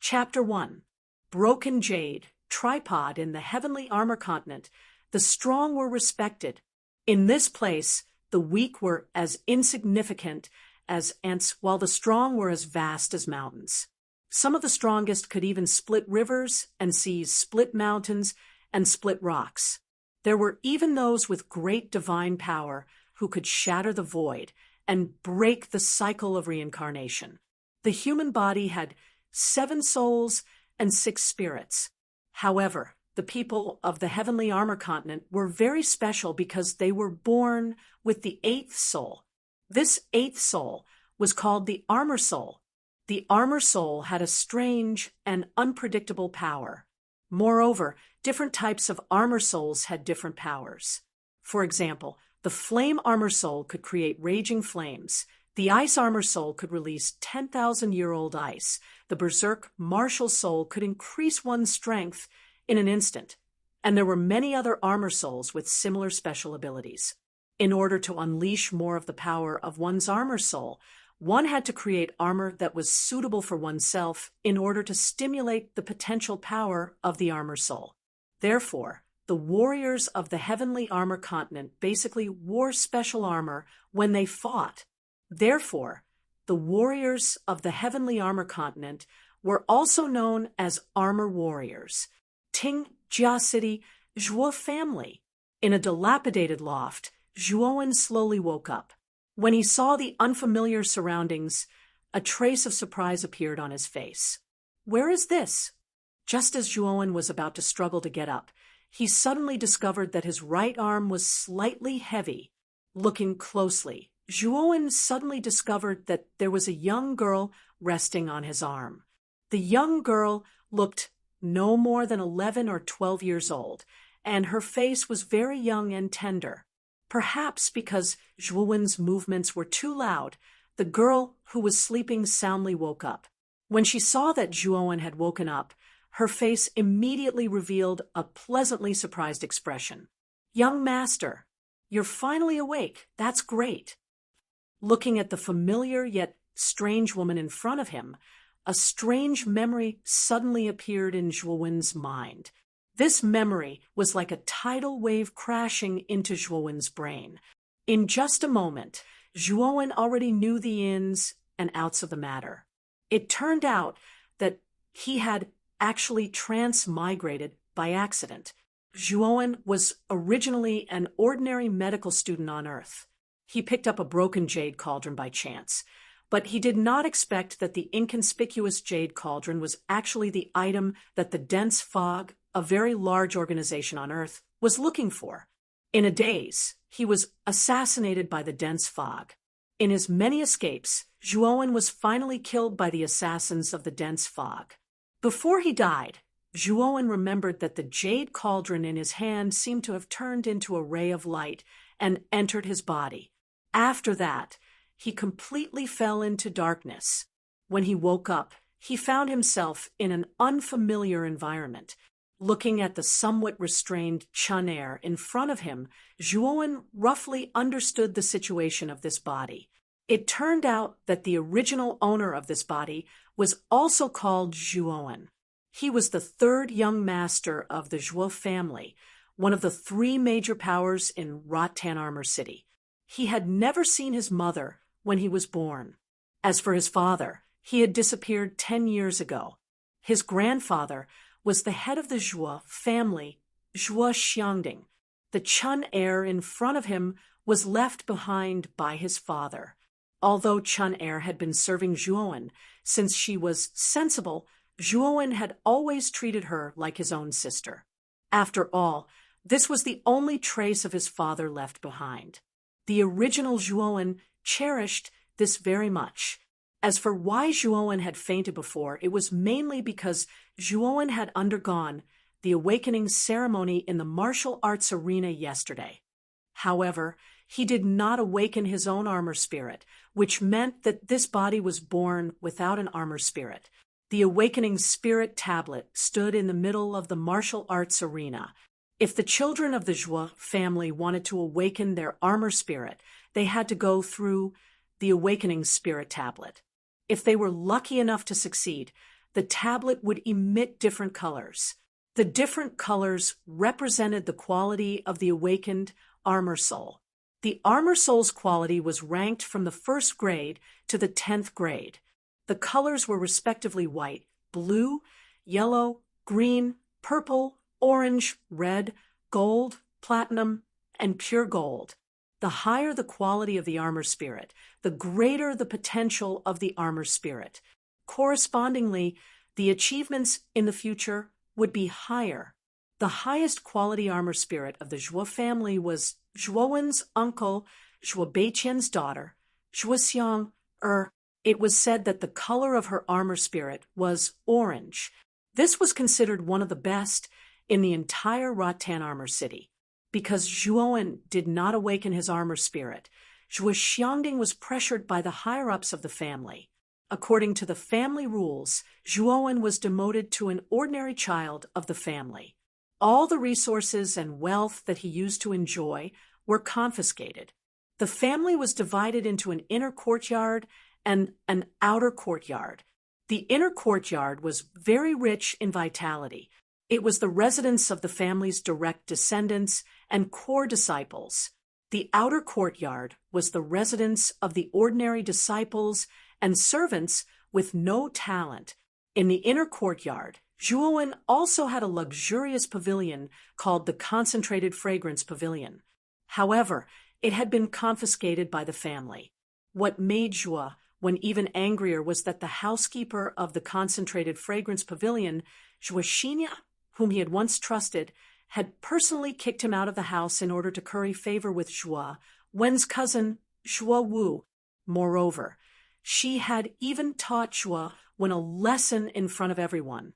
Chapter 1. Broken Jade, Tripod in the Heavenly Armor Continent. The strong were respected. In this place, the weak were as insignificant as ants, while the strong were as vast as mountains. Some of the strongest could even split rivers and seas, split mountains, and split rocks. There were even those with great divine power who could shatter the void and break the cycle of reincarnation. The human body had 7 souls and 6 spirits. However, the people of the Heavenly Armor Continent were very special because they were born with the 8th soul. This 8th soul was called the Armor Soul. The Armor Soul had a strange and unpredictable power. Moreover, different types of Armor Souls had different powers. For example, the Flame Armor Soul could create raging flames. The Ice Armor Soul could release 10,000-year-old ice. The Berserk Martial Soul could increase one's strength in an instant. And there were many other Armor Souls with similar special abilities. In order to unleash more of the power of one's Armor Soul, one had to create armor that was suitable for oneself in order to stimulate the potential power of the Armor Soul. Therefore, the warriors of the Heavenly Armor Continent basically wore special armor when they fought. Therefore, the warriors of the Heavenly Armor Continent were also known as Armor Warriors. Ting Jia City, Zhuo family. In a dilapidated loft, Zhuowen slowly woke up. When he saw the unfamiliar surroundings, a trace of surprise appeared on his face. Where is this? Just as Zhuowen was about to struggle to get up, he suddenly discovered that his right arm was slightly heavy. Looking closely, Zhuowen suddenly discovered that there was a young girl resting on his arm. The young girl looked no more than 11 or 12 years old, and her face was very young and tender. Perhaps because Zhuowen's movements were too loud, the girl who was sleeping soundly woke up. When she saw that Zhuowen had woken up, her face immediately revealed a pleasantly surprised expression. "Young master, you're finally awake. That's great." Looking at the familiar yet strange woman in front of him, a strange memory suddenly appeared in Zhuowen's mind. This memory was like a tidal wave crashing into Zhuowen's brain. In just a moment, Zhuowen already knew the ins and outs of the matter. It turned out that he had actually transmigrated by accident. Zhuowen was originally an ordinary medical student on Earth. He picked up a broken jade cauldron by chance, but he did not expect that the inconspicuous jade cauldron was actually the item that the dense fog, a very large organization on Earth, was looking for. In a daze, he was assassinated by the dense fog. In his many escapes, Zhuowen was finally killed by the assassins of the dense fog. Before he died, Zhuowen remembered that the jade cauldron in his hand seemed to have turned into a ray of light and entered his body. After that, he completely fell into darkness. When he woke up, he found himself in an unfamiliar environment. Looking at the somewhat restrained Chun air in front of him, Zhuowen roughly understood the situation of this body. It turned out that the original owner of this body was also called Zhuowen. He was the 3rd young master of the Zhuo family, one of the 3 major powers in Rattan Armor City. He had never seen his mother when he was born. As for his father, he had disappeared 10 years ago. His grandfather was the head of the Zhuo family, Zhuo Xiangding. The Chun heir in front of him was left behind by his father. Although Chun heir had been serving Zhuowen since she was sensible, Zhuowen had always treated her like his own sister. After all, this was the only trace of his father left behind. The original Zhuowen cherished this very much. As for why Zhuowen had fainted before, it was mainly because Zhuowen had undergone the awakening ceremony in the martial arts arena yesterday. However, he did not awaken his own armor spirit, which meant that this body was born without an armor spirit. The awakening spirit tablet stood in the middle of the martial arts arena. If the children of the Zhuo family wanted to awaken their armor spirit, they had to go through the awakening spirit tablet. If they were lucky enough to succeed, the tablet would emit different colors. The different colors represented the quality of the awakened armor soul. The armor soul's quality was ranked from the 1st grade to the 10th grade. The colors were respectively white, blue, yellow, green, purple, orange, red, gold, platinum, and pure gold. The higher the quality of the armor spirit, the greater the potential of the armor spirit. Correspondingly, the achievements in the future would be higher. The highest quality armor spirit of the Zhuo family was Zhuowen's uncle, Zhuo Beiqian's daughter, Zhuo Xiang. It was said that the color of her armor spirit was orange. This was considered one of the best in the entire Rattan Armor City. Because Zhuowen did not awaken his armor spirit, Zhuo Xiangding was pressured by the higher-ups of the family. According to the family rules, Zhuowen was demoted to an ordinary child of the family. All the resources and wealth that he used to enjoy were confiscated. The family was divided into an inner courtyard and an outer courtyard. The inner courtyard was very rich in vitality. It was the residence of the family's direct descendants and core disciples. The outer courtyard was the residence of the ordinary disciples and servants with no talent. In the inner courtyard, Zhuowen also had a luxurious pavilion called the Concentrated Fragrance Pavilion. However, it had been confiscated by the family. What made Zhuo even angrier was that the housekeeper of the Concentrated Fragrance Pavilion, Zhuo Xinya, whom he had once trusted, had personally kicked him out of the house in order to curry favor with Zhuo Wen's cousin, Zhuo Wu. Moreover, she had even taught Zhuo Wen a lesson in front of everyone.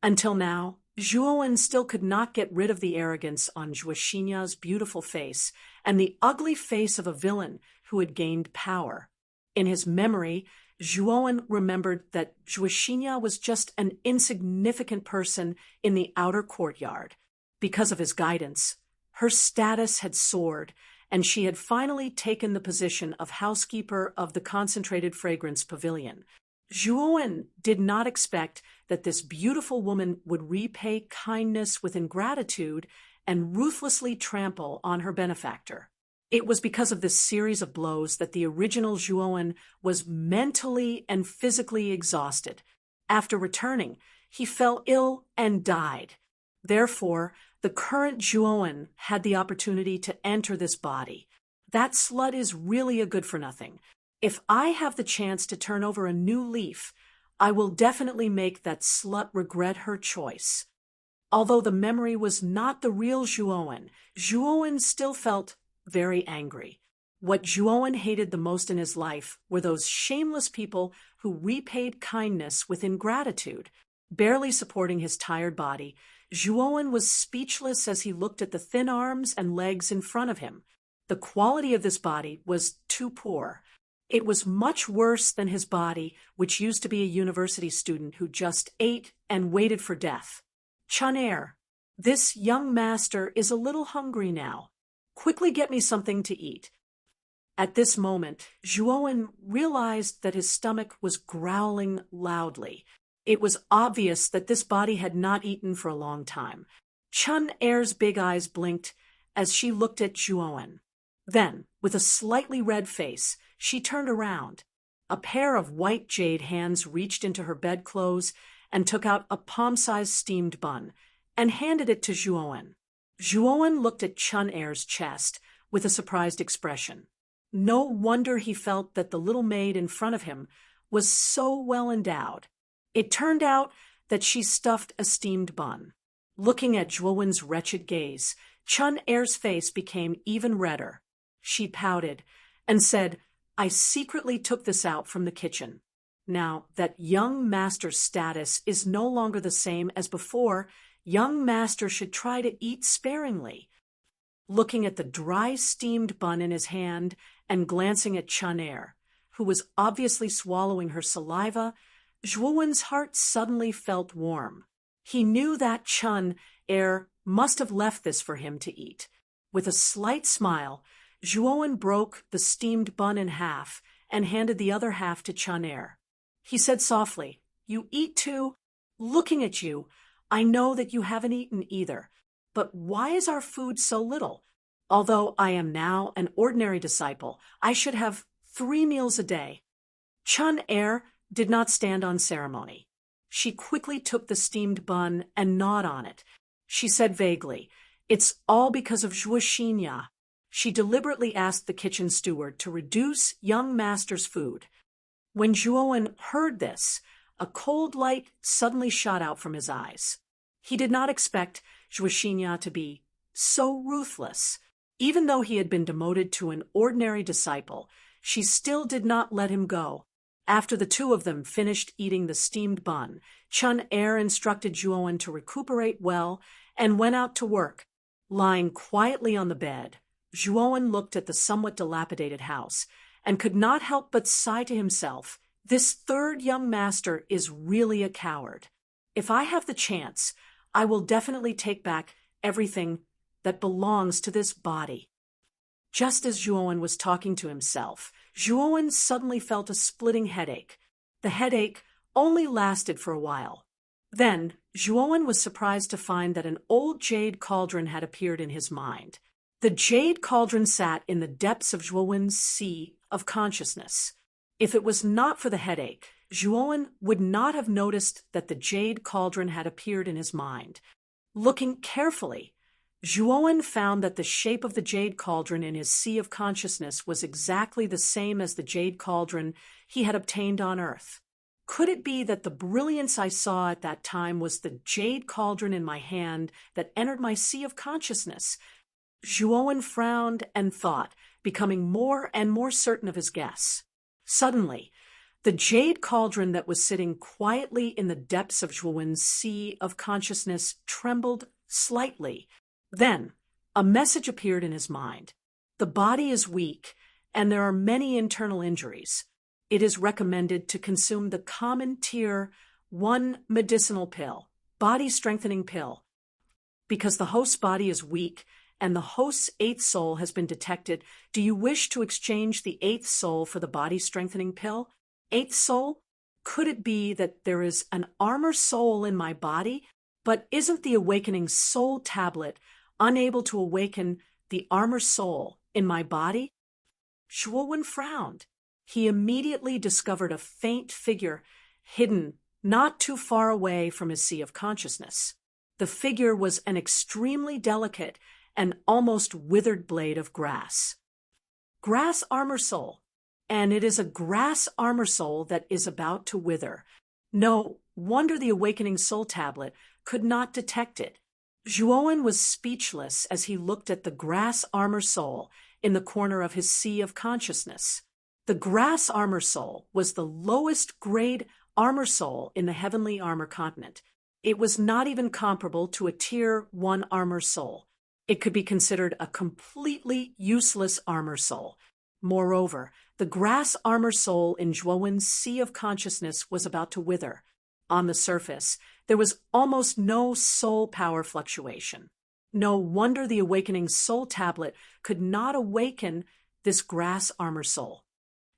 Until now, Zhuo Wen still could not get rid of the arrogance on Zhuo Xinya's beautiful face and the ugly face of a villain who had gained power. In his memory, Zhuo Wen remembered that Zhuo Xinya was just an insignificant person in the outer courtyard. Because of his guidance, her status had soared, and she had finally taken the position of housekeeper of the Concentrated Fragrance Pavilion. Zhuo Wen did not expect that this beautiful woman would repay kindness with ingratitude and ruthlessly trample on her benefactor. It was because of this series of blows that the original Zhuo Wen was mentally and physically exhausted. After returning, he fell ill and died. Therefore, the current Zhuo Wen had the opportunity to enter this body. That slut is really a good-for-nothing. If I have the chance to turn over a new leaf, I will definitely make that slut regret her choice. Although the memory was not the real Zhuo Wen still felt very angry. What Zhuo Wen hated the most in his life were those shameless people who repaid kindness with ingratitude. Barely supporting his tired body, Zhuo Wen was speechless as he looked at the thin arms and legs in front of him. The quality of this body was too poor. It was much worse than his body, which used to be a university student who just ate and waited for death. Chun-Er, this young master is a little hungry now. Quickly get me something to eat. At this moment, Zhuo Wen realized that his stomach was growling loudly. It was obvious that this body had not eaten for a long time. Chun-Er's big eyes blinked as she looked at Zhuo Wen. Then, with a slightly red face, she turned around. A pair of white jade hands reached into her bedclothes and took out a palm-sized steamed bun and handed it to Zhuo Wen. Zhuo Wen looked at Chun-Er's chest with a surprised expression. No wonder he felt that the little maid in front of him was so well endowed. It turned out that she stuffed a steamed bun. Looking at Zhuo Wen's wretched gaze, Chun-Er's face became even redder. She pouted and said, "I secretly took this out from the kitchen. Now that young master's status is no longer the same as before, young master should try to eat sparingly." Looking at the dry steamed bun in his hand and glancing at Chun-Er, who was obviously swallowing her saliva, Zhuo Wen's heart suddenly felt warm. He knew that Chun-Er must have left this for him to eat. With a slight smile, Zhuo Wen broke the steamed bun in half and handed the other half to Chun-Er. He said softly, "You eat too?" Looking at you, I know that you haven't eaten either. But why is our food so little? Although I am now an ordinary disciple, I should have 3 meals a day. Chun Er did not stand on ceremony. She quickly took the steamed bun and gnawed on it. She said vaguely, "It's all because of Zhuoxinya." She deliberately asked the kitchen steward to reduce young master's food. When Zhuowen heard this, a cold light suddenly shot out from his eyes. He did not expect Zhuoxinya to be so ruthless. Even though he had been demoted to an ordinary disciple, she still did not let him go. After the two of them finished eating the steamed bun, Chun Er instructed Zhuowen to recuperate well and went out to work. Lying quietly on the bed, Zhuowen looked at the somewhat dilapidated house and could not help but sigh to himself, "This third young master is really a coward. If I have the chance, I will definitely take back everything that belongs to this body." Just as Zhuowen was talking to himself, Zhuowen suddenly felt a splitting headache. The headache only lasted for a while. Then, Zhuowen was surprised to find that an old jade cauldron had appeared in his mind. The jade cauldron sat in the depths of Zhuowen's sea of consciousness. If it was not for the headache, Zhuowen would not have noticed that the jade cauldron had appeared in his mind. Looking carefully, Zhuowen found that the shape of the jade cauldron in his sea of consciousness was exactly the same as the jade cauldron he had obtained on Earth. Could it be that the brilliance I saw at that time was the jade cauldron in my hand that entered my sea of consciousness? Zhuowen frowned and thought, becoming more and more certain of his guess. Suddenly, the jade cauldron that was sitting quietly in the depths of Zhuowen's sea of consciousness trembled slightly. Then, a message appeared in his mind. The body is weak, and there are many internal injuries. It is recommended to consume the common tier 1 medicinal pill, body strengthening pill. Because the host's body is weak and the host's 8th soul has been detected, do you wish to exchange the 8th soul for the body strengthening pill? 8th soul? Could it be that there is an armor soul in my body, but isn't the awakening soul tablet unable to awaken the armor soul in my body? Zhuowen frowned. He immediately discovered a faint figure hidden not too far away from his sea of consciousness. The figure was an extremely delicate and almost withered blade of grass. Grass armor soul. And it is a grass armor soul that is about to wither. No wonder the awakening soul tablet could not detect it. Zhuowen was speechless as he looked at the grass armor soul in the corner of his sea of consciousness. The grass armor soul was the lowest grade armor soul in the heavenly armor continent. It was not even comparable to a tier 1 armor soul. It could be considered a completely useless armor soul. Moreover, the grass armor soul in Zhuowen's sea of consciousness was about to wither. On the surface, there was almost no soul power fluctuation. No wonder the awakening soul tablet could not awaken this grass armor soul.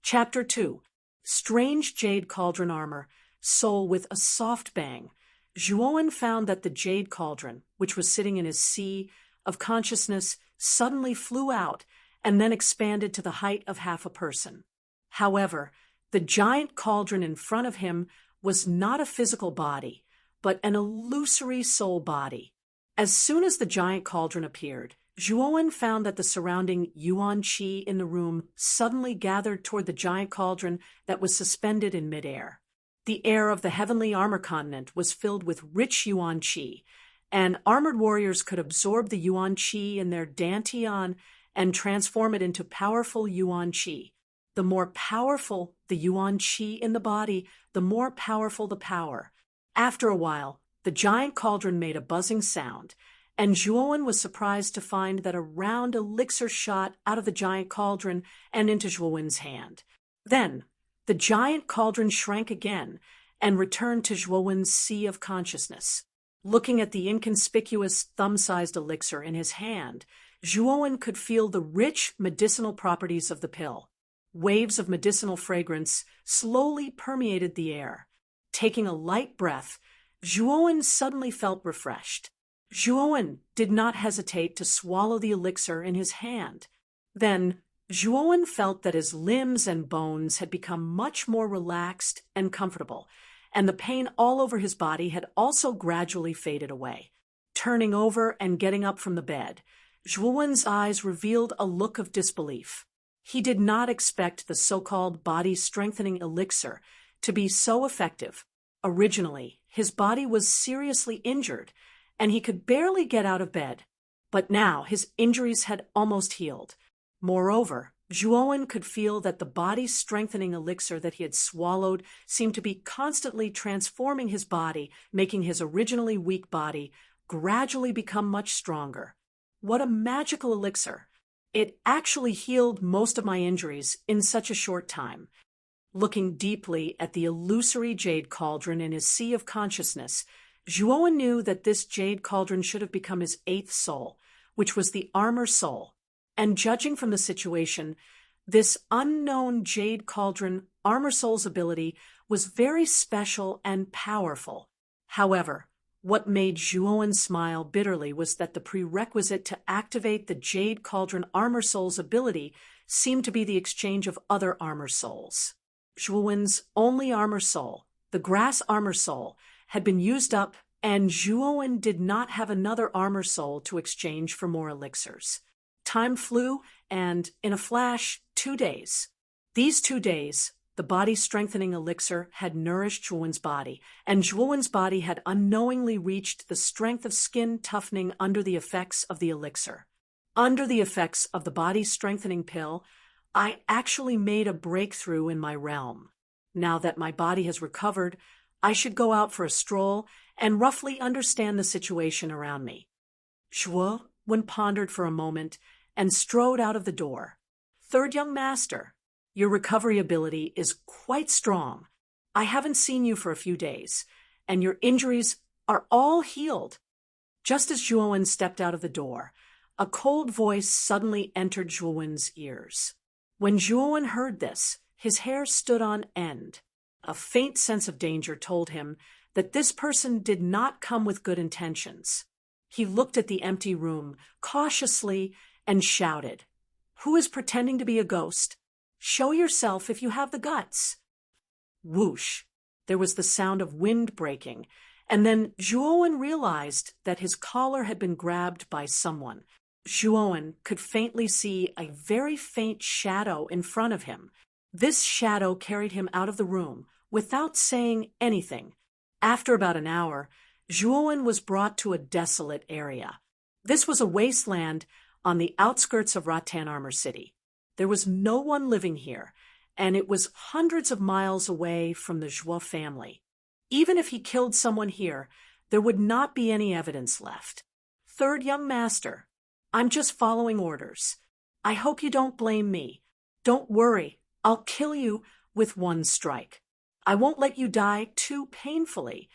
Chapter 2. Strange Jade Cauldron Armor, Soul with a Soft Bang. Zhuowen found that the jade cauldron, which was sitting in his sea of consciousness, suddenly flew out and then expanded to the height of half a person. However, the giant cauldron in front of him was not a physical body, but an illusory soul body. As soon as the giant cauldron appeared, Zhuowen found that the surrounding yuan qi in the room suddenly gathered toward the giant cauldron that was suspended in midair. The air of the heavenly armor continent was filled with rich yuan qi, and armored warriors could absorb the yuan qi in their dantian and transform it into powerful yuan qi. The more powerful the yuan qi in the body, the more powerful the power. After a while, the giant cauldron made a buzzing sound, and Zhuowen was surprised to find that a round elixir shot out of the giant cauldron and into Zhuowen's hand. Then, the giant cauldron shrank again and returned to Zhuowen's sea of consciousness. Looking at the inconspicuous thumb-sized elixir in his hand, Zhuowen could feel the rich medicinal properties of the pill. Waves of medicinal fragrance slowly permeated the air. Taking a light breath, Zhuowen suddenly felt refreshed. Zhuowen did not hesitate to swallow the elixir in his hand. Then, Zhuowen felt that his limbs and bones had become much more relaxed and comfortable, and the pain all over his body had also gradually faded away. Turning over and getting up from the bed, Zhuowen's eyes revealed a look of disbelief. He did not expect the so-called body-strengthening elixir to be so effective. Originally, his body was seriously injured, and he could barely get out of bed. But now his injuries had almost healed. Moreover, Zhuowen could feel that the body-strengthening elixir that he had swallowed seemed to be constantly transforming his body, making his originally weak body gradually become much stronger. What a magical elixir! It actually healed most of my injuries in such a short time. Looking deeply at the illusory jade cauldron in his sea of consciousness, Zhuowen knew that this jade cauldron should have become his eighth soul, which was the armor soul. And judging from the situation, this unknown jade cauldron armor soul's ability was very special and powerful. However, what made Zhuowen smile bitterly was that the prerequisite to activate the jade cauldron armor soul's ability seemed to be the exchange of other armor souls. Zhuowen's only armor soul, the grass armor soul, had been used up, and Zhuowen did not have another armor soul to exchange for more elixirs. Time flew, and in a flash, 2 days. These 2 days, the body-strengthening elixir had nourished Zhuowen's body, and Zhuowen's body had unknowingly reached the strength of skin toughening under the effects of the elixir. Under the effects of the body-strengthening pill, I actually made a breakthrough in my realm. Now that my body has recovered, I should go out for a stroll and roughly understand the situation around me. Zhuowen pondered for a moment and strode out of the door. Third young master, your recovery ability is quite strong. I haven't seen you for a few days, and your injuries are all healed. Just as Zhuowen stepped out of the door, a cold voice suddenly entered Zhuowen's ears. When Zhuowen heard this, his hair stood on end. A faint sense of danger told him that this person did not come with good intentions. He looked at the empty room cautiously and shouted, "Who is pretending to be a ghost? Show yourself if you have the guts." Whoosh! There was the sound of wind breaking, and then Zhuowen realized that his collar had been grabbed by someone. Zhuowen could faintly see a very faint shadow in front of him. This shadow carried him out of the room without saying anything. After about an hour, Zhuowen was brought to a desolate area. This was a wasteland on the outskirts of Rattan Armor City. There was no one living here, and it was hundreds of miles away from the Zhuo family. Even if he killed someone here, there would not be any evidence left. Third young master, I'm just following orders. I hope you don't blame me. Don't worry, I'll kill you with one strike. I won't let you die too painfully.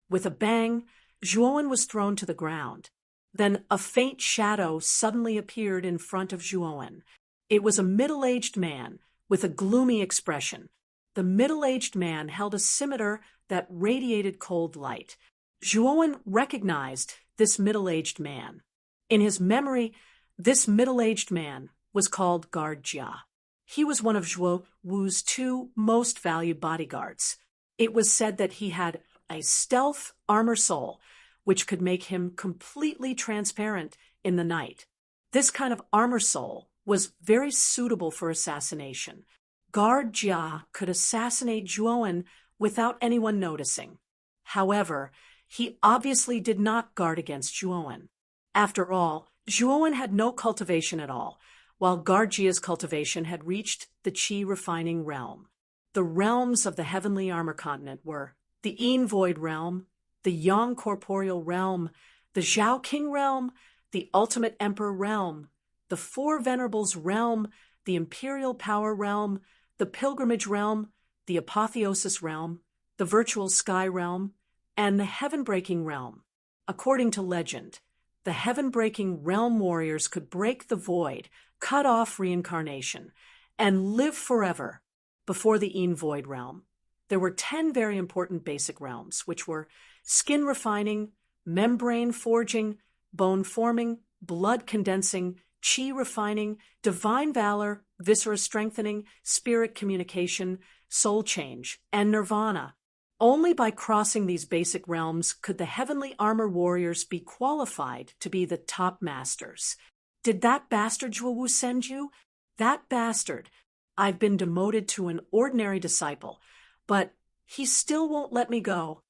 With a bang, Zhuowen was thrown to the ground. Then a faint shadow suddenly appeared in front of Zhuowen. It was a middle-aged man with a gloomy expression. The middle-aged man held a scimitar that radiated cold light. Zhuowen recognized this middle-aged man. In his memory, this middle-aged man was called Guard Jia. He was one of Zhuo Wu's 2 most valued bodyguards. It was said that he had a stealth armor soul, which could make him completely transparent in the night. This kind of armor soul was very suitable for assassination. Guard Jia could assassinate Zhuowen without anyone noticing. However, he obviously did not guard against Zhuowen. After all, Zhuowen had no cultivation at all, while Guard Jia's cultivation had reached the qi refining realm. The realms of the heavenly armor continent were the Yin Void realm, the Yang corporeal realm, the Zhao King realm, the Ultimate Emperor realm, the Four Venerables realm, the Imperial Power realm, the Pilgrimage realm, the Apotheosis realm, the Virtual Sky realm, and the Heaven-Breaking realm. According to legend, the Heaven-Breaking realm warriors could break the void, cut off reincarnation, and live forever before the Yin Void realm. There were 10 very important basic realms, which were skin refining, membrane forging, bone forming, blood condensing, chi refining, divine valor, viscera strengthening, spirit communication, soul change, and nirvana. Only by crossing these basic realms could the heavenly armor warriors be qualified to be the top masters. Did that bastard Zhuowu send you? That bastard. I've been demoted to an ordinary disciple, but he still won't let me go.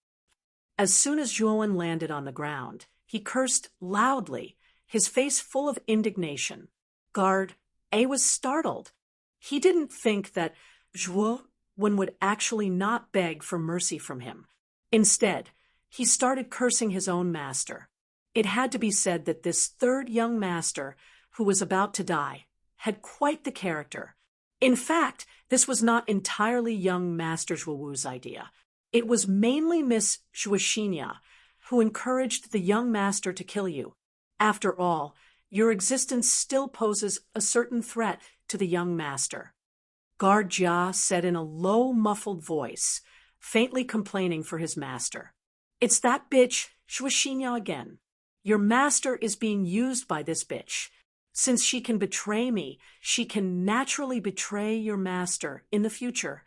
As soon as Zhuowen landed on the ground, he cursed loudly, his face full of indignation. Guard A was startled. He didn't think that Zhuowen would actually not beg for mercy from him. Instead, he started cursing his own master. It had to be said that this third young master, who was about to die, had quite the character. In fact, this was not entirely young Master Zhuowu's idea. It was mainly Miss Zhuoxinya who encouraged the young master to kill you. After all, your existence still poses a certain threat to the young master. Guard Jia said in a low, muffled voice, faintly complaining for his master. It's that bitch, Zhuoxinya again. Your master is being used by this bitch. Since she can betray me, she can naturally betray your master in the future.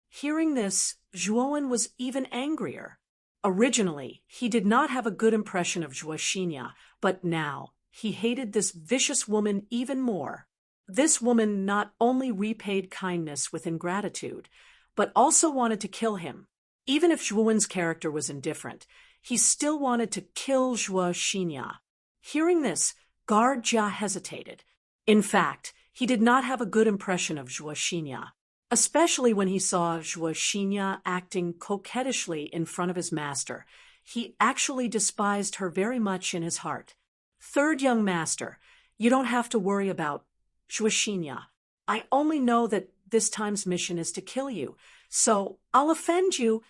Hearing this, Zhuowen was even angrier. Originally, he did not have a good impression of Zhuoxinya, but now he hated this vicious woman even more. This woman not only repaid kindness with ingratitude, but also wanted to kill him. Even if Zhuowen's character was indifferent, he still wanted to kill Zhuoxinya. Hearing this, Guard Jia hesitated. In fact, he did not have a good impression of Zhuoxinya, especially when he saw Zhuoxinya acting coquettishly in front of his master. He actually despised her very much in his heart. Third young master, you don't have to worry about Zhuoxinya. I only know that this time's mission is to kill you, so I'll offend you.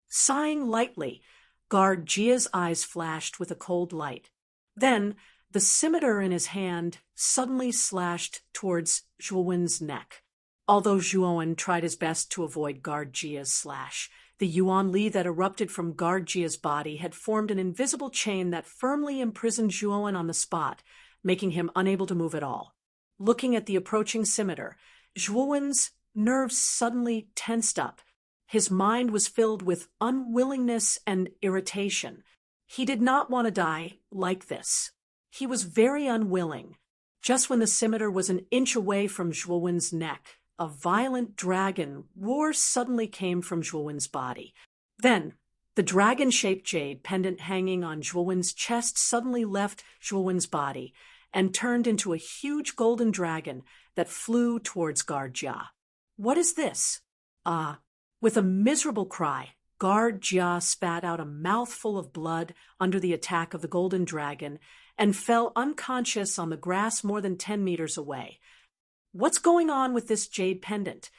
Sighing lightly, Guard Jia's eyes flashed with a cold light. Then, the scimitar in his hand suddenly slashed towards Zhuowen's neck. Although Zhuowen tried his best to avoid Guard Jia's slash, the Yuan Li that erupted from Guard Jia's body had formed an invisible chain that firmly imprisoned Zhuowen on the spot, making him unable to move at all. Looking at the approaching scimitar, Zhuowen's nerves suddenly tensed up. His mind was filled with unwillingness and irritation. He did not want to die like this. He was very unwilling. Just when the scimitar was an inch away from Zhuowen's neck, a violent dragon roar suddenly came from Zhuowen's body. Then, the dragon-shaped jade pendant hanging on Zhuowen's chest suddenly left Zhuowen's body and turned into a huge golden dragon that flew towards Guard Jia. What is this? With a miserable cry, Guard Jia spat out a mouthful of blood under the attack of the golden dragon and fell unconscious on the grass more than 10 meters away. What's going on with this jade pendant?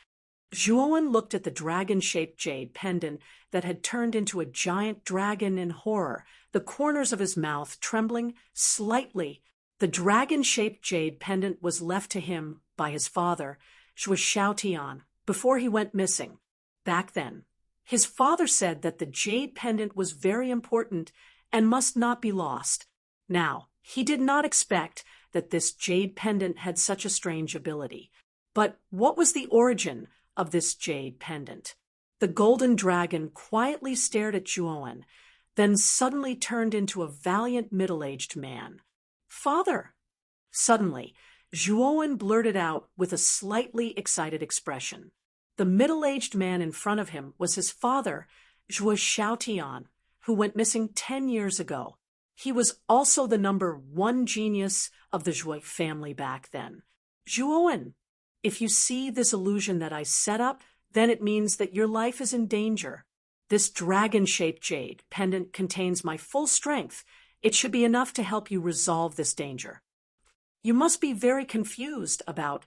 Zhuowen looked at the dragon-shaped jade pendant that had turned into a giant dragon in horror, the corners of his mouth trembling slightly. The dragon-shaped jade pendant was left to him by his father, Zhuo Xiaotian, before he went missing. Back then, his father said that the jade pendant was very important and must not be lost. Now, he did not expect that this jade pendant had such a strange ability. But what was the origin of this jade pendant? The golden dragon quietly stared at Zhuowen, then suddenly turned into a valiant middle-aged man. Father! Suddenly, Zhuowen blurted out with a slightly excited expression. The middle-aged man in front of him was his father, Zhuo Xiaotian, who went missing 10 years ago. He was also the number 1 genius of the Zhuo family back then. Zhuowen, if you see this illusion that I set up, then it means that your life is in danger. This dragon-shaped jade pendant contains my full strength. It should be enough to help you resolve this danger. You must be very confused about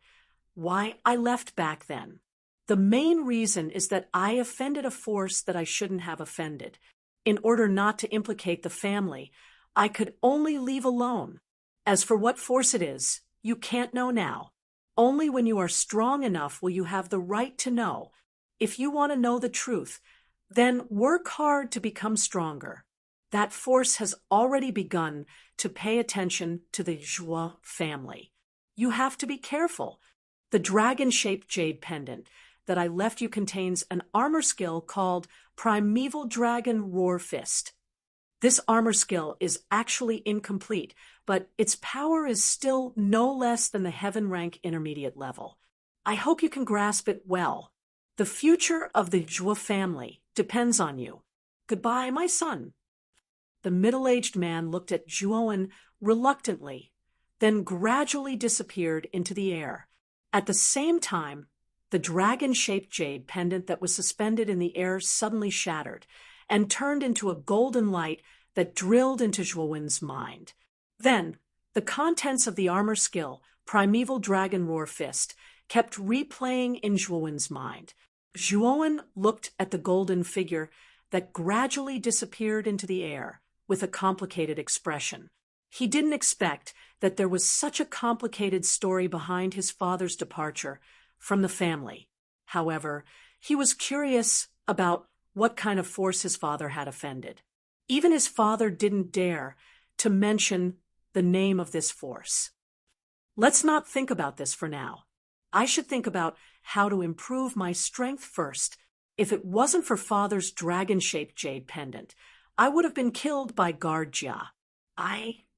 why I left back then. The main reason is that I offended a force that I shouldn't have offended. In order not to implicate the family, I could only leave alone. As for what force it is, you can't know now. Only when you are strong enough will you have the right to know. If you want to know the truth, Then work hard to become stronger. That force has already begun to pay attention to the Jua family. You have to be careful. The dragon-shaped jade pendant that I left you contains an armor skill called Primeval Dragon Roar Fist. This armor skill is actually incomplete, but its power is still no less than the Heaven rank intermediate level. I hope you can grasp it well. The future of the Jua family depends on you. Goodbye, my son. The middle-aged man looked at Juoen reluctantly, then gradually disappeared into the air. At the same time, the dragon-shaped jade pendant that was suspended in the air suddenly shattered and turned into a golden light that drilled into Juoen's mind. Then, the contents of the armor skill, Primeval Dragon Roar Fist, kept replaying in Juoen's mind. Juoen looked at the golden figure that gradually disappeared into the air with a complicated expression. He didn't expect that there was such a complicated story behind his father's departure from the family. However, he was curious about what kind of force his father had offended. Even his father didn't dare to mention the name of this force. Let's not think about this for now. I should think about how to improve my strength first. If it wasn't for father's dragon-shaped jade pendant, I would have been killed by Guard Jia.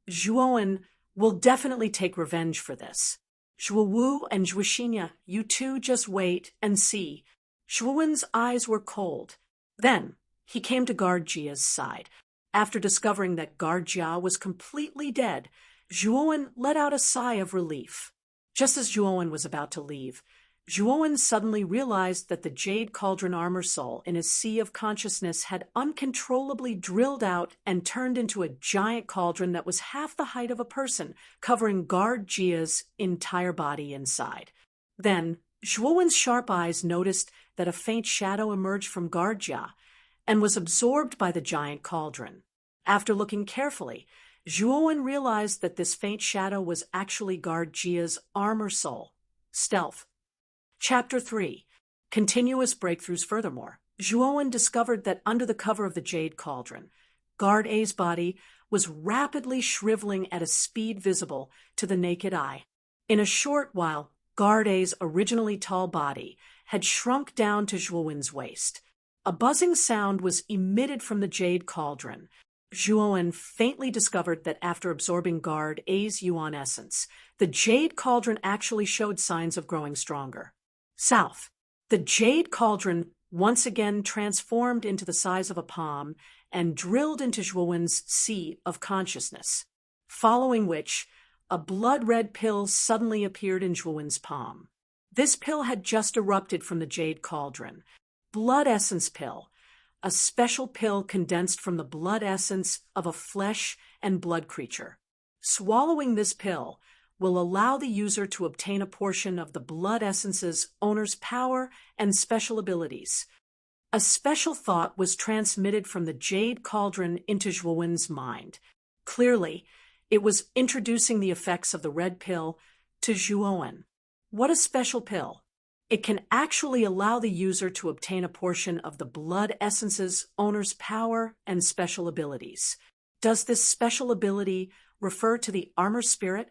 Juoen, will definitely take revenge for this. Juowu and Juoxinya, you two just wait and see. Juoen's eyes were cold. Then, he came to Guard Jia's side. After discovering that Guard Jia was completely dead, Juoen let out a sigh of relief. Just as Juoen was about to leave, Juoen suddenly realized that the Jade Cauldron armor soul in his sea of consciousness had uncontrollably drilled out and turned into a giant cauldron that was half the height of a person, covering Guard Jia's entire body inside. Then, Juoen's sharp eyes noticed that a faint shadow emerged from Guard Jia and was absorbed by the giant cauldron. After looking carefully, Juoen realized that this faint shadow was actually Guard Jia's armor soul, Stealth. Chapter 3. Continuous Breakthroughs. Furthermore, Juoen discovered that under the cover of the Jade Cauldron, Guard A's body was rapidly shriveling at a speed visible to the naked eye. In a short while, Guard A's originally tall body had shrunk down to Juoen's waist. A buzzing sound was emitted from the Jade Cauldron. Juoen faintly discovered that after absorbing Guard A's Yuan essence, the Jade Cauldron actually showed signs of growing stronger. South. The Jade Cauldron once again transformed into the size of a palm and drilled into Juoen's sea of consciousness, following which a blood-red pill suddenly appeared in Juoen's palm. This pill had just erupted from the Jade Cauldron. Blood Essence Pill, a special pill condensed from the blood essence of a flesh and blood creature. Swallowing this pill will allow the user to obtain a portion of the blood essence's owner's power and special abilities. A special thought was transmitted from the Jade Cauldron into Juoen's mind. Clearly, it was introducing the effects of the red pill to Juoen. What a special pill! It can actually allow the user to obtain a portion of the blood essence's owner's power and special abilities. Does this special ability refer to the armor spirit?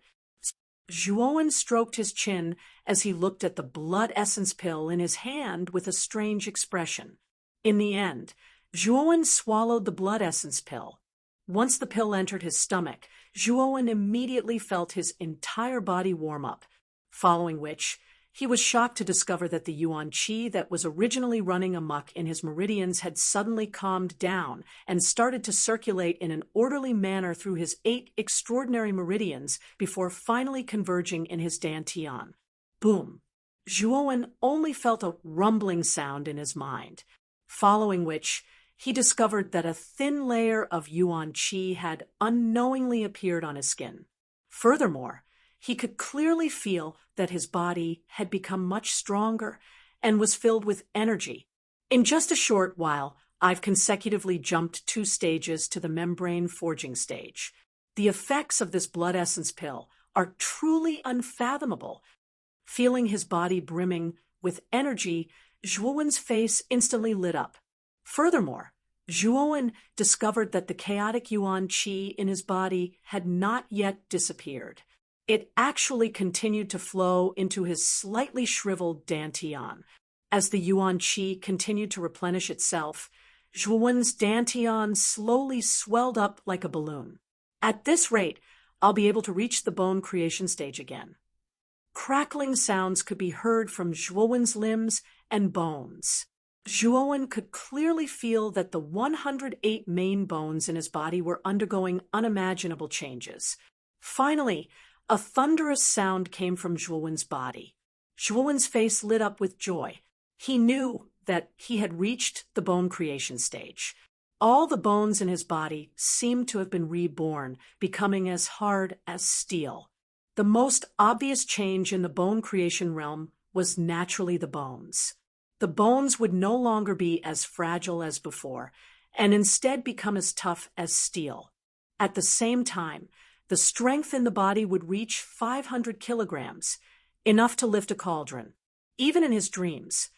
Juoen stroked his chin as he looked at the blood essence pill in his hand with a strange expression. In the end, Juoen swallowed the blood essence pill. Once the pill entered his stomach, Juoen immediately felt his entire body warm up, following which he was shocked to discover that the Yuan Qi that was originally running amok in his meridians had suddenly calmed down and started to circulate in an orderly manner through his 8 extraordinary meridians before finally converging in his dantian. Boom! Juoen only felt a rumbling sound in his mind, following which he discovered that a thin layer of Yuan Qi had unknowingly appeared on his skin. Furthermore, he could clearly feel that his body had become much stronger and was filled with energy. In just a short while, I've consecutively jumped 2 stages to the membrane forging stage. The effects of this blood essence pill are truly unfathomable. Feeling his body brimming with energy, Juoen's face instantly lit up. Furthermore, Zhuowen discovered that the chaotic yuan qi in his body had not yet disappeared. It actually continued to flow into his slightly shriveled dantian. As the yuan qi continued to replenish itself, Zhuowen's dantian slowly swelled up like a balloon. At this rate, I'll be able to reach the bone creation stage again. Crackling sounds could be heard from Zhuowen's limbs and bones. Zhuowen could clearly feel that the 108 main bones in his body were undergoing unimaginable changes. Finally, a thunderous sound came from Zhuowen's body. Zhuowen's face lit up with joy. He knew that he had reached the bone creation stage. All the bones in his body seemed to have been reborn, becoming as hard as steel. The most obvious change in the bone creation realm was naturally the bones. The bones would no longer be as fragile as before, and instead become as tough as steel. At the same time, the strength in the body would reach 500 kilograms, enough to lift a cauldron. Even in his dreams,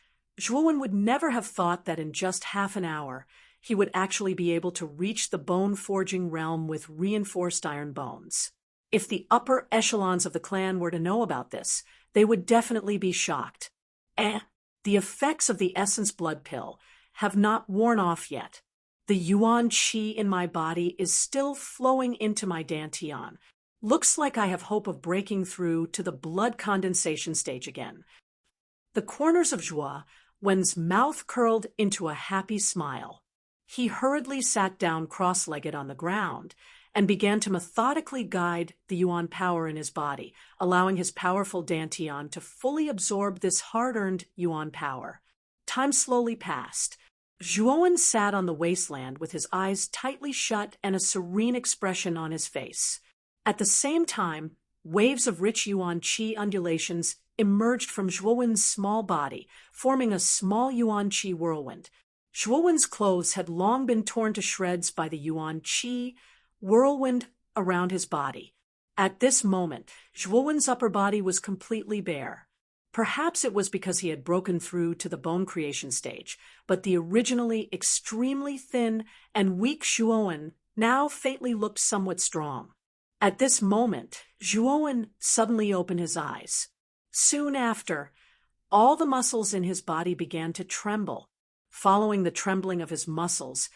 Zhuowen would never have thought that in just half an hour, he would actually be able to reach the bone-forging realm with reinforced iron bones. If the upper echelons of the clan were to know about this, they would definitely be shocked. The effects of the essence blood pill have not worn off yet. The yuan qi in my body is still flowing into my dantian. Looks like I have hope of breaking through to the blood condensation stage again. The corners of Zhuowen's mouth curled into a happy smile. He hurriedly sat down cross-legged on the ground and began to methodically guide the yuan power in his body, allowing his powerful dantian to fully absorb this hard-earned yuan power. Time slowly passed. Zhuowen sat on the wasteland with his eyes tightly shut and a serene expression on his face. At the same time, waves of rich yuan qi undulations emerged from Zhuowen's small body, forming a small yuan qi whirlwind. Zhuowen's clothes had long been torn to shreds by the yuan qi whirlwind around his body. At this moment, Zhuowen's upper body was completely bare. Perhaps it was because he had broken through to the bone creation stage, but the originally extremely thin and weak Zhuowen now faintly looked somewhat strong. At this moment, Zhuowen suddenly opened his eyes. Soon after, all the muscles in his body began to tremble. Following the trembling of his muscles,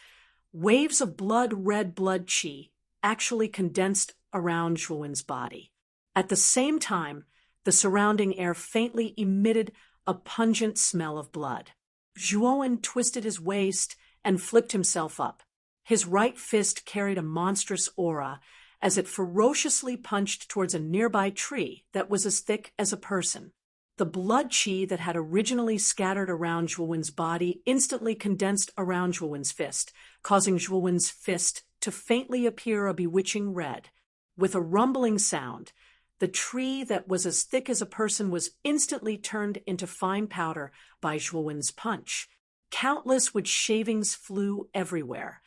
waves of red blood qi actually condensed around Zhuowen's body. At the same time, the surrounding air faintly emitted a pungent smell of blood. Zhuowen twisted his waist and flipped himself up. His right fist carried a monstrous aura as it ferociously punched towards a nearby tree that was as thick as a person. The blood qi that had originally scattered around Zhuowen's body instantly condensed around Zhuowen's fist, causing Zhuowen's fist to faintly appear a bewitching red. With a rumbling sound, the tree that was as thick as a person was instantly turned into fine powder by Zhuowen's punch. Countless wood shavings flew everywhere.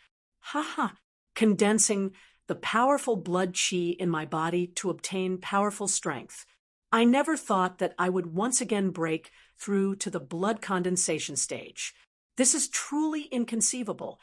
Condensing the powerful blood qi in my body to obtain powerful strength. I never thought that I would once again break through to the blood condensation stage. This is truly inconceivable.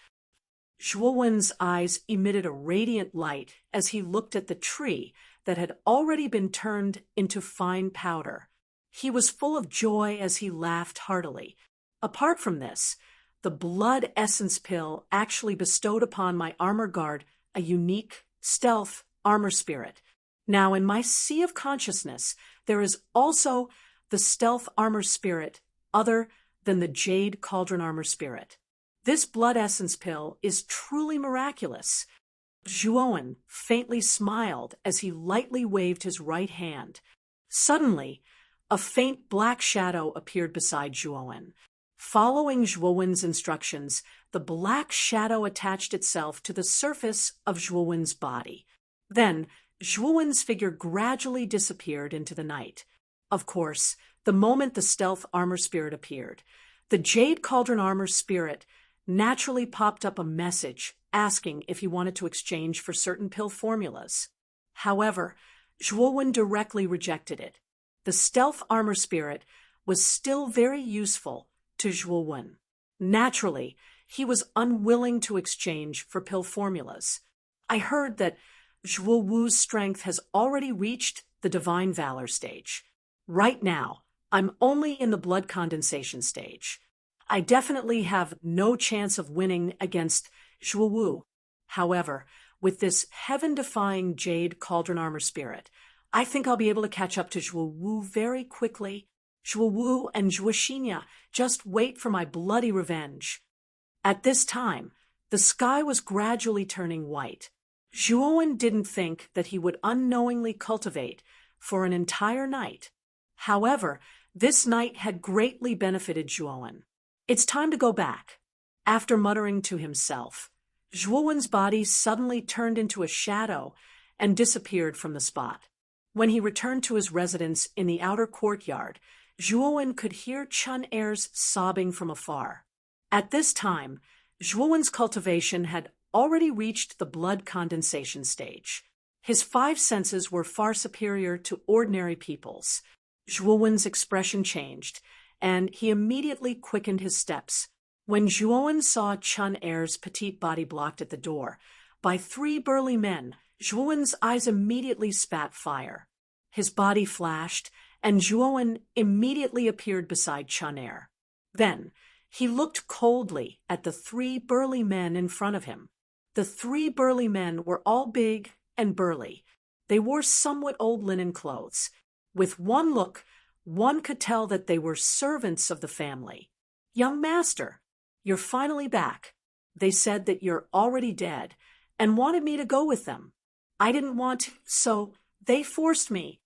Zhuowen's eyes emitted a radiant light as he looked at the tree that had already been turned into fine powder. He was full of joy as he laughed heartily. Apart from this, the blood essence pill actually bestowed upon my armor guard a unique stealth armor spirit. Now, in my sea of consciousness, there is also the stealth armor spirit other than the jade cauldron armor spirit. This blood essence pill is truly miraculous. Zhuowen faintly smiled as he lightly waved his right hand. Suddenly, a faint black shadow appeared beside Zhuowen. Following Zhuowen's instructions, the black shadow attached itself to the surface of Zhuowen's body. Then, Zhuowen's figure gradually disappeared into the night. Of course, the moment the stealth armor spirit appeared, the jade cauldron armor spirit naturally popped up a message asking if he wanted to exchange for certain pill formulas. However, Zhuowen directly rejected it. The stealth armor spirit was still very useful to Zhuowen. Naturally, He was unwilling to exchange for pill formulas. I heard that Zhuo Wu's strength has already reached the divine valor stage. Right now, I'm only in the blood condensation stage. I definitely have no chance of winning against Zhuo Wu. However, with this heaven-defying jade cauldron armor spirit, I think I'll be able to catch up to Zhuo Wu very quickly. Zhuo Wu and Zhuo Xinya, just wait for my bloody revenge. At this time, the sky was gradually turning white. Zhuowen didn't think that he would unknowingly cultivate for an entire night. However, this night had greatly benefited Zhuowen. It's time to go back. After muttering to himself, Zhuowen's body suddenly turned into a shadow and disappeared from the spot. When he returned to his residence in the outer courtyard, Zhuowen could hear Chun Er's sobbing from afar. At this time, Zhuowen's cultivation had already reached the blood condensation stage. His 5 senses were far superior to ordinary people's. Zhuowen's expression changed, and he immediately quickened his steps. When Zhuowen saw Chun Er's petite body blocked at the door by 3 burly men, Zhuowen's eyes immediately spat fire. His body flashed, and Zhuowen immediately appeared beside Chun Er. Then, he looked coldly at the 3 burly men in front of him. The 3 burly men were all big and burly. They wore somewhat old linen clothes. With one look, one could tell that they were servants of the family. "Young master, you're finally back. They said that you're already dead and wanted me to go with them. I didn't want to, so they forced me."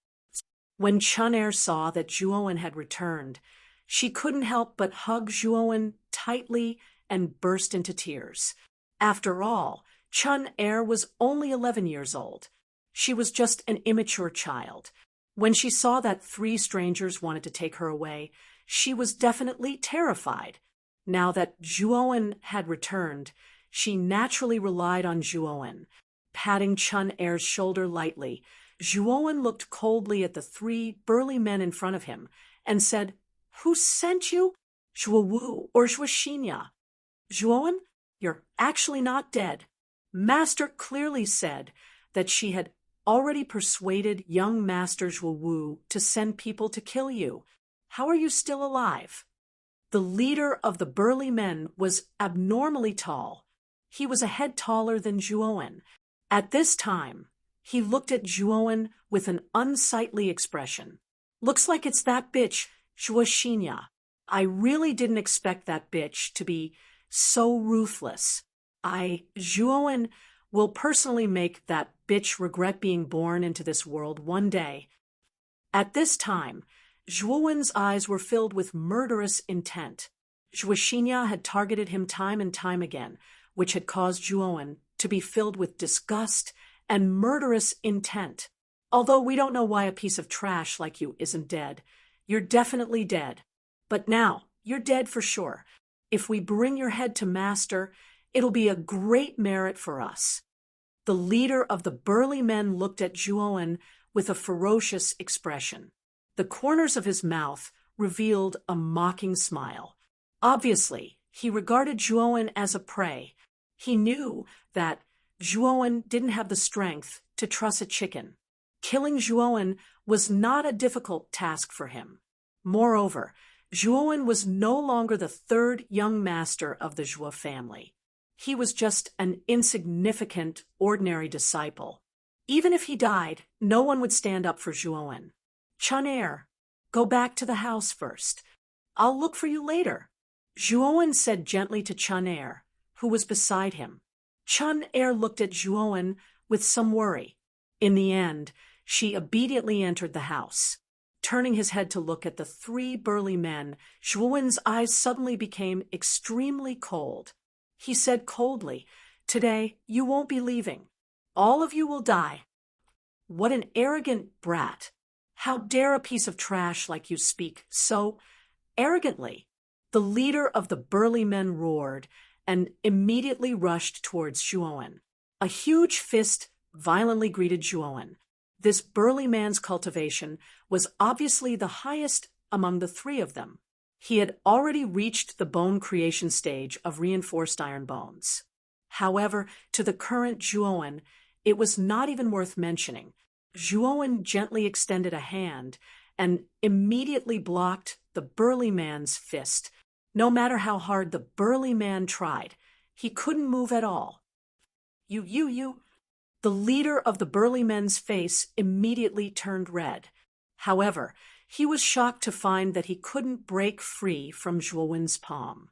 When Chun Er saw that Zhuowen had returned, she couldn't help but hug Zhuowen tightly and burst into tears. After all, Chun Er was only 11 years old. She was just an immature child. When she saw that 3 strangers wanted to take her away, she was definitely terrified. Now that Zhuowen had returned, she naturally relied on Zhuowen. Patting Chun Er's shoulder lightly, Zhuowen looked coldly at the 3 burly men in front of him and said, "Who sent you? Zhuo Wu or Zhuo Xinya? Zhuowen, you're actually not dead." Master clearly said that she had already persuaded young Master Zhuo Wu to send people to kill you. How are you still alive? The leader of the burly men was abnormally tall. He was a head taller than Zhuowen. At this time, he looked at Zhuowen with an unsightly expression. "Looks like it's that bitch, Zhuo Xinya. I really didn't expect that bitch to be so ruthless. Zhuowen will personally make that bitch regret being born into this world one day." At this time, Zhuowen's eyes were filled with murderous intent. Zhuo Xinya had targeted him time and time again, which had caused Zhuowen to be filled with disgust and murderous intent. "Although we don't know why a piece of trash like you isn't dead, you're definitely dead. But now, you're dead for sure. If we bring your head to Master, it'll be a great merit for us." The leader of the burly men looked at Zhuowen with a ferocious expression. The corners of his mouth revealed a mocking smile. Obviously, he regarded Zhuowen as a prey. He knew that Zhuowen didn't have the strength to truss a chicken. Killing Zhuowen was not a difficult task for him. Moreover, Zhuowen was no longer the 3rd young master of the Zhuo family. He was just an insignificant, ordinary disciple. Even if he died, no one would stand up for Zhuowen. "Chun Er, go back to the house first. I'll look for you later," Zhuowen said gently to Chun Er, who was beside him. Chun Er looked at Zhuowen with some worry. In the end, she obediently entered the house. Turning his head to look at the 3 burly men, Zhuowen's eyes suddenly became extremely cold. He said coldly, "Today, you won't be leaving. All of you will die." "What an arrogant brat. How dare a piece of trash like you speak so arrogantly?" The leader of the burly men roared and immediately rushed towards Zhuowen. A huge fist violently greeted Zhuowen. This burly man's cultivation was obviously the highest among the 3 of them. He had already reached the bone creation stage of reinforced iron bones. However, to the current Zhuowen, it was not even worth mentioning. Zhuowen gently extended a hand and immediately blocked the burly man's fist. No matter how hard the burly man tried, he couldn't move at all. You. The leader of the burly men's face immediately turned red. However, he was shocked to find that he couldn't break free from Zhuowen's palm.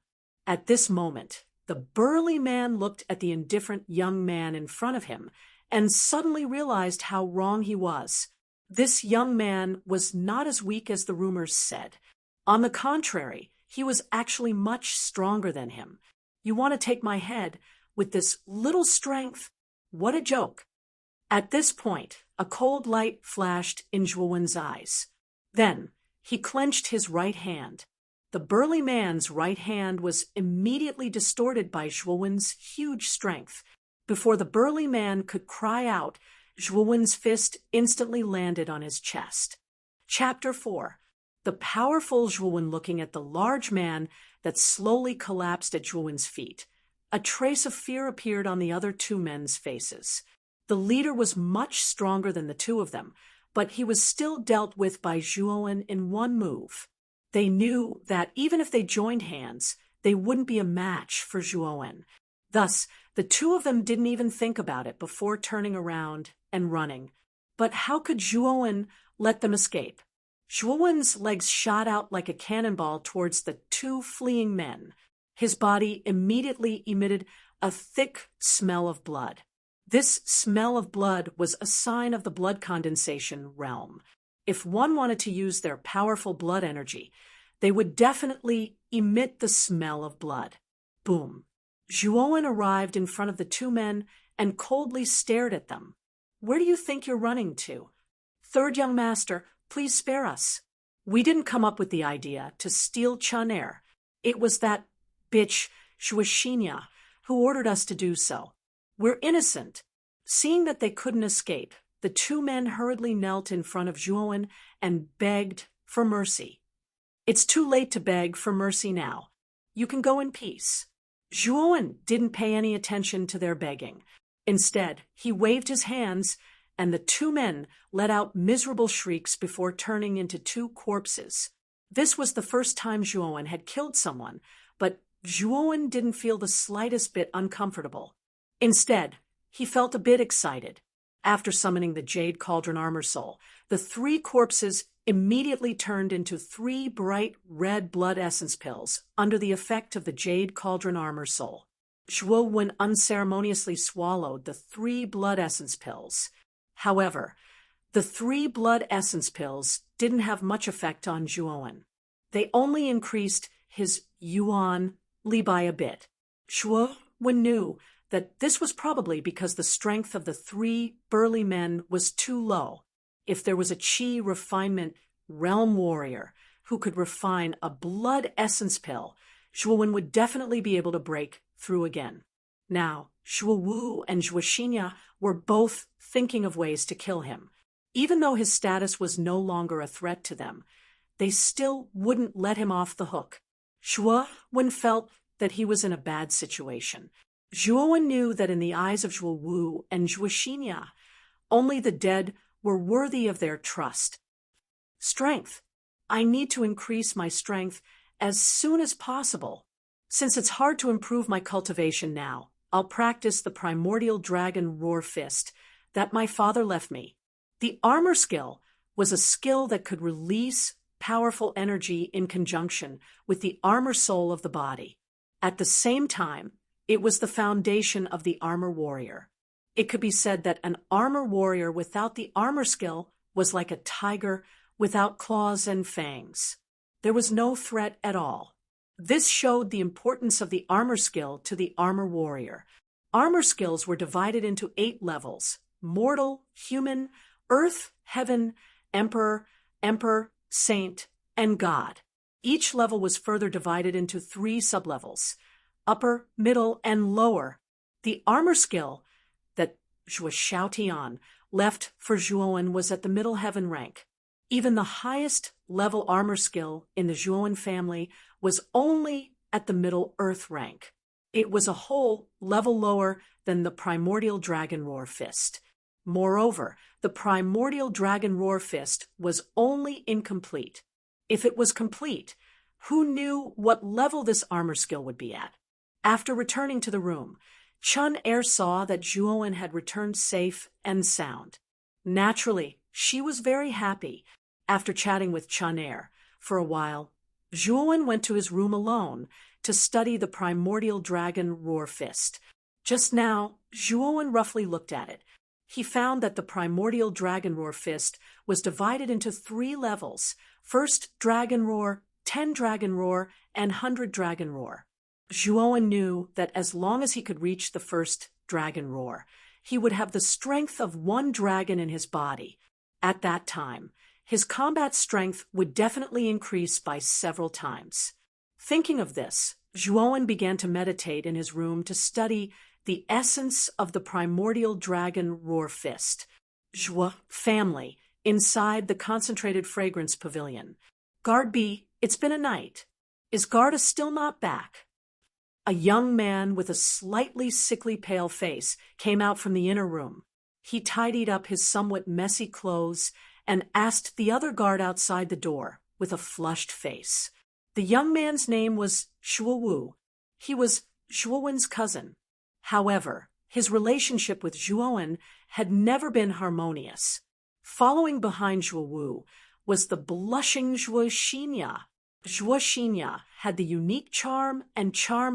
At this moment, the burly man looked at the indifferent young man in front of him and suddenly realized how wrong he was. This young man was not as weak as the rumors said. On the contrary, he was actually much stronger than him. You want to take my head with this little strength? What a joke. At this point, a cold light flashed in Zhuowen's eyes. Then, he clenched his right hand. The burly man's right hand was immediately distorted by Zhuowen's huge strength. Before the burly man could cry out, Zhuowen's fist instantly landed on his chest. Chapter 4. The powerful Zhuowen looking at the large man that slowly collapsed at Zhuowen's feet. A trace of fear appeared on the other two men's faces. The leader was much stronger than the two of them, but he was still dealt with by Zhuowen in one move. They knew that even if they joined hands, they wouldn't be a match for Zhuowen. Thus, the two of them didn't even think about it before turning around and running. But how could Zhuowen let them escape? Zhuowen's legs shot out like a cannonball towards the two fleeing men. His body immediately emitted a thick smell of blood. This smell of blood was a sign of the blood condensation realm. If one wanted to use their powerful blood energy, they would definitely emit the smell of blood. Boom. Zhuowen arrived in front of the two men and coldly stared at them. Where do you think you're running to? Third young master, please spare us. We didn't come up with the idea to steal Chun Air. It was that bitch, Shuashinya, who ordered us to do so. We're innocent. Seeing that they couldn't escape, the two men hurriedly knelt in front of Zhuowen and begged for mercy. It's too late to beg for mercy now. You can go in peace. Zhuowen didn't pay any attention to their begging. Instead, he waved his hands, and the two men let out miserable shrieks before turning into two corpses. This was the first time Zhuowen had killed someone, but Zhuowen didn't feel the slightest bit uncomfortable. Instead, he felt a bit excited. After summoning the Jade Cauldron Armor Soul, the three corpses immediately turned into three bright red blood essence pills under the effect of the Jade Cauldron Armor Soul. Zhuowen unceremoniously swallowed the three blood essence pills. However, the three blood essence pills didn't have much effect on Zhuowen. They only increased his yuan li by a bit. Zhuowen knew that this was probably because the strength of the three burly men was too low. If there was a Qi refinement realm warrior who could refine a blood essence pill, Zhuowen would definitely be able to break through again. Now, Zhuowu and Zhuoxinya were both thinking of ways to kill him. Even though his status was no longer a threat to them, they still wouldn't let him off the hook. Zhuowen felt that he was in a bad situation. Zhuowen knew that in the eyes of Zhuowu and Zhuoxinya, only the dead were worthy of their trust. Strength. I need to increase my strength as soon as possible. Since it's hard to improve my cultivation now, I'll practice the primordial dragon roar fist that my father left me. The armor skill was a skill that could release powerful energy in conjunction with the armor soul of the body. At the same time, it was the foundation of the armor warrior. It could be said that an armor warrior without the armor skill was like a tiger without claws and fangs. There was no threat at all. This showed the importance of the armor skill to the armor warrior. Armor skills were divided into 8 levels: mortal, human, earth, heaven, emperor, saint, and god. Each level was further divided into 3 sublevels: upper, middle, and lower. The armor skill that Zhuo Xiaotian left for Zhuowen was at the middle heaven rank. Even the highest level armor skill in the Zhuowen family was only at the middle earth rank. It was a whole level lower than the primordial dragon roar fist. Moreover, the primordial dragon roar fist was only incomplete. If it was complete, who knew what level this armor skill would be at? After returning to the room, Chun Er saw that Zhuowen had returned safe and sound. Naturally, she was very happy. After chatting with Chun Er for a while, Zhuowen went to his room alone to study the primordial dragon roar fist. Just now, Zhuowen roughly looked at it. He found that the primordial dragon roar fist was divided into 3 levels: first dragon roar, 10 dragon roar, and 100 dragon roar. Zhuowen knew that as long as he could reach the first dragon roar, he would have the strength of 1 dragon in his body. At that time, his combat strength would definitely increase by several times. Thinking of this, Zhuowen began to meditate in his room to study the essence of the primordial dragon roar fist. Zhuo family, inside the concentrated fragrance pavilion. Guard B, it's been a night. Is Garda still not back? A young man with a slightly sickly pale face came out from the inner room. He tidied up his somewhat messy clothes and asked the other guard outside the door with a flushed face. The young man's name was Shuo Wu. He was Zhuowen's cousin. However, his relationship with Zhuowen had never been harmonious. Following behind Zhuo Wu was the blushing Zhuo Xinya. Zhuo Xinya had the unique charm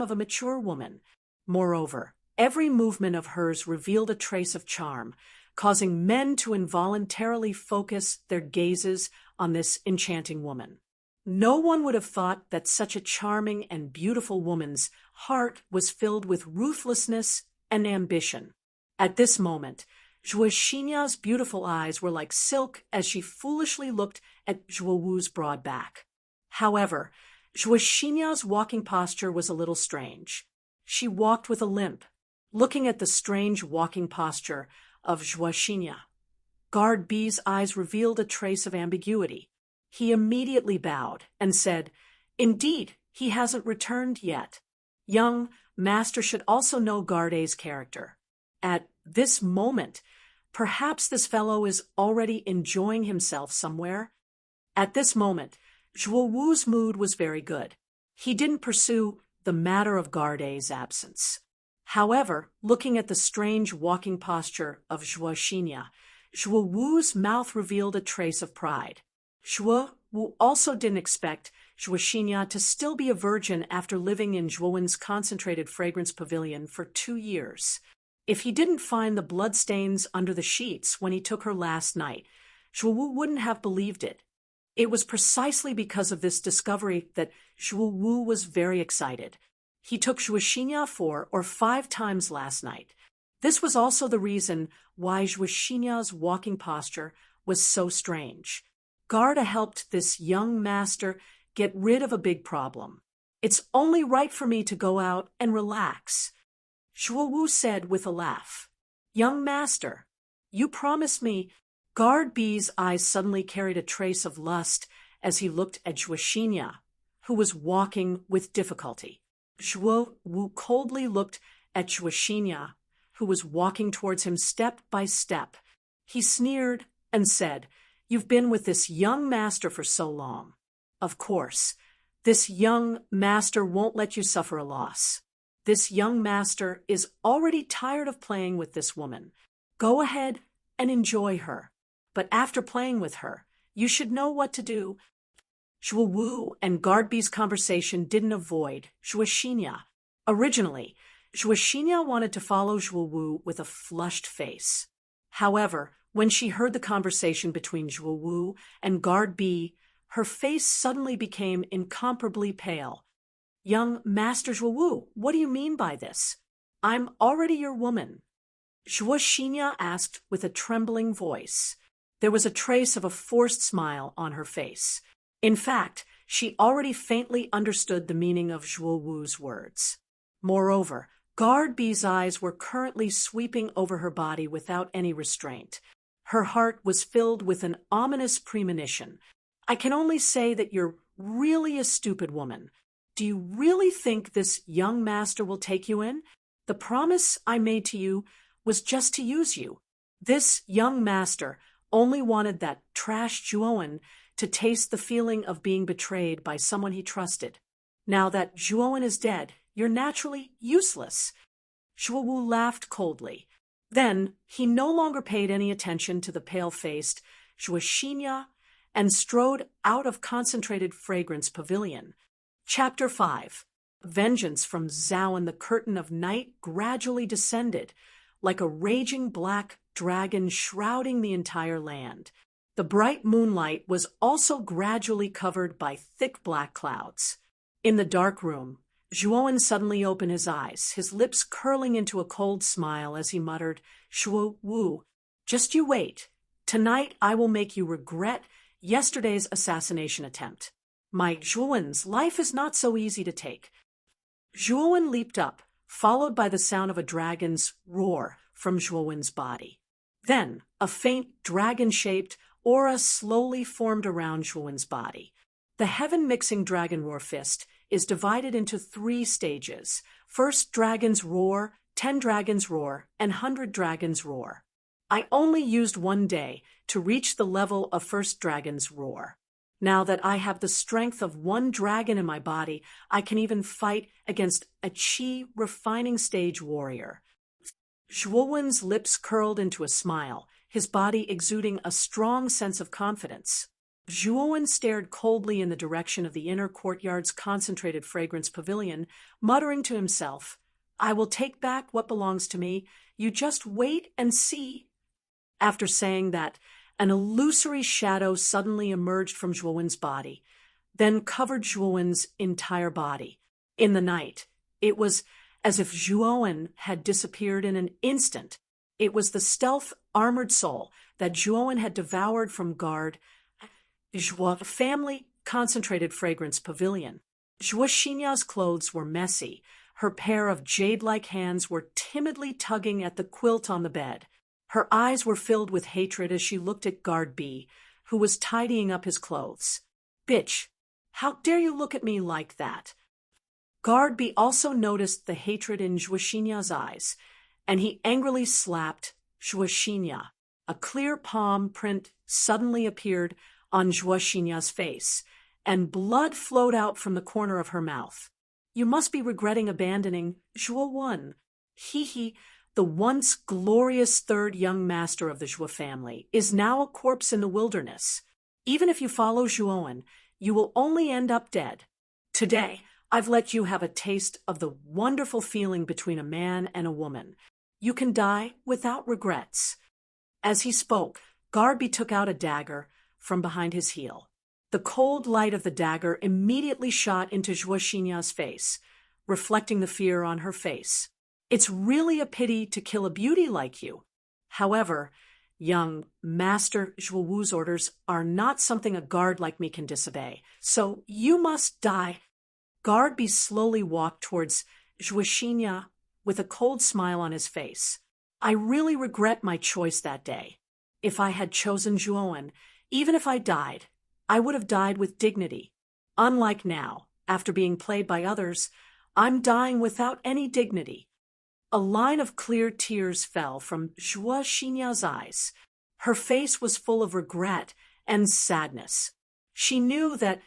of a mature woman. Moreover, every movement of hers revealed a trace of charm, causing men to involuntarily focus their gazes on this enchanting woman. No one would have thought that such a charming and beautiful woman's heart was filled with ruthlessness and ambition. At this moment, Zhuo Xinya's beautiful eyes were like silk as she foolishly looked at Zhuo Wu's broad back. However, Zhuo Xinya's walking posture was a little strange. She walked with a limp. Looking at the strange walking posture of Zhuo Xinya, Guard B's eyes revealed a trace of ambiguity. He immediately bowed and said, "Indeed, he hasn't returned yet. Young master should also know Guard A's character. At this moment, perhaps this fellow is already enjoying himself somewhere." At this moment, Zhuo Wu's mood was very good. He didn't pursue the matter of Guard A's absence. However, looking at the strange walking posture of Zhuo Xinya, Zhuo Wu's mouth revealed a trace of pride. Zhuo Wu also didn't expect Zhuo Xinya to still be a virgin after living in Zhuowen's concentrated fragrance pavilion for 2 years. If he didn't find the bloodstains under the sheets when he took her last night, Zhuo Wu wouldn't have believed it. It was precisely because of this discovery that Zhuo Wu was very excited. He took Zhuo Xinya 4 or 5 times last night. This was also the reason why Zhuo Xinya's walking posture was so strange. Garda helped this young master get rid of a big problem. "It's only right for me to go out and relax," Zhuo Wu said with a laugh. "Young master, you promised me." Guard B's eyes suddenly carried a trace of lust as he looked at Zhuo Xinya, who was walking with difficulty. Zhuo Wu coldly looked at Zhuo Xinya, who was walking towards him step by step. He sneered and said, "You've been with this young master for so long. Of course, this young master won't let you suffer a loss. This young master is already tired of playing with this woman. Go ahead and enjoy her. But after playing with her, you should know what to do." Zhuo Wu and Guard B's conversation didn't avoid Zhuo Xinya. Originally, Zhuo Xinya wanted to follow Zhuo Wu with a flushed face. However, when she heard the conversation between Zhuo Wu and Guard B, her face suddenly became incomparably pale. "Young Master Zhuo Wu, what do you mean by this? I'm already your woman." Zhuo Xinya asked with a trembling voice. There was a trace of a forced smile on her face. In fact, she already faintly understood the meaning of Zhuo Wu's words. Moreover, Guard B's eyes were currently sweeping over her body without any restraint. Her heart was filled with an ominous premonition. I can only say that you're really a stupid woman. Do you really think this young master will take you in? The promise I made to you was just to use you. This young master only wanted that trash Juoan to taste the feeling of being betrayed by someone he trusted. Now that Juoan is dead, you're naturally useless. Zhuowu laughed coldly. Then he no longer paid any attention to the pale-faced Zhuoxinya and strode out of Concentrated Fragrance Pavilion. Chapter 5. Vengeance from Zhao, and the curtain of night gradually descended, like a raging black dragon shrouding the entire land. The bright moonlight was also gradually covered by thick black clouds. In the dark room, Zhuoan suddenly opened his eyes, his lips curling into a cold smile as he muttered, "Zhuowu, just you wait. Tonight I will make you regret yesterday's assassination attempt. My Zhuoan's life is not so easy to take." Zhuoan leaped up, followed by the sound of a dragon's roar from Zhuoan's body. Then a faint dragon-shaped aura slowly formed around Zhuoan's body. The heaven-mixing dragon roar fist is divided into 3 stages. First dragon's roar, 10 dragons roar, and 100 dragons roar. I only used 1 day to reach the level of first dragon's roar. Now that I have the strength of 1 dragon in my body, I can even fight against a chi refining stage warrior. Zhuowen's lips curled into a smile, his body exuding a strong sense of confidence. Zhuowen stared coldly in the direction of the inner courtyard's Concentrated Fragrance Pavilion, muttering to himself, "I will take back what belongs to me. You just wait and see." After saying that, an illusory shadow suddenly emerged from Zhuowen's body, then covered Zhuowen's entire body. In the night, it was as if Zhuowen had disappeared in an instant. It was the stealth armored soul that Zhuowen had devoured from guard Zhuo family Concentrated Fragrance Pavilion. Zhuoxinya's clothes were messy. Her pair of jade-like hands were timidly tugging at the quilt on the bed. Her eyes were filled with hatred as she looked at Guard B, who was tidying up his clothes. "Bitch, how dare you look at me like that?" Guard B also noticed the hatred in Zhuoxinya's eyes, and he angrily slapped Zhuoxinya. A clear palm print suddenly appeared on Zhuoxinya's face, and blood flowed out from the corner of her mouth. "You must be regretting abandoning Zhuo. He, the once glorious 3rd young master of the Zhuo family, is now a corpse in the wilderness. Even if you follow Zhuowen, you will only end up dead. Today, I've let you have a taste of the wonderful feeling between a man and a woman. You can die without regrets." As he spoke, Garby took out a dagger from behind his heel. The cold light of the dagger immediately shot into Zhuoxinya's face, reflecting the fear on her face. "It's really a pity to kill a beauty like you. However, young Master Zhuowu's orders are not something a guard like me can disobey, so you must die." Guard B slowly walked towards Zhuoxinya with a cold smile on his face. "I really regret my choice that day. If I had chosen Zhuowen, even if I died, I would have died with dignity. Unlike now, after being played by others, I'm dying without any dignity." A line of clear tears fell from Zhuoxinya's eyes. Her face was full of regret and sadness. She knew that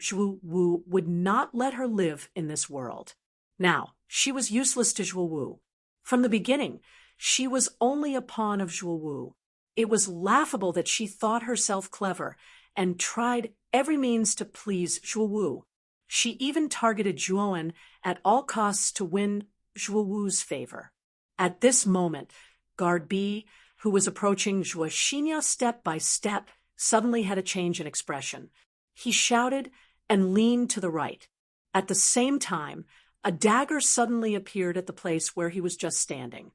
Zhuowu would not let her live in this world. Now, she was useless to Zhuowu. From the beginning, she was only a pawn of Zhuowu. It was laughable that she thought herself clever and tried every means to please Zhuowu. She even targeted Zhuowen at all costs to win Zhuowu's favor. At this moment, Guard B, who was approaching Zhuoxinya step by step, suddenly had a change in expression. He shouted and leaned to the right. At the same time, a dagger suddenly appeared at the place where he was just standing.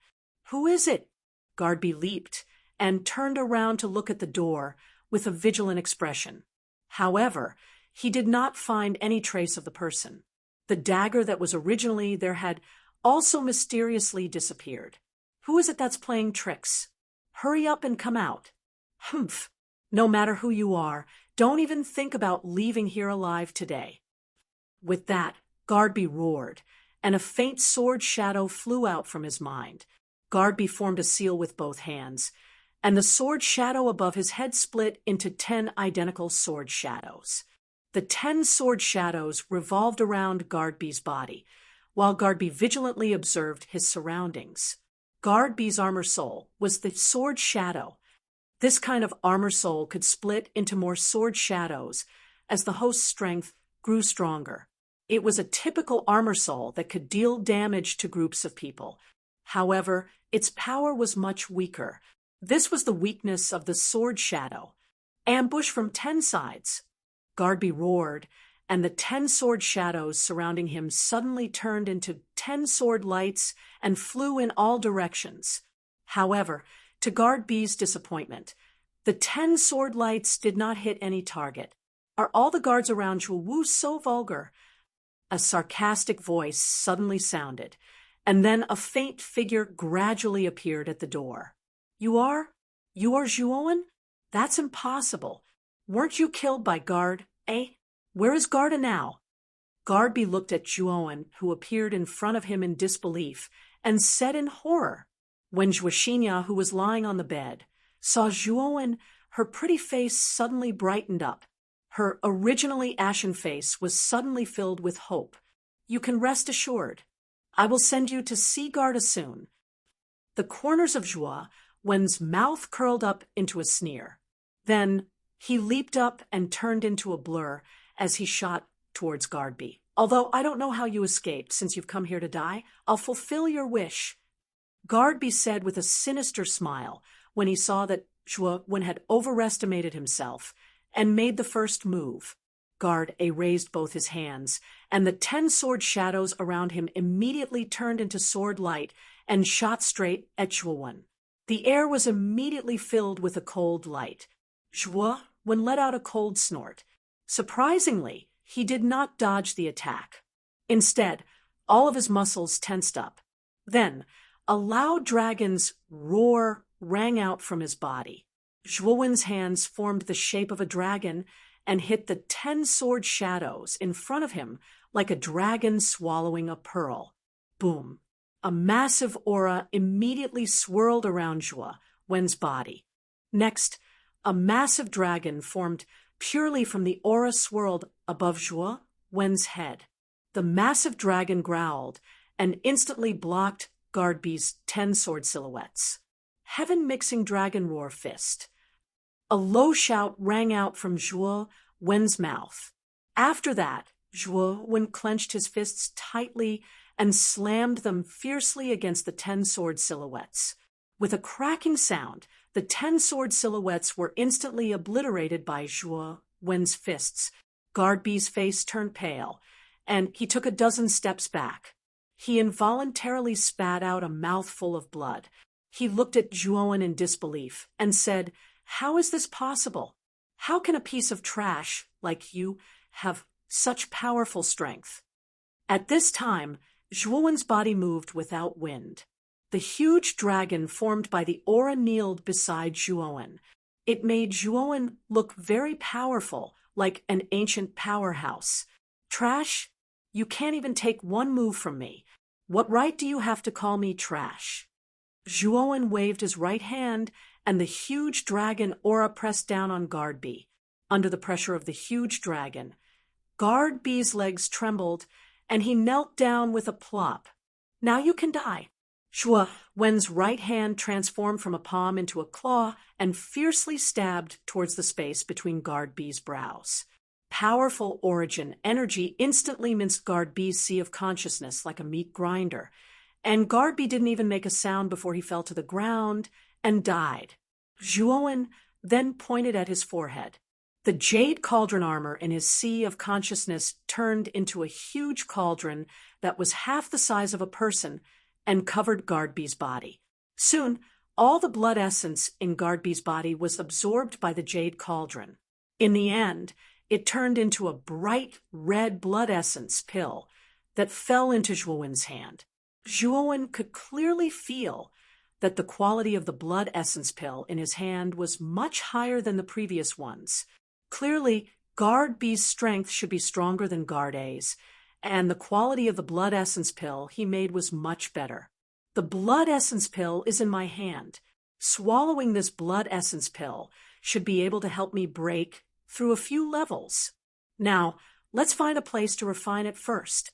"Who is it?" Guard B leaped and turned around to look at the door with a vigilant expression. However, he did not find any trace of the person. The dagger that was originally there had also mysteriously disappeared. "Who is it that's playing tricks? Hurry up and come out." Humph. No matter who you are, don't even think about leaving here alive today. With that, Guardby roared, and a faint sword shadow flew out from his mind. Guardby formed a seal with both hands, and the sword shadow above his head split into 10 identical sword shadows. The 10 sword shadows revolved around Guardby's body, while Guardby vigilantly observed his surroundings. Guardby's armor soul was the sword shadow. This kind of armor soul could split into more sword shadows as the host's strength grew stronger. It was a typical armor soul that could deal damage to groups of people. However, its power was much weaker. This was the weakness of the sword shadow. Ambush from 10 sides. Guardby roared, and the 10 sword shadows surrounding him suddenly turned into 10 sword lights and flew in all directions. However, to Guardby's disappointment, the 10 sword lights did not hit any target. Are all the guards around Zhuwu so vulgar? A sarcastic voice suddenly sounded, and then a faint figure gradually appeared at the door. You are Zhuowen? That's impossible. Weren't you killed by Guard, eh? Where is Garda now? Guardby looked at Zhuowen, who appeared in front of him in disbelief, and said in horror. When Zhuoxinya, who was lying on the bed, saw Zhuowen, her pretty face suddenly brightened up. Her originally ashen face was suddenly filled with hope. You can rest assured. I will send you to see Garda soon. The corners of Zhuowen's mouth curled up into a sneer. Then he leaped up and turned into a blur as he shot towards Guardby. Although I don't know how you escaped, since you've come here to die, I'll fulfill your wish. Guardby said with a sinister smile when he saw that Zhuowen had overestimated himself and made the first move. Guard-A raised both his hands, and the 10 sword shadows around him immediately turned into sword light and shot straight at Zhuowen. The air was immediately filled with a cold light. Zhuowen let out a cold snort. Surprisingly, he did not dodge the attack. Instead, all of his muscles tensed up. Then, a loud dragon's roar rang out from his body. Zhuowen's hands formed the shape of a dragon and hit the 10 sword shadows in front of him like a dragon swallowing a pearl. Boom! A massive aura immediately swirled around Zhuowen's body. Next, a massive dragon formed purely from the aura swirled above Zhuowen's head. The massive dragon growled and instantly blocked Guardby's 10 sword silhouettes. Heaven-mixing dragon roar fist. A low shout rang out from Zhuowen's mouth. After that, Zhuowen clenched his fists tightly and slammed them fiercely against the 10 sword silhouettes. With a cracking sound, the 10 sword silhouettes were instantly obliterated by Zhuowen's fists. Guardby's face turned pale, and he took a dozen steps back. He involuntarily spat out a mouthful of blood. He looked at Zhuowen in disbelief and said, "How is this possible? How can a piece of trash like you have such powerful strength?" At this time, Zhuowen's body moved without wind. The huge dragon formed by the aura kneeled beside Zhuowen. It made Zhuowen look very powerful, like an ancient powerhouse. "Trash? You can't even take one move from me. What right do you have to call me trash?" Zhuowen waved his right hand, and the huge dragon aura pressed down on Guardby. Under the pressure of the huge dragon, Guardby's legs trembled, and he knelt down with a plop. "Now you can die." Zhuowen's right hand transformed from a palm into a claw and fiercely stabbed towards the space between Guardby's brows. Powerful origin energy instantly minced Guardby's sea of consciousness like a meat grinder, and Guardby didn't even make a sound before he fell to the ground and died. Zhuowen then pointed at his forehead. The jade cauldron armor in his sea of consciousness turned into a huge cauldron that was half the size of a person and covered Guardby's body. Soon, all the blood essence in Guardby's body was absorbed by the jade cauldron. In the end, it turned into a bright red blood essence pill that fell into Zhuowen's hand. Zhuowen could clearly feel that the quality of the blood essence pill in his hand was much higher than the previous ones. Clearly, Guard B's strength should be stronger than Guard A's, and the quality of the blood essence pill he made was much better. The blood essence pill is in my hand. Swallowing this blood essence pill should be able to help me break through a few levels. Now, let's find a place to refine it first.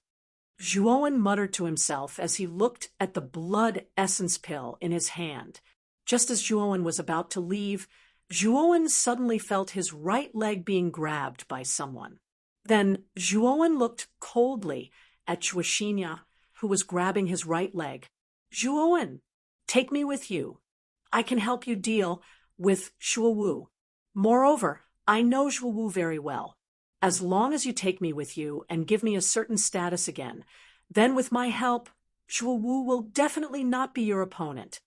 Zhuowen muttered to himself as he looked at the blood essence pill in his hand. Just as Zhuowen was about to leave, Zhuowen suddenly felt his right leg being grabbed by someone. Then Zhuowen looked coldly at Zhuoxinya, who was grabbing his right leg. Zhuowen, take me with you. I can help you deal with Zhuowu. Moreover, I know Zhuowu very well. As long as you take me with you and give me a certain status again, then with my help, Zhuowu will definitely not be your opponent.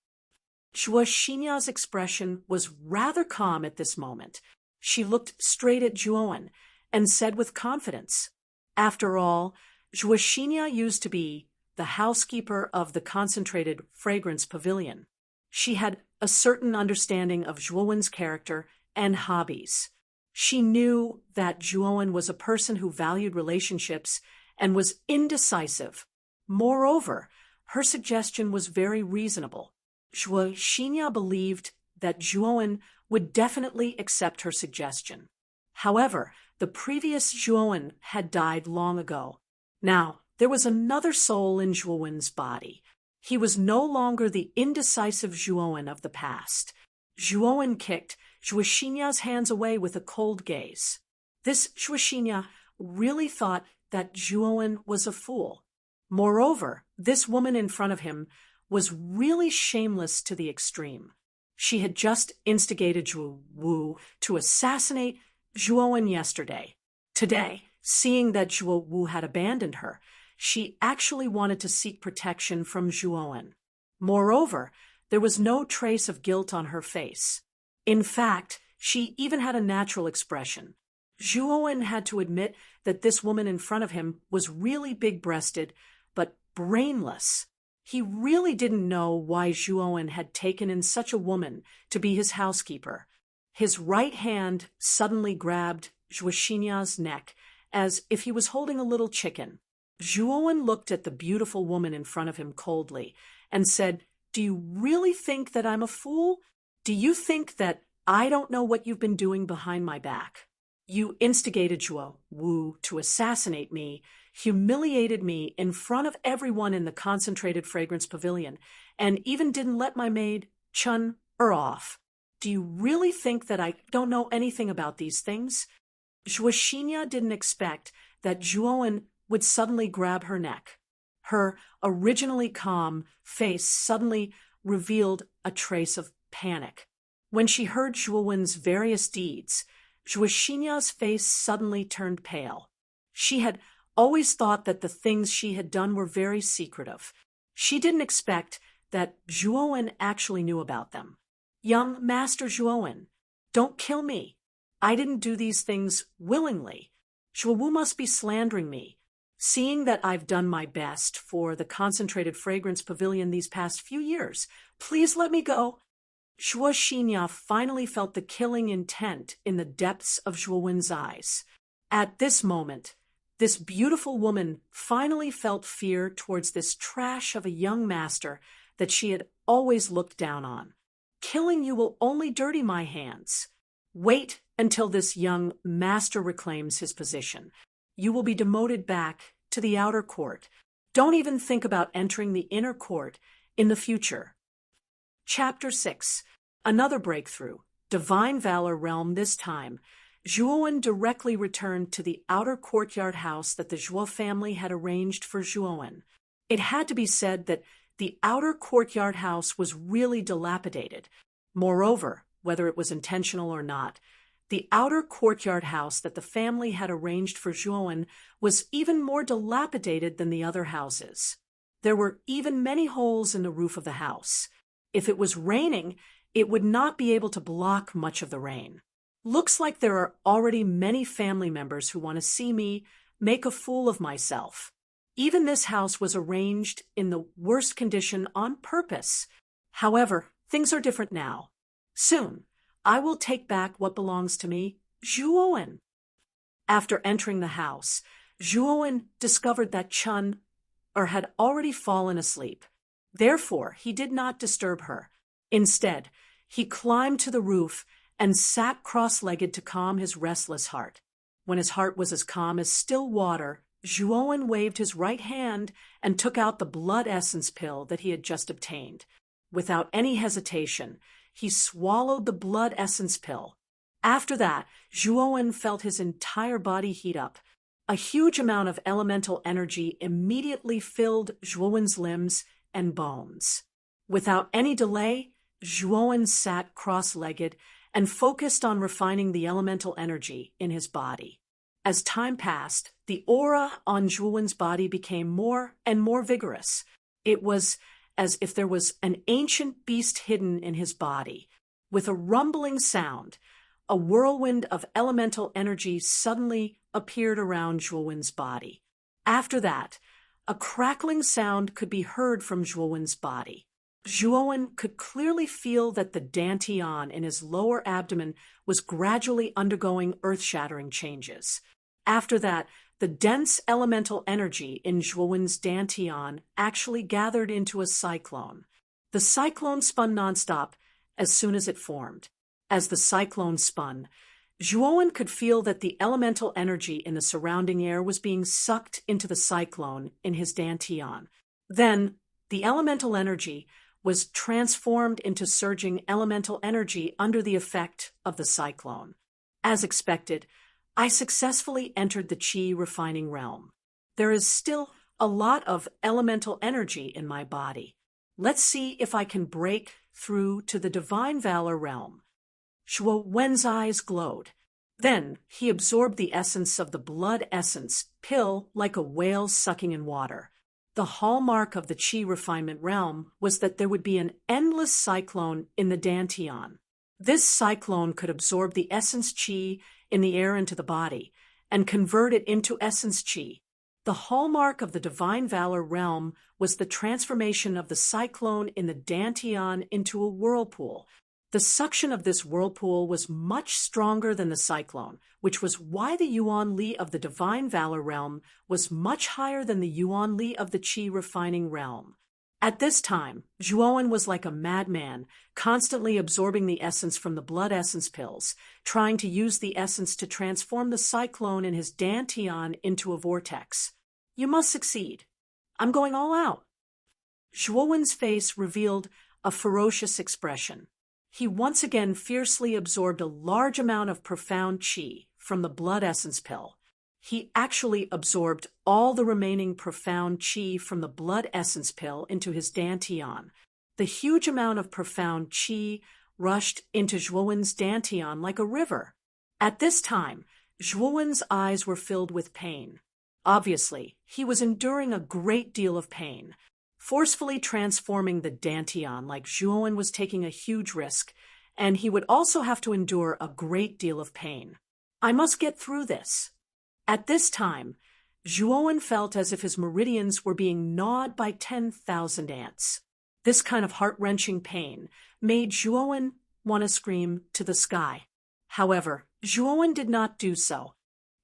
Zhuoxinya's expression was rather calm at this moment. She looked straight at Zhuowen and said with confidence, "After all, Zhuoxinya used to be the housekeeper of the concentrated fragrance pavilion. She had a certain understanding of Zhuowen's character and hobbies. She knew that Zhuowen was a person who valued relationships and was indecisive. Moreover, her suggestion was very reasonable. Zhuoxinya believed that Zhuowen would definitely accept her suggestion. However, the previous Zhuowen had died long ago. Now, there was another soul in Zhuowen's body. He was no longer the indecisive Zhuowen of the past. Zhuowen kicked Zhuoxinya's hands away with a cold gaze. This Zhuoxinya really thought that Zhuowen was a fool. Moreover, this woman in front of him was really shameless to the extreme. She had just instigated Zhuowu to assassinate Zhuowen yesterday. Today, seeing that Zhuowu had abandoned her, she actually wanted to seek protection from Zhuowen. Moreover, there was no trace of guilt on her face. In fact, she even had a natural expression. Zhuowen had to admit that this woman in front of him was really big-breasted, but brainless. He really didn't know why Zhuowen had taken in such a woman to be his housekeeper. His right hand suddenly grabbed Zhuoxinya's neck, as if he was holding a little chicken. Zhuowen looked at the beautiful woman in front of him coldly and said, "Do you really think that I'm a fool? Do you think that I don't know what you've been doing behind my back? You instigated Zhuowu to assassinate me, humiliated me in front of everyone in the concentrated fragrance pavilion, and even didn't let my maid chun her off. Do you really think that I don't know anything about these things?" Zhuoxinya didn't expect that Zhuowen would suddenly grab her neck. Her originally calm face suddenly revealed a trace of panic. When she heard Zhuowen's various deeds, Zhuoxinya's face suddenly turned pale. She had always thought that the things she had done were very secretive. She didn't expect that Zhuowen actually knew about them. "Young Master Zhuowen, don't kill me. I didn't do these things willingly. Zhuowu must be slandering me. Seeing that I've done my best for the concentrated fragrance pavilion these past few years, please let me go." Zhuoxinya finally felt the killing intent in the depths of Zhuowen's eyes. At this moment, this beautiful woman finally felt fear towards this trash of a young master that she had always looked down on. "Killing you will only dirty my hands. Wait until this young master reclaims his position. You will be demoted back to the outer court. Don't even think about entering the inner court in the future." Chapter 6. Another breakthrough. Divine Valor Realm this time. Zhuowen directly returned to the outer courtyard house that the Zhuo family had arranged for Zhuowen. It had to be said that the outer courtyard house was really dilapidated. Moreover, whether it was intentional or not, the outer courtyard house that the family had arranged for Zhuowen was even more dilapidated than the other houses. There were even many holes in the roof of the house. If it was raining, it would not be able to block much of the rain. Looks like there are already many family members who want to see me make a fool of myself. Even this house was arranged in the worst condition on purpose. However, things are different now. Soon, I will take back what belongs to me, Zhuowen. After entering the house, Zhuowen discovered that Chun had already fallen asleep. Therefore, he did not disturb her. Instead, he climbed to the roof and sat cross-legged to calm his restless heart. When his heart was as calm as still water, Zhuowen waved his right hand and took out the blood essence pill that he had just obtained. Without any hesitation, he swallowed the blood essence pill. After that, Zhuowen felt his entire body heat up. A huge amount of elemental energy immediately filled Zhuowen's limbs and bones. Without any delay, Zhuowen sat cross-legged and focused on refining the elemental energy in his body. As time passed, the aura on Zhuowen's body became more and more vigorous. It was as if there was an ancient beast hidden in his body. With a rumbling sound, a whirlwind of elemental energy suddenly appeared around Zhuowen's body. After that, a crackling sound could be heard from Zhuowen's body. Zhuowen could clearly feel that the dantian in his lower abdomen was gradually undergoing earth-shattering changes. After that, the dense elemental energy in Zhuowen's dantian actually gathered into a cyclone. The cyclone spun nonstop as soon as it formed. As the cyclone spun, Zhuowen could feel that the elemental energy in the surrounding air was being sucked into the cyclone in his dantian. Then, the elemental energy was transformed into surging elemental energy under the effect of the cyclone. As expected, I successfully entered the Qi refining realm. There is still a lot of elemental energy in my body. Let's see if I can break through to the divine valor realm. Zhuowen's eyes glowed. Then he absorbed the essence of the blood essence pill like a whale sucking in water. The hallmark of the Qi refinement realm was that there would be an endless cyclone in the dantian. This cyclone could absorb the essence Qi in the air into the body and convert it into essence Qi. The hallmark of the divine valor realm was the transformation of the cyclone in the dantian into a whirlpool. The suction of this whirlpool was much stronger than the cyclone, which was why the Yuan Li of the divine valor realm was much higher than the Yuan Li of the Qi refining realm. At this time, Zhuowen was like a madman, constantly absorbing the essence from the blood essence pills, trying to use the essence to transform the cyclone in his dantian into a vortex. You must succeed. I'm going all out. Zhuowen's face revealed a ferocious expression. He once again fiercely absorbed a large amount of profound qi from the blood essence pill. He actually absorbed all the remaining profound qi from the blood essence pill into his dantian. The huge amount of profound qi rushed into Zhuowen's dantian like a river. At this time, Zhuowen's eyes were filled with pain. Obviously, he was enduring a great deal of pain. Forcefully transforming the dantian like Zhuowen was taking a huge risk, and he would also have to endure a great deal of pain. I must get through this. At this time, Zhuowen felt as if his meridians were being gnawed by 10,000 ants. This kind of heart-wrenching pain made Zhuowen want to scream to the sky. However, Zhuowen did not do so.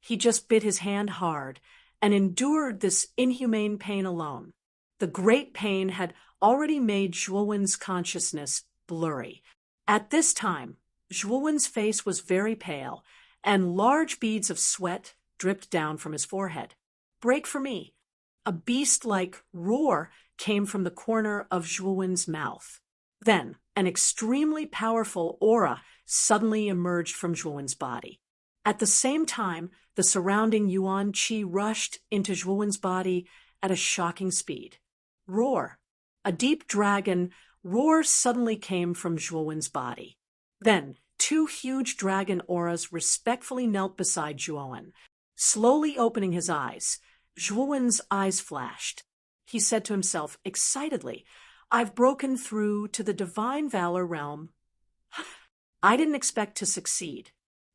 He just bit his hand hard and endured this inhumane pain alone. The great pain had already made Zhuowen's consciousness blurry. At this time, Zhuowen's face was very pale, and large beads of sweat dripped down from his forehead. Break for me. A beast-like roar came from the corner of Zhuowen's mouth. Then, an extremely powerful aura suddenly emerged from Zhuowen's body. At the same time, the surrounding Yuan Qi rushed into Zhuowen's body at a shocking speed. Roar. A deep dragon roar suddenly came from Zhuowen's body. Then, two huge dragon auras respectfully knelt beside Zhuowen. Slowly opening his eyes, Zhuowen's eyes flashed. He said to himself excitedly, I've broken through to the divine valor realm. I didn't expect to succeed.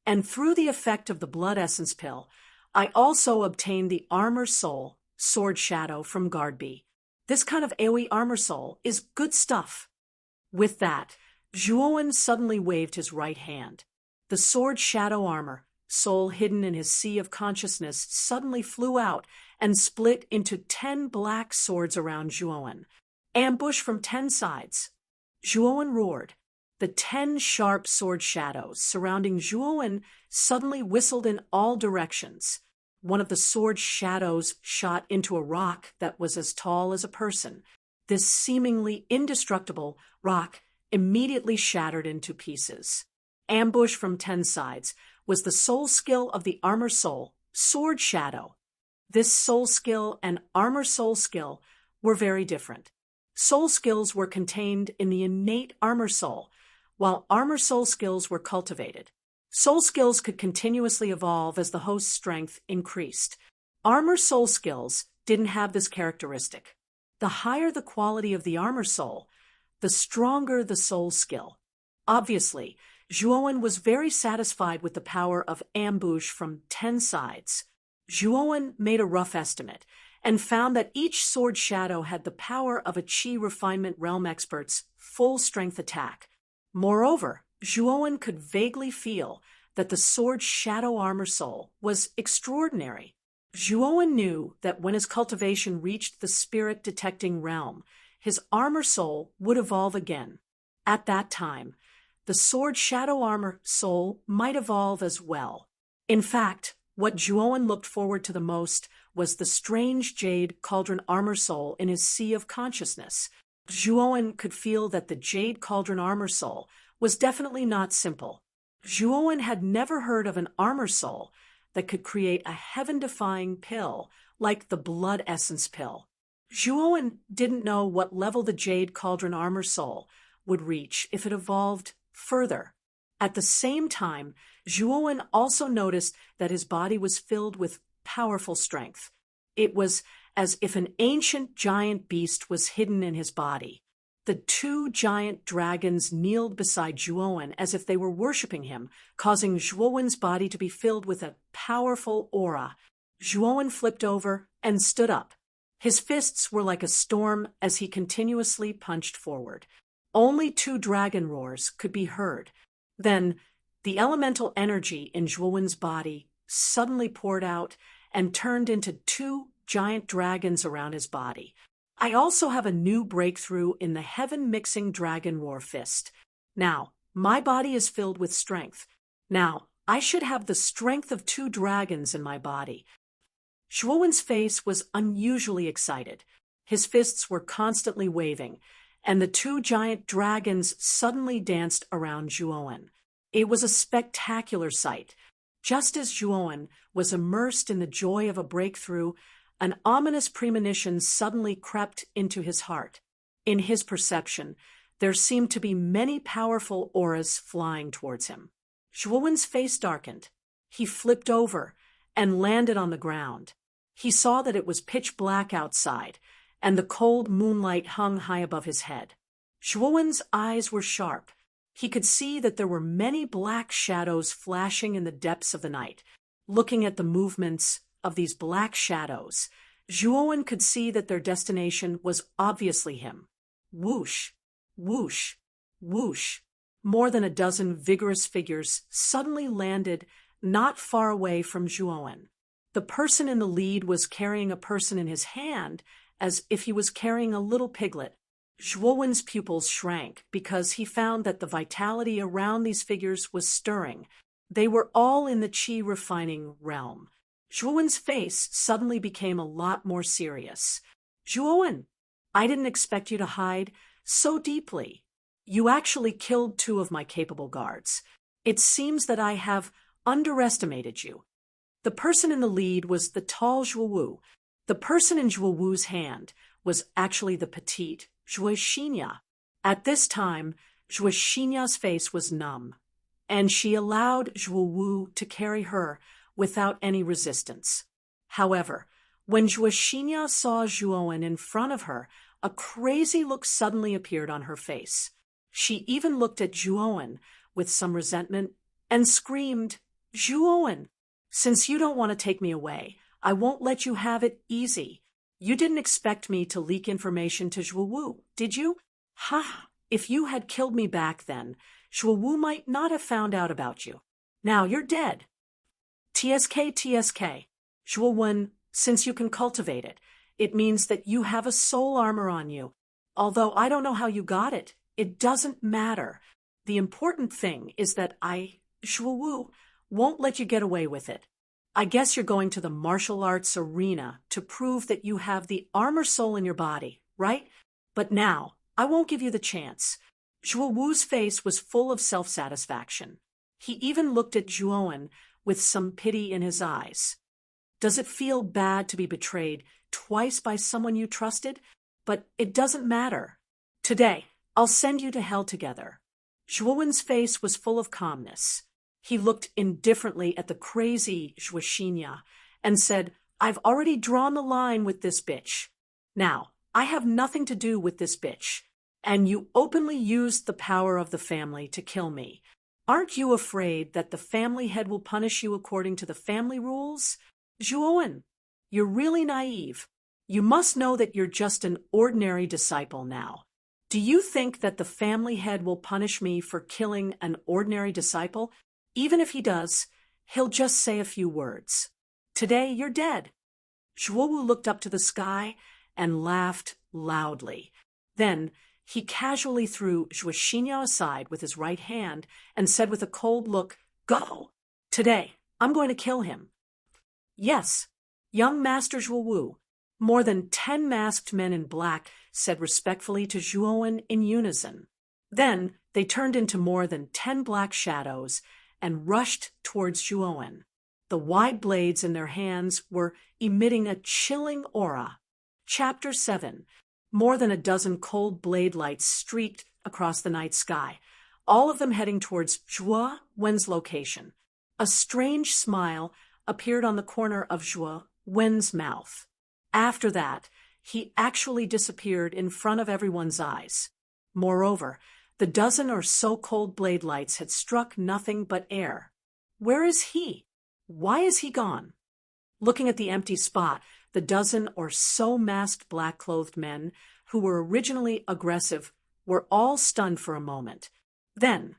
And through the effect of the blood essence pill, I also obtained the armor soul, sword shadow from Guardbee. This kind of AoE armor soul is good stuff. With that, Zhuowen suddenly waved his right hand. The sword shadow armor, soul hidden in his sea of consciousness, suddenly flew out and split into 10 black swords around Zhuowen. Ambush from 10 sides. Zhuowen roared. The 10 sharp sword shadows surrounding Zhuowen suddenly whistled in all directions. One of the sword shadows shot into a rock that was as tall as a person. This seemingly indestructible rock immediately shattered into pieces. Ambush from 10 sides was the soul skill of the armor soul, sword shadow. This soul skill and armor soul skill were very different. Soul skills were contained in the innate armor soul, while armor soul skills were cultivated. Soul skills could continuously evolve as the host's strength increased. Armor soul skills didn't have this characteristic. The higher the quality of the armor soul, the stronger the soul skill. Obviously, Zhuowen was very satisfied with the power of ambush from 10 sides. Zhuowen made a rough estimate and found that each sword shadow had the power of a Qi refinement realm expert's full-strength attack. Moreover, Zhuowen could vaguely feel that the sword shadow armor soul was extraordinary. Zhuowen knew that when his cultivation reached the spirit-detecting realm, his armor soul would evolve again. At that time, the sword shadow armor soul might evolve as well. In fact, what Zhuowen looked forward to the most was the strange jade cauldron armor soul in his sea of consciousness. Zhuowen could feel that the jade cauldron armor soul was definitely not simple. Zhuowen had never heard of an armor soul that could create a heaven-defying pill like the blood essence pill. Zhuowen didn't know what level the jade cauldron armor soul would reach if it evolved further. At the same time, Zhuowen also noticed that his body was filled with powerful strength. It was as if an ancient giant beast was hidden in his body. The 2 giant dragons kneeled beside Zhuowen as if they were worshipping him, causing Zhuowen's body to be filled with a powerful aura. Zhuowen flipped over and stood up. His fists were like a storm as he continuously punched forward. Only 2 dragon roars could be heard. Then, the elemental energy in Zhuowen's body suddenly poured out and turned into 2 giant dragons around his body. I also have a new breakthrough in the heaven-mixing dragon roar fist. Now, my body is filled with strength. Now, I should have the strength of 2 dragons in my body. Zhuowen's face was unusually excited. His fists were constantly waving, and the 2 giant dragons suddenly danced around Zhuowen. It was a spectacular sight. Just as Zhuowen was immersed in the joy of a breakthrough, an ominous premonition suddenly crept into his heart. In his perception, there seemed to be many powerful auras flying towards him. Zhuowen's face darkened. He flipped over and landed on the ground. He saw that it was pitch black outside, and the cold moonlight hung high above his head. Zhuowen's eyes were sharp. He could see that there were many black shadows flashing in the depths of the night. Looking at the movements of these black shadows, Zhuowen could see that their destination was obviously him. Whoosh, whoosh, whoosh. More than a dozen vigorous figures suddenly landed not far away from Zhuowen. The person in the lead was carrying a person in his hand as if he was carrying a little piglet. Zhuowen's pupils shrank because he found that the vitality around these figures was stirring. They were all in the Qi refining realm. Zhuowen's face suddenly became a lot more serious. Zhuowen, I didn't expect you to hide so deeply. You actually killed 2 of my capable guards. It seems that I have underestimated you. The person in the lead was the tall Zhuowu. The person in Zhuowu's hand was actually the petite Zhuoxinya. At this time, Zhuoxinya's face was numb, and she allowed Zhuowu to carry her without any resistance. However, when Zhuoxinya saw Zhuowen in front of her, a crazy look suddenly appeared on her face. She even looked at Zhuowen with some resentment and screamed, "Zhuowen, since you don't want to take me away, I won't let you have it easy. You didn't expect me to leak information to Zhuowu, did you? Ha! if you had killed me back then, Zhuowu might not have found out about you. Now you're dead. TSK. Zhuowen, since you can cultivate it, it means that you have a soul armor on you. Although I don't know how you got it, it doesn't matter. The important thing is that Zhuowu, won't let you get away with it. I guess you're going to the martial arts arena to prove that you have the armor soul in your body, right? But now, I won't give you the chance. Zhuowu's face was full of self-satisfaction. He even looked at Zhuowen with some pity in his eyes. Does it feel bad to be betrayed twice by someone you trusted? But it doesn't matter. Today, I'll send you to hell together. Zhuowen's face was full of calmness. He looked indifferently at the crazy Zhuoxinya and said, I've already drawn the line with this bitch. Now, I have nothing to do with this bitch. And you openly used the power of the family to kill me. Aren't you afraid that the family head will punish you according to the family rules? Zhuowen, you're really naive. You must know that you're just an ordinary disciple now. Do you think that the family head will punish me for killing an ordinary disciple? Even if he does, he'll just say a few words. Today, you're dead. Zhuowu looked up to the sky and laughed loudly. Then, he casually threw Zhuoxinya aside with his right hand and said with a cold look, Go! Today, I'm going to kill him. Yes, young Master Zhuowu. More than 10 masked men in black said respectfully to Zhuowen in unison. Then, they turned into more than 10 black shadows and rushed towards Zhuowen. The wide blades in their hands were emitting a chilling aura. Chapter 7. More than a dozen cold blade lights streaked across the night sky, all of them heading towards Zhuowen's location. A strange smile appeared on the corner of Zhuowen's mouth. After that, he actually disappeared in front of everyone's eyes. Moreover, the dozen or so cold blade lights had struck nothing but air. Where is he? Why is he gone? Looking at the empty spot, the dozen or so masked black-clothed men who were originally aggressive were all stunned for a moment. Then,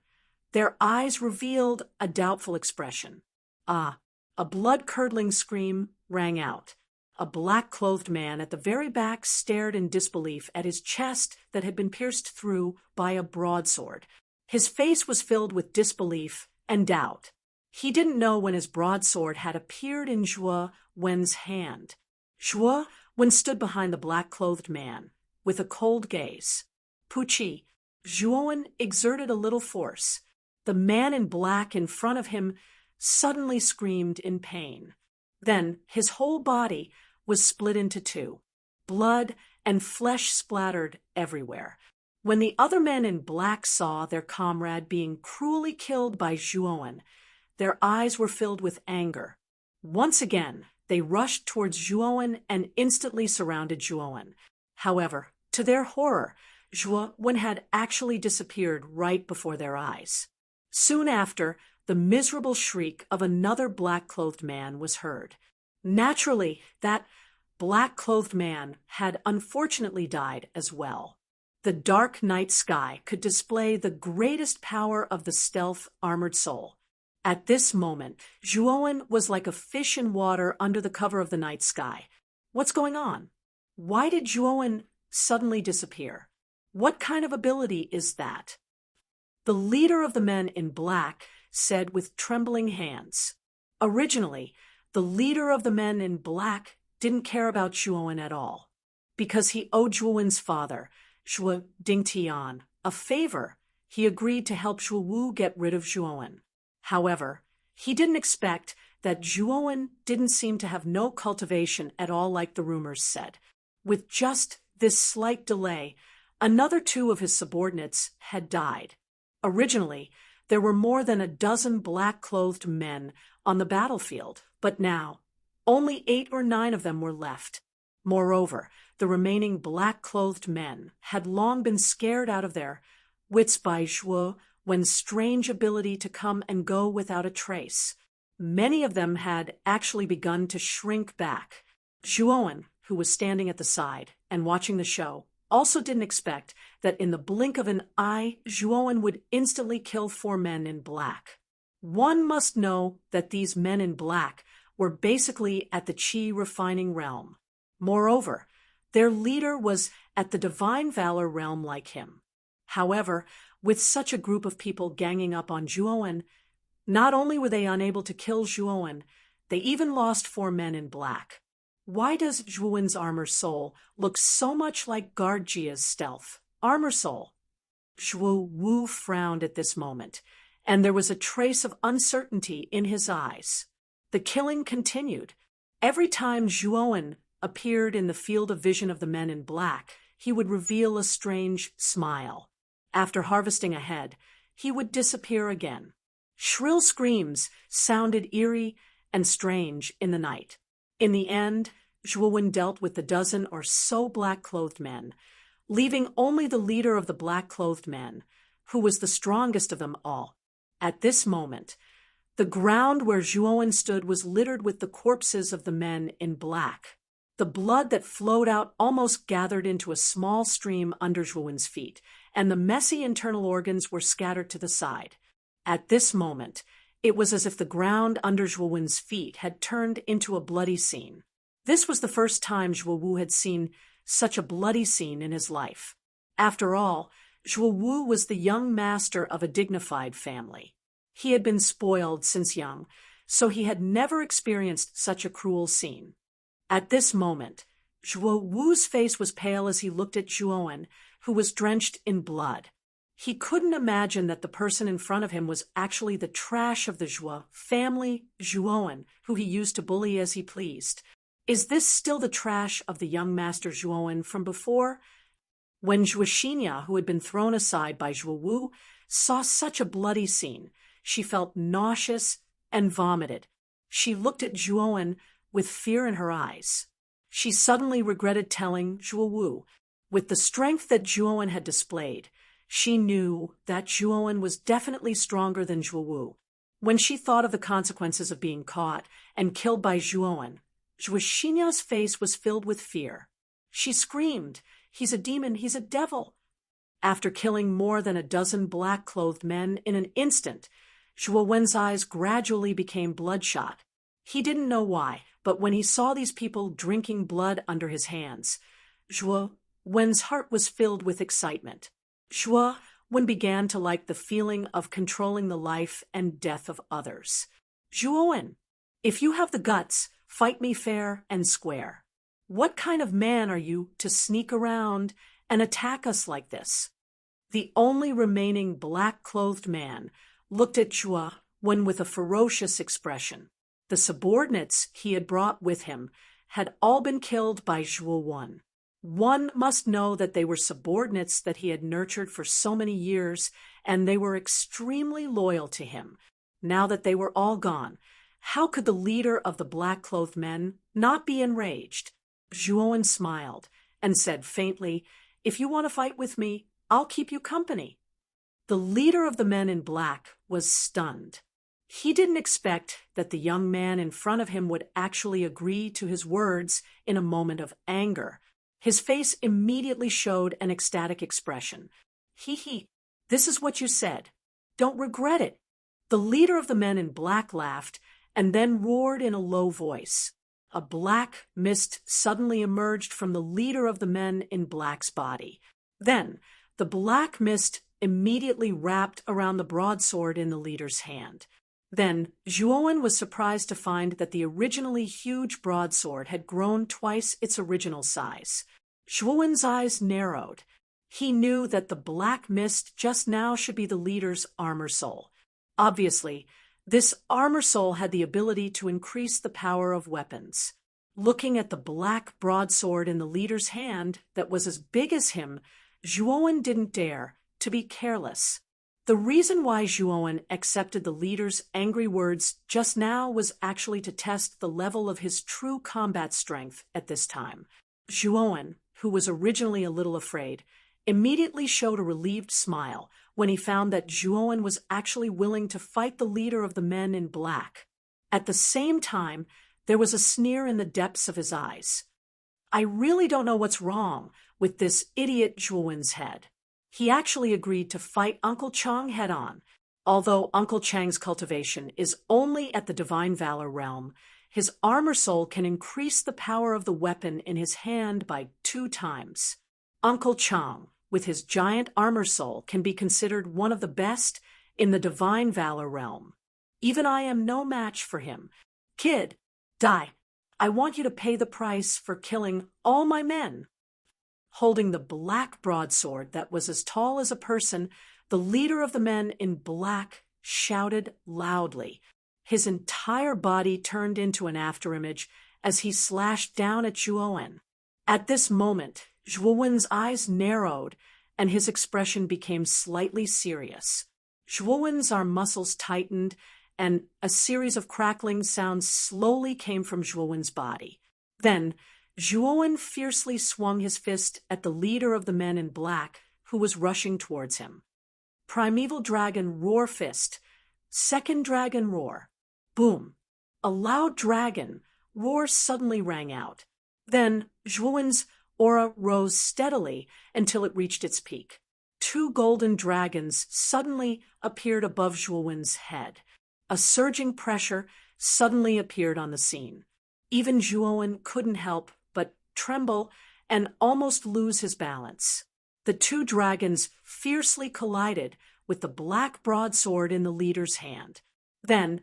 their eyes revealed a doubtful expression. A blood-curdling scream rang out. A black-clothed man at the very back stared in disbelief at his chest that had been pierced through by a broadsword. His face was filled with disbelief and doubt. He didn't know when his broadsword had appeared in Zhuowen's hand. Zhuowen stood behind the black-clothed man, with a cold gaze. Puqi, Zhuowen exerted a little force. The man in black in front of him suddenly screamed in pain. Then his whole body was split into two. Blood and flesh splattered everywhere. When the other men in black saw their comrade being cruelly killed by Zhuowen, their eyes were filled with anger. Once again, they rushed towards Zhuowen and instantly surrounded Zhuowen. However, to their horror, Zhuowen had actually disappeared right before their eyes. Soon after, the miserable shriek of another black-clothed man was heard. Naturally, that black-clothed man had unfortunately died as well. The dark night sky could display the greatest power of the stealth armored soul. At this moment, Zhuowen was like a fish in water under the cover of the night sky. What's going on? Why did Zhuowen suddenly disappear? What kind of ability is that? The leader of the men in black said with trembling hands. Originally, the leader of the men in black didn't care about Zhuowen at all, because he owed Zhuowen's father, Zhuo Dingtian, a favor. He agreed to help Zhuowu get rid of Zhuowen. However, he didn't expect that Zhuowen didn't seem to have no cultivation at all like the rumors said. With just this slight delay, another 2 of his subordinates had died. Originally, there were more than a dozen black-clothed men on the battlefield, but now only 8 or 9 of them were left. Moreover, the remaining black-clothed men had long been scared out of their wits by Zhuowen's strange ability to come and go without a trace. Many of them had actually begun to shrink back. Zhuowen, who was standing at the side and watching the show, also didn't expect that in the blink of an eye, Zhuowen would instantly kill 4 men in black. One must know that these men in black were basically at the Qi refining realm. Moreover, their leader was at the divine valor realm like him. However, with such a group of people ganging up on Zhuowen, not only were they unable to kill Zhuowen, they even lost 4 men in black. Why does Zhuowen's armor soul look so much like Guard Jia's stealth armor soul? Zhuo Wu frowned at this moment, and there was a trace of uncertainty in his eyes. The killing continued. Every time Zhuowen appeared in the field of vision of the men in black, he would reveal a strange smile. After harvesting a head, he would disappear again. Shrill screams sounded eerie and strange in the night. In the end, Zhuowen dealt with the dozen or so black-clothed men, leaving only the leader of the black-clothed men, who was the strongest of them all. At this moment, the ground where Zhuowen stood was littered with the corpses of the men in black. The blood that flowed out almost gathered into a small stream under Zhuowen's feet, and the messy internal organs were scattered to the side. At this moment, it was as if the ground under Zhuowen's feet had turned into a bloody scene. This was the first time Zhuo Wu had seen such a bloody scene in his life. After all, Zhuo Wu was the young master of a dignified family. He had been spoiled since young, so he had never experienced such a cruel scene. At this moment, Zhuo Wu's face was pale as he looked at Zhuowen, who was drenched in blood. He couldn't imagine that the person in front of him was actually the trash of the Zhuo family, Zhuowen, who he used to bully as he pleased. Is this still the trash of the young master Zhuowen from before? When Zhuo Xinya, who had been thrown aside by Zhuo Wu, saw such a bloody scene, she felt nauseous and vomited. She looked at Zhuowen with fear in her eyes. She suddenly regretted telling Zhuo Wu. With the strength that Zhuowen had displayed, she knew that Zhuowen was definitely stronger than Zhuo Wu. When she thought of the consequences of being caught and killed by Zhuowen, Zhuo Xinya's face was filled with fear. She screamed, "He's a demon, he's a devil!" After killing more than a dozen black-clothed men in an instant, Zhuo Wen's eyes gradually became bloodshot. He didn't know why, but when he saw these people drinking blood under his hands, Zhuo Wen's heart was filled with excitement. Zhuo Wen began to like the feeling of controlling the life and death of others. "Zhuowen, if you have the guts, fight me fair and square. What kind of man are you to sneak around and attack us like this?" The only remaining black-clothed man looked at Zhuo Wen with a ferocious expression. The subordinates he had brought with him had all been killed by Zhuo Wen. One must know that they were subordinates that he had nurtured for so many years, and they were extremely loyal to him. Now that they were all gone, how could the leader of the black-clothed men not be enraged? Zhuowen smiled and said faintly, "If you want to fight with me, I'll keep you company." The leader of the men in black was stunned. He didn't expect that the young man in front of him would actually agree to his words in a moment of anger. His face immediately showed an ecstatic expression. "He, this is what you said. Don't regret it." The leader of the men in black laughed and then roared in a low voice. A black mist suddenly emerged from the leader of the men in black's body. Then, the black mist immediately wrapped around the broadsword in the leader's hand. Then, Zhuowen was surprised to find that the originally huge broadsword had grown twice its original size. Zhuowen's eyes narrowed. He knew that the black mist just now should be the leader's armor soul. Obviously, this armor soul had the ability to increase the power of weapons. Looking at the black broadsword in the leader's hand that was as big as him, Zhuowen didn't dare to be careless. The reason why Zhuowen accepted the leader's angry words just now was actually to test the level of his true combat strength at this time. Zhuowen, who was originally a little afraid, immediately showed a relieved smile when he found that Zhuowen was actually willing to fight the leader of the men in black. At the same time, there was a sneer in the depths of his eyes. I really don't know what's wrong with this idiot Zhuowen's head. He actually agreed to fight Uncle Chang head-on. Although Uncle Chang's cultivation is only at the Divine Valor realm, his armor soul can increase the power of the weapon in his hand by 2 times. Uncle Chang, with his giant armor soul, can be considered one of the best in the Divine Valor realm. Even I am no match for him. Kid, die. I want you to pay the price for killing all my men. Holding the black broadsword that was as tall as a person, the leader of the men in black shouted loudly. His entire body turned into an afterimage as he slashed down at Zhuowen. At this moment, Zhuowen's eyes narrowed and his expression became slightly serious. Zhuowen's arm muscles tightened and a series of crackling sounds slowly came from Zhuowen's body. Then, Zhuowen fiercely swung his fist at the leader of the men in black who was rushing towards him. Primeval Dragon Roar Fist. Second Dragon Roar. Boom. A loud dragon roar suddenly rang out. Then Zhuowen's aura rose steadily until it reached its peak. 2 golden dragons suddenly appeared above Zhuowen's head. A surging pressure suddenly appeared on the scene. Even Zhuowen couldn't help but tremble and almost lose his balance. The 2 dragons fiercely collided with the black broadsword in the leader's hand. Then,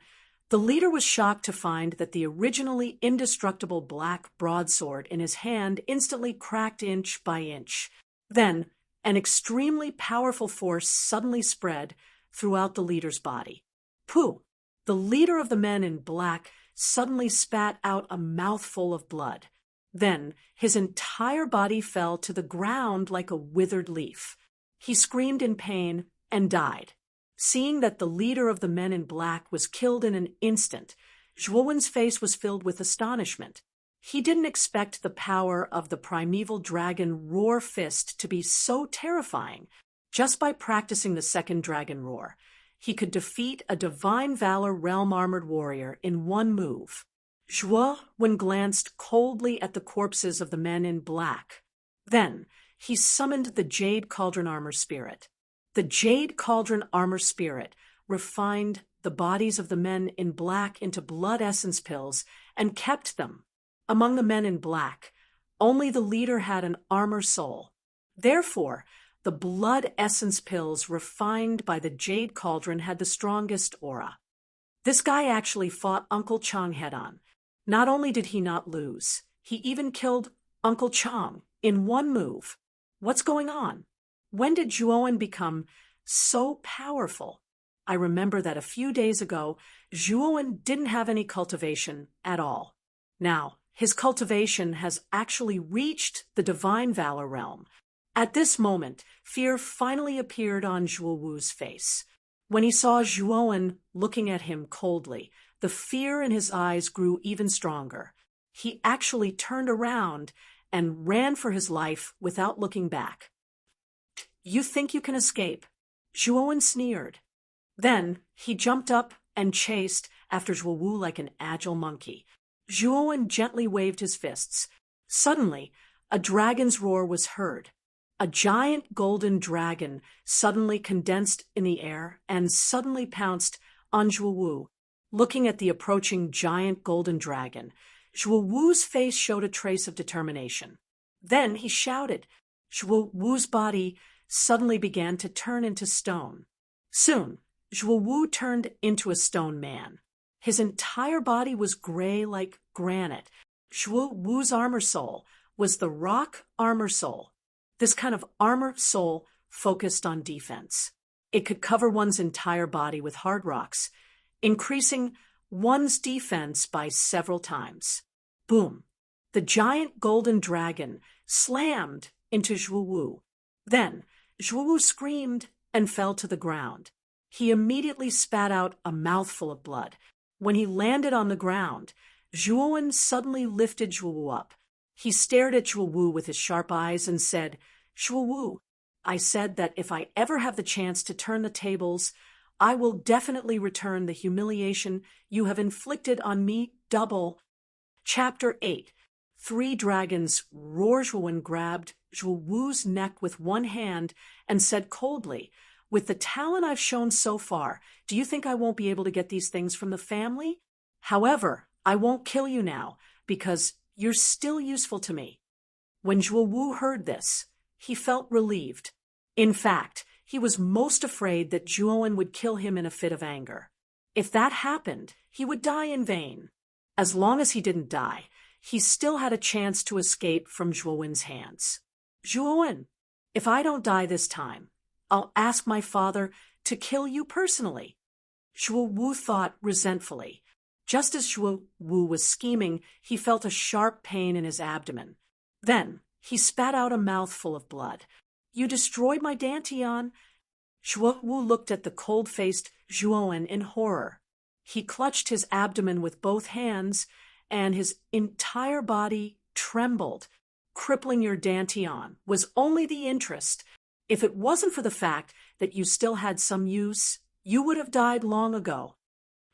the leader was shocked to find that the originally indestructible black broadsword in his hand instantly cracked inch by inch. Then, an extremely powerful force suddenly spread throughout the leader's body. Pooh! The leader of the men in black suddenly spat out a mouthful of blood. Then his entire body fell to the ground like a withered leaf. He screamed in pain and died. Seeing that the leader of the men in black was killed in an instant, Zhuowen's face was filled with astonishment. He didn't expect the power of the primeval dragon Roar Fist to be so terrifying. Just by practicing the second dragon roar, he could defeat a Divine Valor realm-armored warrior in 1 move. Zhuowen glanced coldly at the corpses of the men in black. Then he summoned the Jade Cauldron Armor Spirit. The Jade Cauldron Armor Spirit refined the bodies of the men in black into blood essence pills and kept them. Among the men in black, only the leader had an armor soul. Therefore, the blood essence pills refined by the Jade Cauldron had the strongest aura. This guy actually fought Uncle Chang head-on. Not only did he not lose, he even killed Uncle Chang in 1 move. What's going on? When did Zhuowen become so powerful? I remember that a few days ago, Zhuowen didn't have any cultivation at all. Now, his cultivation has actually reached the Divine Valor realm. At this moment, fear finally appeared on Zhuowu's face. When he saw Zhuowen looking at him coldly, the fear in his eyes grew even stronger. He actually turned around and ran for his life without looking back. "You think you can escape?" Zhuowen sneered. Then he jumped up and chased after Zhuowu like an agile monkey. Zhuowen gently waved his fists. Suddenly, a dragon's roar was heard. A giant golden dragon suddenly condensed in the air and suddenly pounced on Zhuowu. Looking at the approaching giant golden dragon, Zhuowu's face showed a trace of determination. Then he shouted. Zhuowu's body suddenly began to turn into stone. Soon, Zhuowu turned into a stone man. His entire body was gray like granite. Zhuowu's armor soul was the rock armor soul. This kind of armor soul focused on defense. It could cover one's entire body with hard rocks, increasing one's defense by several times. Boom! The giant golden dragon slammed into Zhuowu. Then, Zhuowu screamed and fell to the ground. He immediately spat out a mouthful of blood. When he landed on the ground, Zhuowen suddenly lifted Zhuowu up. He stared at Zhuowu with his sharp eyes and said, "Zhuowu, I said that if I ever have the chance to turn the tables, I will definitely return the humiliation you have inflicted on me double." Chapter 8. three dragons roared. Zhuowen grabbed Zhuo Wu's neck with one hand and said coldly, "With the talent I've shown so far, do you think I won't be able to get these things from the family? However, I won't kill you now, because you're still useful to me." When Zhuo Wu heard this, he felt relieved. In fact, he was most afraid that Zhuowen would kill him in a fit of anger. If that happened, he would die in vain. As long as he didn't die, he still had a chance to escape from Zhuowen's hands. "Zhuowen, if I don't die this time, I'll ask my father to kill you personally." Zhuo Wu thought resentfully. Just as Zhuo Wu was scheming, he felt a sharp pain in his abdomen. Then he spat out a mouthful of blood. "You destroyed my Dantian." Zhuo Wu looked at the cold-faced Zhuowen in horror. He clutched his abdomen with both hands, and his entire body trembled. "Crippling your Dantian was only the interest. If it wasn't for the fact that you still had some use, you would have died long ago."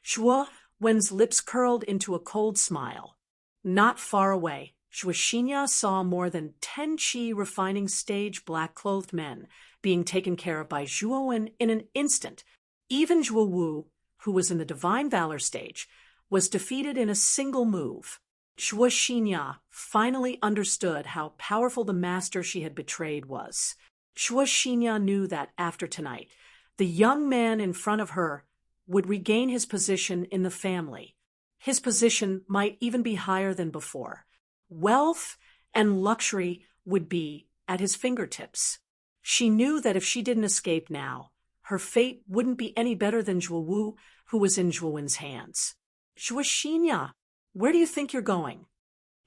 Zhuowen's lips curled into a cold smile. Not far away, Zhuoxinya saw more than 10 qi refining stage black-clothed men being taken care of by Zhuowen in an instant. Even Zhuo Wu, who was in the divine valor stage, was defeated in a single move. Zhuoxinya finally understood how powerful the master she had betrayed was. Zhuoxinya knew that after tonight, the young man in front of her would regain his position in the family. His position might even be higher than before. Wealth and luxury would be at his fingertips. She knew that if she didn't escape now, her fate wouldn't be any better than Zhuo Wu, who was in Zhuowen's hands. "Zhuoxinya, where do you think you're going?"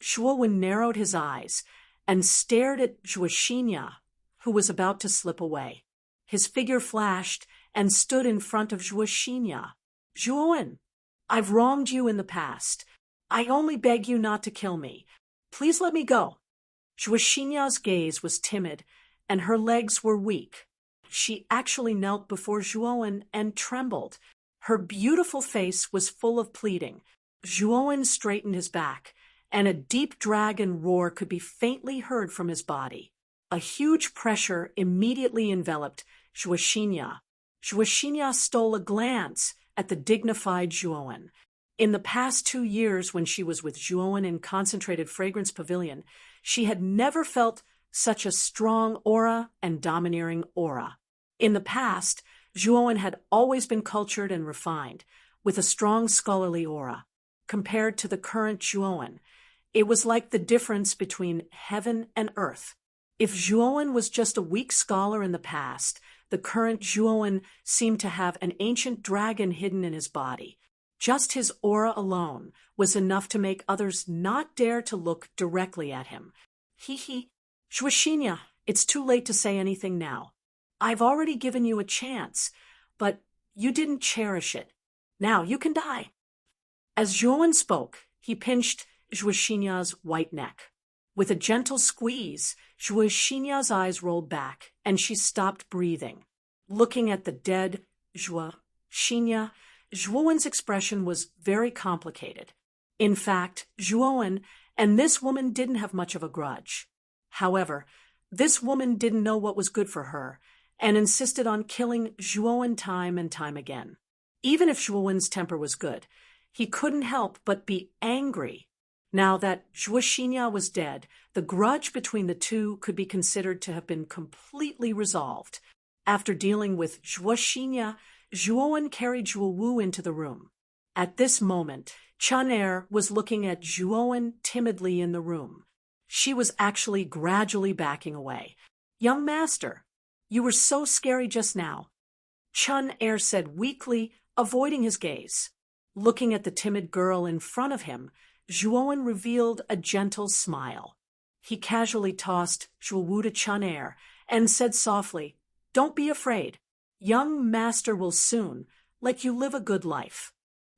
Zhuowen narrowed his eyes and stared at Zhuoxinya, who was about to slip away. His figure flashed and stood in front of Zhuoxinya. "Zhuowen, I've wronged you in the past. I only beg you not to kill me. Please let me go." Zhuoxinya's gaze was timid, and her legs were weak. She actually knelt before Zhuowen and trembled. Her beautiful face was full of pleading. Zhuowen straightened his back, and a deep dragon roar could be faintly heard from his body. A huge pressure immediately enveloped Zhuoxinya. Zhuoxinya stole a glance at the dignified Zhuowen. In the past 2 years, when she was with Zhuowen in Concentrated Fragrance Pavilion, she had never felt such a strong aura and domineering aura. In the past, Zhuowen had always been cultured and refined, with a strong scholarly aura. Compared to the current Zhuowen, it was like the difference between heaven and earth. If Zhuowen was just a weak scholar in the past, the current Zhuowen seemed to have an ancient dragon hidden in his body. Just his aura alone was enough to make others not dare to look directly at him. Zhuoxinya, it's too late to say anything now. I've already given you a chance, but you didn't cherish it. Now you can die." As Zhuowen spoke, he pinched Zhuoxinya's white neck. With a gentle squeeze, Zhuoxinya's eyes rolled back, and she stopped breathing. Looking at the dead Zhuoxinya, Zhuowen's expression was very complicated. In fact, Zhuowen and this woman didn't have much of a grudge. However, this woman didn't know what was good for her, and insisted on killing Zhuowen time and time again. Even if Zhuowen's temper was good, he couldn't help but be angry. Now that Zhuoxinya was dead, the grudge between the two could be considered to have been completely resolved. After dealing with Zhuoxinya, Zhuowen carried Zhuo Wu into the room. At this moment, Chun-Er was looking at Zhuowen timidly in the room. She was actually gradually backing away. "Young master, you were so scary just now," Chun-Er said weakly, avoiding his gaze. Looking at the timid girl in front of him, Zhuowen revealed a gentle smile. He casually tossed Zhuo Wu to Chun-Er and said softly, "Don't be afraid. Young master will soon let you live a good life.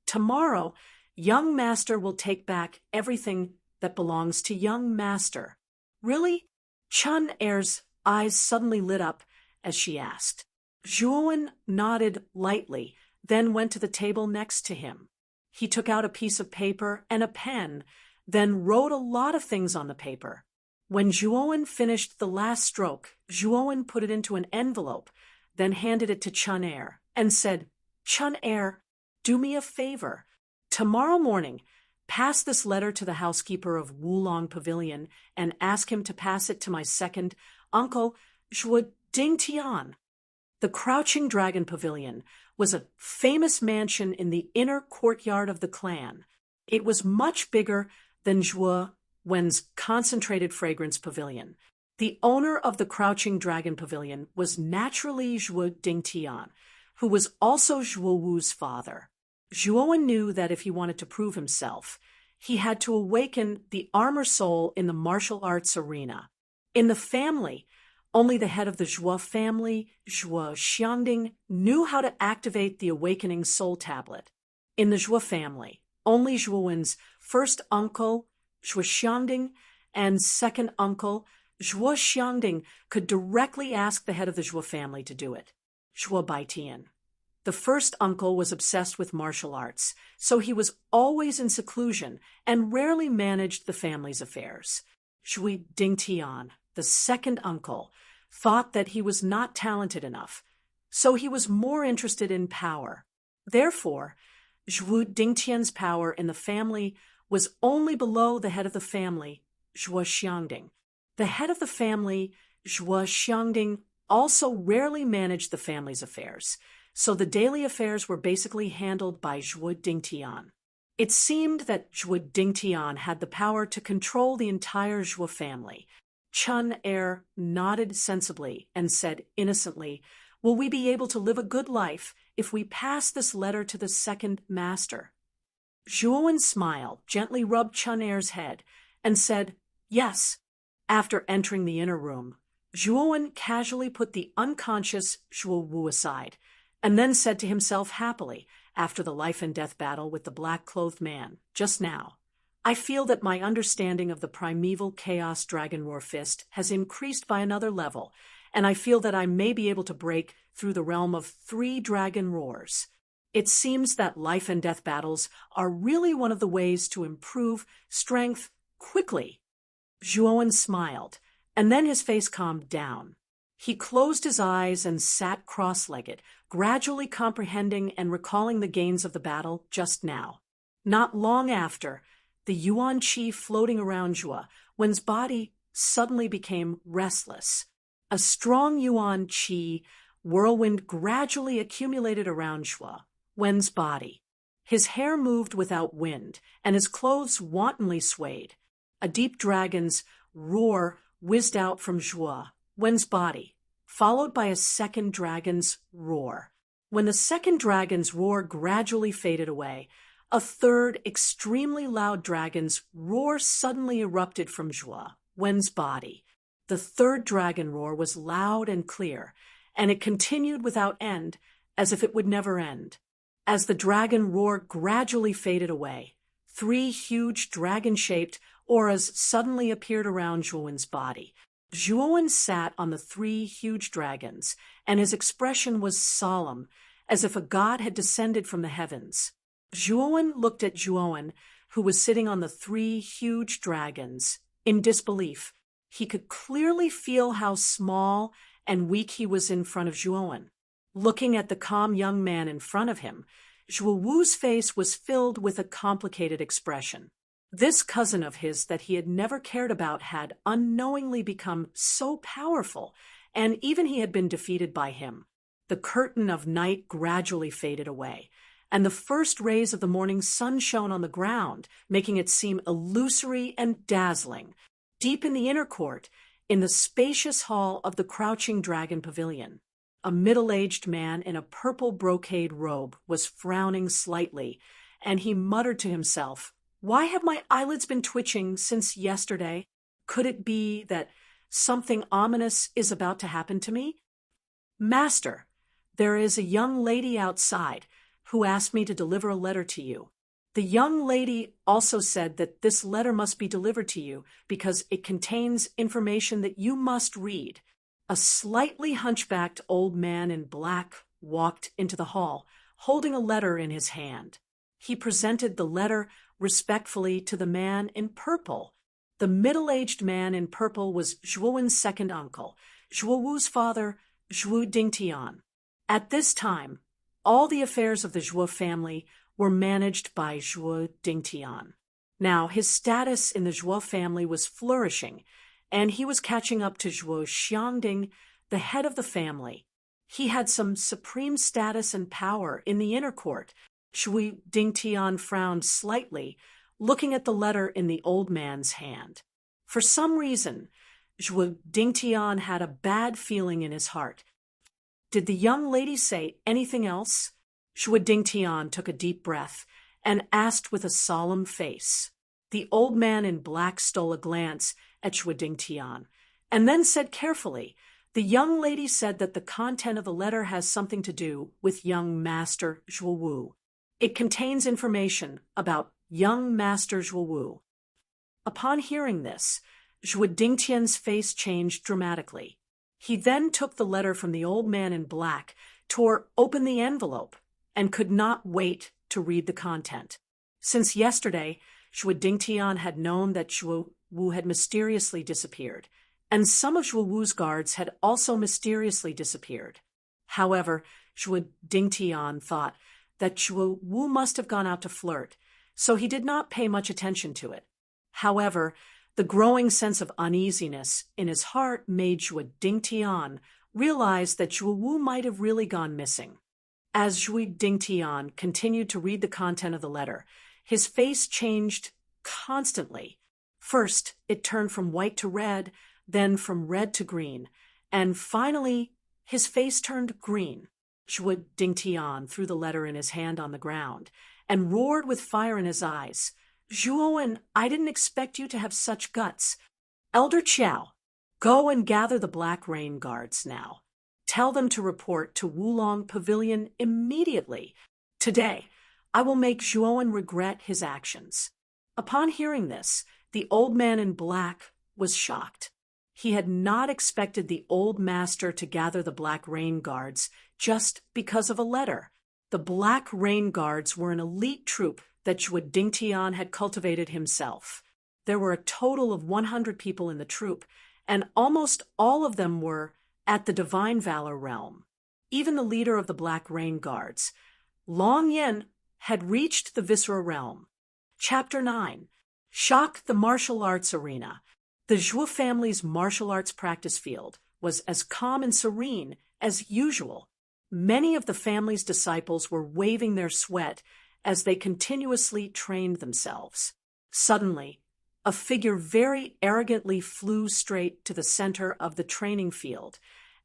Tomorrow, young master will take back everything that belongs to young master." "Really?" Chun-Er's eyes suddenly lit up as she asked. Zhuowen nodded lightly, then went to the table next to him. He took out a piece of paper and a pen then wrote a lot of things on the paper. When Zhuowen finished the last stroke, Zhuowen put it into an envelope, then handed it to Chun Er and said, "Chun Er, do me a favor. Tomorrow morning, pass this letter to the housekeeper of Wulong Pavilion and ask him to pass it to my second uncle, Zhuo Dingtian." The Crouching Dragon Pavilion was a famous mansion in the inner courtyard of the clan. It was much bigger than Zhuo Wen's Concentrated Fragrance Pavilion. The owner of the Crouching Dragon Pavilion was naturally Zhuo Dingtian, who was also Zhuo Wu's father. Zhuowen knew that if he wanted to prove himself, he had to awaken the armor soul in the martial arts arena. In the family, only the head of the Zhuo family, Zhuo Xiangding, knew how to activate the awakening soul tablet. In the Zhuo family, only Zhuowen's first uncle, Zhuo Xiangding, and second uncle, Zhuo Xiangding, could directly ask the head of the Zhuo family to do it, Zhuo Baitian. The first uncle was obsessed with martial arts, so he was always in seclusion and rarely managed the family's affairs. Zhui Dingtian, the second uncle, thought that he was not talented enough, so he was more interested in power. Therefore, Zhui Dingtian's power in the family was only below the head of the family, Zhuo Xiangding. The head of the family, Zhuo Xiangding, also rarely managed the family's affairs, so the daily affairs were basically handled by Zhuo Dingtian. It seemed that Zhuo Dingtian had the power to control the entire Zhuo family. Chun Er nodded sensibly and said innocently, "Will we be able to live a good life if we pass this letter to the second master?" Zhuowen smiled, gently rubbed Chun Er's head, and said, "Yes." After entering the inner room, Zhuowen casually put the unconscious Zhuo Wu aside, and then said to himself happily, after the life-and-death battle with the black-clothed man, just now, "I feel that my understanding of the primeval chaos dragon roar fist has increased by another level, and I feel that I may be able to break through the realm of 3 dragon roars. It seems that life-and-death battles are really one of the ways to improve strength quickly." Zhuowen smiled, and then his face calmed down. He closed his eyes and sat cross-legged, gradually comprehending and recalling the gains of the battle just now. Not long after, the Yuan Qi floating around Zhuo Wen's body suddenly became restless. A strong Yuan Qi whirlwind gradually accumulated around Zhuo Wen's body. His hair moved without wind, and his clothes wantonly swayed. A deep dragon's roar whizzed out from Zhuo Wen's body, followed by a second dragon's roar. When the second dragon's roar gradually faded away, a third extremely loud dragon's roar suddenly erupted from Zhuo Wen's body. The third dragon roar was loud and clear, and it continued without end, as if it would never end. As the dragon roar gradually faded away, 3 huge dragon-shaped auras suddenly appeared around Zhuowen's body. Zhuowen sat on the 3 huge dragons, and his expression was solemn, as if a god had descended from the heavens. Zhuowen looked at Zhuowen, who was sitting on the 3 huge dragons, in disbelief. He could clearly feel how small and weak he was in front of Zhuowen. Looking at the calm young man in front of him, Zhuo Wu's face was filled with a complicated expression. This cousin of his that he had never cared about had unknowingly become so powerful, and even he had been defeated by him. The curtain of night gradually faded away, and the first rays of the morning sun shone on the ground, making it seem illusory and dazzling. Deep in the inner court, in the spacious hall of the Crouching Dragon Pavilion, a middle-aged man in a purple brocade robe was frowning slightly, and he muttered to himself, "Why have my eyelids been twitching since yesterday? Could it be that something ominous is about to happen to me? Master, there is a young lady outside who asked me to deliver a letter to you. The young lady also said that this letter must be delivered to you because it contains information that you must read." A slightly hunchbacked old man in black walked into the hall, holding a letter in his hand. He presented the letter respectfully to the man in purple. The middle-aged man in purple was Zhuowen's second uncle, Zhuowu's father, Zhuo Dingtian. At this time, all the affairs of the Zhuo family were managed by Zhuo Dingtian. Now, his status in the Zhuo family was flourishing, and he was catching up to Zhuo Xiangding, the head of the family. He had some supreme status and power in the inner court. Zhuo Dingtian frowned slightly, looking at the letter in the old man's hand. For some reason, Zhuo Dingtian had a bad feeling in his heart. Did the young lady say anything else? Zhuo Dingtian took a deep breath and asked with a solemn face. The old man in black stole a glance at Zhuo Dingtian and then said carefully, "The young lady said that the content of the letter has something to do with young Master Zhuo Wu. It contains information about young Master Zhuo Wu." Upon hearing this, Zhuo Dingtian's face changed dramatically. He then took the letter from the old man in black, tore open the envelope, and could not wait to read the content. Since yesterday, Zhuo Dingtian had known that Zhuo Wu had mysteriously disappeared, and some of Zhuo Wu's guards had also mysteriously disappeared. However, Zhuo Dingtian thought that Zhuo Wu must have gone out to flirt, so he did not pay much attention to it. However, the growing sense of uneasiness in his heart made Zhuo Dingtian realize that Zhuo Wu might have really gone missing. As Zhuo Dingtian continued to read the content of the letter, his face changed constantly. First, it turned from white to red, then from red to green, and finally, his face turned green. Zhuo Dingtian threw the letter in his hand on the ground and roared with fire in his eyes. "Zhuowen, I didn't expect you to have such guts. Elder Qiao, go and gather the Black Rain Guards now. Tell them to report to Wulong Pavilion immediately. Today, I will make Zhuowen regret his actions." Upon hearing this, the old man in black was shocked. He had not expected the old master to gather the Black Rain Guards just because of a letter. The Black Rain Guards were an elite troop that Zhuo Dingtian had cultivated himself. There were a total of 100 people in the troop, and almost all of them were at the Divine Valor realm. Even the leader of the Black Rain Guards, Long Yin, had reached the Viscera realm. Chapter 9. Shock the Martial Arts Arena. The Zhuo family's martial arts practice field was as calm and serene as usual. Many of the family's disciples were waving their sweat as they continuously trained themselves. Suddenly, a figure very arrogantly flew straight to the center of the training field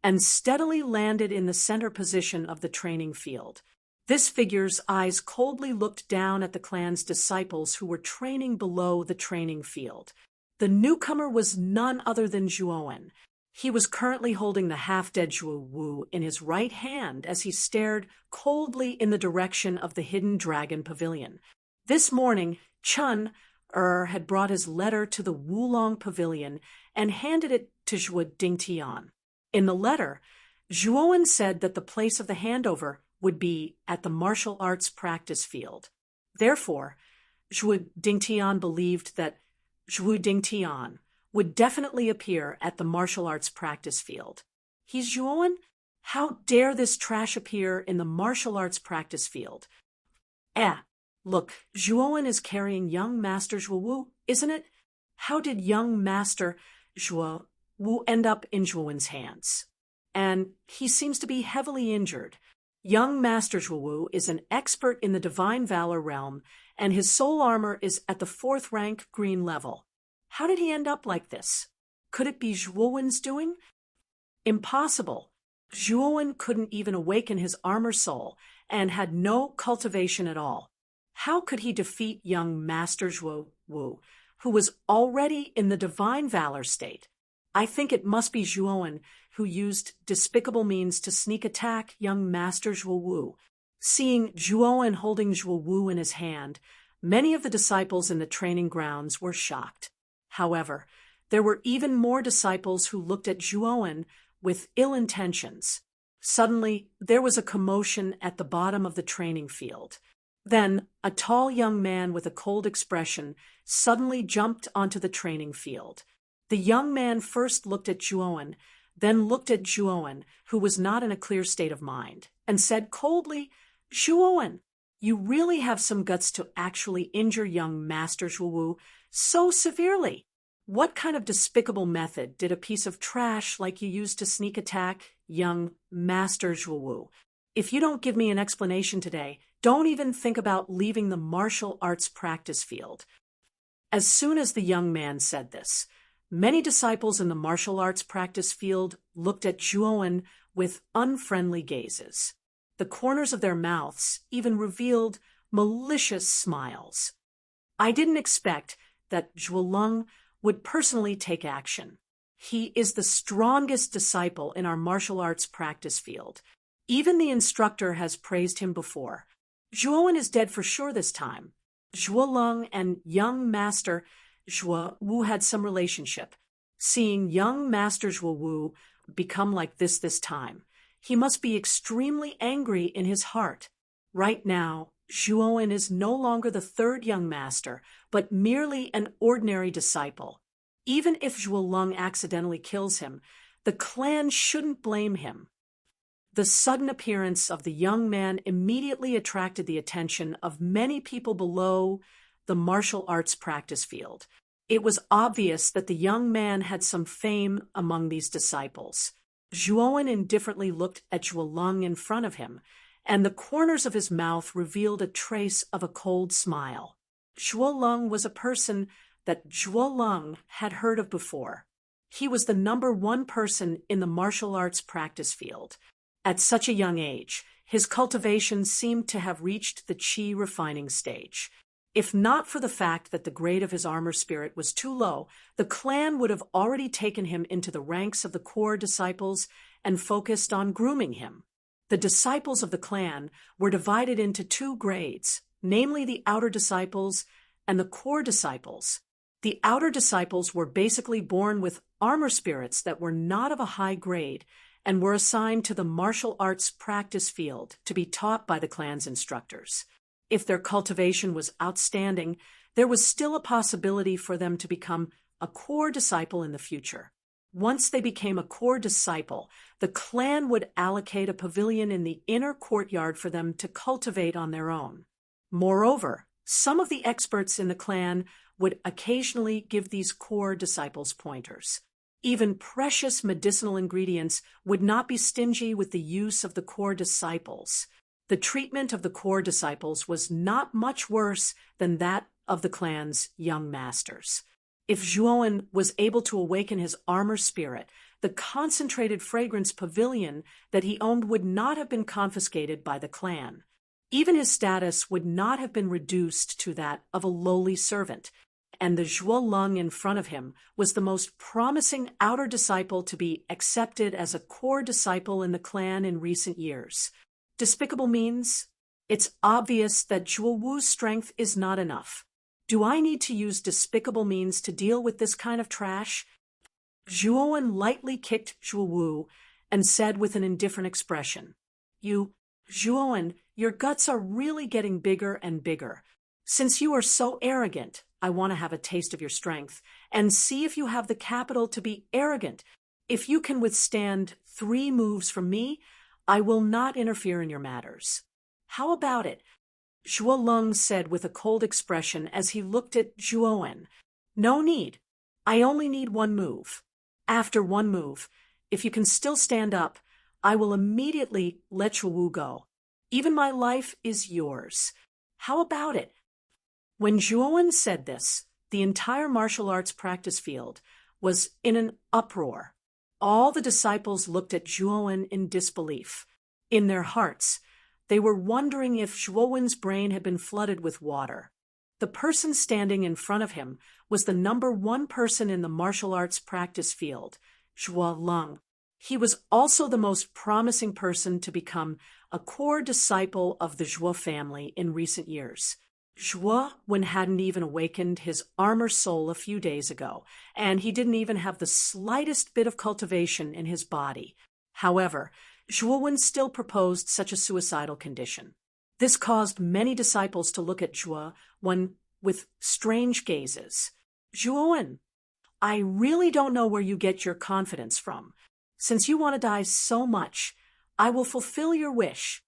and steadily landed in the center position of the training field. This figure's eyes coldly looked down at the clan's disciples who were training below the training field. The newcomer was none other than Zhuowen. He was currently holding the half-dead Zhuo Wu in his right hand as he stared coldly in the direction of the hidden dragon pavilion. This morning, Chun had brought his letter to the Wulong Pavilion and handed it to Zhuo Dingtian. In the letter, Zhuowen said that the place of the handover would be at the martial arts practice field. Therefore, Zhuo Dingtian believed that Zhuo Dingtian would definitely appear at the martial arts practice field. He's Zhuowen? How dare this trash appear in the martial arts practice field? Look, Zhuowen is carrying young Master Zhuo Wu, isn't it? How did young Master Zhuo Wu end up in Zhuowen's hands? And he seems to be heavily injured. Young Master Zhuo Wu is an expert in the Divine Valor realm, and his soul armor is at the 4th rank green level. How did he end up like this? Could it be Zhuowen's doing? Impossible. Zhuowen couldn't even awaken his armor soul and had no cultivation at all. How could he defeat young Master Zhuo Wu, who was already in the Divine Valor state? I think it must be Zhuowen who used despicable means to sneak attack young Master Zhuo Wu. Seeing Zhuowen holding Zhuo Wu in his hand, many of the disciples in the training grounds were shocked. However, there were even more disciples who looked at Zhuowen with ill intentions. Suddenly, there was a commotion at the bottom of the training field. Then, a tall young man with a cold expression suddenly jumped onto the training field. The young man first looked at Zhuowen, then looked at Zhuowen, who was not in a clear state of mind, and said coldly, "Zhuowen, you really have some guts to actually injure young Master Zhuowu so severely. What kind of despicable method did a piece of trash like you use to sneak attack young Master Zhuowu? If you don't give me an explanation today, don't even think about leaving the martial arts practice field." As soon as the young man said this, many disciples in the martial arts practice field looked at Zhuowen with unfriendly gazes. The corners of their mouths even revealed malicious smiles. I didn't expect that Zhuolong would personally take action. He is the strongest disciple in our martial arts practice field. Even the instructor has praised him before. Zhuowen is dead for sure this time. Zhuolong and young Master Zhuowu had some relationship. Seeing young Master Zhuowu become like this time, he must be extremely angry in his heart. Right now, Zhuowen is no longer the third young master, but merely an ordinary disciple. Even if Zhuolong accidentally kills him, the clan shouldn't blame him. The sudden appearance of the young man immediately attracted the attention of many people below the martial arts practice field. It was obvious that the young man had some fame among these disciples. Zhuowen indifferently looked at Zhuolong in front of him, and the corners of his mouth revealed a trace of a cold smile. Zhuolong was a person that Zhuolong had heard of before. He was the #1 person in the martial arts practice field. At such a young age, his cultivation seemed to have reached the qi refining stage. If not for the fact that the grade of his armor spirit was too low, the clan would have already taken him into the ranks of the core disciples and focused on grooming him. The disciples of the clan were divided into 2 grades, namely the outer disciples and the core disciples. The outer disciples were basically born with armor spirits that were not of a high grade and were assigned to the martial arts practice field to be taught by the clan's instructors. If their cultivation was outstanding, there was still a possibility for them to become a core disciple in the future. Once they became a core disciple, the clan would allocate a pavilion in the inner courtyard for them to cultivate on their own. Moreover, some of the experts in the clan would occasionally give these core disciples pointers. Even precious medicinal ingredients would not be stingy with the use of the core disciples. The treatment of the core disciples was not much worse than that of the clan's young masters. If Zhuowen was able to awaken his armor spirit, the concentrated fragrance pavilion that he owned would not have been confiscated by the clan. Even his status would not have been reduced to that of a lowly servant, and the Zhuolong in front of him was the most promising outer disciple to be accepted as a core disciple in the clan in recent years. Despicable means? It's obvious that Zhuowu's strength is not enough. Do I need to use despicable means to deal with this kind of trash? Zhuowen lightly kicked Zhuowu and said with an indifferent expression, Zhuowen, your guts are really getting bigger and bigger. Since you are so arrogant, I want to have a taste of your strength and see if you have the capital to be arrogant. If you can withstand 3 moves from me, I will not interfere in your matters. How about it? Zhuolong said with a cold expression as he looked at Zhuowen. No need. I only need 1 move. After 1 move, if you can still stand up, I will immediately let Zhuowu go. Even my life is yours. How about it? When Zhuowen said this, the entire martial arts practice field was in an uproar. All the disciples looked at Zhuowen in disbelief. In their hearts, they were wondering if Zhuowen's brain had been flooded with water. The person standing in front of him was the #1 person in the martial arts practice field, Zhuolong. He was also the most promising person to become a core disciple of the Zhuo family in recent years. Zhuowen hadn't even awakened his armor soul a few days ago, and he didn't even have the slightest bit of cultivation in his body. However, Zhuowen still proposed such a suicidal condition. This caused many disciples to look at Zhuo Wen with strange gazes. Zhuo Wen, I really don't know where you get your confidence from. Since you want to die so much, I will fulfill your wish.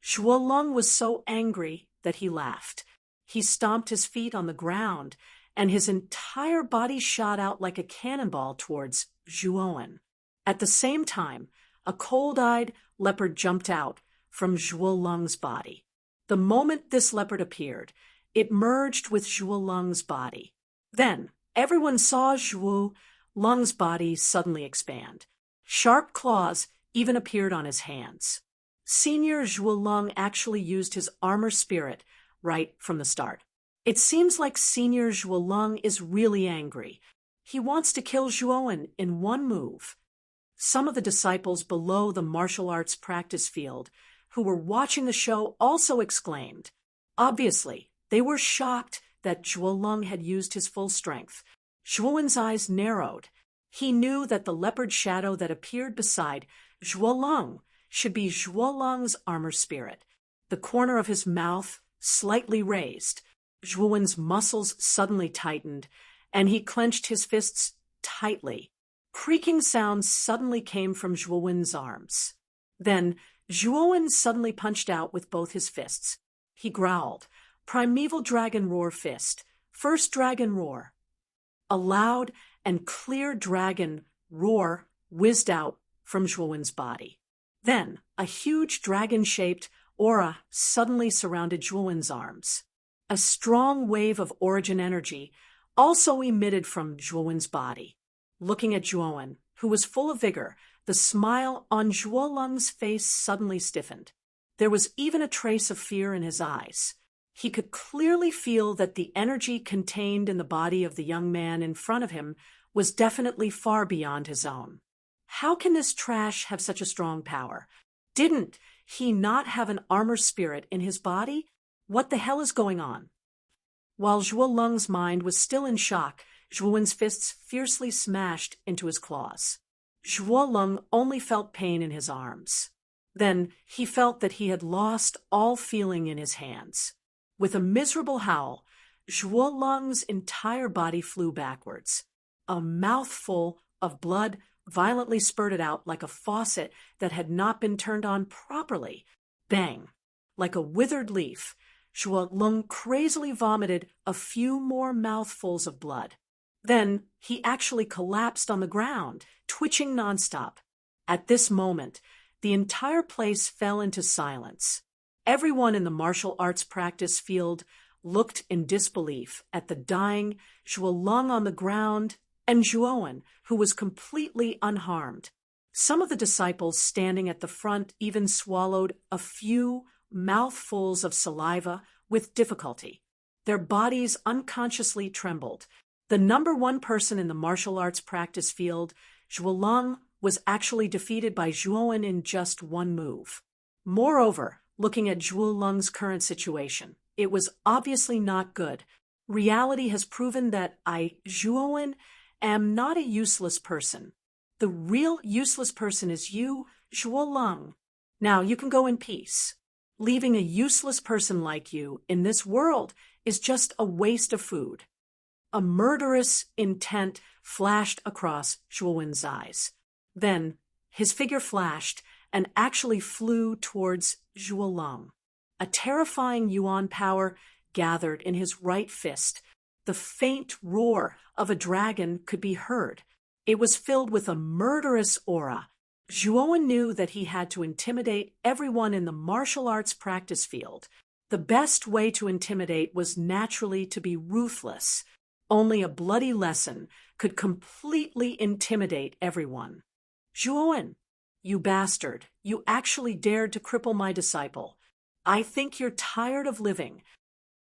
Zhuo Leng was so angry that he laughed. He stomped his feet on the ground, and his entire body shot out like a cannonball towards Zhuo Wen. At the same time, a cold-eyed leopard jumped out from Zhuo Leng's body. The moment this leopard appeared, it merged with Zhuo Leng's body. Then, everyone saw Zhuo Leng's body suddenly expand. Sharp claws even appeared on his hands. Senior Zhuo Leng actually used his armor spirit right from the start. It seems like Senior Zhuo Leng is really angry. He wants to kill Zhuo Wen in one move. Some of the disciples below the martial arts practice field who were watching the show also exclaimed. Obviously, they were shocked that Zhuo Leng had used his full strength. Zhuo Wen's eyes narrowed. He knew that the leopard shadow that appeared beside Zhuo Leng should be Zhuo Leng's armor spirit. The corner of his mouth slightly raised. Zhuo Wen's muscles suddenly tightened, and he clenched his fists tightly. Creaking sounds suddenly came from Zhuo Wen's arms. Then, Zhuo Wen suddenly punched out with both his fists. He growled, "Primeval Dragon Roar Fist, First Dragon Roar." A loud and clear dragon roar whizzed out from Zhuo Wen's body. Then, a huge dragon-shaped aura suddenly surrounded Zhuo Wen's arms. A strong wave of origin energy also emitted from Zhuo Wen's body. Looking at Zhuo Wen, who was full of vigor, the smile on Zhuo Leng's face suddenly stiffened. There was even a trace of fear in his eyes. He could clearly feel that the energy contained in the body of the young man in front of him was definitely far beyond his own. How can this trash have such a strong power? Didn't he not have an armor spirit in his body? What the hell is going on? While Zhuo Leng's mind was still in shock, Zhuo Wen's fists fiercely smashed into his claws. Zhuo Leng only felt pain in his arms. Then he felt that he had lost all feeling in his hands. With a miserable howl, Zhuo Leng's entire body flew backwards. A mouthful of blood violently spurted out like a faucet that had not been turned on properly. Bang! Like a withered leaf, Zhuo Leng crazily vomited a few more mouthfuls of blood. Then he actually collapsed on the ground, twitching nonstop. At this moment, the entire place fell into silence. Everyone in the martial arts practice field looked in disbelief at the dying Zhuo Leng on the ground and Zhuo Wen, who was completely unharmed. Some of the disciples standing at the front even swallowed a few mouthfuls of saliva with difficulty. Their bodies unconsciously trembled. The number one person in the martial arts practice field, Zhuo Leng, was actually defeated by Zhuo Wen in just one move. Moreover, looking at Zhuo Leng's current situation, it was obviously not good. Reality has proven that I, Zhuo Wen, am not a useless person. The real useless person is you, Zhuo Leng. Now you can go in peace. Leaving a useless person like you in this world is just a waste of food. A murderous intent flashed across Zhuo Wen's eyes. Then his figure flashed and actually flew towards Zhuo Leng. A terrifying yuan power gathered in his right fist. The faint roar of a dragon could be heard. It was filled with a murderous aura. Zhuo Wen knew that he had to intimidate everyone in the martial arts practice field. The best way to intimidate was naturally to be ruthless. Only a bloody lesson could completely intimidate everyone. Zhuo Wen, you bastard, you actually dared to cripple my disciple. I think you're tired of living.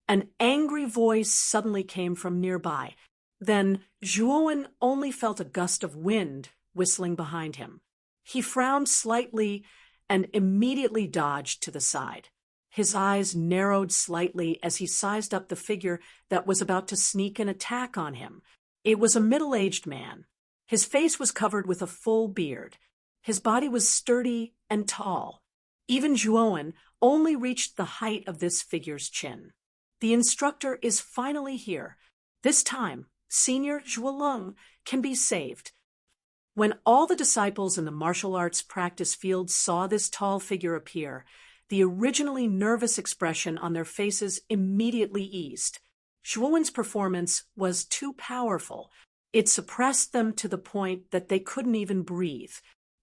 An angry voice suddenly came from nearby. Then Zhuo Wen only felt a gust of wind whistling behind him. He frowned slightly and immediately dodged to the side. His eyes narrowed slightly as he sized up the figure that was about to sneak an attack on him. It was a middle-aged man. His face was covered with a full beard. His body was sturdy and tall. Even Zhuo Wen only reached the height of this figure's chin. The instructor is finally here. This time, Senior Zhuolong can be saved. When all the disciples in the martial arts practice field saw this tall figure appear, the originally nervous expression on their faces immediately eased. Zhuowen's performance was too powerful. It suppressed them to the point that they couldn't even breathe.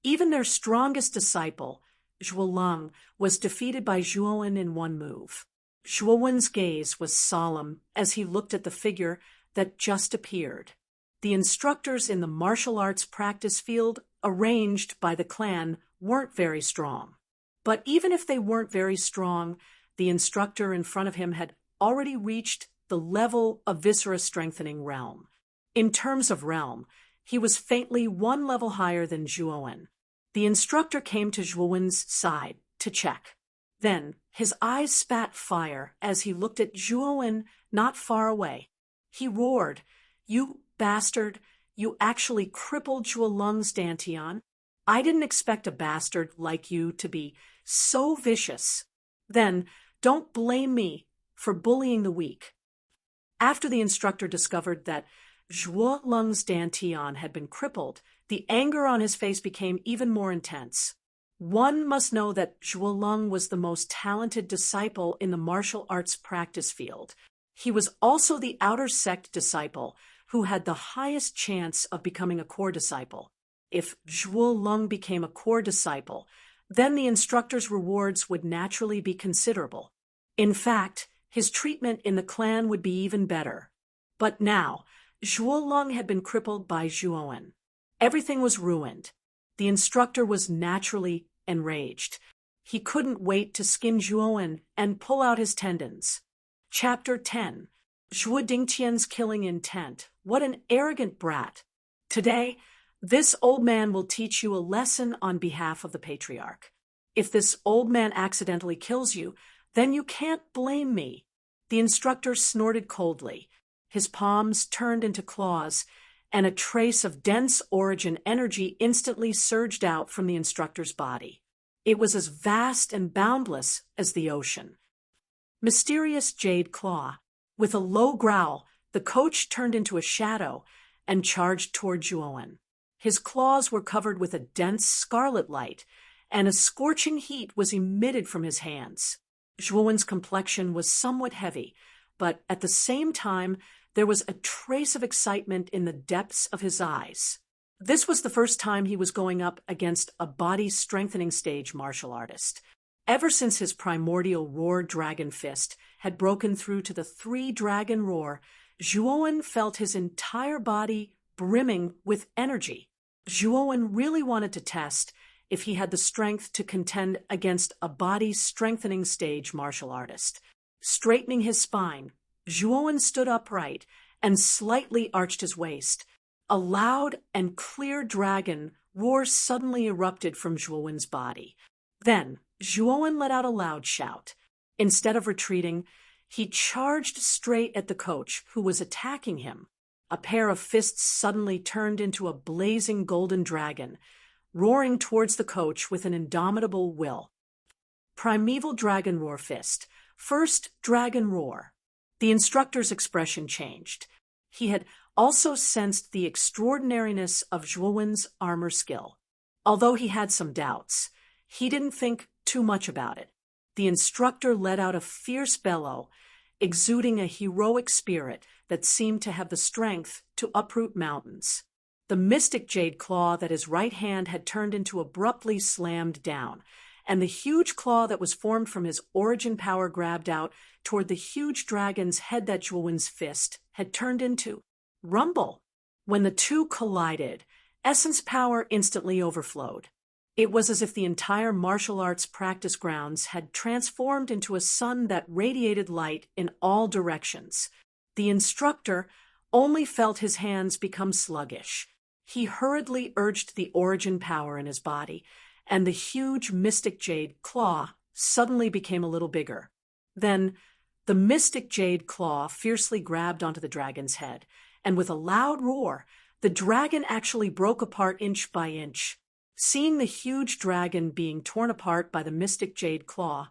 Even their strongest disciple, Zhuolong, was defeated by Zhuowen in one move. Zhuowen's gaze was solemn as he looked at the figure that just appeared. The instructors in the martial arts practice field, arranged by the clan, weren't very strong. But even if they weren't very strong, the instructor in front of him had already reached the level of viscera-strengthening realm. In terms of realm, he was faintly one level higher than Zhuowen. The instructor came to Zhuowen's side to check. Then his eyes spat fire as he looked at Zhuowen not far away. He roared, "You bastard, you actually crippled Zhuolong's dantian. I didn't expect a bastard like you to be so vicious. Then don't blame me for bullying the weak." After the instructor discovered that Zhuolong's dantian had been crippled, the anger on his face became even more intense. One must know that Zhuolong was the most talented disciple in the martial arts practice field. He was also the outer sect disciple who had the highest chance of becoming a core disciple. If Zhuolong became a core disciple, then the instructor's rewards would naturally be considerable. In fact, his treatment in the clan would be even better. But now, Zhuolong had been crippled by Zhuowen. Everything was ruined. The instructor was naturally enraged. He couldn't wait to skin Zhuowen and pull out his tendons. Chapter 10. Zhuo Dingtian's killing intent. What an arrogant brat. Today, this old man will teach you a lesson on behalf of the patriarch. If this old man accidentally kills you, then you can't blame me. The instructor snorted coldly. His palms turned into claws, and a trace of dense origin energy instantly surged out from the instructor's body. It was as vast and boundless as the ocean. Mysterious Jade Claw. With a low growl, the coach turned into a shadow and charged toward Zhuowen. His claws were covered with a dense scarlet light, and a scorching heat was emitted from his hands. Zhuowen's complexion was somewhat heavy, but at the same time, there was a trace of excitement in the depths of his eyes. This was the first time he was going up against a body-strengthening stage martial artist. Ever since his primordial roar dragon fist had broken through to the three-dragon roar, Zhuowen felt his entire body brimming with energy. Zhuowen really wanted to test if he had the strength to contend against a body-strengthening stage martial artist. Straightening his spine, Zhuowen stood upright and slightly arched his waist. A loud and clear dragon roar suddenly erupted from Zhuowen's body. Then, Zhuowen let out a loud shout. Instead of retreating, he charged straight at the coach, who was attacking him. A pair of fists suddenly turned into a blazing golden dragon, roaring towards the coach with an indomitable will. Primeval Dragon Roar Fist. First Dragon Roar. The instructor's expression changed. He had also sensed the extraordinariness of Zhuowen's armor skill. Although he had some doubts, he didn't think too much about it. The instructor let out a fierce bellow, exuding a heroic spirit that seemed to have the strength to uproot mountains. The mystic jade claw that his right hand had turned into abruptly slammed down, and the huge claw that was formed from his origin power grabbed out toward the huge dragon's head that Zhuowen's fist had turned into. Rumble! When the two collided, essence power instantly overflowed. It was as if the entire martial arts practice grounds had transformed into a sun that radiated light in all directions. The instructor only felt his hands become sluggish. He hurriedly urged the origin power in his body, and the huge mystic jade claw suddenly became a little bigger. Then, the mystic jade claw fiercely grabbed onto the dragon's head, and with a loud roar, the dragon actually broke apart inch by inch. Seeing the huge dragon being torn apart by the mystic jade claw,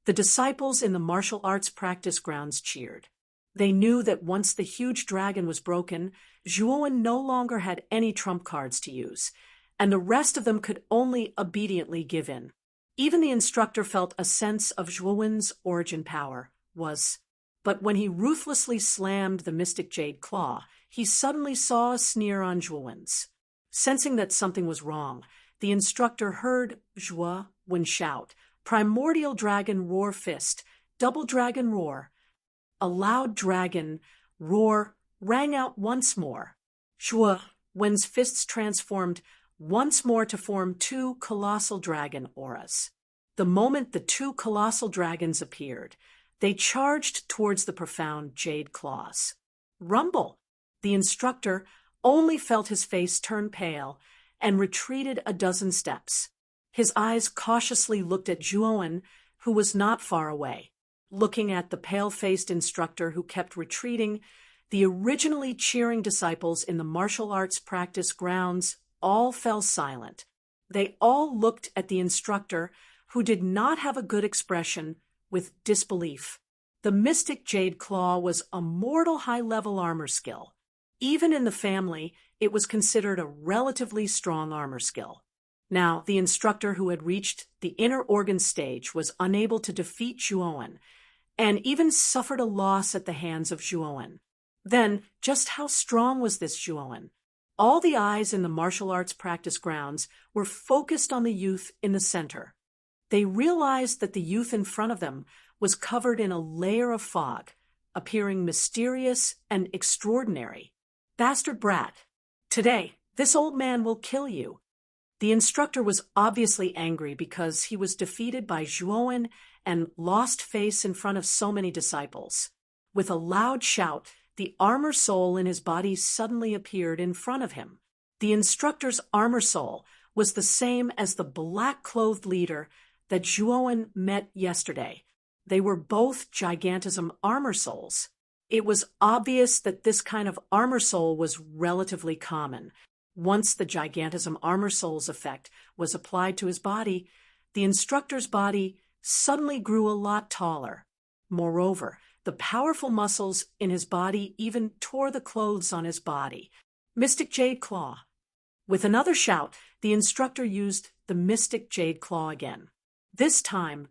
The disciples in the martial arts practice grounds cheered. They knew that once the huge dragon was broken, Zhuowen no longer had any trump cards to use, and the rest of them could only obediently give in. Even the instructor felt a sense of Zhuowen's origin power but when he ruthlessly slammed the mystic jade claw, he suddenly saw a sneer on Zhuowen's. Sensing that something was wrong, the instructor heard Zhuowen shout, "Primordial Dragon Roar Fist, Double Dragon Roar." A loud dragon roar rang out once more. Zhuowen's fists transformed once more to form two colossal dragon auras. The moment the two colossal dragons appeared, they charged towards the profound jade claws. Rumble! The instructor only felt his face turn pale and retreated a dozen steps. His eyes cautiously looked at Zhuowen, who was not far away. Looking at the pale-faced instructor who kept retreating, the originally cheering disciples in the martial arts practice grounds all fell silent. They all looked at the instructor, who did not have a good expression, with disbelief. The mystic jade claw was a mortal high-level armor skill. Even in the family, it was considered a relatively strong armor skill. Now, the instructor who had reached the inner organ stage was unable to defeat Zhuowen, and even suffered a loss at the hands of Zhuowen. Then, just how strong was this Zhuowen? All the eyes in the martial arts practice grounds were focused on the youth in the center. They realized that the youth in front of them was covered in a layer of fog, appearing mysterious and extraordinary. "Bastard brat! Today, this old man will kill you." The instructor was obviously angry because he was defeated by Zhuowen and lost face in front of so many disciples. With a loud shout, the armor soul in his body suddenly appeared in front of him. The instructor's armor soul was the same as the black-clothed leader that Zhuowen met yesterday. They were both gigantism armor souls. It was obvious that this kind of armor soul was relatively common. Once the gigantism armor soul's effect was applied to his body, the instructor's body suddenly grew a lot taller. Moreover, the powerful muscles in his body even tore the clothes on his body. Mystic Jade Claw. With another shout, the instructor used the Mystic Jade Claw again. This time,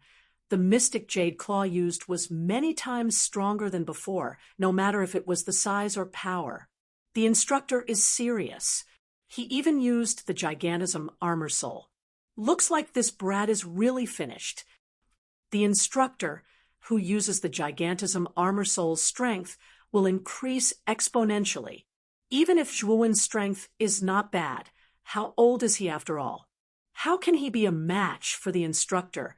the Mystic Jade Claw used was many times stronger than before, no matter if it was the size or power. The instructor is serious. He even used the gigantism armor soul. Looks like this brat is really finished. The instructor, who uses the gigantism armor soul's strength, will increase exponentially. Even if Zhuowen's strength is not bad, how old is he after all? How can he be a match for the instructor,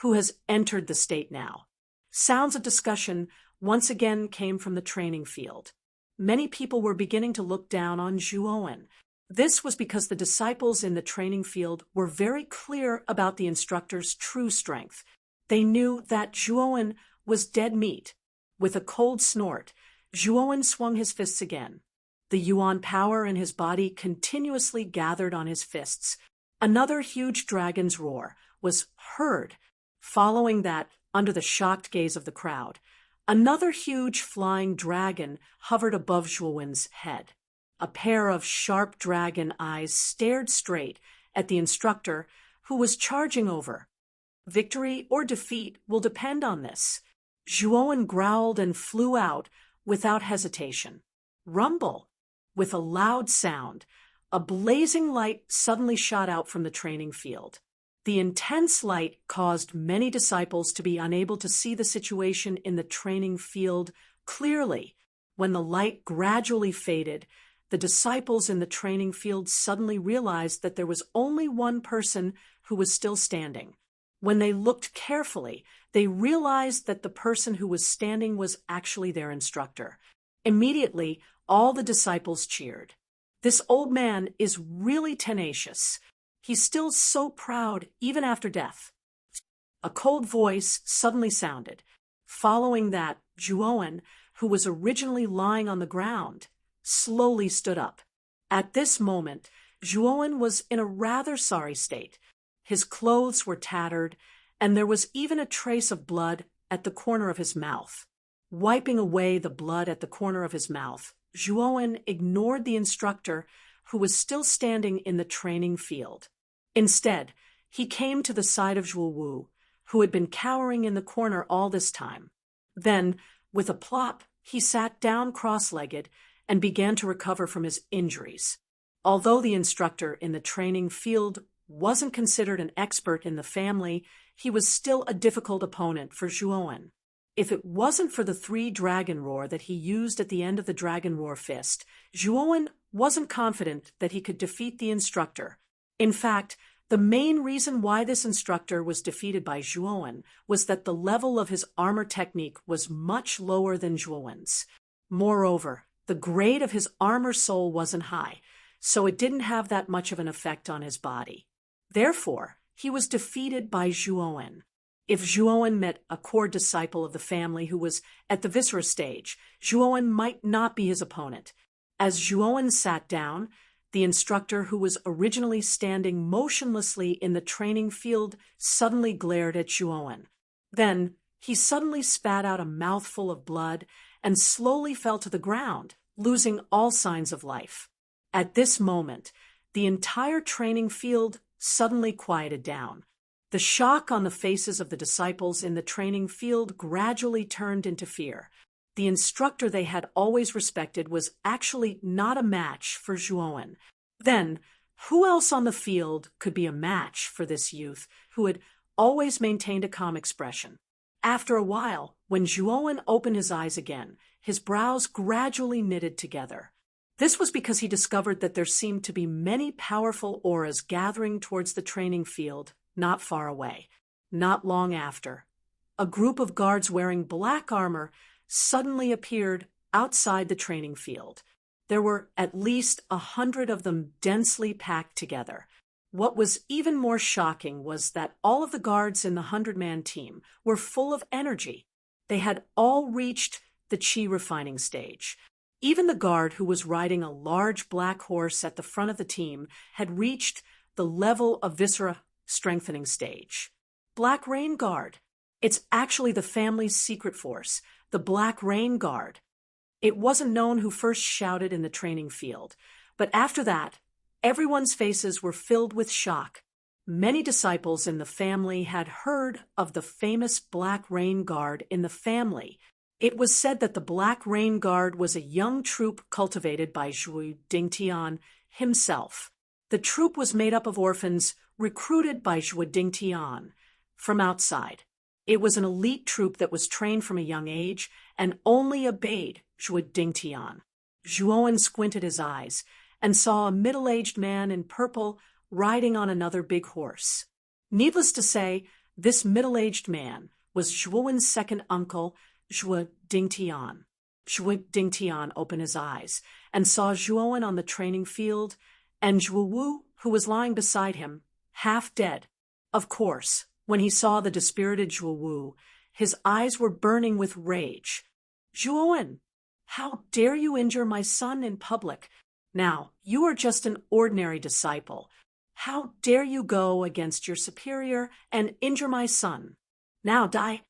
who has entered the state now? Sounds of discussion once again came from the training field. Many people were beginning to look down on Zhuowen. This was because the disciples in the training field were very clear about the instructor's true strength. They knew that Zhuowen was dead meat. With a cold snort, Zhuowen swung his fists again. The yuan power in his body continuously gathered on his fists. Another huge dragon's roar was heard. Following that, under the shocked gaze of the crowd, another huge flying dragon hovered above Zhuowen's head. A pair of sharp dragon eyes stared straight at the instructor, who was charging over. Victory or defeat will depend on this. Zhuowen growled and flew out without hesitation. Rumble! With a loud sound, a blazing light suddenly shot out from the training field. The intense light caused many disciples to be unable to see the situation in the training field clearly. When the light gradually faded, the disciples in the training field suddenly realized that there was only one person who was still standing. When they looked carefully, they realized that the person who was standing was actually their instructor. Immediately, all the disciples cheered. This old man is really tenacious. He's still so proud, even after death. A cold voice suddenly sounded. Following that, Zhuowen, who was originally lying on the ground, slowly stood up. At this moment, Zhuowen was in a rather sorry state. His clothes were tattered, and there was even a trace of blood at the corner of his mouth. Wiping away the blood at the corner of his mouth, Zhuowen ignored the instructor who was still standing in the training field. Instead, he came to the side of Zhuowu, who had been cowering in the corner all this time. Then, with a plop, he sat down cross-legged and began to recover from his injuries. Although the instructor in the training field wasn't considered an expert in the family, he was still a difficult opponent for Zhuowen. If it wasn't for the 3 dragon roar that he used at the end of the dragon roar fist, Zhuowen wasn't confident that he could defeat the instructor. In fact, the main reason why this instructor was defeated by Zhuowen was that the level of his armor technique was much lower than Zhuowen's. Moreover, the grade of his armor soul wasn't high, so it didn't have that much of an effect on his body. Therefore, he was defeated by Zhuowen. If Zhuowen met a core disciple of the family who was at the Viscera stage, Zhuowen might not be his opponent. As Zhuowen sat down, the instructor who was originally standing motionlessly in the training field suddenly glared at Zhuowen. Then, he suddenly spat out a mouthful of blood and slowly fell to the ground, losing all signs of life. At this moment, the entire training field suddenly quieted down. The shock on the faces of the disciples in the training field gradually turned into fear. The instructor they had always respected was actually not a match for Zhuowen. Then, who else on the field could be a match for this youth who had always maintained a calm expression? After a while, when Zhuowen opened his eyes again, his brows gradually knitted together. This was because he discovered that there seemed to be many powerful auras gathering towards the training field not far away. Not long after, a group of guards wearing black armor suddenly appeared outside the training field. There were at least 100 of them densely packed together. What was even more shocking was that all of the guards in the 100-man team were full of energy. They had all reached the qi refining stage. Even the guard who was riding a large black horse at the front of the team had reached the level of viscera strengthening stage. Black Rain Guard. It's actually the family's secret force, the Black Rain Guard. It wasn't known who first shouted in the training field, but after that, everyone's faces were filled with shock. Many disciples in the family had heard of the famous Black Rain Guard in the family. It was said that the Black Rain Guard was a young troop cultivated by Zhuo Dingtian himself. The troop was made up of orphans recruited by Zhuo Dingtian from outside. It was an elite troop that was trained from a young age and only obeyed Zhuo Dingtian. Zhuowen squinted his eyes and saw a middle-aged man in purple riding on another big horse. Needless to say, this middle-aged man was Zhuowen's second uncle, Zhuo Dingtian. Zhuo Dingtian opened his eyes and saw Zhuowen on the training field and Zhuowu, who was lying beside him, half dead. Of course, when he saw the dispirited Zhuowu, his eyes were burning with rage. "Zhuowen, how dare you injure my son in public? Now, you are just an ordinary disciple. How dare you go against your superior and injure my son? Now die!"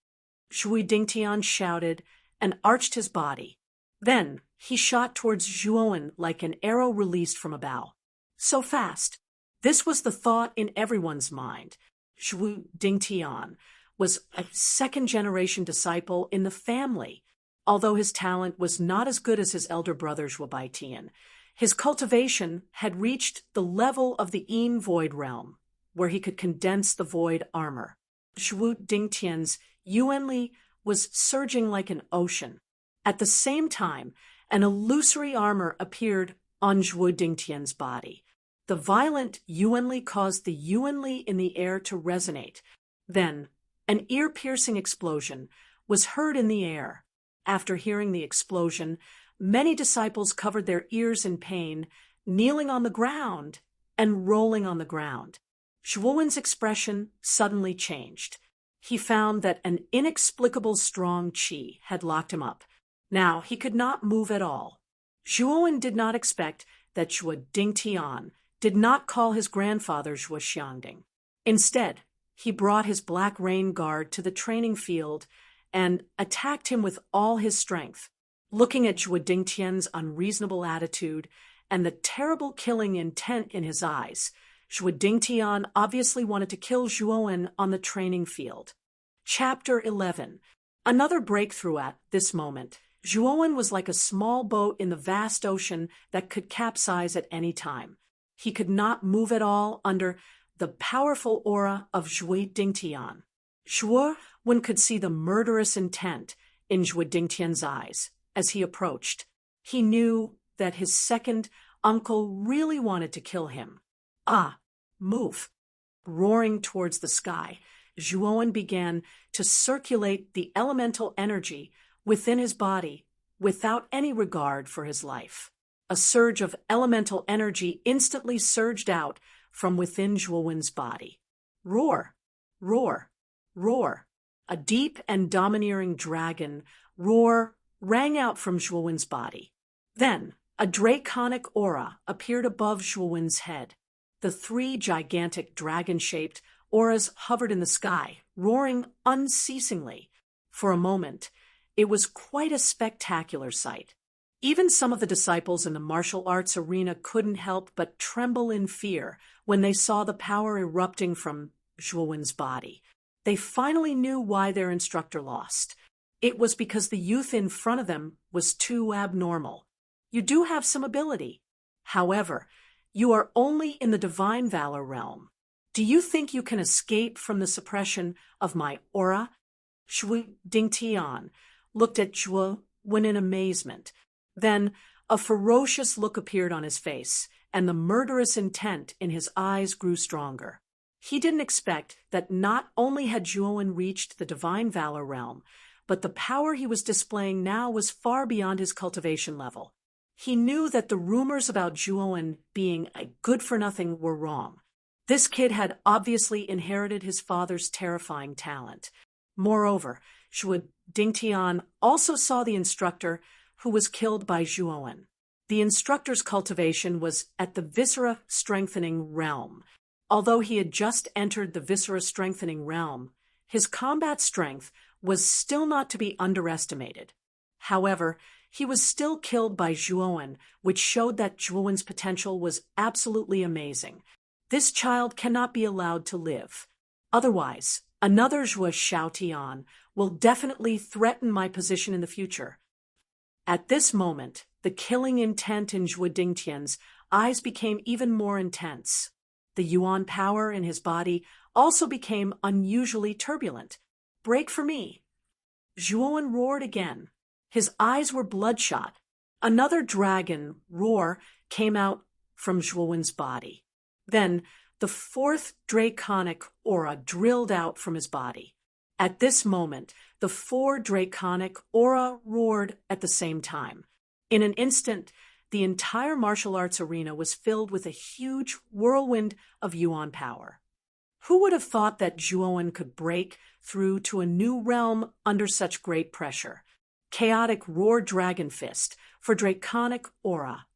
Zhuo Dingtian shouted and arched his body. Then he shot towards Zhuowen like an arrow released from a bow. So fast. This was the thought in everyone's mind. Zhuo Dingtian was a second-generation disciple in the family. Although his talent was not as good as his elder brother Zhuo Baitian, his cultivation had reached the level of the Yin Void realm, where he could condense the void armor. Zhuo Dingtian's Yuanli was surging like an ocean. At the same time, an illusory armor appeared on Zhuo Dingtian's body. The violent Yuanli caused the Yuanli in the air to resonate. Then, an ear-piercing explosion was heard in the air. After hearing the explosion, many disciples covered their ears in pain, kneeling on the ground and rolling on the ground. Zhuowen's expression suddenly changed. He found that an inexplicable strong qi had locked him up. Now he could not move at all. Zhuowen did not expect that Zhuo Dingtian did not call his grandfather Zhuo Xiangding. Instead, He brought his black rain guard to the training field and attacked him with all his strength. Looking at Zhuo Dingtian's unreasonable attitude and the terrible killing intent in his eyes, Zhuo Dingtian obviously wanted to kill Zhuowen on the training field. Chapter 11. Another breakthrough at this moment. Zhuowen was like a small boat in the vast ocean that could capsize at any time. He could not move at all under the powerful aura of Zhuo Dingtian. Zhuowen could see the murderous intent in Zhuo Dingtian's eyes as he approached. He knew that his second uncle really wanted to kill him. Ah, move! Roaring towards the sky, Zhuowen began to circulate the elemental energy within his body without any regard for his life. A surge of elemental energy instantly surged out from within Zhuowen's body. Roar! Roar! Roar! A deep and domineering dragon roar rang out from Zhuowen's body. Then, a draconic aura appeared above Zhuowen's head. The three gigantic dragon-shaped auras hovered in the sky, roaring unceasingly. For a moment, it was quite a spectacular sight. Even some of the disciples in the martial arts arena couldn't help but tremble in fear when they saw the power erupting from Zhuowen's body. They finally knew why their instructor lost. It was because the youth in front of them was too abnormal. You do have some ability. However, you are only in the divine valor realm. Do you think you can escape from the suppression of my aura? Zhuo Dingtian looked at Zhuowen in amazement. Then a ferocious look appeared on his face, and the murderous intent in his eyes grew stronger. He didn't expect that not only had Zhuowen reached the divine valor realm, but the power he was displaying now was far beyond his cultivation level. He knew that the rumors about Zhuowen being a good-for-nothing were wrong. This kid had obviously inherited his father's terrifying talent. Moreover, Zhuo Dingtian also saw the instructor who was killed by Zhuowen. The instructor's cultivation was at the viscera-strengthening realm. Although he had just entered the viscera-strengthening realm, his combat strength was still not to be underestimated. However, he was still killed by Zhuowen, which showed that Zhuowen's potential was absolutely amazing. This child cannot be allowed to live. Otherwise, another Zhuo Xiaotian will definitely threaten my position in the future. At this moment, the killing intent in Zhuo Dingtian's eyes became even more intense. The yuan power in his body also became unusually turbulent. Break for me! Zhuowen roared again. His eyes were bloodshot. Another dragon roar came out from Zhuowen's body. Then, the fourth draconic aura drilled out from his body. At this moment, the four draconic aura roared at the same time. In an instant, the entire martial arts arena was filled with a huge whirlwind of yuan power. Who would have thought that Zhuowen could break through to a new realm under such great pressure? Chaotic roar dragon fist for draconic aura.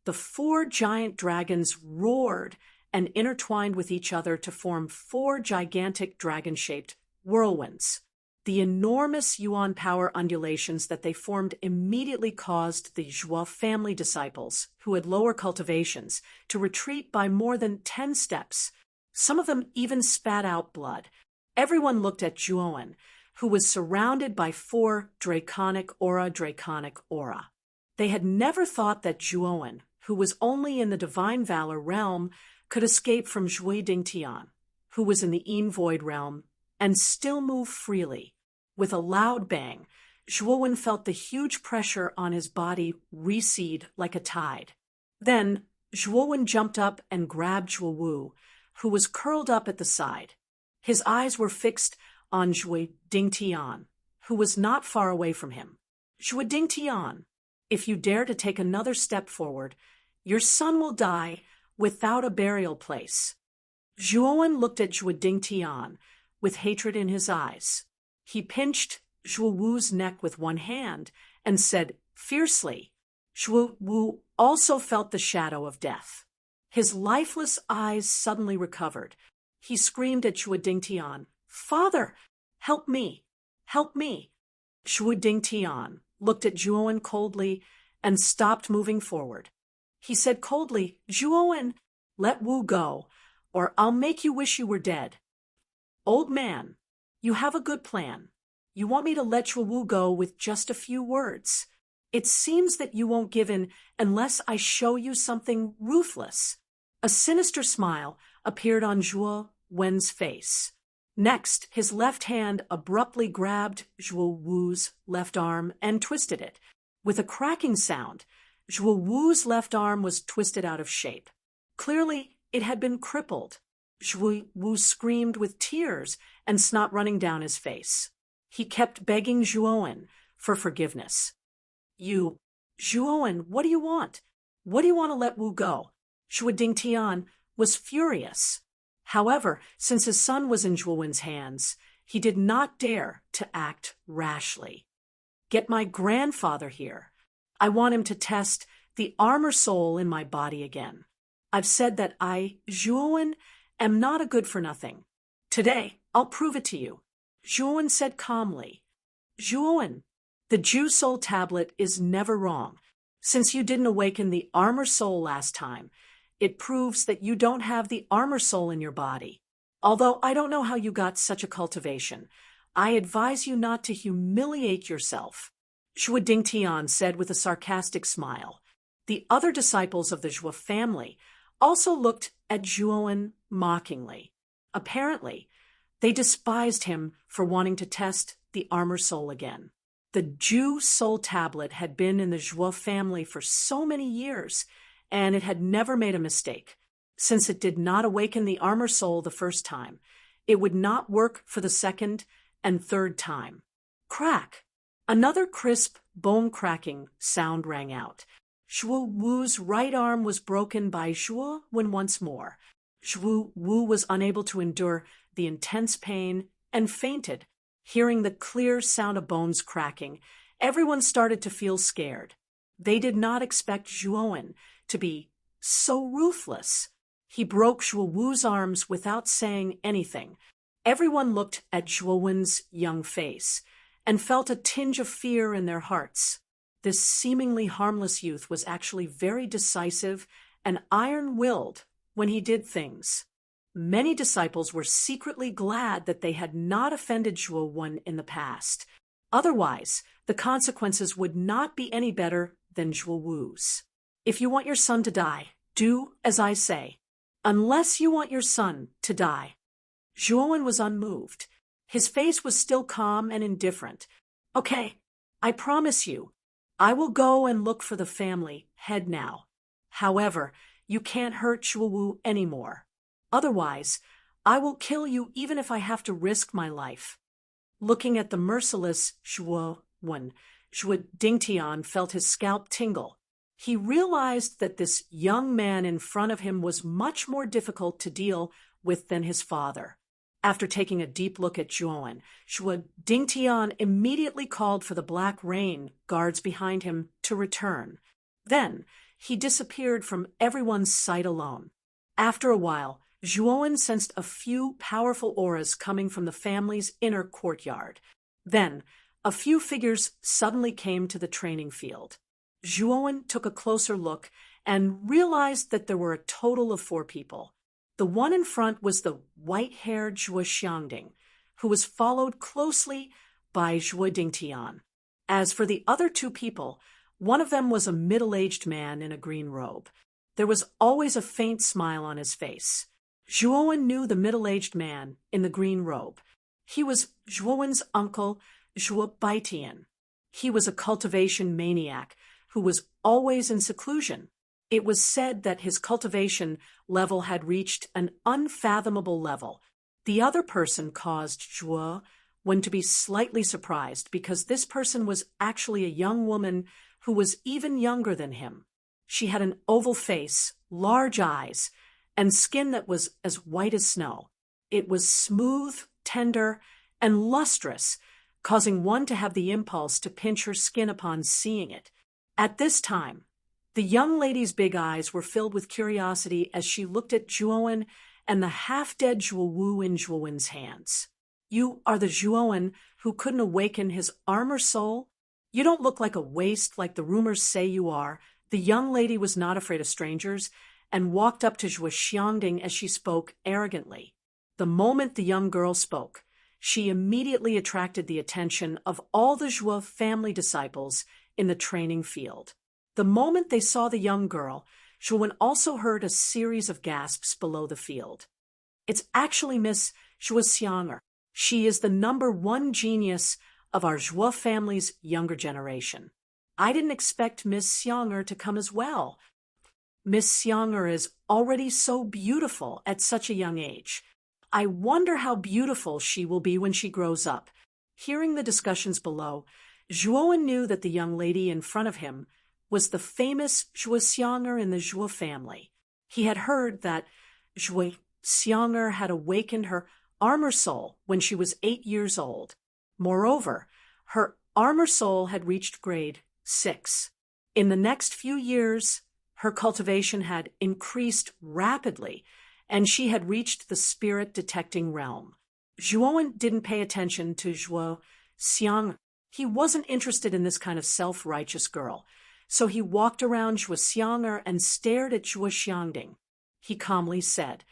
The four giant dragons roared and intertwined with each other to form four gigantic dragon-shaped whirlwinds. The enormous yuan power undulations that they formed immediately caused the Zhuo family disciples, who had lower cultivations, to retreat by more than 10 steps. Some of them even spat out blood. Everyone looked at Zhuowen, who was surrounded by four draconic aura. They had never thought that Zhuowen, who was only in the divine valor realm, could escape from Zhuo Dingtian, who was in the Yin Void realm, and still move freely. With a loud bang, Zhuowen felt the huge pressure on his body recede like a tide. Then, Zhuowen jumped up and grabbed Zhuo Wu, who was curled up at the side. His eyes were fixed on Zhuo Dingtian, who was not far away from him. Zhuo Dingtian, if you dare to take another step forward, your son will die without a burial place. Zhuowen looked at Zhuo Dingtian with hatred in his eyes. He pinched Zhuo Wu's neck with one hand and said fiercely. Zhuo Wu also felt the shadow of death. His lifeless eyes suddenly recovered. He screamed at Zhuo Dingtian, "Father, help me! Help me!" Zhuo Dingtian looked at Zhuowen coldly and stopped moving forward. He said coldly, "Zhuowen, let Wu go, or I'll make you wish you were dead." "Old man, you have a good plan. You want me to let Zhuo Wu go with just a few words. It seems that you won't give in unless I show you something ruthless." A sinister smile appeared on Zhuo Wen's face. Next, his left hand abruptly grabbed Zhuo Wu's left arm and twisted it. With a cracking sound, Zhuo Wu's left arm was twisted out of shape. Clearly, it had been crippled. Zhuo Wu screamed with tears and snot running down his face. He kept begging Zhuowen for forgiveness. Zhuowen, what do you want? What do you want to let Wu go?" Zhuo Dingtian was furious. However, since his son was in Zhuowen's hands, he did not dare to act rashly. "Get my grandfather here. I want him to test the armor soul in my body again. I've said that I, Zhuowen, am not a good-for-nothing. Today, I'll prove it to you." Zhuowen said calmly, "Zhuowen, the Jew soul tablet is never wrong. Since you didn't awaken the armor soul last time, it proves that you don't have the armor soul in your body. Although I don't know how you got such a cultivation, I advise you not to humiliate yourself," Zhuo Dingtian said with a sarcastic smile. The other disciples of the Zhuo family also looked at Zhuowen mockingly. Apparently, they despised him for wanting to test the armor soul again. The Jew soul tablet had been in the Zhuo family for so many years, and it had never made a mistake. Since it did not awaken the armor soul the first time, it would not work for the second and third time. Crack! Another crisp, bone-cracking sound rang out. Zhuo Wu's right arm was broken by Zhuo Wen once more. Zhuo Wu was unable to endure the intense pain and fainted. Hearing the clear sound of bones cracking, everyone started to feel scared. They did not expect Zhuowen to be so ruthless. He broke Zhuo Wu's arms without saying anything. Everyone looked at Zhuowen's young face and felt a tinge of fear in their hearts. This seemingly harmless youth was actually very decisive and iron-willed when he did things. Many disciples were secretly glad that they had not offended Zhuo Wen in the past. Otherwise, the consequences would not be any better than Zhuo Wu's. If you want your son to die, do as I say. Unless you want your son to die. Zhuowen was unmoved. His face was still calm and indifferent. "Okay, I promise you, I will go and look for the family head now. However, you can't hurt Zhuo Wu anymore. Otherwise, I will kill you even if I have to risk my life." Looking at the merciless Zhuo Wen, Zhuo Dingtian felt his scalp tingle. He realized that this young man in front of him was much more difficult to deal with than his father. After taking a deep look at Zhuowen, Zhuo Dingtian immediately called for the Black Rain guards behind him to return. Then, he disappeared from everyone's sight alone. After a while, Zhuowen sensed a few powerful auras coming from the family's inner courtyard. Then, a few figures suddenly came to the training field. Zhuowen took a closer look and realized that there were a total of 4 people. The one in front was the white-haired Zhuo Xiangding, who was followed closely by Zhuo Dingtian. As for the other 2 people, one of them was a middle-aged man in a green robe. There was always a faint smile on his face. Zhuowen knew the middle-aged man in the green robe. He was Zhuowen's uncle, Zhuo Baitian. He was a cultivation maniac who was always in seclusion. It was said that his cultivation level had reached an unfathomable level. The other person caused Zhuo Wen to be slightly surprised because this person was actually a young woman who was even younger than him. She had an oval face, large eyes, and skin that was as white as snow. It was smooth, tender, and lustrous, causing one to have the impulse to pinch her skin upon seeing it. At this time, the young lady's big eyes were filled with curiosity as she looked at Zhuowen and the half-dead Zhuo in Zhuowen's hands. You are the Zhuowen who couldn't awaken his armor soul? You don't look like a waste like the rumors say you are. The young lady was not afraid of strangers and walked up to Zhuo Xiangding as she spoke arrogantly. The moment the young girl spoke, she immediately attracted the attention of all the Zhuo family disciples in the training field. The moment they saw the young girl, Zhuowen also heard a series of gasps below the field. It's actually Miss Zhuo Xiang'er. She is the #1 genius of our Zhuo family's younger generation. I didn't expect Miss Xiang'er to come as well. Miss Xiang'er is already so beautiful at such a young age. I wonder how beautiful she will be when she grows up. Hearing the discussions below, Zhuowen knew that the young lady in front of him was the famous Zhuo Xiang'er in the Zhuo family. He had heard that Zhuo Xiang'er had awakened her armor soul when she was 8 years old. Moreover, her armor soul had reached grade 6. In the next few years, her cultivation had increased rapidly, and she had reached the spirit-detecting realm. Zhuowen didn't pay attention to Zhuo Xiang'er. He wasn't interested in this kind of self-righteous girl, so he walked around Zhuo Xiang'er and stared at Zhuo Xiangding. He calmly said,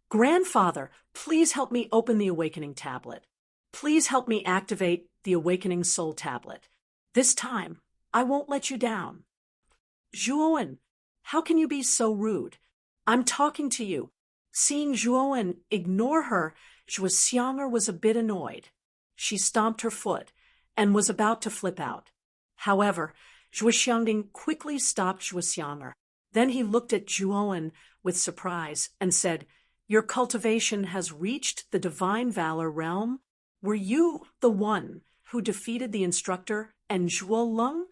"Grandfather, please help me open the awakening tablet. Please help me activate the awakening soul tablet. This time, I won't let you down." "Zhuowen, how can you be so rude? I'm talking to you." Seeing Zhuowen ignore her, Zhuo Xiang'er was a bit annoyed. She stomped her foot and was about to flip out. However, Zhuo Xiangding quickly stopped Zhuo Xiang'er. Then he looked at Zhuowen with surprise and said, "Your cultivation has reached the divine valor realm? Were you the one who defeated the instructor and Zhuo Leng?"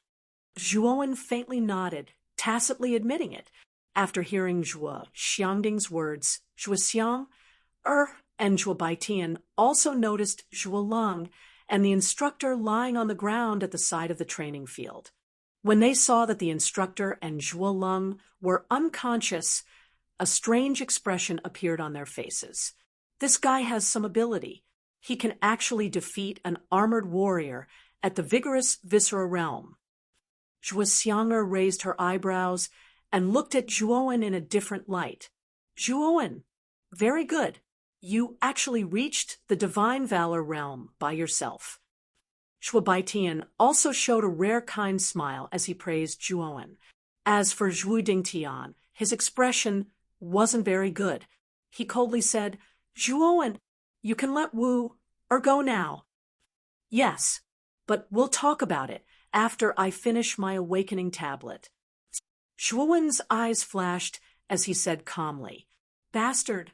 Zhuowen faintly nodded, tacitly admitting it. After hearing Zhuo Xiangding's words, Zhuo Xiang'er and Zhuo Baitian also noticed Zhuo Leng and the instructor lying on the ground at the side of the training field. When they saw that the instructor and Zhuo Leng were unconscious, a strange expression appeared on their faces. This guy has some ability. He can actually defeat an armored warrior at the vigorous Viscera realm. Zhuo Xiang'er raised her eyebrows and looked at Zhuowen in a different light. "Zhuowen, very good. You actually reached the divine valor realm by yourself." Zhuo Baitian also showed a rare kind smile as he praised Zhuowen. As for Zhu Dingtian, his expression wasn't very good. He coldly said, "Zhuowen, you can let Wu or go now." "Yes, but we'll talk about it after I finish my awakening tablet." Zhuowen's eyes flashed as he said calmly, "Bastard!"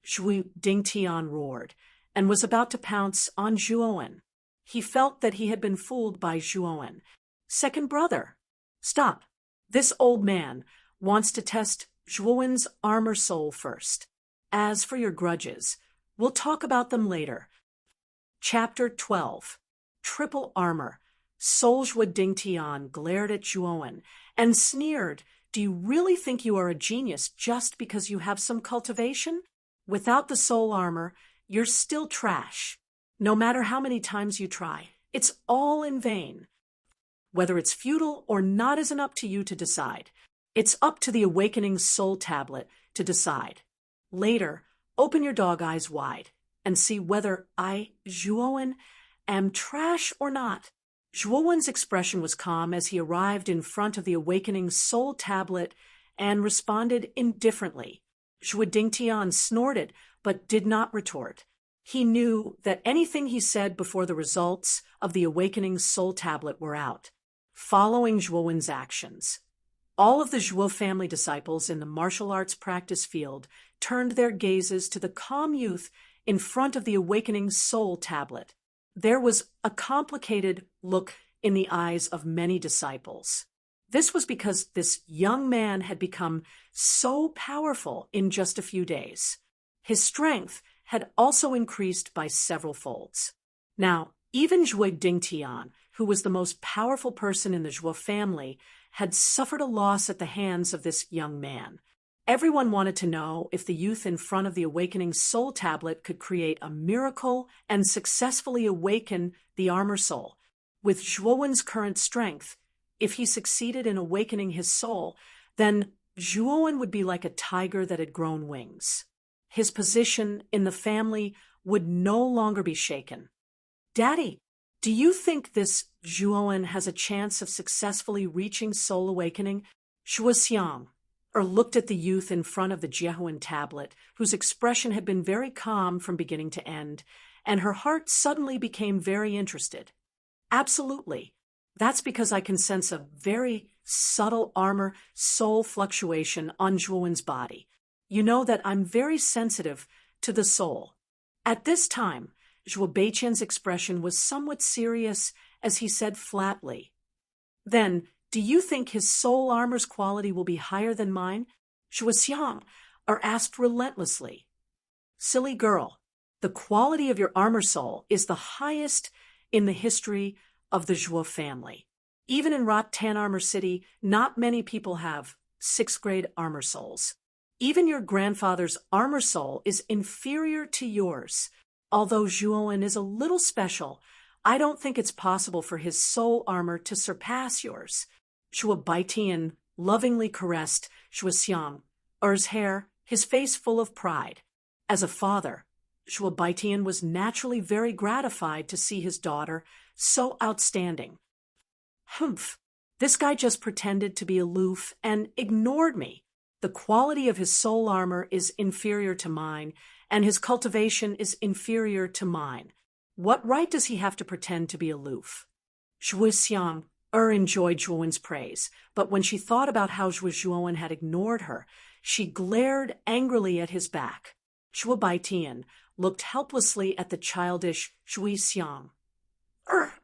Zhu Dingtian roared and was about to pounce on Zhuowen. He felt that he had been fooled by Zhuowen. "Second brother, stop. This old man wants to test Zhuowen's armor soul first. As for your grudges, we'll talk about them later." Chapter 12. Triple Armor. Soul Zhuo Dingtian glared at Zhuowen and sneered, "Do you really think you are a genius just because you have some cultivation? Without the soul armor, you're still trash. No matter how many times you try, it's all in vain. Whether it's futile or not isn't up to you to decide. It's up to the awakening soul tablet to decide. Later, open your dog eyes wide and see whether I, Zhuowen, am trash or not." Zhuowen's expression was calm as he arrived in front of the awakening soul tablet and responded indifferently. Zhuo Dingtian snorted but did not retort. He knew that anything he said before the results of the awakening soul tablet were out. Following Zhuowen's actions, all of the Zhuo family disciples in the martial arts practice field turned their gazes to the calm youth in front of the awakening soul tablet. There was a complicated look in the eyes of many disciples. This was because this young man had become so powerful in just a few days. His strength had also increased by several folds. Now, even Zhuo Dingtian, who was the most powerful person in the Zhuo family, had suffered a loss at the hands of this young man. Everyone wanted to know if the youth in front of the awakening soul tablet could create a miracle and successfully awaken the armor soul. With Zhuowen's current strength, if he succeeded in awakening his soul, then Zhuowen would be like a tiger that had grown wings. His position in the family would no longer be shaken. Daddy, do you think this Zhuowen has a chance of successfully reaching soul awakening? Shuoxiang looked at the youth in front of the Jehuan tablet, whose expression had been very calm from beginning to end, and her heart suddenly became very interested. Absolutely. That's because I can sense a very subtle armor soul fluctuation on Zhuowen's body. You know that I'm very sensitive to the soul. At this time, Zhuo Beiqian's expression was somewhat serious as he said flatly, "Then, do you think his soul armor's quality will be higher than mine?" Shuoxiang asked relentlessly. "Silly girl, the quality of your armor soul is the highest in the history of the Zhuo family. Even in Rat-Tan Armor City, not many people have 6th grade armor souls. Even your grandfather's armor soul is inferior to yours. Although Zhuowen is a little special, I don't think it's possible for his soul armor to surpass yours." Zhuo Baitian lovingly caressed Shuoxiang's hair, his face full of pride. As a father, Zhuo Baitian was naturally very gratified to see his daughter so outstanding. "Humph, this guy just pretended to be aloof and ignored me. The quality of his soul armor is inferior to mine, and his cultivation is inferior to mine. What right does he have to pretend to be aloof?" Shuoxiang enjoyed Zhuowen's praise, but when she thought about how Zhuowen had ignored her, she glared angrily at his back. Zhuo Baitian looked helplessly at the childish Shuoxiang,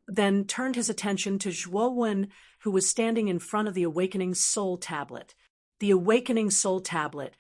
then turned his attention to Zhuowen, who was standing in front of the Awakening Soul Tablet. The Awakening Soul Tablet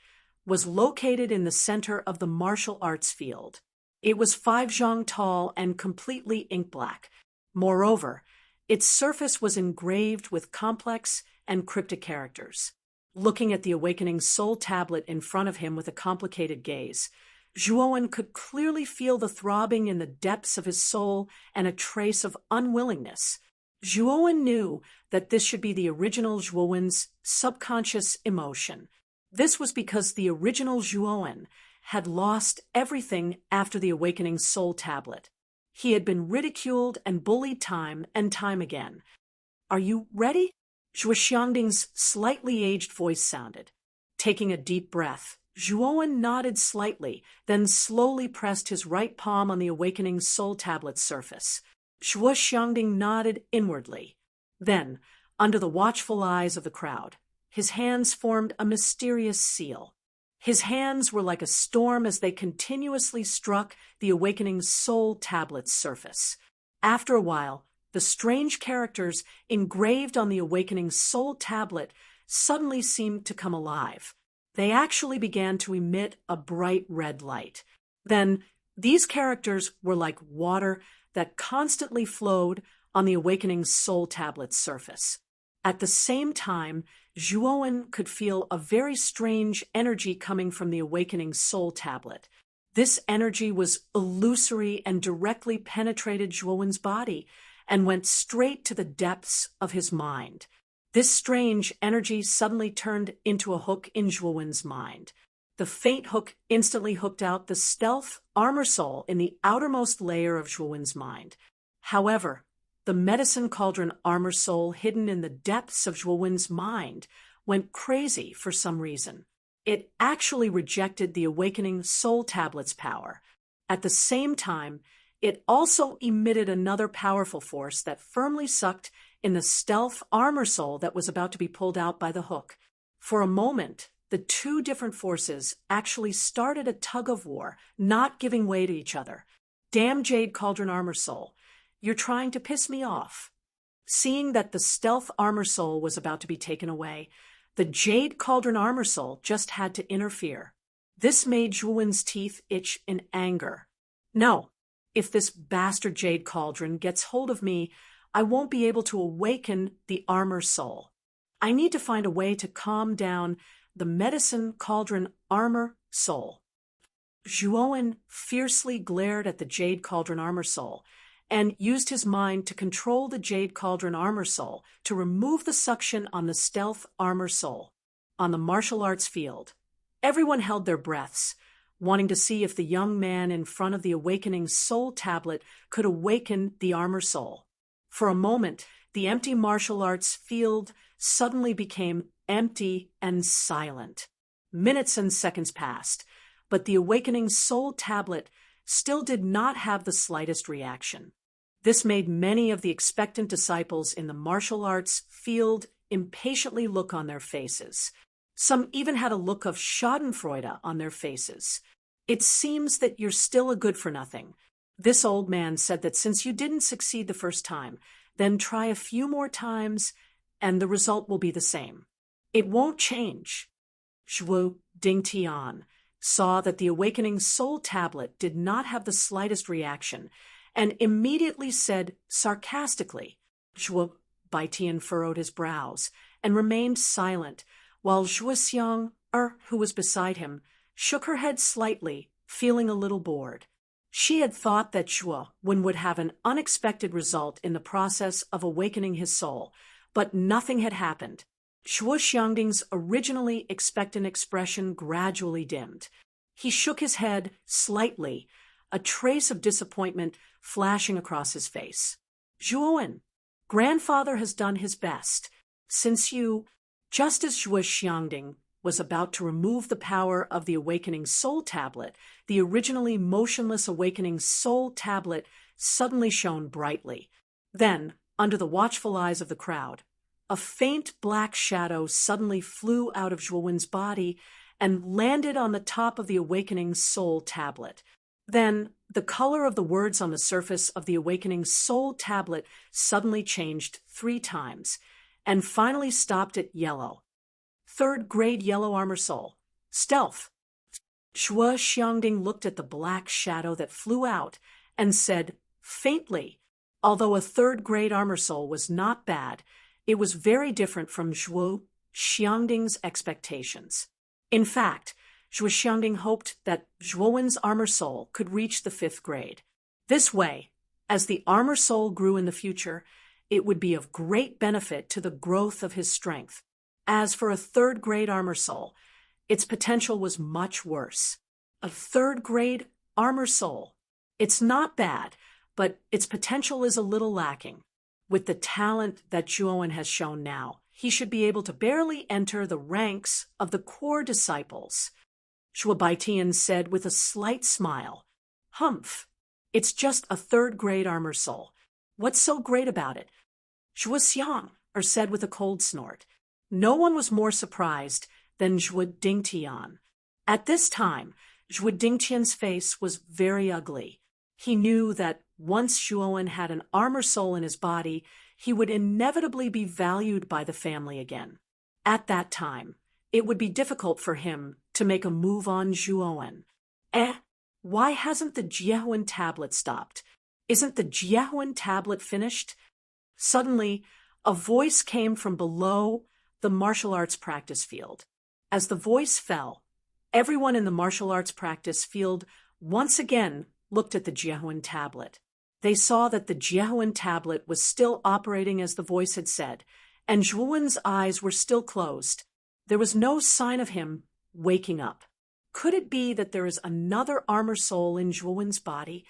was located in the center of the martial arts field. It was 5 zhang tall and completely ink black. Moreover, its surface was engraved with complex and cryptic characters. Looking at the Awakening Soul Tablet in front of him with a complicated gaze, Zhuowen could clearly feel the throbbing in the depths of his soul and a trace of unwillingness. Zhuowen knew that this should be the original Zhuowen's subconscious emotion. This was because the original Zhuowen had lost everything after the Awakening Soul Tablet. He had been ridiculed and bullied time and time again. "Are you ready?" Zhuoxiangding's slightly aged voice sounded. Taking a deep breath, Zhuowen nodded slightly, then slowly pressed his right palm on the Awakening Soul Tablet's surface. Zhuoxiangding nodded inwardly. Then, under the watchful eyes of the crowd, his hands formed a mysterious seal. His hands were like a storm as they continuously struck the Awakening Soul Tablet's surface. After a while, the strange characters engraved on the Awakening Soul Tablet suddenly seemed to come alive. They actually began to emit a bright red light. Then, these characters were like water that constantly flowed on the Awakening Soul Tablet's surface. At the same time, Zhuowen could feel a very strange energy coming from the Awakening Soul Tablet. This energy was illusory and directly penetrated Zhuowen's body and went straight to the depths of his mind. This strange energy suddenly turned into a hook in Zhuowen's mind. The faint hook instantly hooked out the stealth armor soul in the outermost layer of Zhuowen's mind. However, the medicine cauldron armor soul hidden in the depths of Zhuowen's mind went crazy for some reason. It actually rejected the Awakening Soul Tablet's power. At the same time, it also emitted another powerful force that firmly sucked in the stealth armor soul that was about to be pulled out by the hook. For a moment, the two different forces actually started a tug-of-war, not giving way to each other. "Damn Jade Cauldron Armor Soul, you're trying to piss me off." Seeing that the stealth armor soul was about to be taken away, the Jade Cauldron Armor Soul just had to interfere. This made Zhuowen's teeth itch in anger. "No, if this bastard Jade Cauldron gets hold of me, I won't be able to awaken the armor soul. I need to find a way to calm down the medicine cauldron armor soul. Zhuowen fiercely glared at the jade cauldron armor soul and used his mind to control the jade cauldron armor soul to remove the suction on the stealth armor soul. On the martial arts field, everyone held their breaths, wanting to see if the young man in front of the awakening soul tablet could awaken the armor soul. For a moment, the empty martial arts field suddenly became empty and silent. Minutes and seconds passed, but the awakening soul tablet still did not have the slightest reaction. This made many of the expectant disciples in the martial arts field impatiently look on their faces. Some even had a look of schadenfreude on their faces. "It seems that you're still a good-for-nothing." This old man said that since you didn't succeed the first time, then try a few more times and the result will be the same. It won't change. Zhuo Dingtian saw that the awakening soul tablet did not have the slightest reaction and immediately said sarcastically. Zhuo Baitian furrowed his brows and remained silent, while Zhuo Xiang, who was beside him, shook her head slightly, feeling a little bored. She had thought that Zhuo would have an unexpected result in the process of awakening his soul, but nothing had happened. Zhuo Xiangding's originally expectant expression gradually dimmed. He shook his head slightly, a trace of disappointment flashing across his face. "Zhuowen, grandfather has done his best. Since you..." Just as Zhuo Xiangding was about to remove the power of the awakening soul tablet, the originally motionless awakening soul tablet suddenly shone brightly. Then, under the watchful eyes of the crowd, a faint black shadow suddenly flew out of Zhuowen's body and landed on the top of the awakening soul tablet. Then, the color of the words on the surface of the awakening soul tablet suddenly changed 3 times, and finally stopped at yellow. 3rd grade yellow armor soul. Stealth. Zhuo Xiangding looked at the black shadow that flew out and said faintly, although a 3rd grade armor soul was not bad, it was very different from Zhuo Xiangding's expectations. In fact, Zhuo Xiangding hoped that Zhuowen's armor soul could reach the 5th grade. This way, as the armor soul grew in the future, it would be of great benefit to the growth of his strength. As for a 3rd grade armor soul, its potential was much worse. A 3rd grade armor soul. It's not bad, but its potential is a little lacking. With the talent that Zhuowen has shown now, he should be able to barely enter the ranks of the core disciples. Zhuo Baitian said with a slight smile. "Humph, it's just a 3rd grade armor soul. What's so great about it?" Zhuo Xiang said with a cold snort. No one was more surprised than Zhuo Dingtian. At this time, Zhuo Dingtian's face was very ugly. He knew that once Zhuowen had an armor soul in his body, he would inevitably be valued by the family again. At that time, it would be difficult for him to make a move on Zhuowen. Why hasn't the Jiehuan tablet stopped? Isn't the Jiehuan tablet finished? Suddenly, a voice came from below the martial arts practice field. As the voice fell, everyone in the martial arts practice field once again looked at the Jiehuan tablet. They saw that the Jiehuan tablet was still operating as the voice had said, and Zhuowen's eyes were still closed. There was no sign of him waking up. Could it be that there is another armor soul in Zhuowen's body?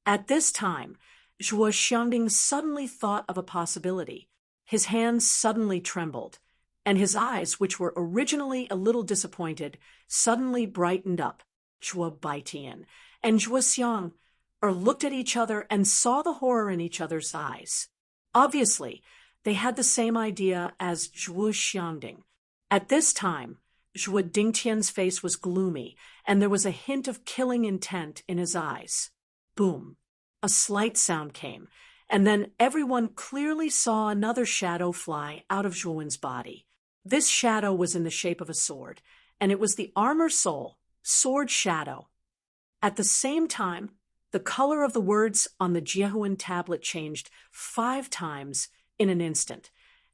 At this time, Zhuo Xiangding suddenly thought of a possibility. His hands suddenly trembled, and his eyes, which were originally a little disappointed, suddenly brightened up. Zhuo Baitian and Zhuo Xiang looked at each other and saw the horror in each other's eyes. Obviously, they had the same idea as Zhuo Xiangding. At this time, Zhuo Dingtian's face was gloomy, and there was a hint of killing intent in his eyes. Boom. A slight sound came, and then everyone clearly saw another shadow fly out of Zhuowen's body. This shadow was in the shape of a sword, and it was the armor soul, Sword Shadow. At the same time, the color of the words on the Jiehuan tablet changed 5 times in an instant,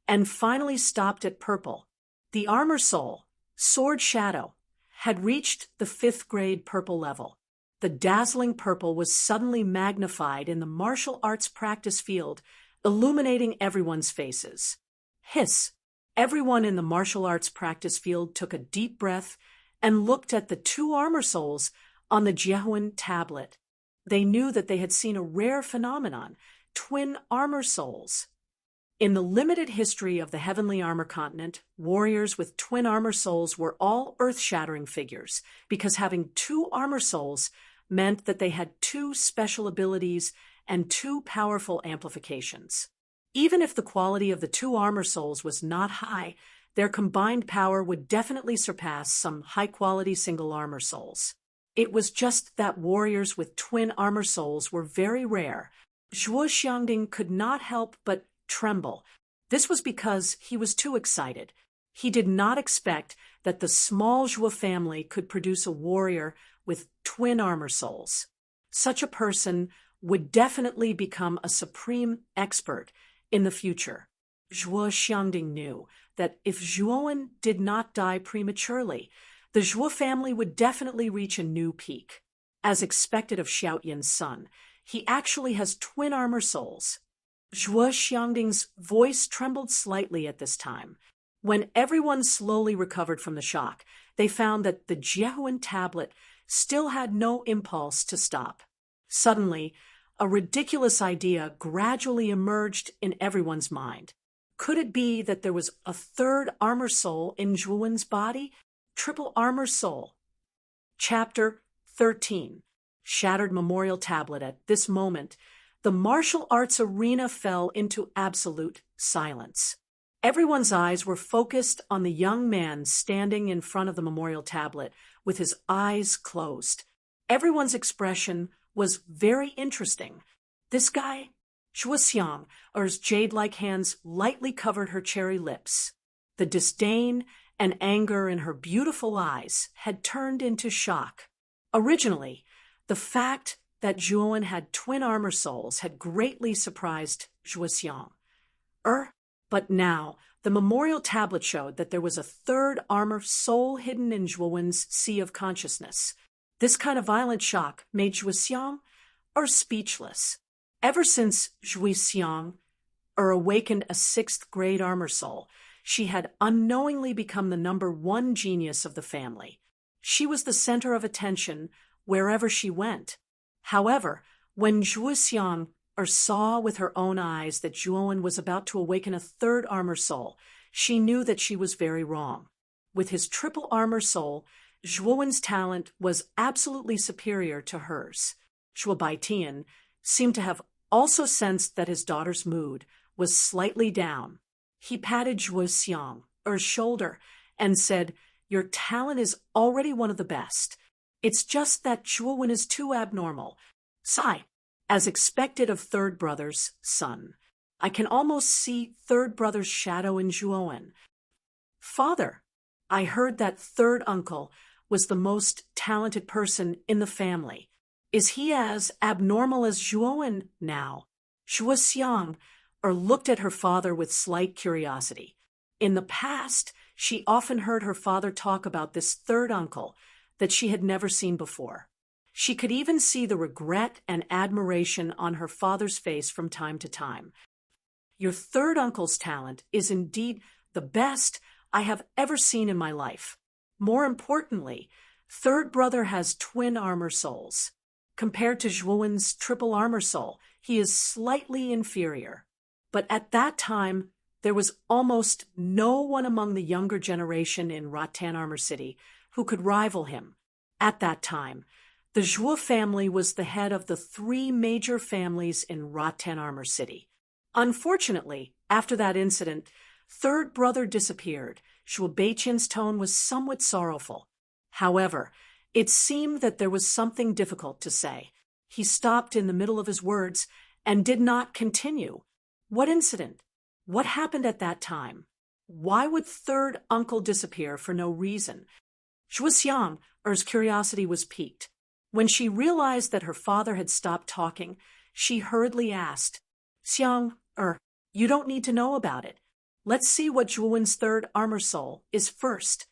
and finally stopped at purple. The armor soul, Sword Shadow had reached the 5th grade purple level. The dazzling purple was suddenly magnified in the martial arts practice field, illuminating everyone's faces. Hiss! Everyone in the martial arts practice field took a deep breath and looked at the 2 armor souls on the Jehuan tablet. They knew that they had seen a rare phenomenon, twin armor souls. In the limited history of the heavenly armor continent, warriors with twin armor souls were all earth-shattering figures, because having 2 armor souls meant that they had 2 special abilities and 2 powerful amplifications. Even if the quality of the 2 armor souls was not high, their combined power would definitely surpass some high-quality single armor souls. It was just that warriors with twin armor souls were very rare. Zhuo Xiangding could not help but tremble. This was because he was too excited. He did not expect that the small Zhuo family could produce a warrior with twin armor souls. Such a person would definitely become a supreme expert in the future. Zhuo Xiangding knew that if Zhuowen did not die prematurely, the Zhuo family would definitely reach a new peak. As expected of Xiaoyan's son, he actually has twin armor souls. Zhuo Xiangding's voice trembled slightly at this time. When everyone slowly recovered from the shock, they found that the Jehuan tablet still had no impulse to stop. Suddenly, a ridiculous idea gradually emerged in everyone's mind. Could it be that there was a 3rd armor soul in Zhuowen's body? Triple armor soul. Chapter 13. Shattered Memorial Tablet. At this moment, the martial arts arena fell into absolute silence. Everyone's eyes were focused on the young man standing in front of the memorial tablet with his eyes closed. Everyone's expression was very interesting. This guy, Zhuo Xiang's jade-like hands lightly covered her cherry lips. The disdain and anger in her beautiful eyes had turned into shock. Originally, the fact that Zhuowen had twin armor souls had greatly surprised Zhuo Xiang. But now, the memorial tablet showed that there was a 3rd armor soul hidden in Zhuowen's sea of consciousness. This kind of violent shock made Zhuo Xiang speechless. Ever since Zhuo Xiang awakened a 6th grade armor soul, she had unknowingly become the number 1 genius of the family. She was the center of attention wherever she went. However, when Zhuo Xiang saw with her own eyes that Zhuowen was about to awaken a 3rd armor soul, she knew that she was very wrong. With his triple armor soul, Zhuowen's talent was absolutely superior to hers. Zhuo Baitian seemed to have also sensed that his daughter's mood was slightly down. He patted Zhuo Xiang's shoulder and said, "Your talent is already one of the best. It's just that Zhuowen is too abnormal. Sigh, as expected of 3rd brother's son. I can almost see 3rd brother's shadow in Zhuowen. Father, I heard that 3rd uncle was the most talented person in the family. Is he as abnormal as Zhuowen now?" Zhuo Xiang looked at her father with slight curiosity. In the past, she often heard her father talk about this 3rd uncle that she had never seen before. She could even see the regret and admiration on her father's face from time to time. "Your 3rd uncle's talent is indeed the best I have ever seen in my life. More importantly, 3rd brother has twin armor souls. Compared to Zhuowen's triple armor soul, he is slightly inferior." But at that time, there was almost no one among the younger generation in Rattan Armor City who could rival him. At that time, the Zhuo family was the head of the 3 major families in Rattan Armor City. Unfortunately, after that incident, 3rd brother disappeared. Zhuo Beiqian's tone was somewhat sorrowful. However, it seemed that there was something difficult to say. He stopped in the middle of his words and did not continue. What incident? What happened at that time? Why would 3rd uncle disappear for no reason? Zhuo Xiang's curiosity was piqued. When she realized that her father had stopped talking, she hurriedly asked, "Xiang, you don't need to know about it. Let's see what Zhuowen's 3rd armor soul is first."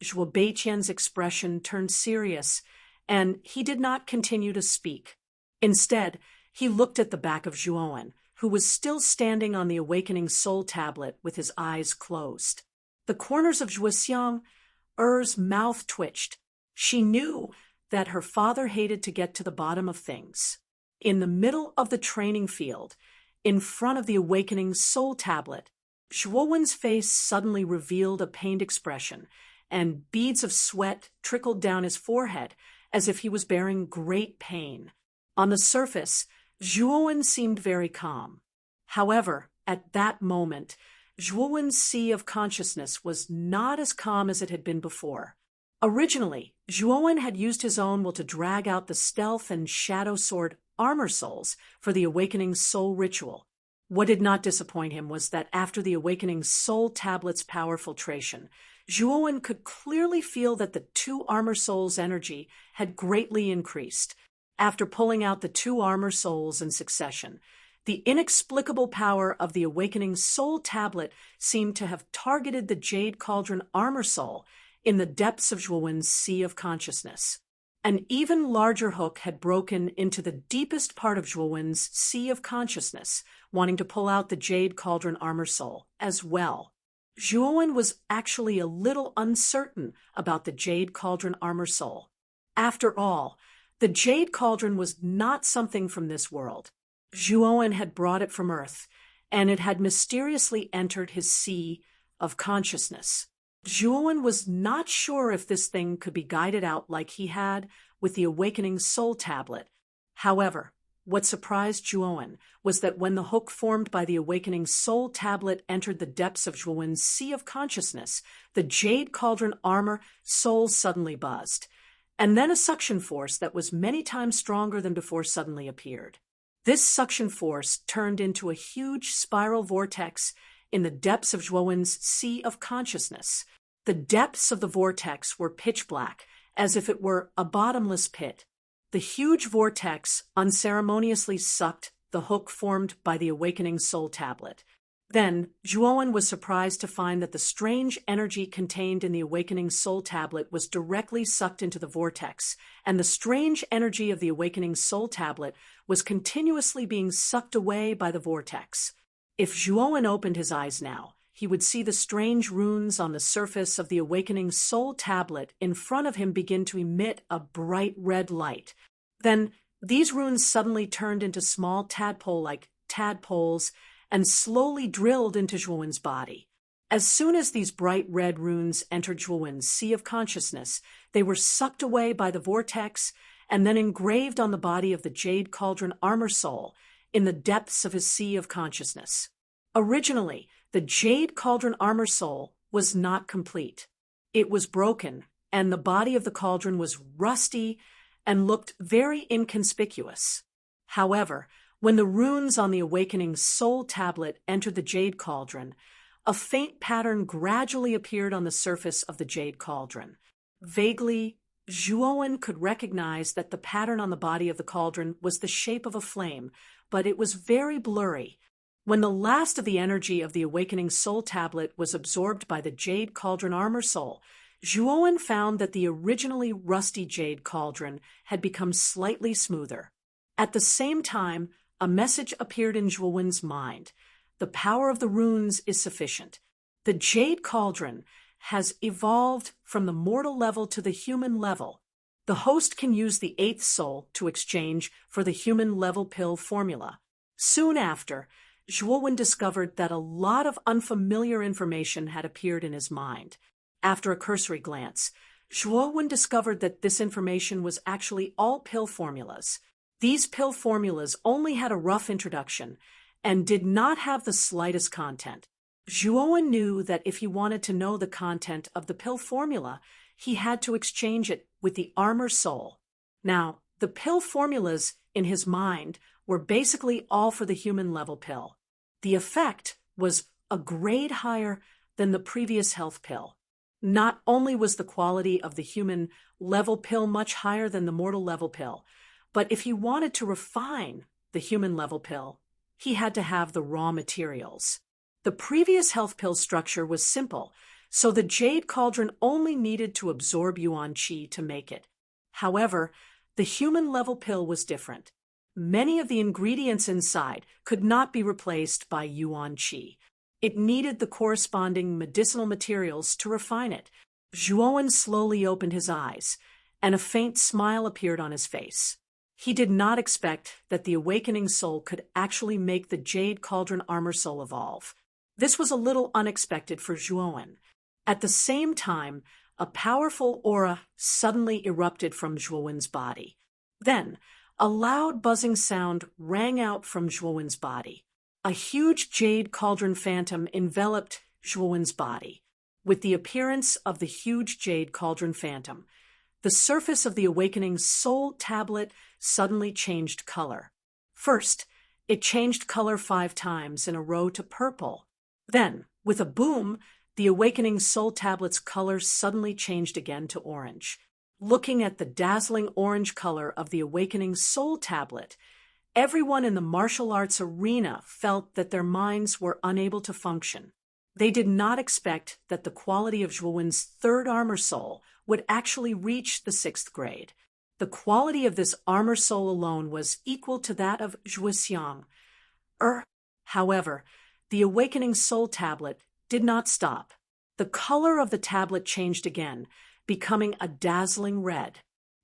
Zhuo Beiqian's expression turned serious, and he did not continue to speak. Instead, he looked at the back of Zhuowen, who was still standing on the awakening soul tablet with his eyes closed. The corners of Zhuo Xiang's mouth twitched. She knew that her father hated to get to the bottom of things. In the middle of the training field, in front of the awakening soul tablet, Zhuowen's face suddenly revealed a pained expression, and beads of sweat trickled down his forehead as if he was bearing great pain. On the surface, Zhuowen seemed very calm. However, at that moment, Zhuowen's sea of consciousness was not as calm as it had been before. Originally, Zhuowen had used his own will to drag out the stealth and shadow sword armor souls for the awakening soul ritual. What did not disappoint him was that after the awakening soul tablet's power filtration, Zhuowen could clearly feel that the two armor souls' energy had greatly increased. After pulling out the two armor souls in succession, the inexplicable power of the awakening soul tablet seemed to have targeted the Jade Cauldron armor soul in the depths of Zhuowen's sea of consciousness. An even larger hook had broken into the deepest part of Zhuowen's sea of consciousness, wanting to pull out the Jade Cauldron armor soul as well. Zhuowen was actually a little uncertain about the Jade Cauldron armor soul. After all, the Jade Cauldron was not something from this world. Zhuowen had brought it from Earth, and it had mysteriously entered his sea of consciousness. Zhuowen was not sure if this thing could be guided out like he had with the awakening soul tablet. However, what surprised Zhuowen was that when the hook formed by the awakening soul tablet entered the depths of Zhuowen's sea of consciousness, the Jade Cauldron armor soul suddenly buzzed, and then a suction force that was many times stronger than before suddenly appeared. This suction force turned into a huge spiral vortex in the depths of Zhuowen's sea of consciousness. The depths of the vortex were pitch black, as if it were a bottomless pit. The huge vortex unceremoniously sucked the hook formed by the awakening soul tablet. Then, Zhuowen was surprised to find that the strange energy contained in the awakening soul tablet was directly sucked into the vortex, and the strange energy of the awakening soul tablet was continuously being sucked away by the vortex. If Zhuowen opened his eyes now, he would see the strange runes on the surface of the awakening soul tablet in front of him begin to emit a bright red light. Then, these runes suddenly turned into small tadpole-like tadpoles and slowly drilled into Zhuowen's body. As soon as these bright red runes entered Zhuowen's sea of consciousness, they were sucked away by the vortex and then engraved on the body of the Jade Cauldron armor soul in the depths of his sea of consciousness. Originally, the Jade Cauldron armor soul was not complete. It was broken, and the body of the cauldron was rusty and looked very inconspicuous. However, when the runes on the awakening soul tablet entered the Jade Cauldron, a faint pattern gradually appeared on the surface of the Jade Cauldron. Vaguely, Zhuowen could recognize that the pattern on the body of the cauldron was the shape of a flame, but it was very blurry. When the last of the energy of the awakening soul tablet was absorbed by the Jade Cauldron armor soul, Zhuowen found that the originally rusty Jade Cauldron had become slightly smoother. At the same time, a message appeared in Zhuowen's mind. The power of the runes is sufficient. The Jade Cauldron has evolved from the mortal level to the human level. The host can use the eighth soul to exchange for the human level pill formula. Soon after, Zhuowen discovered that a lot of unfamiliar information had appeared in his mind. After a cursory glance, Zhuowen discovered that this information was actually all pill formulas. These pill formulas only had a rough introduction and did not have the slightest content. Zhuowen knew that if he wanted to know the content of the pill formula, he had to exchange it with the armor soul. Now, the pill formulas in his mind were basically all for the human level pill. The effect was a grade higher than the previous health pill. Not only was the quality of the human level pill much higher than the mortal level pill, but if he wanted to refine the human level pill, he had to have the raw materials. The previous health pill structure was simple, so the jade cauldron only needed to absorb yuan qi to make it. However, the human-level pill was different. Many of the ingredients inside could not be replaced by yuan qi. It needed the corresponding medicinal materials to refine it. Zhuowen slowly opened his eyes, and a faint smile appeared on his face. He did not expect that the awakening soul could actually make the jade cauldron armor soul evolve. This was a little unexpected for Zhuowen. At the same time, a powerful aura suddenly erupted from Zhuowen's body. Then, a loud buzzing sound rang out from Zhuowen's body. A huge jade cauldron phantom enveloped Zhuowen's body. With the appearance of the huge jade cauldron phantom, the surface of the awakening soul tablet suddenly changed color. First, it changed color 5 times in a row to purple. Then, with a boom, the awakening soul tablet's color suddenly changed again to orange. Looking at the dazzling orange color of the awakening soul tablet, everyone in the martial arts arena felt that their minds were unable to function. They did not expect that the quality of Zhuowen's third armor soul would actually reach the 6th grade. The quality of this armor soul alone was equal to that of Zhuoxiang. However, the awakening soul tablet did not stop. The color of the tablet changed again, becoming a dazzling red.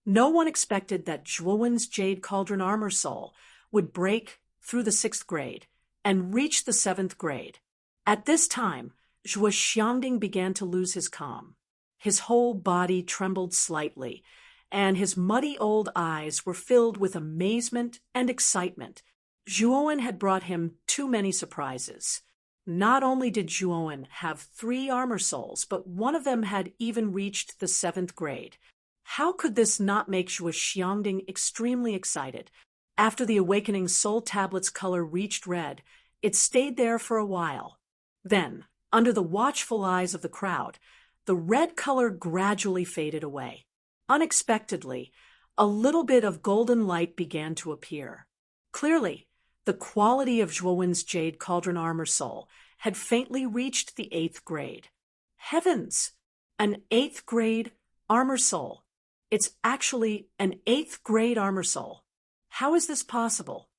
No one expected that Zhuowen's jade cauldron armor soul would break through the 6th grade and reach the 7th grade. At this time, Zhuo Xiangding began to lose his calm. His whole body trembled slightly, and his muddy old eyes were filled with amazement and excitement. Zhuowen had brought him too many surprises. Not only did Zhuowen have 3 armor souls, but one of them had even reached the 7th grade. How could this not make Zhuo Xiangding extremely excited? After the awakening soul tablet's color reached red, it stayed there for a while. Then, under the watchful eyes of the crowd, the red color gradually faded away. Unexpectedly, a little bit of golden light began to appear. Clearly, the quality of Zhuowen's jade cauldron armor soul had faintly reached the 8th grade. Heavens! An 8th grade armor soul. It's actually an 8th grade armor soul. How is this possible?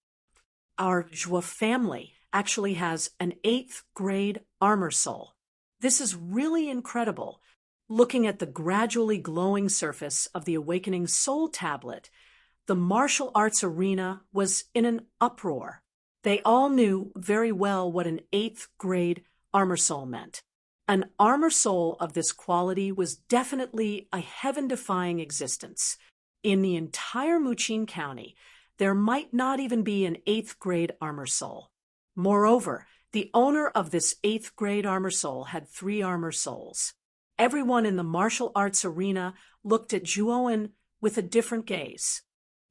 Our Zhuo family actually has an 8th grade armor soul. This is really incredible. Looking at the gradually glowing surface of the awakening soul tablet, the martial arts arena was in an uproar. They all knew very well what an 8th grade armor soul meant. An armor soul of this quality was definitely a heaven-defying existence. In the entire Muqin County, there might not even be an 8th grade armor soul. Moreover, the owner of this 8th grade armor soul had 3 armor souls. Everyone in the martial arts arena looked at Zhuowen with a different gaze.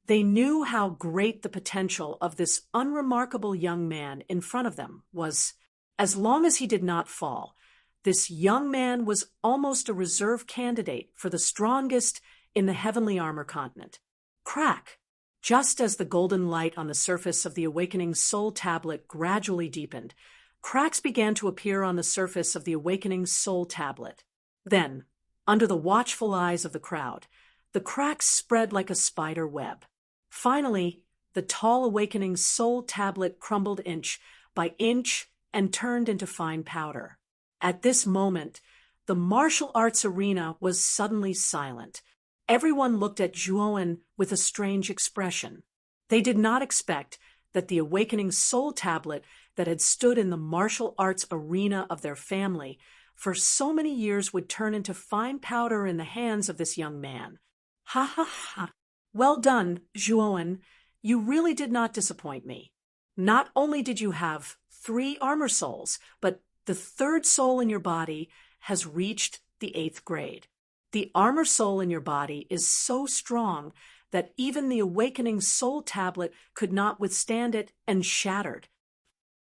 They knew how great the potential of this unremarkable young man in front of them was. As long as he did not fall, this young man was almost a reserve candidate for the strongest in the heavenly armor continent. Crack! Just as the golden light on the surface of the awakening soul tablet gradually deepened, cracks began to appear on the surface of the awakening soul tablet. Then, under the watchful eyes of the crowd, the cracks spread like a spider web. Finally, the tall awakening soul tablet crumbled inch by inch and turned into fine powder. At this moment, the martial arts arena was suddenly silent. Everyone looked at Zhuowen with a strange expression. They did not expect that the awakening soul tablet that had stood in the martial arts arena of their family for so many years would turn into fine powder in the hands of this young man. Ha ha ha! Well done, Zhuowen. You really did not disappoint me. Not only did you have 3 armor souls, but the 3rd soul in your body has reached the 8th grade. The armor soul in your body is so strong that even the awakening soul tablet could not withstand it and shattered.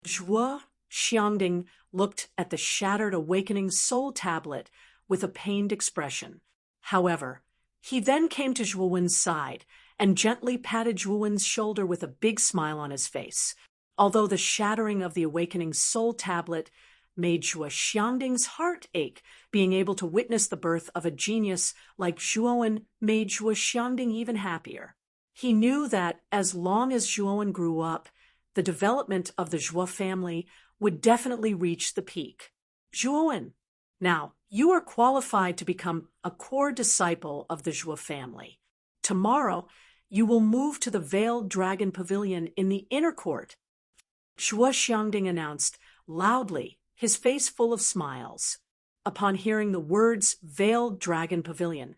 Zhuo Xiangding looked at the shattered awakening soul tablet with a pained expression. However, he then came to Zhuowen's side and gently patted Zhuowen's shoulder with a big smile on his face. Although the shattering of the awakening soul tablet made Zhuo Xiangding's heart ache. Being able to witness the birth of a genius like Zhuowen made Zhuo Xiangding even happier. He knew that as long as Zhuowen grew up, the development of the Zhuo family would definitely reach the peak. Zhuowen, now you are qualified to become a core disciple of the Zhuo family. Tomorrow, you will move to the Veiled Dragon Pavilion in the inner court. Zhuo Xiangding announced loudly, his face full of smiles. Upon hearing the words Veiled Dragon Pavilion,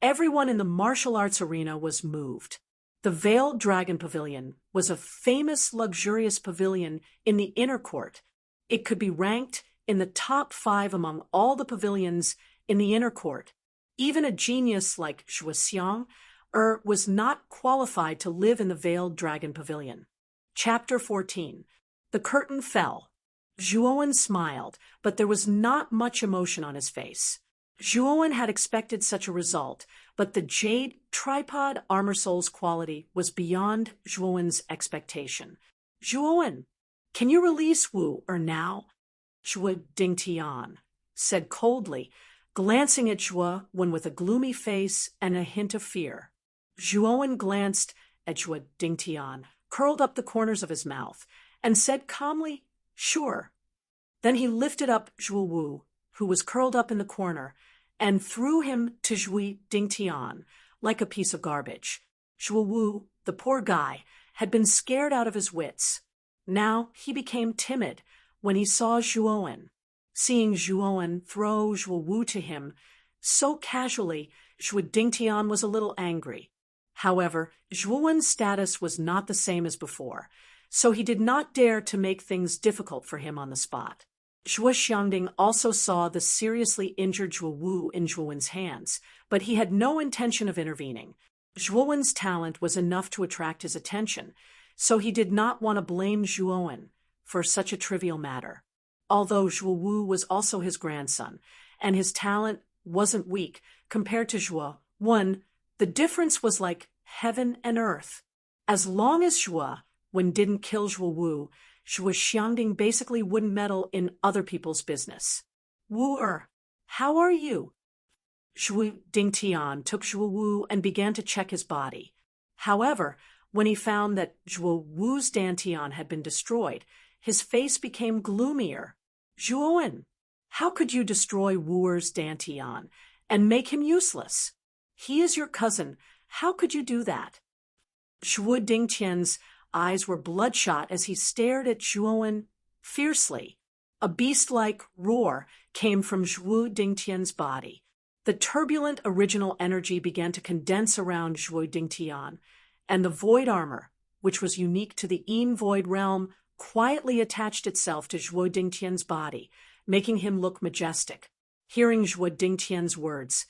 everyone in the martial arts arena was moved. The Veiled Dragon Pavilion was a famous, luxurious pavilion in the inner court. It could be ranked in the top 5 among all the pavilions in the inner court. Even a genius like Zhuo Xiang was not qualified to live in the Veiled Dragon Pavilion. Chapter 14. The curtain fell. Zhuowen smiled, but there was not much emotion on his face. Zhuowen had expected such a result, but the jade tripod armor soul's quality was beyond Zhuowen's expectation. Zhuowen, can you release Wu now? Zhuo Dingtian said coldly, glancing at Zhuowen with a gloomy face and a hint of fear. Zhuowen glanced at Zhuo Dingtian, curled up the corners of his mouth, and said calmly, "Sure." Then he lifted up Zhuo Wu, who was curled up in the corner, and threw him to Zhuo Dingtian like a piece of garbage. Zhuo Wu, the poor guy, had been scared out of his wits. Now he became timid when he saw Zhuowen. Seeing Zhuowen throw Zhuo Wu to him so casually, Zhuo Dingtian was a little angry. However, Zhuowen's status was not the same as before, so he did not dare to make things difficult for him on the spot. Zhuo Xiangding also saw the seriously injured Zhuo Wu in Zhuowen's hands, but he had no intention of intervening. Zhuowen's talent was enough to attract his attention, so he did not want to blame Zhuowen for such a trivial matter. Although Zhuo Wu was also his grandson, and his talent wasn't weak compared to Zhuowen, the difference was like heaven and earth. As long as Zhuowen didn't kill Zhuo Wu, Zhuo Xiangding basically wouldn't meddle in other people's business. "Wu, how are you?" Zhuo Dingtian took Zhuo Wu and began to check his body. However, when he found that Zhuo Wu's dantian had been destroyed, his face became gloomier. "Zhuowen, how could you destroy Wu's dantian and make him useless? He is your cousin. How could you do that?" Zhuo Dingtian's eyes were bloodshot as he stared at Zhuowen fiercely. A beast-like roar came from Zhuo Dingtian's body. The turbulent original energy began to condense around Zhuo Dingtian, and the void armor, which was unique to the Yin Void realm, quietly attached itself to Zhuo Dingtian's body, making him look majestic. Hearing Zhuo Dingtian's words,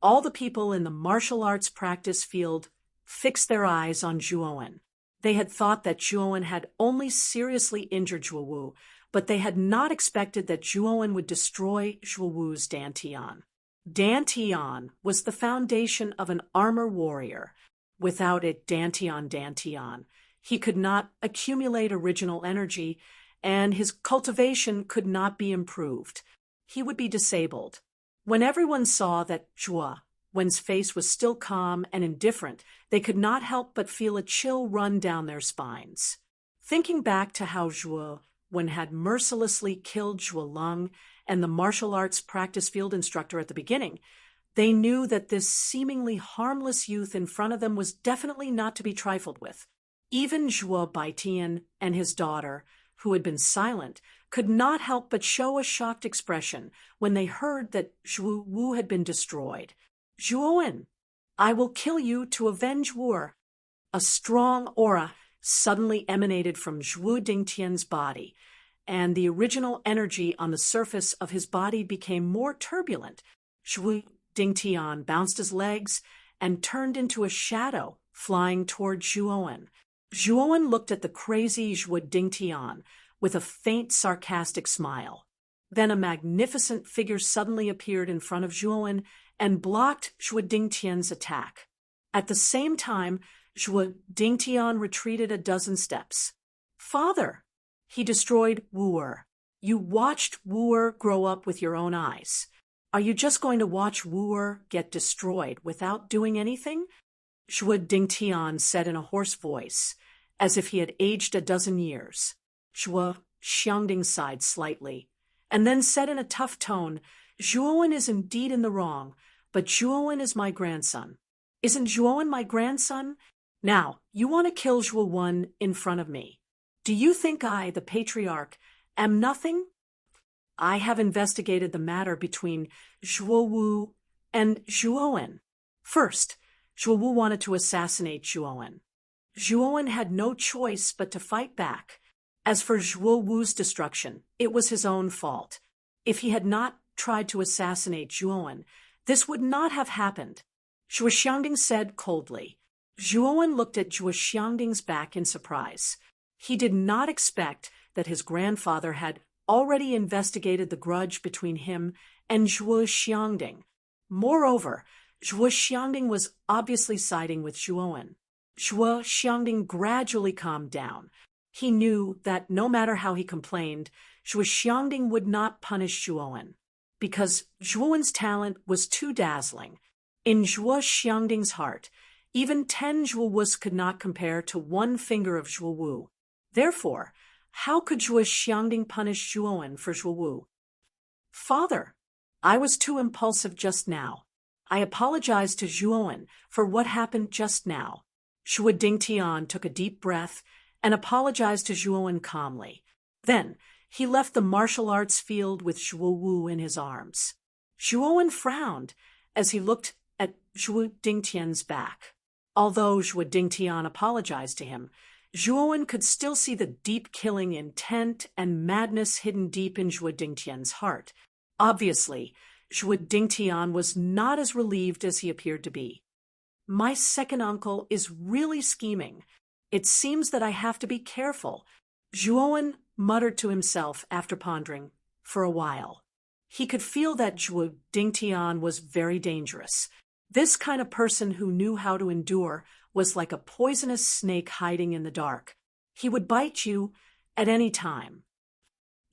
all the people in the martial arts practice field fixed their eyes on Zhuowen. They had thought that Zhuowen had only seriously injured Zhuo Wu, but they had not expected that Zhuowen would destroy Zhuo Wu's dantian. Dantian was the foundation of an armor warrior. Without it, dantian, he could not accumulate original energy, and his cultivation could not be improved. He would be disabled. When everyone saw that Zhuowen's face was still calm and indifferent, they could not help but feel a chill run down their spines. Thinking back to how Zhuowen had mercilessly killed Zhuo Leng and the martial arts practice field instructor at the beginning, they knew that this seemingly harmless youth in front of them was definitely not to be trifled with. Even Zhuo Baitian and his daughter, who had been silent, could not help but show a shocked expression when they heard that Zhuo Wu had been destroyed. "Zhuowen, I will kill you to avenge Wu." A strong aura suddenly emanated from Zhuo Dingtian's body, and the original energy on the surface of his body became more turbulent. Zhuo Dingtian bounced his legs and turned into a shadow, flying toward Zhuowen. Zhuowen looked at the crazy Zhuo Dingtian with a faint, sarcastic smile. Then a magnificent figure suddenly appeared in front of Zhuowen and blocked Zhuo Dingtian's attack. At the same time, Zhuo Dingtian retreated a dozen steps. "Father!" He destroyed Wu. You watched Wu grow up with your own eyes. Are you just going to watch Wu get destroyed without doing anything? Zhuo Dingtian said in a hoarse voice, as if he had aged a dozen years. Zhuo Xiangding sighed slightly, and then said in a tough tone, Zhuowen is indeed in the wrong, but Zhuowen is my grandson. Isn't Zhuowen my grandson? Now, you want to kill Zhuowen in front of me. Do you think I, the patriarch, am nothing? I have investigated the matter between Zhuowu and Zhuowen. First, Zhuowu wanted to assassinate Zhuowen. Zhuowen had no choice but to fight back. As for Zhuowu's destruction, it was his own fault. If he had not tried to assassinate Zhuowen, this would not have happened. Zhuo Xiangding said coldly. Zhuowen looked at Zhuo Xiangding's back in surprise. He did not expect that his grandfather had already investigated the grudge between him and Zhuo Xiangding. Moreover, Zhuo Xiangding was obviously siding with Zhuowen. Zhuo Xiangding gradually calmed down. He knew that no matter how he complained, Zhuo Xiangding would not punish Zhuowen, because Zhuowen's talent was too dazzling. In Zhuo Xiangding's heart, even 10 Zhuowus could not compare to one finger of Zhuowu. Therefore, how could Zhuo Xiangding punish Zhuowen for Zhuowu? Father, I was too impulsive just now. I apologize to Zhuowen for what happened just now. Zhuo Dingtian took a deep breath and apologized to Zhuowen calmly. Then, he left the martial arts field with Zhuowu in his arms. Zhuowen frowned as he looked at Zhuo Dingtian's back. Although Zhuo Dingtian apologized to him, Zhuowen could still see the deep killing intent and madness hidden deep in Zhuo Dingtian's heart. Obviously, Zhuo Dingtian was not as relieved as he appeared to be. My second uncle is really scheming. It seems that I have to be careful, Zhuowen muttered to himself after pondering for a while. He could feel that Zhuo Dingtian was very dangerous. This kind of person who knew how to endure was like a poisonous snake hiding in the dark. He would bite you at any time.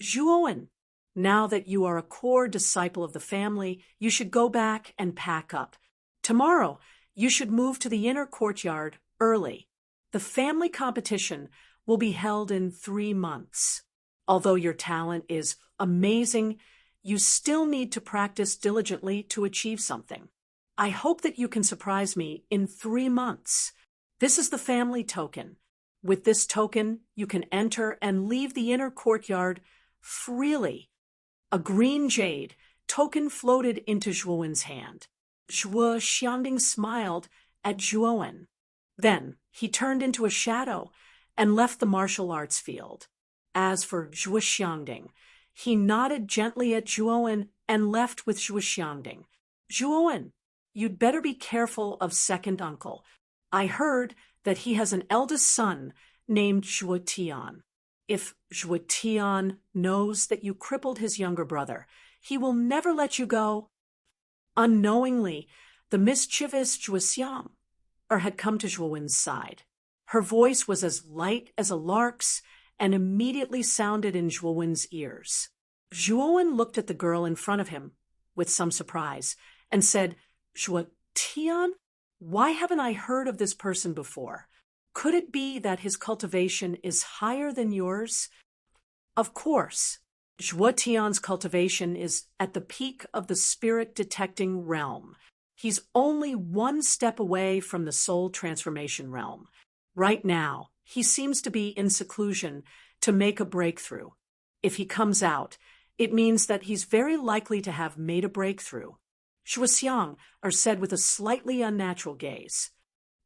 Zhuowen, now that you are a core disciple of the family, you should go back and pack up. Tomorrow, you should move to the inner courtyard early. The family competition will be held in 3 months. Although your talent is amazing, you still need to practice diligently to achieve something. I hope that you can surprise me in 3 months. This is the family token. With this token, you can enter and leave the inner courtyard freely. A green jade token floated into Zhuowen's hand. Zhuo Xiangding smiled at Zhuowen. Then he turned into a shadow and left the martial arts field. As for Zhuo Xiangding, he nodded gently at Zhuowen and left with Zhuo Xiangding. Zhuowen, you'd better be careful of second uncle. I heard that he has an eldest son named Zhuo Tian. If Zhuo Tian knows that you crippled his younger brother, he will never let you go. Unknowingly, the mischievous Zhuo Xiang had come to Zhuowen's side. Her voice was as light as a lark's and immediately sounded in Zhuowen's ears. Zhuowen looked at the girl in front of him with some surprise and said, Zhuo Tian? Why haven't I heard of this person before? Could it be that his cultivation is higher than yours? Of course. Zhuo Tian's cultivation is at the peak of the spirit-detecting realm. He's only 1 step away from the soul transformation realm. Right now, he seems to be in seclusion to make a breakthrough. If he comes out, it means that he's very likely to have made a breakthrough. Zhuo Xiang said with a slightly unnatural gaze.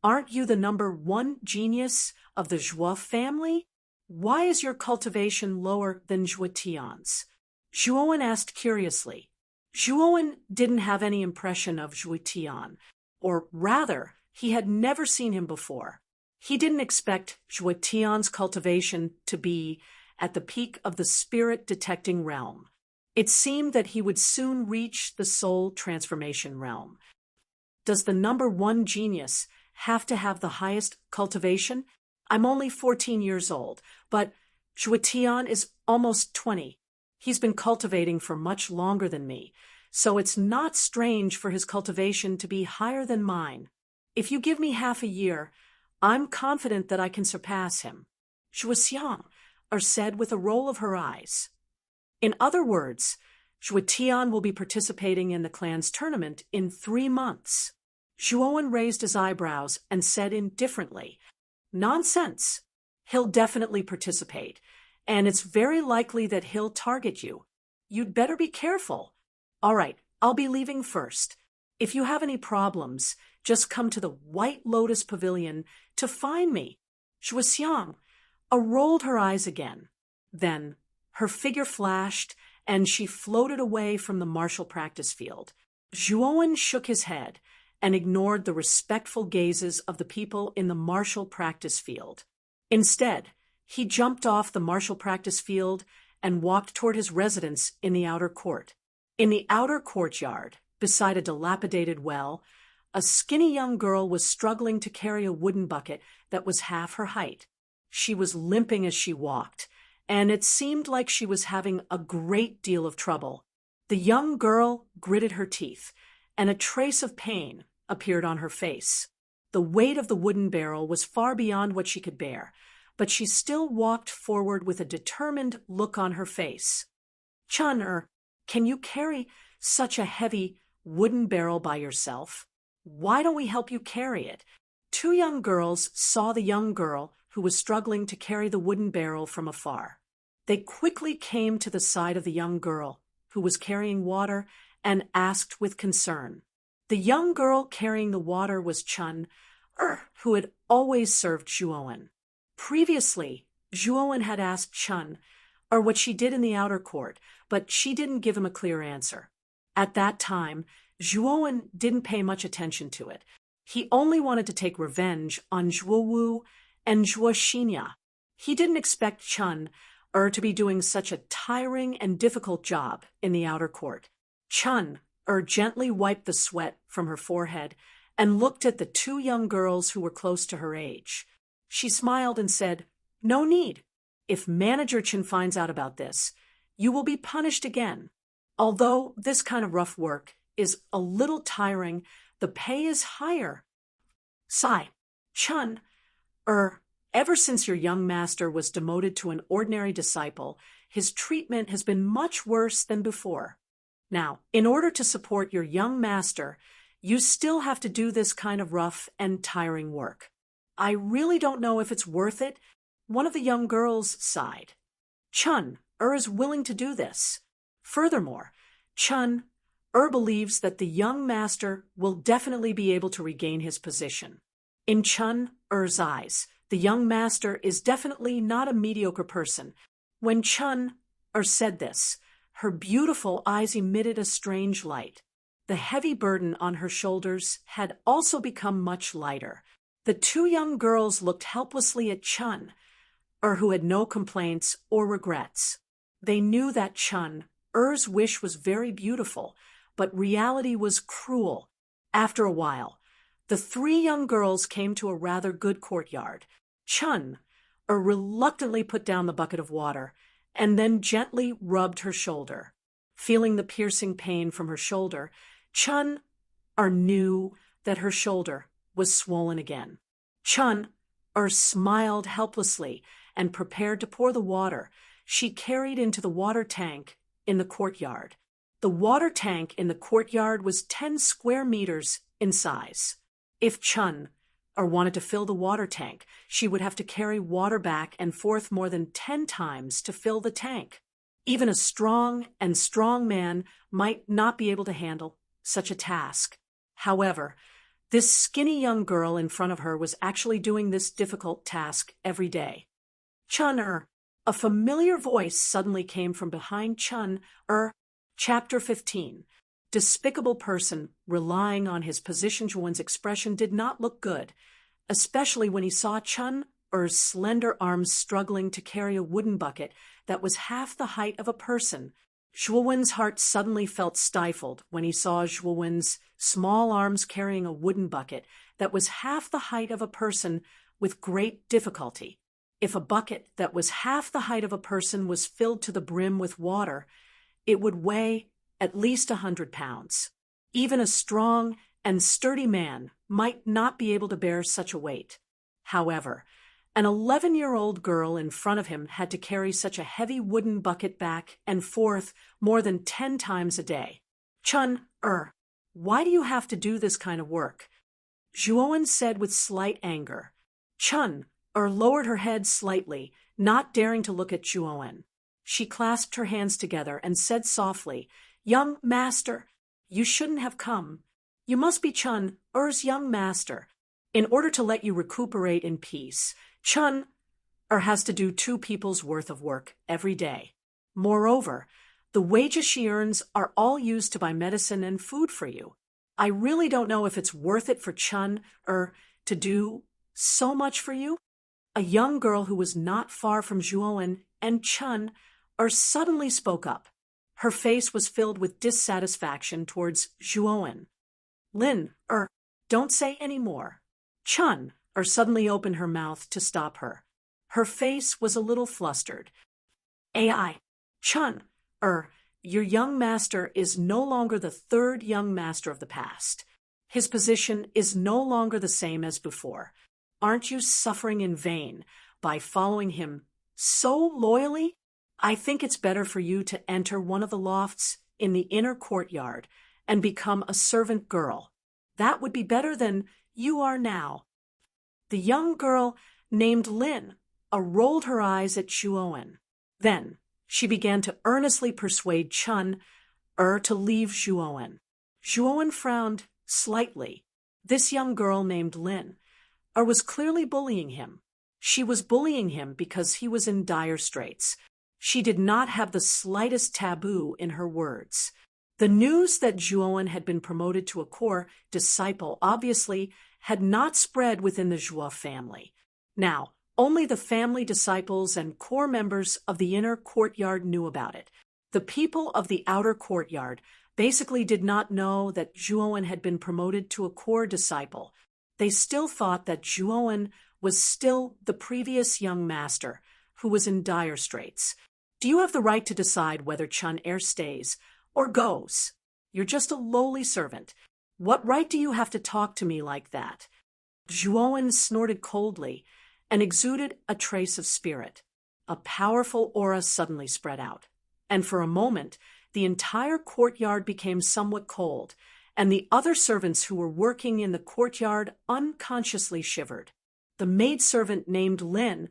Aren't you the number 1 genius of the Zhuo family? Why is your cultivation lower than Zhuo Tian's? Zhuowen asked curiously. Zhuowen didn't have any impression of Zhuo Tian, or rather, he had never seen him before. He didn't expect Zhuo Tian's cultivation to be at the peak of the spirit-detecting realm. It seemed that he would soon reach the soul transformation realm. Does the number 1 genius have to have the highest cultivation? I'm only 14 years old, but Zhuo Tian is almost 20. He's been cultivating for much longer than me, so it's not strange for his cultivation to be higher than mine. If you give me half a year, I'm confident that I can surpass him. Zhuoxiang, said with a roll of her eyes. In other words, Zhuotian will be participating in the clan's tournament in 3 months. Zhuowen raised his eyebrows and said indifferently, Nonsense. He'll definitely participate, and it's very likely that he'll target you. You'd better be careful. All right, I'll be leaving first. If you have any problems, just come to the White Lotus Pavilion to find me. Zhuoxiang rolled her eyes again. Then her figure flashed, and she floated away from the martial practice field. Zhuowen shook his head and ignored the respectful gazes of the people in the martial practice field. Instead, he jumped off the martial practice field and walked toward his residence in the outer court. In the outer courtyard, beside a dilapidated well, a skinny young girl was struggling to carry a wooden bucket that was half her height. She was limping as she walked, and it seemed like she was having a great deal of trouble. The young girl gritted her teeth, and a trace of pain appeared on her face. The weight of the wooden barrel was far beyond what she could bear, but she still walked forward with a determined look on her face. Chun, can you carry such a heavy wooden barrel by yourself? Why don't we help you carry it? 2 young girls saw the young girl who was struggling to carry the wooden barrel from afar. They quickly came to the side of the young girl, who was carrying water, and asked with concern. The young girl carrying the water was Chun, who had always served Zhuowen. Previously, Zhuowen had asked Chun, what she did in the outer court, but she didn't give him a clear answer. At that time, Zhuowen didn't pay much attention to it. He only wanted to take revenge on Zhuowu and Zhuoxinya. He didn't expect Chun, to be doing such a tiring and difficult job in the outer court. Chun, gently wiped the sweat from her forehead and looked at the 2 young girls who were close to her age. She smiled and said, No need. If Manager Chen finds out about this, you will be punished again. Although this kind of rough work is a little tiring, the pay is higher. Sigh. Chun, ever since your young master was demoted to an ordinary disciple, his treatment has been much worse than before. Now, in order to support your young master, you still have to do this kind of rough and tiring work. I really don't know if it's worth it. One of the young girls sighed. Chun, is willing to do this. Furthermore, Chun, believes that the young master will definitely be able to regain his position. In Chun-er's eyes, the young master is definitely not a mediocre person. When Chun-er said this, her beautiful eyes emitted a strange light. The heavy burden on her shoulders had also become much lighter. The 2 young girls looked helplessly at Chun, who had no complaints or regrets. They knew that Chun-er's wish was very beautiful, but reality was cruel. After a while, the 3 young girls came to a rather good courtyard. Chun, reluctantly put down the bucket of water and then gently rubbed her shoulder. Feeling the piercing pain from her shoulder, Chun knew that her shoulder was swollen again. Chun smiled helplessly and prepared to pour the water she carried into the water tank in the courtyard. The water tank in the courtyard was 10 square meters in size. If Chun wanted to fill the water tank, she would have to carry water back and forth more than 10 times to fill the tank. Even a strong man might not be able to handle such a task. However, this skinny young girl in front of her was actually doing this difficult task every day. Chun, a familiar voice suddenly came from behind Chun. Chapter 15. Despicable person relying on his position. Zhuowen's expression did not look good, especially when he saw Chun-er's slender arms struggling to carry a wooden bucket that was half the height of a person. Zhuowen's heart suddenly felt stifled when he saw Zhuowen's small arms carrying a wooden bucket that was half the height of a person with great difficulty. If a bucket that was half the height of a person was filled to the brim with water, it would weigh at least 100 pounds. Even a strong and sturdy man might not be able to bear such a weight. However, an 11-year-old girl in front of him had to carry such a heavy wooden bucket back and forth more than 10 times a day. Chun, why do you have to do this kind of work? Zhuowen said with slight anger. Chun, lowered her head slightly, not daring to look at Zhuowen. She clasped her hands together and said softly, Young master, you shouldn't have come. You must be Chun-er's young master. In order to let you recuperate in peace, Chun-er has to do 2 people's worth of work every day. Moreover, the wages she earns are all used to buy medicine and food for you. I really don't know if it's worth it for Chun-er to do so much for you. A young girl who was not far from Zhuowen and Chun-er suddenly spoke up. Her face was filled with dissatisfaction towards Zhuowen. Lin-er, don't say any more. Chun-er suddenly opened her mouth to stop her. Her face was a little flustered. Chun-er, your young master is no longer the 3rd young master of the past. His position is no longer the same as before. Aren't you suffering in vain by following him so loyally? I think it's better for you to enter one of the lofts in the inner courtyard and become a servant girl. That would be better than you are now. The young girl named Lin rolled her eyes at Zhuowen. Then she began to earnestly persuade Chun-er to leave Zhuowen. Zhuowen frowned slightly. This young girl named Lin was clearly bullying him. She was bullying him because he was in dire straits. She did not have the slightest taboo in her words. The news that Zhuowen had been promoted to a core disciple obviously had not spread within the Zhuo family. Now, only the family disciples and core members of the inner courtyard knew about it. The people of the outer courtyard basically did not know that Zhuowen had been promoted to a core disciple. They still thought that Zhuowen was still the previous young master who was in dire straits. Do you have the right to decide whether Chun-er stays or goes? You're just a lowly servant. What right do you have to talk to me like that? Zhuowen snorted coldly and exuded a trace of spirit. A powerful aura suddenly spread out, and for a moment the entire courtyard became somewhat cold, and the other servants who were working in the courtyard unconsciously shivered. The maidservant named Lin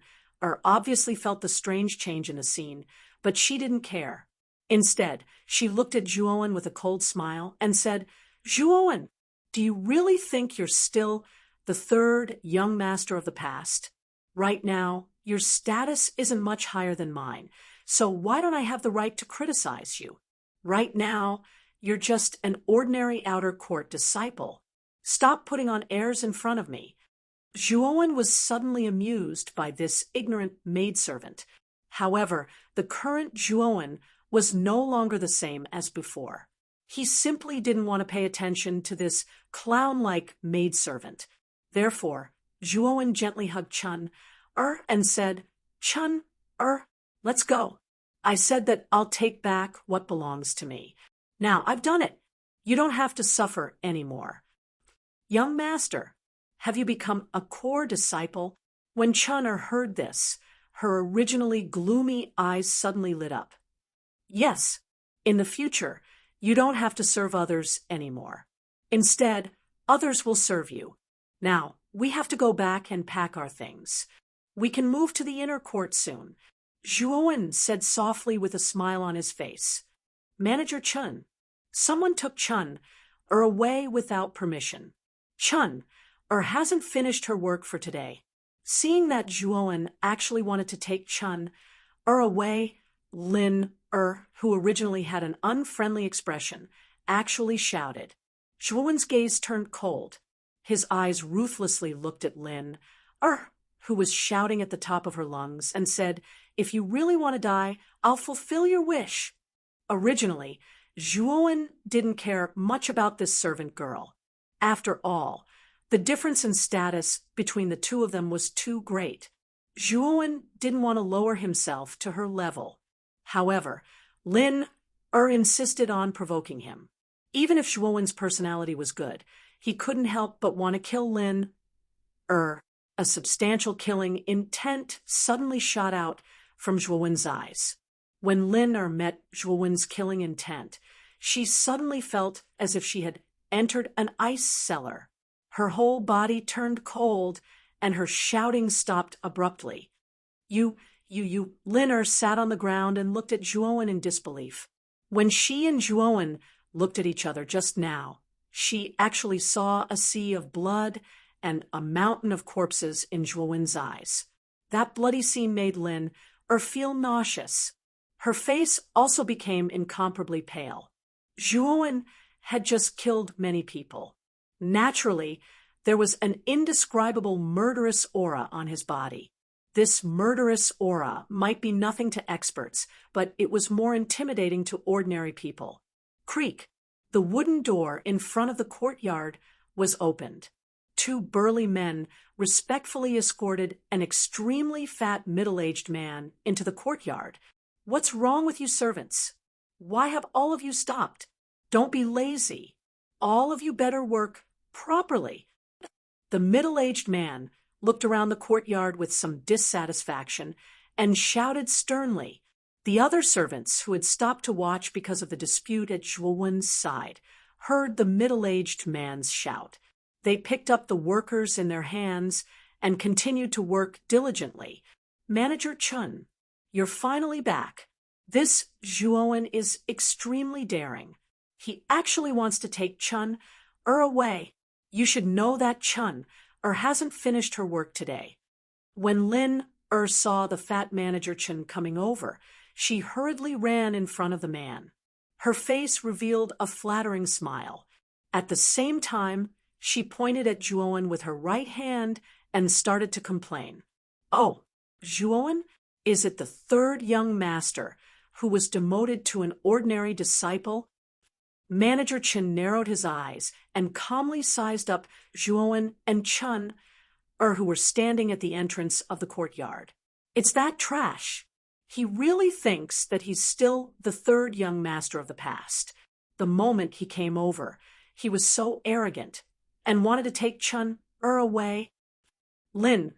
obviously felt the strange change in the scene, but she didn't care. Instead, she looked at Zhuowen with a cold smile and said, Zhuowen, do you really think you're still the 3rd young master of the past? Right now, your status isn't much higher than mine, so why don't I have the right to criticize you? Right now, you're just an ordinary outer court disciple. Stop putting on airs in front of me. Zhuowen was suddenly amused by this ignorant maidservant. However, the current Zhuowen was no longer the same as before. He simply didn't want to pay attention to this clown-like maidservant. Therefore, Zhuowen gently hugged Chun-er and said, Chun-er, let's go. I said that I'll take back what belongs to me. Now, I've done it. You don't have to suffer anymore. Young master, have you become a core disciple? When Chun-er heard this, her originally gloomy eyes suddenly lit up. Yes, in the future, you don't have to serve others anymore. Instead, others will serve you. Now, we have to go back and pack our things. We can move to the inner court soon. Zhuowen said softly with a smile on his face. Manager Chun, someone took Chun-er away without permission. Chun-er hasn't finished her work for today. Seeing that Zhuowen actually wanted to take Chun-er away, Lin-er, who originally had an unfriendly expression, actually shouted. Zhuowen's gaze turned cold. His eyes ruthlessly looked at Lin-er, who was shouting at the top of her lungs, and said, If you really want to die, I'll fulfill your wish. Originally, Zhuowen didn't care much about this servant girl. After all, the difference in status between the two of them was too great. Zhuowen didn't want to lower himself to her level. However, Lin insisted on provoking him. Even if Zhuowen's personality was good, he couldn't help but want to kill Lin. A substantial killing intent suddenly shot out from Zhuowen's eyes. When Lin met Zhuowen's killing intent, she suddenly felt as if she had entered an ice cellar. Her whole body turned cold, and her shouting stopped abruptly. Lin sat on the ground and looked at Zhuowen in disbelief. When she and Zhuowen looked at each other just now, she actually saw a sea of blood and a mountain of corpses in Zhuowen's eyes. That bloody scene made Lin feel nauseous. Her face also became incomparably pale. Zhuowen had just killed many people. Naturally, there was an indescribable murderous aura on his body. This murderous aura might be nothing to experts, but it was more intimidating to ordinary people. Creak! The wooden door in front of the courtyard was opened. Two burly men respectfully escorted an extremely fat middle-aged man into the courtyard. "What's wrong with you servants? Why have all of you stopped? Don't be lazy. All of you better work properly." The middle-aged man looked around the courtyard with some dissatisfaction and shouted sternly. The other servants, who had stopped to watch because of the dispute at Zhuowen's side, heard the middle-aged man's shout. They picked up the workers in their hands and continued to work diligently. "Manager Chun, you're finally back. This Zhuowen is extremely daring. He actually wants to take Chun away. You should know that Chun hasn't finished her work today." When Lin saw the fat manager Chun coming over, she hurriedly ran in front of the man. Her face revealed a flattering smile. At the same time, she pointed at Zhuowen with her right hand and started to complain. "Oh, Zhuowen, is it the third young master who was demoted to an ordinary disciple?" Manager Chen narrowed his eyes and calmly sized up Zhuowen and Chun, who were standing at the entrance of the courtyard. "It's that trash. He really thinks that he's still the third young master of the past. The moment he came over, he was so arrogant and wanted to take Chun away." Lin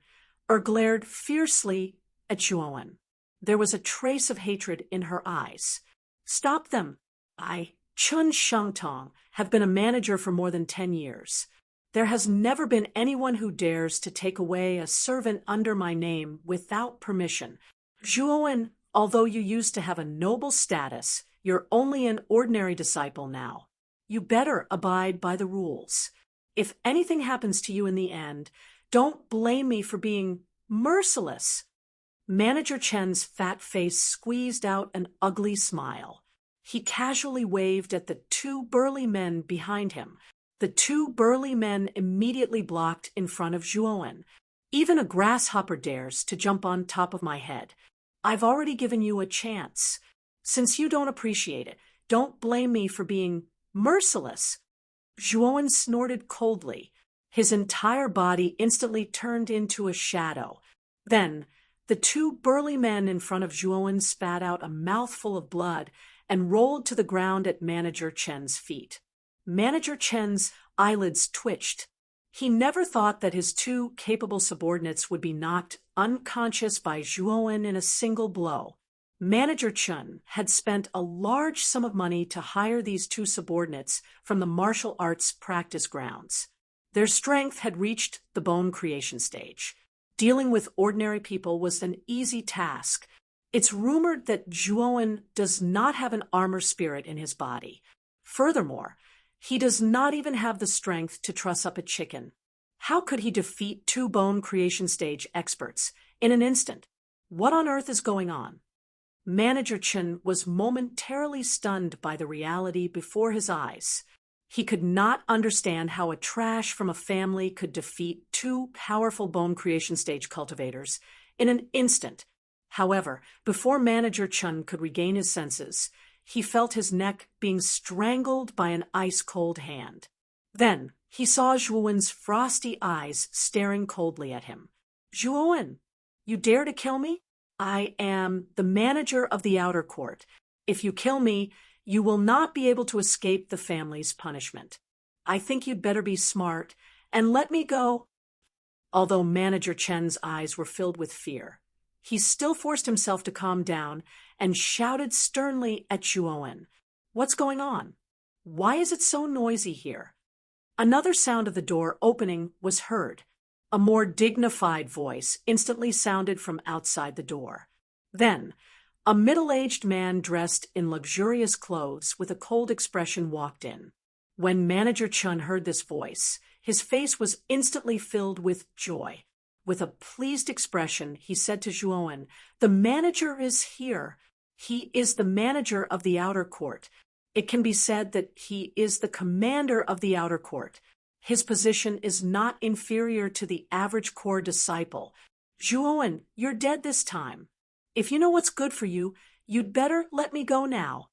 glared fiercely at Zhuowen. There was a trace of hatred in her eyes. "Stop them. Chun Shangtong, have been a manager for more than 10 years. There has never been anyone who dares to take away a servant under my name without permission. Zhuowen, although you used to have a noble status, you're only an ordinary disciple now. You better abide by the rules. If anything happens to you in the end, don't blame me for being merciless." Manager Chen's fat face squeezed out an ugly smile. He casually waved at the two burly men behind him. The two burly men immediately blocked in front of Zhuowen. "Even a grasshopper dares to jump on top of my head. I've already given you a chance. Since you don't appreciate it, don't blame me for being merciless." Zhuowen snorted coldly. His entire body instantly turned into a shadow. Then, the two burly men in front of Zhuowen spat out a mouthful of blood and rolled to the ground at Manager Chen's feet. Manager Chen's eyelids twitched. He never thought that his two capable subordinates would be knocked unconscious by Zhuowen in a single blow. Manager Chun had spent a large sum of money to hire these two subordinates from the martial arts practice grounds. Their strength had reached the bone creation stage. Dealing with ordinary people was an easy task. It's rumored that Zhuowen does not have an armor spirit in his body. Furthermore, he does not even have the strength to truss up a chicken. How could he defeat two bone creation stage experts in an instant? What on earth is going on? Manager Chen was momentarily stunned by the reality before his eyes. He could not understand how a trash from a family could defeat two powerful bone creation stage cultivators in an instant. However, before Manager Chun could regain his senses, he felt his neck being strangled by an ice-cold hand. Then he saw Zhuowen's frosty eyes staring coldly at him. "Zhuowen, You dare to kill me? I am the manager of the outer court. If you kill me, you will not be able to escape the family's punishment. I think you'd better be smart and let me go." Although Manager Chen's eyes were filled with fear, he still forced himself to calm down and shouted sternly at Zhuowen, "What's going on? Why is it so noisy here?" Another sound of the door opening was heard. A more dignified voice instantly sounded from outside the door. Then, a middle-aged man dressed in luxurious clothes with a cold expression walked in. When Manager Chen heard this voice, his face was instantly filled with joy. With a pleased expression, he said to Zhuowen, "The manager is here. He is the manager of the outer court. It can be said that he is the commander of the outer court. His position is not inferior to the average core disciple. Zhuowen, you're dead this time. If you know what's good for you, you'd better let me go now."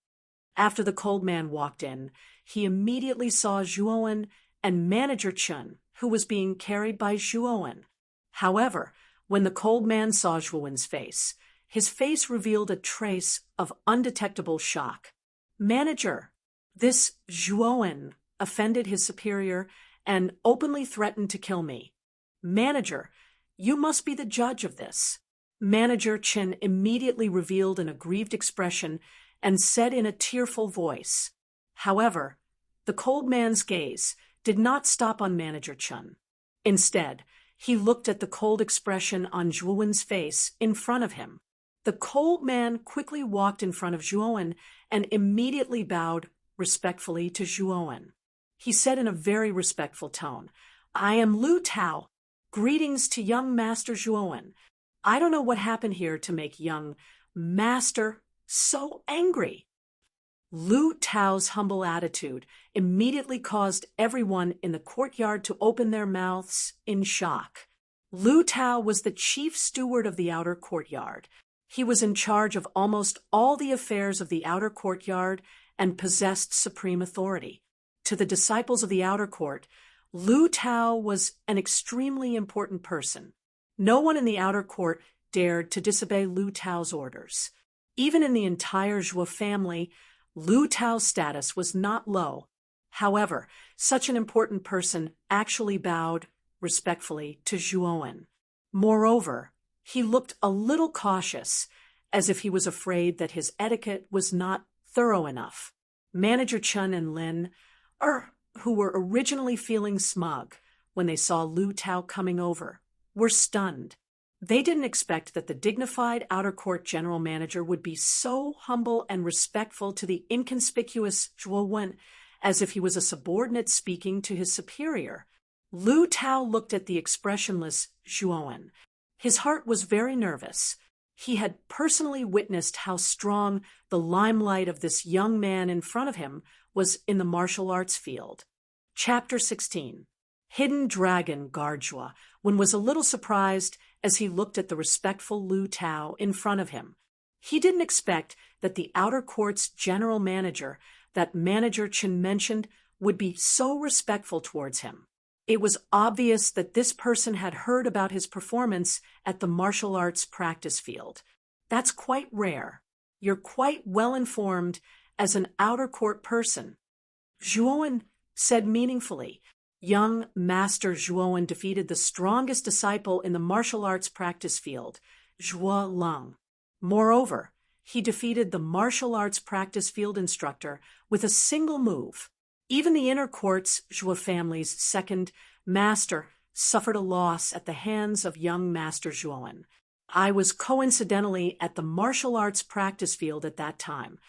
After the cold man walked in, he immediately saw Zhuowen and Manager Chen, who was being carried by Zhuowen. However, when the cold man saw Zhuowen's face, his face revealed a trace of undetectable shock. "Manager, this Zhuowen offended his superior and openly threatened to kill me. Manager, you must be the judge of this." Manager Chen immediately revealed an aggrieved expression and said in a tearful voice. However, the cold man's gaze did not stop on Manager Chen. Instead, he looked at the cold expression on Zhuowen's face in front of him. The cold man quickly walked in front of Zhuowen and immediately bowed respectfully to Zhuowen. He said in a very respectful tone, "I am Lu Tao. Greetings to young Master Zhuowen. I don't know what happened here to make young Master so angry." Lu Tao's humble attitude immediately caused everyone in the courtyard to open their mouths in shock. Lu Tao was the chief steward of the outer courtyard. He was in charge of almost all the affairs of the outer courtyard and possessed supreme authority. To the disciples of the outer court, Lu Tao was an extremely important person. No one in the outer court dared to disobey Lu Tao's orders. Even in the entire Zhuo family, Lu Tao's status was not low. However, such an important person actually bowed respectfully to Zhuowen. Moreover, he looked a little cautious, as if he was afraid that his etiquette was not thorough enough. Manager Chen and Lin, who were originally feeling smug when they saw Lu Tao coming over, were stunned. They didn't expect that the dignified outer court general manager would be so humble and respectful to the inconspicuous Zhuowen, as if he was a subordinate speaking to his superior. Lu Tao looked at the expressionless Zhuowen. His heart was very nervous. He had personally witnessed how strong the limelight of this young man in front of him was in the martial arts field. Chapter 16. Hidden Dragon Garjua was a little surprised as he looked at the respectful Lu Tao in front of him. He didn't expect that the outer court's general manager that Manager Chen mentioned would be so respectful towards him. It was obvious that this person had heard about his performance at the martial arts practice field. That's quite rare. You're quite well informed as an outer court person. Zhuowen said meaningfully. Young Master Zhuowen defeated the strongest disciple in the martial arts practice field, Zhuo Leng. Moreover, he defeated the martial arts practice field instructor with a single move. Even the inner court's Zhuo family's second master suffered a loss at the hands of young Master Zhuowen. I was coincidentally at the martial arts practice field at that time.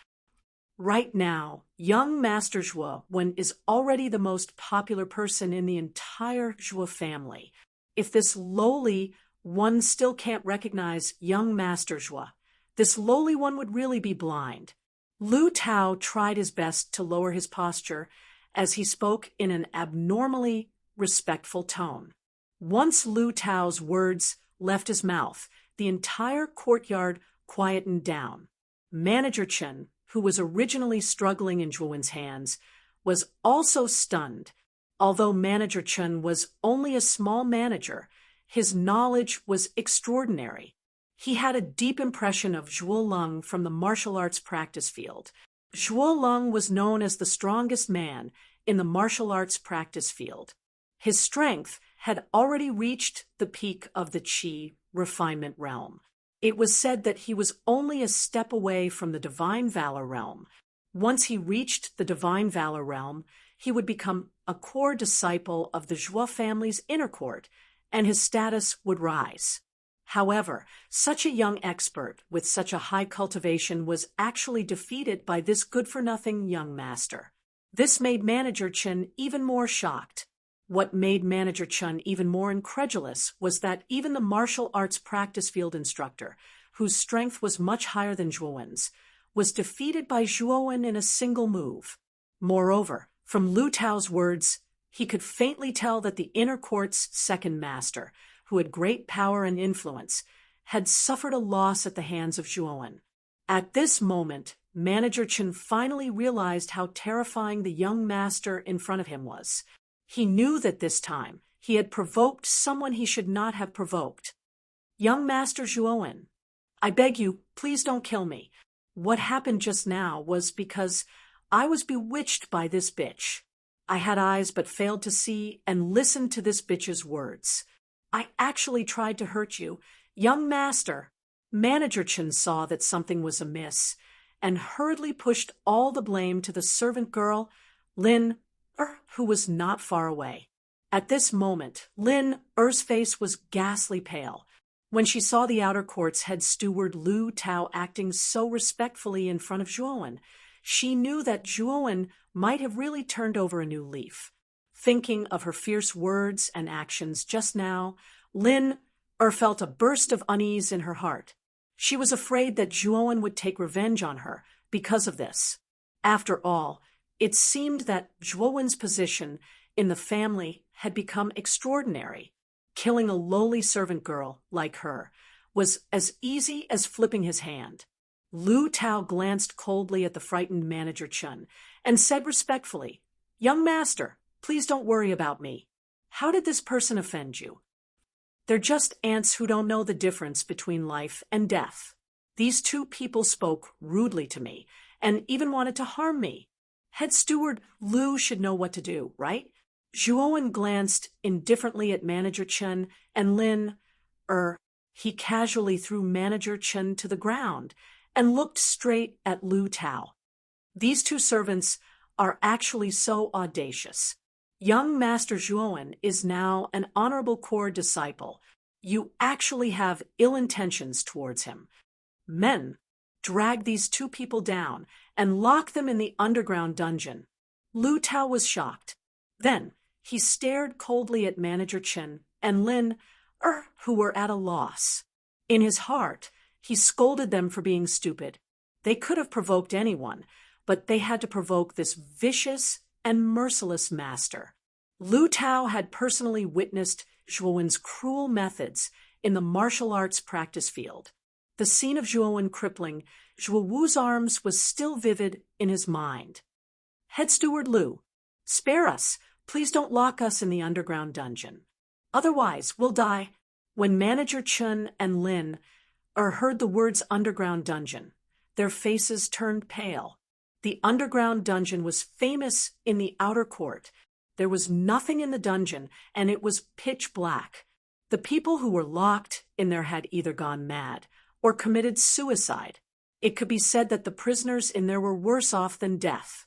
Right now, young Master Zhuowen is already the most popular person in the entire Zhuo family. If this lowly one still can't recognize young Master Zhuo, this lowly one would really be blind. Lu Tao tried his best to lower his posture as he spoke in an abnormally respectful tone. Once Lu Tao's words left his mouth, the entire courtyard quietened down. Manager Chen, who was originally struggling in Zhuowen's hands, was also stunned. Although Manager Chen was only a small manager, his knowledge was extraordinary. He had a deep impression of Zhuo Leng from the martial arts practice field. Zhuo Leng was known as the strongest man in the martial arts practice field. His strength had already reached the peak of the Qi refinement realm. It was said that he was only a step away from the divine valor realm. Once he reached the divine valor realm, he would become a core disciple of the Zhuo family's inner court, and his status would rise. However, such a young expert with such a high cultivation was actually defeated by this good-for-nothing young master. This made Manager Chen even more shocked. What made Manager Chen even more incredulous was that even the martial arts practice field instructor, whose strength was much higher than Zhuowen's, was defeated by Zhuowen in a single move. Moreover, from Lu Tao's words, he could faintly tell that the inner court's second master, who had great power and influence, had suffered a loss at the hands of Zhuowen. At this moment, Manager Chen finally realized how terrifying the young master in front of him was. He knew that this time he had provoked someone he should not have provoked. "Young Master Zhuowen, I beg you, please don't kill me. What happened just now was because I was bewitched by this bitch. I had eyes but failed to see and listen to this bitch's words. I actually tried to hurt you. Young Master." Manager Chen saw that something was amiss and hurriedly pushed all the blame to the servant girl, Lin who was not far away. At this moment, Lin Er's face was ghastly pale. When she saw the outer court's head steward Lu Tao acting so respectfully in front of Zhuowen, she knew that Zhuowen might have really turned over a new leaf. Thinking of her fierce words and actions just now, Lin felt a burst of unease in her heart. She was afraid that Zhuowen would take revenge on her because of this. After all, it seemed that Zhuowen's position in the family had become extraordinary. Killing a lowly servant girl like her was as easy as flipping his hand. Lu Tao glanced coldly at the frightened Manager Chen and said respectfully, "Young master, please don't worry about me. How did this person offend you? They're just ants who don't know the difference between life and death. These two people spoke rudely to me and even wanted to harm me. Head steward Lu should know what to do, right?" Zhuowen glanced indifferently at Manager Chen and Lin. He casually threw Manager Chen to the ground and looked straight at Lu Tao. "These two servants are actually so audacious. Young Master Zhuowen is now an honorable core disciple. You actually have ill intentions towards him. Men, drag these two people down and lock them in the underground dungeon." Lu Tao was shocked. Then he stared coldly at Manager Chen and Lin, who were at a loss. In his heart, he scolded them for being stupid. They could have provoked anyone, but they had to provoke this vicious and merciless master. Lu Tao had personally witnessed Zhuowen's cruel methods in the martial arts practice field. The scene of Zhuowen crippling Zhuo Wu's arms was still vivid in his mind. "Head steward Lu, spare us. Please don't lock us in the underground dungeon. Otherwise, we'll die." When Manager Chen and Lin heard the words underground dungeon, their faces turned pale. The underground dungeon was famous in the outer court. There was nothing in the dungeon, and it was pitch black. The people who were locked in there had either gone mad or committed suicide. It could be said that the prisoners in there were worse off than death.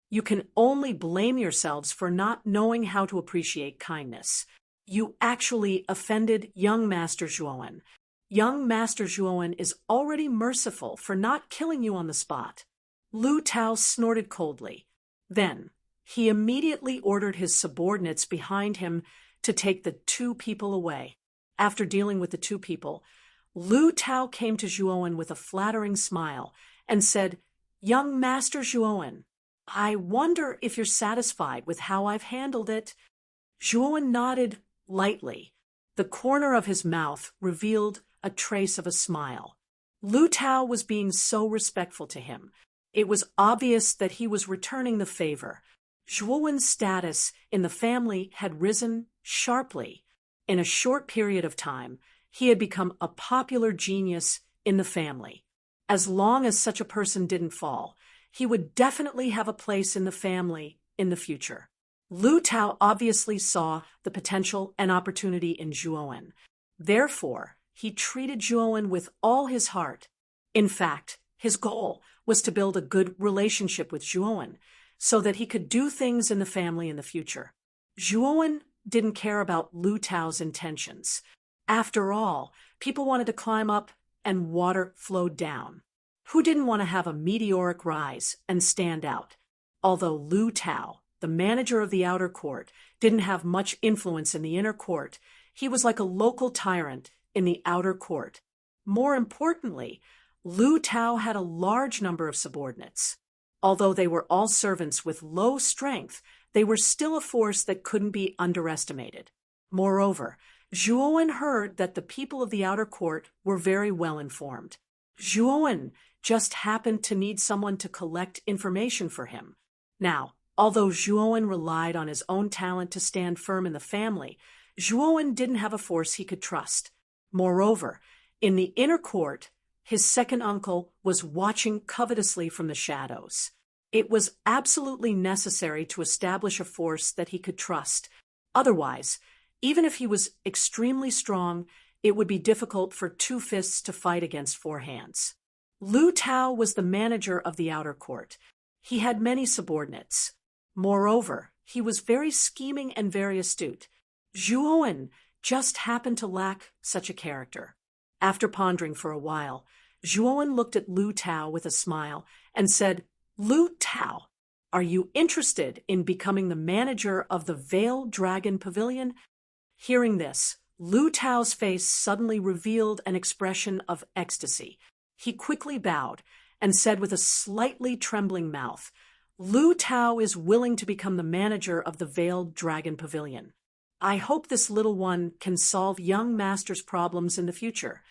You can only blame yourselves for not knowing how to appreciate kindness. You actually offended young Master Zhuowen. Young Master Zhuowen is already merciful for not killing you on the spot." Lu Tao snorted coldly. Then he immediately ordered his subordinates behind him to take the two people away. After dealing with the two people, Lu Tao came to Zhuowen with a flattering smile and said, "Young Master Zhuowen, I wonder if you're satisfied with how I've handled it." Zhuowen nodded lightly. The corner of his mouth revealed a trace of a smile. Lu Tao was being so respectful to him. It was obvious that he was returning the favor. Zhuowen's status in the family had risen sharply. In a short period of time, he had become a popular genius in the family. As long as such a person didn't fall, he would definitely have a place in the family in the future. Lu Tao obviously saw the potential and opportunity in Zhuowen. Therefore, he treated Zhuowen with all his heart. In fact, his goal was to build a good relationship with Zhuowen so that he could do things in the family in the future. Zhuowen didn't care about Lu Tao's intentions. After all, people wanted to climb up and water flowed down. Who didn't want to have a meteoric rise and stand out? Although Lu Tao, the manager of the outer court, didn't have much influence in the inner court, he was like a local tyrant in the outer court. More importantly, Lu Tao had a large number of subordinates. Although they were all servants with low strength, they were still a force that couldn't be underestimated. Moreover, Zhuowen heard that the people of the outer court were very well informed. Zhuowen just happened to need someone to collect information for him. Now, although Zhuowen relied on his own talent to stand firm in the family, Zhuowen didn't have a force he could trust. Moreover, in the inner court, his second uncle was watching covetously from the shadows. It was absolutely necessary to establish a force that he could trust. Otherwise, even if he was extremely strong, it would be difficult for two fists to fight against four hands. Lu Tao was the manager of the outer court. He had many subordinates. Moreover, he was very scheming and very astute. Zhuowen just happened to lack such a character. After pondering for a while, Zhuowen looked at Lu Tao with a smile and said, "Lu Tao, are you interested in becoming the manager of the Veiled Dragon Pavilion?" Hearing this, Lu Tao's face suddenly revealed an expression of ecstasy. He quickly bowed and said with a slightly trembling mouth, "Lu Tao is willing to become the manager of the Veiled Dragon Pavilion. I hope this little one can solve young master's problems in the future."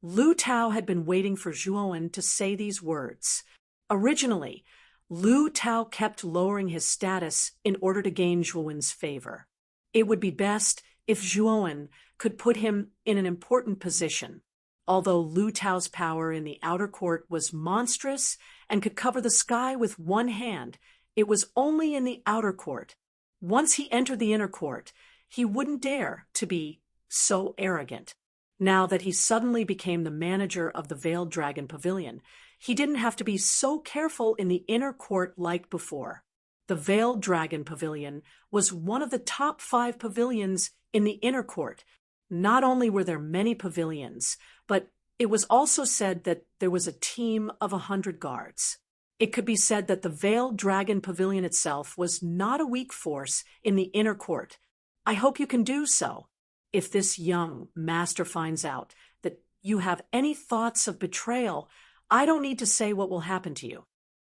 Lu Tao had been waiting for Zhuowen to say these words. Originally, Lu Tao kept lowering his status in order to gain Zhuowen's favor. It would be best if Zhuowen could put him in an important position. Although Lu Tao's power in the outer court was monstrous and could cover the sky with one hand, it was only in the outer court. Once he entered the inner court, he wouldn't dare to be so arrogant. Now that he suddenly became the manager of the Veiled Dragon Pavilion, he didn't have to be so careful in the inner court like before. The Veiled Dragon Pavilion was one of the top 5 pavilions in the inner court. Not only were there many pavilions, but it was also said that there was a team of 100 guards. It could be said that the Veiled Dragon Pavilion itself was not a weak force in the inner court. I hope you can do so. If this young master finds out that you have any thoughts of betrayal, I don't need to say what will happen to you.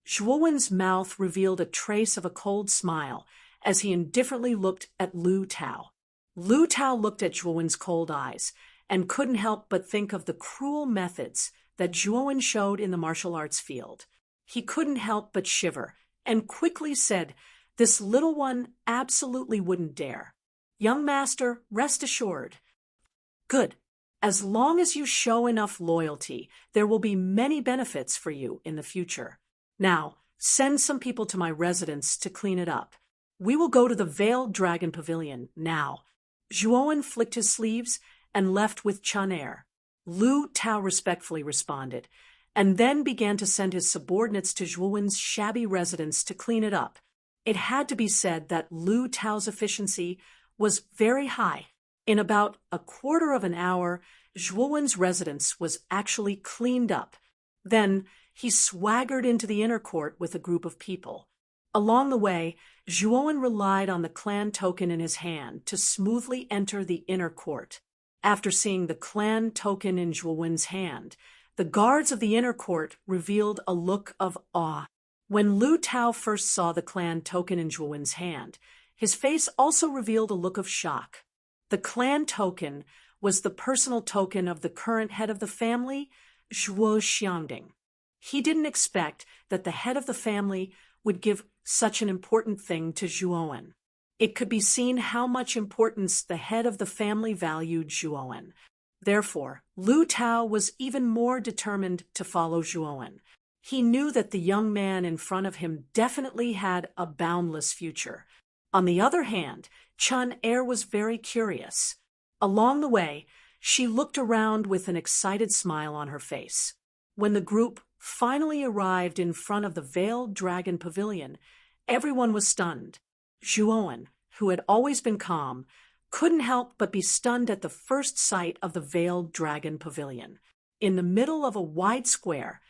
Zhuowen's mouth revealed a trace of a cold smile as he indifferently looked at Lu Tao. Lu Tao looked at Zhuowen's cold eyes and couldn't help but think of the cruel methods that Zhuowen showed in the martial arts field. He couldn't help but shiver and quickly said, "This little one absolutely wouldn't dare. Young master, rest assured." "Good. As long as you show enough loyalty, there will be many benefits for you in the future. Now, send some people to my residence to clean it up. We will go to the Veiled Dragon Pavilion now." Zhuowen flicked his sleeves and left with Chun air. Lu Tao respectfully responded, and then began to send his subordinates to Zhuowen's shabby residence to clean it up. It had to be said that Lu Tao's efficiency was very high. In about a quarter of an hour, Zhuowen's residence was actually cleaned up. Then he swaggered into the inner court with a group of people. Along the way, Zhuowen relied on the clan token in his hand to smoothly enter the inner court. After seeing the clan token in Zhuowen's hand, the guards of the inner court revealed a look of awe. When Lu Tao first saw the clan token in Zhuowen's hand, his face also revealed a look of shock. The clan token was the personal token of the current head of the family, Zhuo Xiangding. He didn't expect that the head of the family would give such an important thing to Zhuowen. It could be seen how much importance the head of the family valued Zhuowen. Therefore, Lu Tao was even more determined to follow Zhuowen. He knew that the young man in front of him definitely had a boundless future. On the other hand, Chun Er was very curious. Along the way, she looked around with an excited smile on her face. When the group finally arrived in front of the Veiled Dragon Pavilion, everyone was stunned. Zhuowen, who had always been calm, couldn't help but be stunned at the first sight of the Veiled Dragon Pavilion. In the middle of a wide square,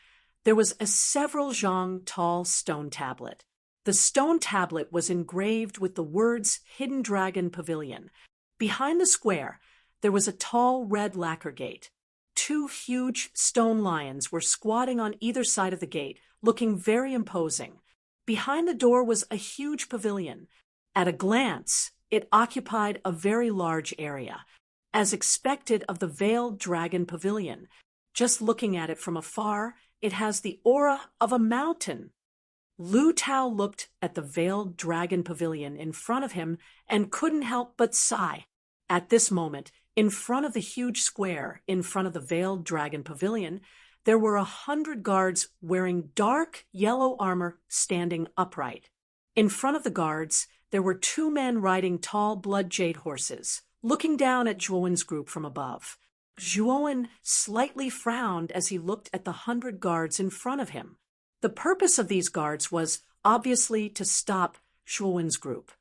there was a several zhang tall stone tablet. The stone tablet was engraved with the words Hidden Dragon Pavilion. Behind the square, there was a tall red lacquer gate. Two huge stone lions were squatting on either side of the gate, looking very imposing. Behind the door was a huge pavilion. At a glance, it occupied a very large area. As expected of the Veiled Dragon Pavilion, just looking at it from afar, it has the aura of a mountain. Lu Tao looked at the Veiled Dragon Pavilion in front of him and couldn't help but sigh. At this moment, in front of the huge square, in front of the Veiled Dragon Pavilion, there were 100 guards wearing dark yellow armor standing upright. In front of the guards, there were two men riding tall blood jade horses, looking down at Zhuowen's group from above. Zhuowen slightly frowned as he looked at the 100 guards in front of him. The purpose of these guards was obviously to stop Zhuowen's group.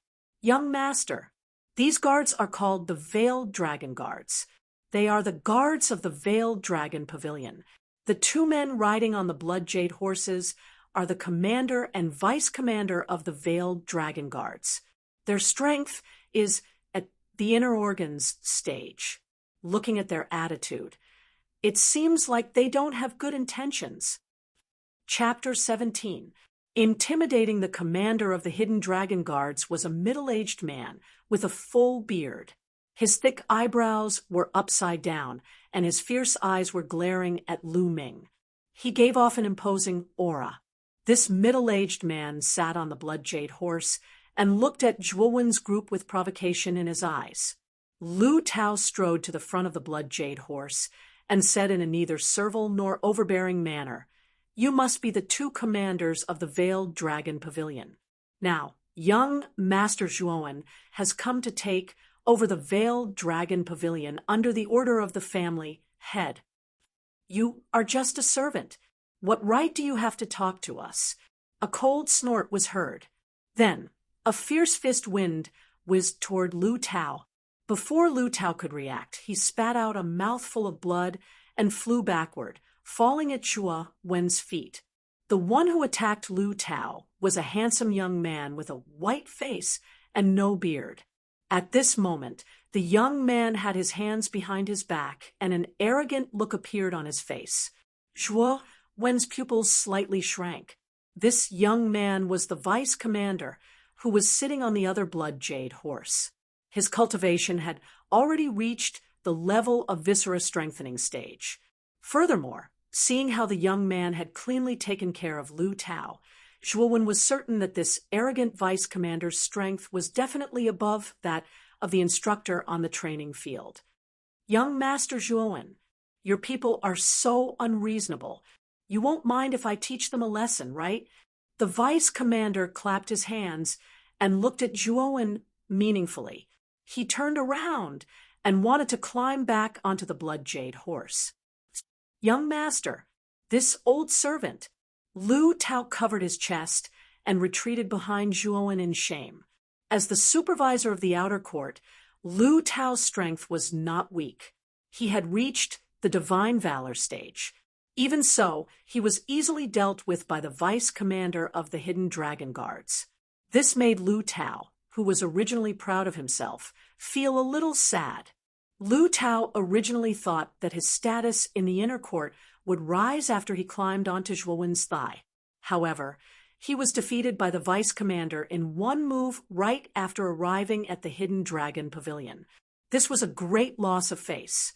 Young master, these guards are called the Veiled Dragon Guards. They are the guards of the Veiled Dragon Pavilion. The two men riding on the blood jade horses are the commander and vice commander of the Veiled Dragon Guards. Their strength is at the inner organs stage. Looking at their attitude, it seems like they don't have good intentions. Chapter 17. Intimidating the commander of the Hidden Dragon Guards was a middle-aged man with a full beard. His thick eyebrows were upside down, and his fierce eyes were glaring at Lu Ming. He gave off an imposing aura. This middle-aged man sat on the blood jade horse and looked at Zhuowen's group with provocation in his eyes. Lu Tao strode to the front of the blood jade horse and said in a neither servile nor overbearing manner, "You must be the two commanders of the Veiled Dragon Pavilion. Now, young Master Zhuowen has come to take over the Veiled Dragon Pavilion under the order of the family head. You are just a servant. What right do you have to talk to us?" A cold snort was heard. Then, a fierce fist wind whizzed toward Lu Tao. Before Lu Tao could react, he spat out a mouthful of blood and flew backward, falling at Zhuowen's feet. The one who attacked Lu Tao was a handsome young man with a white face and no beard. At this moment, the young man had his hands behind his back, and an arrogant look appeared on his face. Zhuowen's pupils slightly shrank. This young man was the vice commander, who was sitting on the other blood jade horse. His cultivation had already reached the level of viscera strengthening stage. Furthermore, seeing how the young man had cleanly taken care of Lu Tao, Zhuowen was certain that this arrogant vice commander's strength was definitely above that of the instructor on the training field. "Young Master Zhuowen, your people are so unreasonable. You won't mind if I teach them a lesson, right?" The vice commander clapped his hands and looked at Zhuowen meaningfully. He turned around and wanted to climb back onto the blood jade horse. "Young master, this old servant." Lu Tao covered his chest and retreated behind Zhuowen in shame. As the supervisor of the outer court, Lu Tao's strength was not weak. He had reached the divine valor stage. Even so, he was easily dealt with by the vice commander of the Hidden Dragon Guards. This made Lu Tao, who was originally proud of himself, feel a little sad. Lu Tao originally thought that his status in the inner court would rise after he climbed onto Zhuowen's thigh. However, he was defeated by the vice commander in one move right after arriving at the Hidden Dragon Pavilion. This was a great loss of face.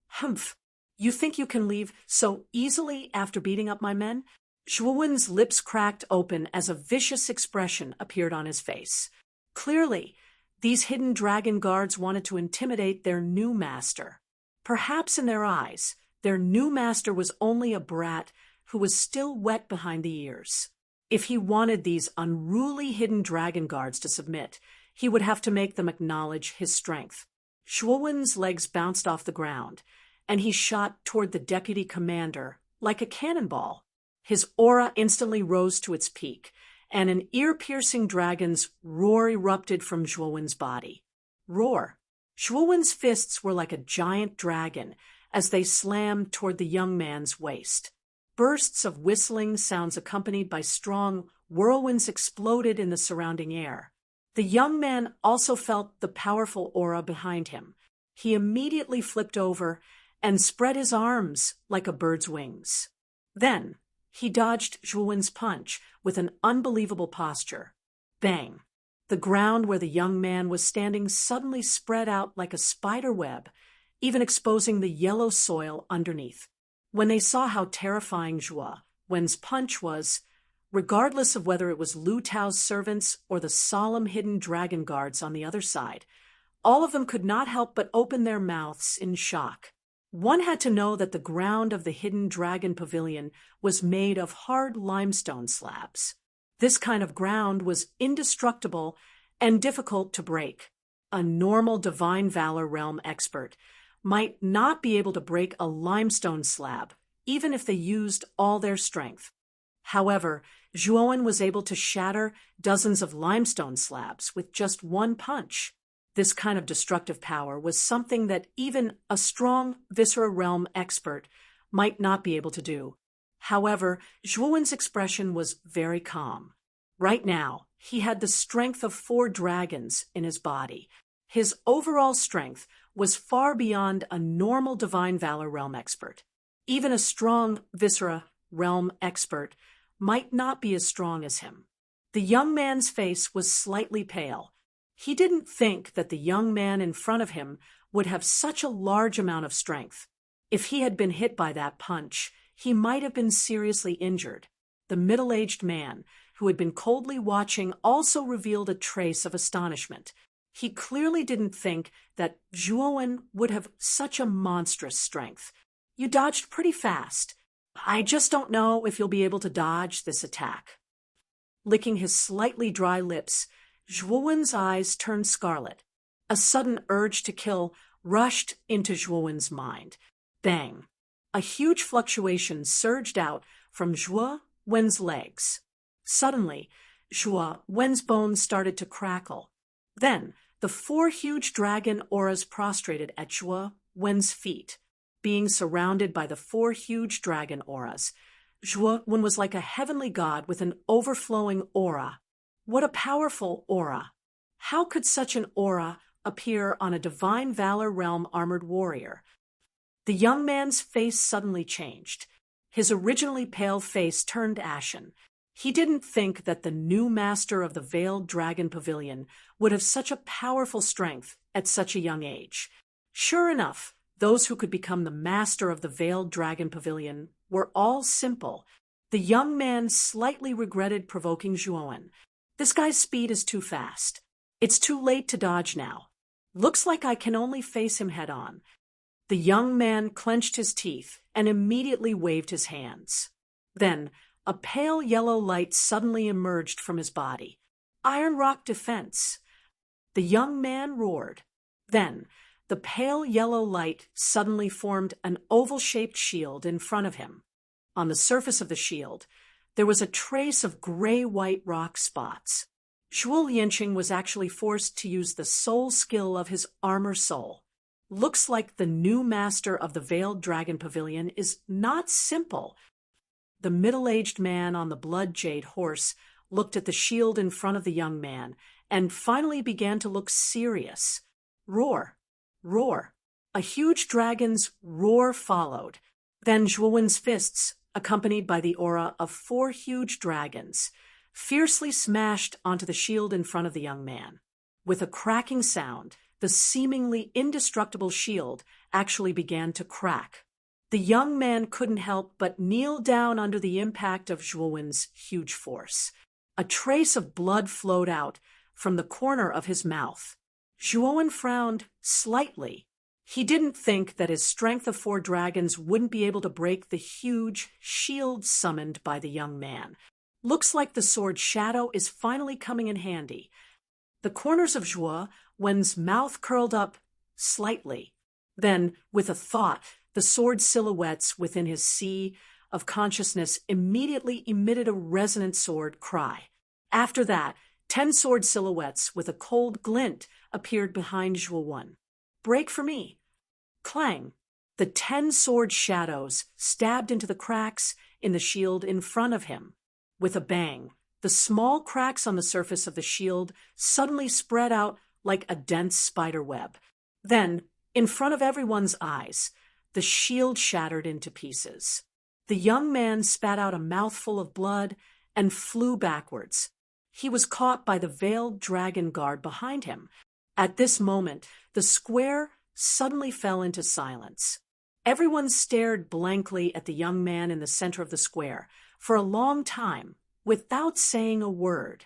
"Humph, you think you can leave so easily after beating up my men?" Zhuowen's lips cracked open as a vicious expression appeared on his face. Clearly, these Hidden Dragon Guards wanted to intimidate their new master. Perhaps in their eyes, their new master was only a brat who was still wet behind the ears. If he wanted these unruly hidden dragon guards to submit, he would have to make them acknowledge his strength. Zhuowen's legs bounced off the ground, and he shot toward the deputy commander like a cannonball. His aura instantly rose to its peak, and an ear-piercing dragon's roar erupted from Zhuowen's body. Roar! Zhuowen's fists were like a giant dragon as they slammed toward the young man's waist. Bursts of whistling sounds accompanied by strong whirlwinds exploded in the surrounding air. The young man also felt the powerful aura behind him. He immediately flipped over and spread his arms like a bird's wings. Then, he dodged Zhuowen's punch with an unbelievable posture. Bang! The ground where the young man was standing suddenly spread out like a spider web, even exposing the yellow soil underneath. When they saw how terrifying Zhuowen's punch was, regardless of whether it was Lu Tao's servants or the solemn hidden dragon guards on the other side, all of them could not help but open their mouths in shock. One had to know that the ground of the hidden dragon pavilion was made of hard limestone slabs. This kind of ground was indestructible and difficult to break. A normal divine valor realm expert might not be able to break a limestone slab, even if they used all their strength. However, Zhuowen was able to shatter dozens of limestone slabs with just one punch. This kind of destructive power was something that even a strong Viscera realm expert might not be able to do. However, Zhuowen's expression was very calm. Right now, he had the strength of 4 dragons in his body. His overall strength was far beyond a normal divine valor realm expert. Even a strong Viscera realm expert might not be as strong as him. The young man's face was slightly pale. He didn't think that the young man in front of him would have such a large amount of strength. If he had been hit by that punch, he might have been seriously injured. The middle-aged man, who had been coldly watching, also revealed a trace of astonishment. He clearly didn't think that Zhuowen would have such a monstrous strength. You dodged pretty fast. I just don't know if you'll be able to dodge this attack. Licking his slightly dry lips, Zhuowen's eyes turned scarlet. A sudden urge to kill rushed into Zhuowen's mind. Bang! A huge fluctuation surged out from Zhuowen's legs. Suddenly, Zhuowen's bones started to crackle. Then, the 4 huge dragon auras prostrated at Zhuowen's feet. Being surrounded by the 4 huge dragon auras, Zhuowen was like a heavenly god with an overflowing aura. What a powerful aura! How could such an aura appear on a divine valor realm armored warrior? The young man's face suddenly changed. His originally pale face turned ashen. He didn't think that the new master of the Veiled Dragon Pavilion would have such a powerful strength at such a young age. Sure enough, those who could become the master of the Veiled Dragon Pavilion were all simple. The young man slightly regretted provoking Zhuowen. This guy's speed is too fast. It's too late to dodge now. Looks like I can only face him head on. The young man clenched his teeth and immediately waved his hands. Then, a pale yellow light suddenly emerged from his body. Iron Rock Defense. The young man roared. Then, the pale yellow light suddenly formed an oval-shaped shield in front of him. On the surface of the shield, there was a trace of gray-white rock spots. Zhuo Lianqing was actually forced to use the soul skill of his armor soul. Looks like the new master of the Veiled Dragon Pavilion is not simple. The middle-aged man on the blood jade horse looked at the shield in front of the young man and finally began to look serious. Roar! Roar! A huge dragon's roar followed. Then Zhuowen's fists, accompanied by the aura of 4 huge dragons, fiercely smashed onto the shield in front of the young man. With a cracking sound, the seemingly indestructible shield actually began to crack. The young man couldn't help but kneel down under the impact of Zhuowen's huge force. A trace of blood flowed out from the corner of his mouth. Zhuowen frowned slightly. He didn't think that his strength of 4 dragons wouldn't be able to break the huge shield summoned by the young man. Looks like the sword shadow is finally coming in handy. The corners of Zhuo Wen's mouth curled up slightly. Then, with a thought, the sword silhouettes within his sea of consciousness immediately emitted a resonant sword cry. After that, 10 sword silhouettes with a cold glint appeared behind Zhuo Wen. Break for me. Clang. The 10 sword shadows stabbed into the cracks in the shield in front of him. With a bang, the small cracks on the surface of the shield suddenly spread out like a dense spider web. Then, in front of everyone's eyes, the shield shattered into pieces. The young man spat out a mouthful of blood and flew backwards. He was caught by the veiled dragon guard behind him. At this moment, the square suddenly fell into silence. Everyone stared blankly at the young man in the center of the square for a long time, without saying a word.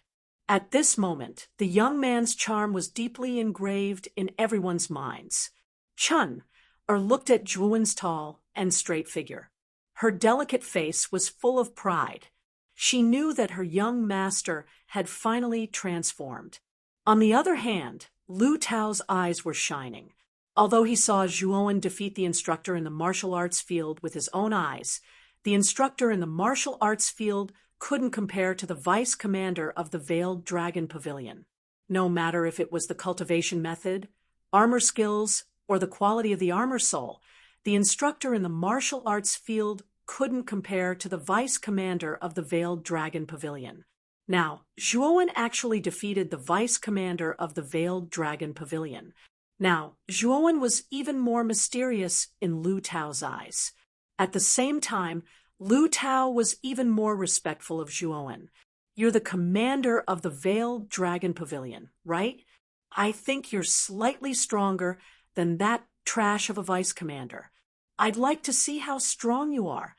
At this moment, the young man's charm was deeply engraved in everyone's minds. Chun looked at Zhuo Wen's tall and straight figure. Her delicate face was full of pride. She knew that her young master had finally transformed. On the other hand, Lu Tao's eyes were shining. Although he saw Zhuo Wen defeat the instructor in the martial arts field with his own eyes, the instructor in the martial arts field couldn't compare to the vice commander of the Veiled Dragon Pavilion. No matter if it was the cultivation method, armor skills, or the quality of the armor soul, the instructor in the martial arts field couldn't compare to the vice commander of the Veiled Dragon Pavilion. Now, Zhuo Wen actually defeated the vice commander of the Veiled Dragon Pavilion. Now, Zhuo Wen was even more mysterious in Lu Tao's eyes. At the same time, Lu Tao was even more respectful of Zhuo Wen. You're the commander of the Veiled Dragon Pavilion, right? I think you're slightly stronger than that trash of a vice commander. I'd like to see how strong you are.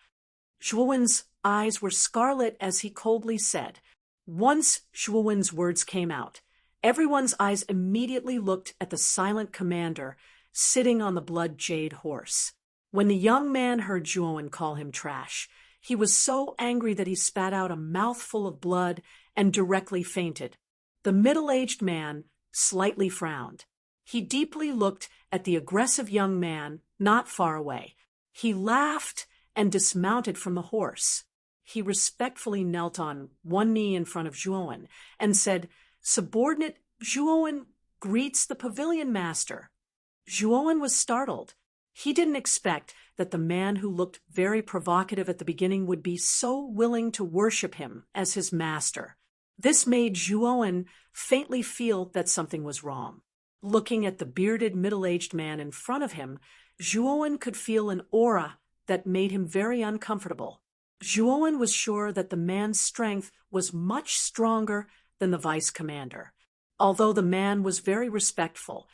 Zhuo Wen's eyes were scarlet as he coldly said. Once Zhuo Wen's words came out, everyone's eyes immediately looked at the silent commander sitting on the blood jade horse. When the young man heard Zhuo Wen call him trash, he was so angry that he spat out a mouthful of blood and directly fainted. The middle-aged man slightly frowned. He deeply looked at the aggressive young man not far away. He laughed and dismounted from the horse. He respectfully knelt on one knee in front of Zhuo Wen and said, "Subordinate Zhuo Wen greets the pavilion master." Zhuo Wen was startled. He didn't expect that the man who looked very provocative at the beginning would be so willing to worship him as his master. This made Zhuo Wen faintly feel that something was wrong. Looking at the bearded middle-aged man in front of him, Zhuo Wen could feel an aura that made him very uncomfortable. Zhuo Wen was sure that the man's strength was much stronger than the vice commander. Although the man was very respectful,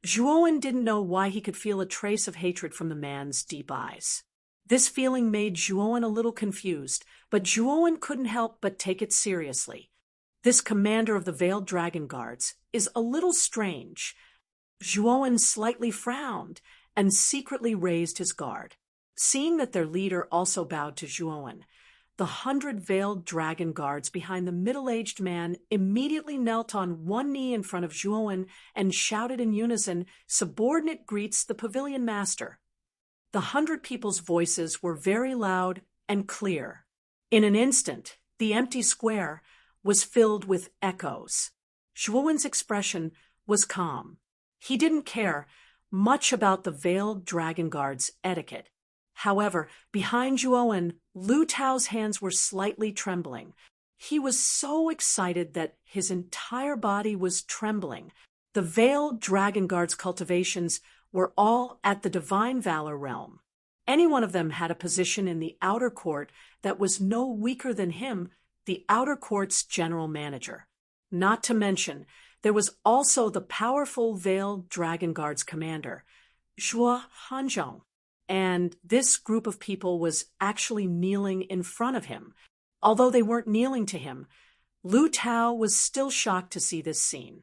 Zhuo Wen didn't know why he could feel a trace of hatred from the man's deep eyes. This feeling made Zhuo Wen a little confused, but Zhuo Wen couldn't help but take it seriously. This commander of the Veiled Dragon Guards is a little strange. Zhuo Wen slightly frowned and secretly raised his guard. Seeing that their leader also bowed to Zhuo Wen, the 100 Veiled Dragon Guards behind the middle-aged man immediately knelt on one knee in front of Zhuo Wen and shouted in unison, "Subordinate greets the pavilion master." The 100 people's voices were very loud and clear. In an instant, the empty square was filled with echoes. Zhuo Wen's expression was calm. He didn't care much about the Veiled Dragon Guard's etiquette. However, behind Zhuo Wen, Lu Tao's hands were slightly trembling. He was so excited that his entire body was trembling. The Veiled Dragon Guard's cultivations were all at the Divine Valor realm. Any one of them had a position in the outer court that was no weaker than him, the outer court's general manager. Not to mention, there was also the powerful Veiled Dragon Guard's commander, Zhuo Hanzhong. And this group of people was actually kneeling in front of him. Although they weren't kneeling to him, Lu Tao was still shocked to see this scene.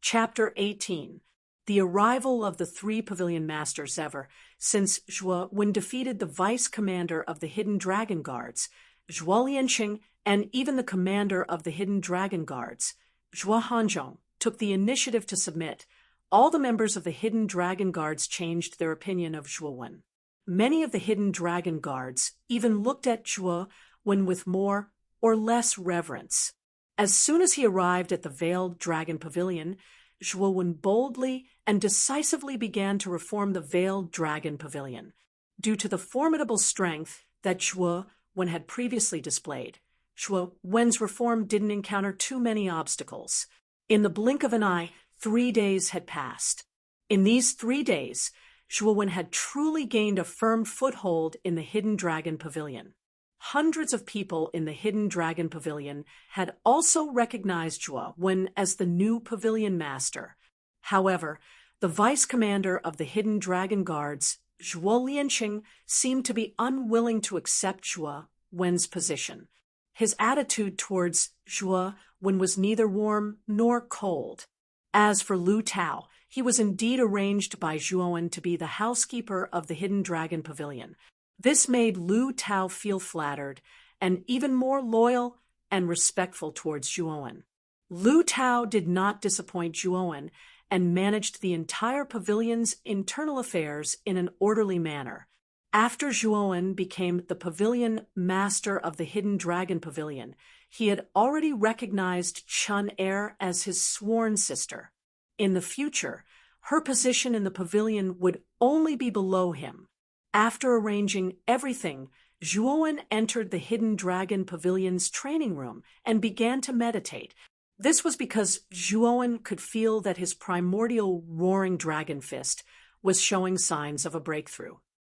Chapter 18. the arrival of the 3 pavilion masters ever, since Zhuo defeated the vice commander of the Hidden Dragon Guards, Zhuo Lianqing, and even the commander of the Hidden Dragon Guards, Zhuo Hanzhong, took the initiative to submit. All the members of the Hidden Dragon Guards changed their opinion of Zhuo Wen. Many of the Hidden Dragon Guards even looked at Zhuo Wen with more or less reverence. As soon as he arrived at the Veiled Dragon Pavilion, Zhuo Wen boldly and decisively began to reform the Veiled Dragon Pavilion. Due to the formidable strength that Zhuo Wen had previously displayed, Zhuo Wen's reform didn't encounter too many obstacles. In the blink of an eye, 3 days had passed. In these 3 days, Zhuo Wen had truly gained a firm foothold in the Hidden Dragon Pavilion. Hundreds of people in the Hidden Dragon Pavilion had also recognized Zhuo Wen as the new pavilion master. However, the vice commander of the Hidden Dragon Guards, Zhuo Lianqing, seemed to be unwilling to accept Zhuo Wen's position. His attitude towards Zhuo Wen was neither warm nor cold. As for Lu Tao, he was indeed arranged by Zhuo Wen to be the housekeeper of the Hidden Dragon Pavilion. This made Lu Tao feel flattered and even more loyal and respectful towards Zhuo Wen. Lu Tao did not disappoint Zhuo Wen and managed the entire pavilion's internal affairs in an orderly manner. After Zhuo Wen became the pavilion master of the Hidden Dragon Pavilion, he had already recognized Chun Er as his sworn sister. In the future, her position in the pavilion would only be below him. After arranging everything, Zhuo Wen entered the Hidden Dragon Pavilion's training room and began to meditate. This was because Zhuo Wen could feel that his primordial roaring dragon fist was showing signs of a breakthrough.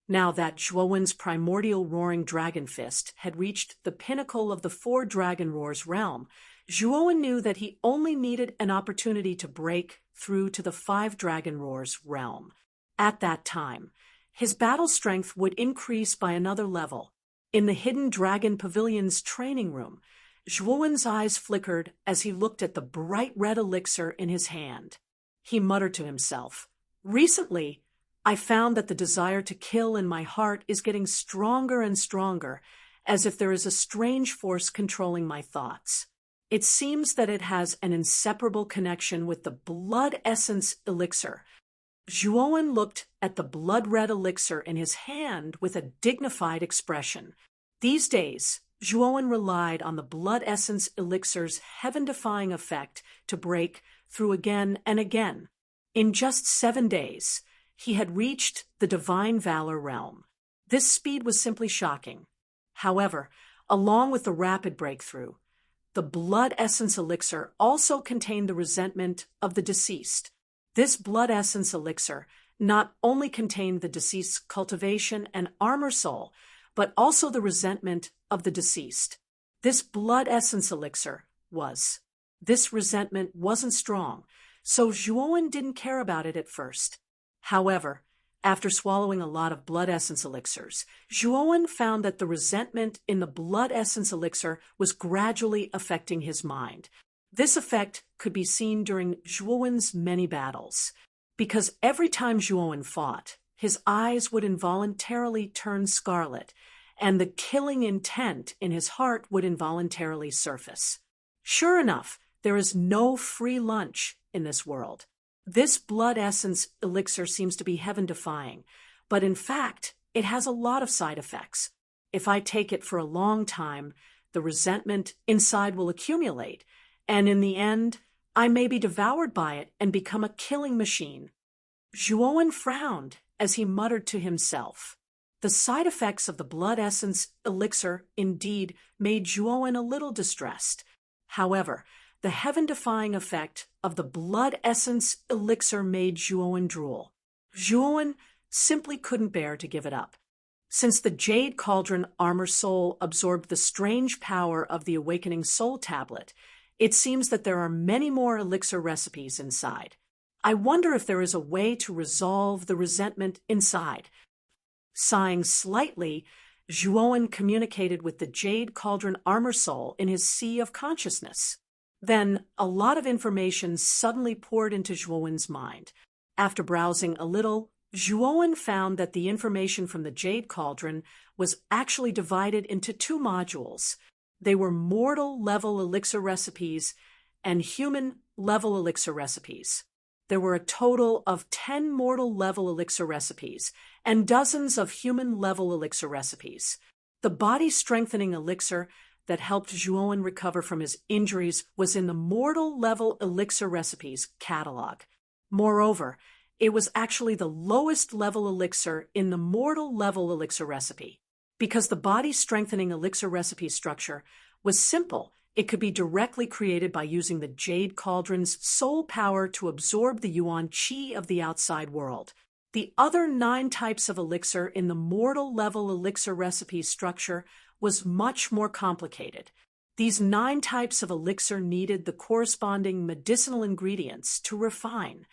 Now that Zhuo Wen's primordial roaring dragon fist had reached the pinnacle of the 4 dragon roars realm, Zhuo Wen knew that he only needed an opportunity to break through to the 5 dragon roars realm. At that time, his battle strength would increase by another level. In the Hidden Dragon Pavilion's training room, Zhuo Wen's eyes flickered as he looked at the bright red elixir in his hand. He muttered to himself, "Recently, I found that the desire to kill in my heart is getting stronger and stronger, as if there is a strange force controlling my thoughts. It seems that it has an inseparable connection with the blood essence elixir." Zhuo Wen looked at the blood-red elixir in his hand with a dignified expression. These days, Zhuo Wen relied on the blood essence elixir's heaven-defying effect to break through again and again. In just 7 days, he had reached the Divine Valor realm. This speed was simply shocking. However, along with the rapid breakthrough, the blood essence elixir also contained the resentment of the deceased. This blood essence elixir not only contained the deceased's cultivation and armor soul, but also the resentment of the deceased. This blood essence elixir was. This resentment wasn't strong, so Zhuo Wen didn't care about it at first. However, after swallowing a lot of blood essence elixirs, Zhuo Wen found that the resentment in the blood essence elixir was gradually affecting his mind. This effect could be seen during Zhuo Wen's many battles, because every time Zhuo Wen fought, his eyes would involuntarily turn scarlet, and the killing intent in his heart would involuntarily surface. Sure enough, there is no free lunch in this world. This blood essence elixir seems to be heaven-defying, but in fact, it has a lot of side effects. If I take it for a long time, the resentment inside will accumulate, and in the end, I may be devoured by it and become a killing machine. Zhuo Wen frowned as he muttered to himself. The side effects of the blood essence elixir indeed made Zhuo Wen a little distressed. However, the heaven-defying effect of the blood essence elixir made Zhuo Wen drool. Zhuo Wen simply couldn't bear to give it up. Since the Jade Cauldron Armor Soul absorbed the strange power of the Awakening Soul Tablet, it seems that there are many more elixir recipes inside. I wonder if there is a way to resolve the resentment inside. Sighing slightly, Zhuo Wen communicated with the Jade Cauldron Armor Soul in his sea of consciousness. Then a lot of information suddenly poured into Zhuo Wen's mind. After browsing a little, Zhuowen found that the information from the Jade Cauldron was actually divided into two modules. They were mortal-level elixir recipes and human-level elixir recipes. There were a total of 10 mortal-level elixir recipes and dozens of human-level elixir recipes. The body-strengthening elixir that helped Zhuowen recover from his injuries was in the mortal-level elixir recipes catalog. Moreover, it was actually the lowest level elixir in the mortal-level elixir recipe. Because the body-strengthening elixir recipe structure was simple, it could be directly created by using the Jade Cauldron's soul power to absorb the yuan qi of the outside world. The other 9 types of elixir in the mortal-level elixir recipe structure was much more complicated. These 9 types of elixir needed the corresponding medicinal ingredients to refine.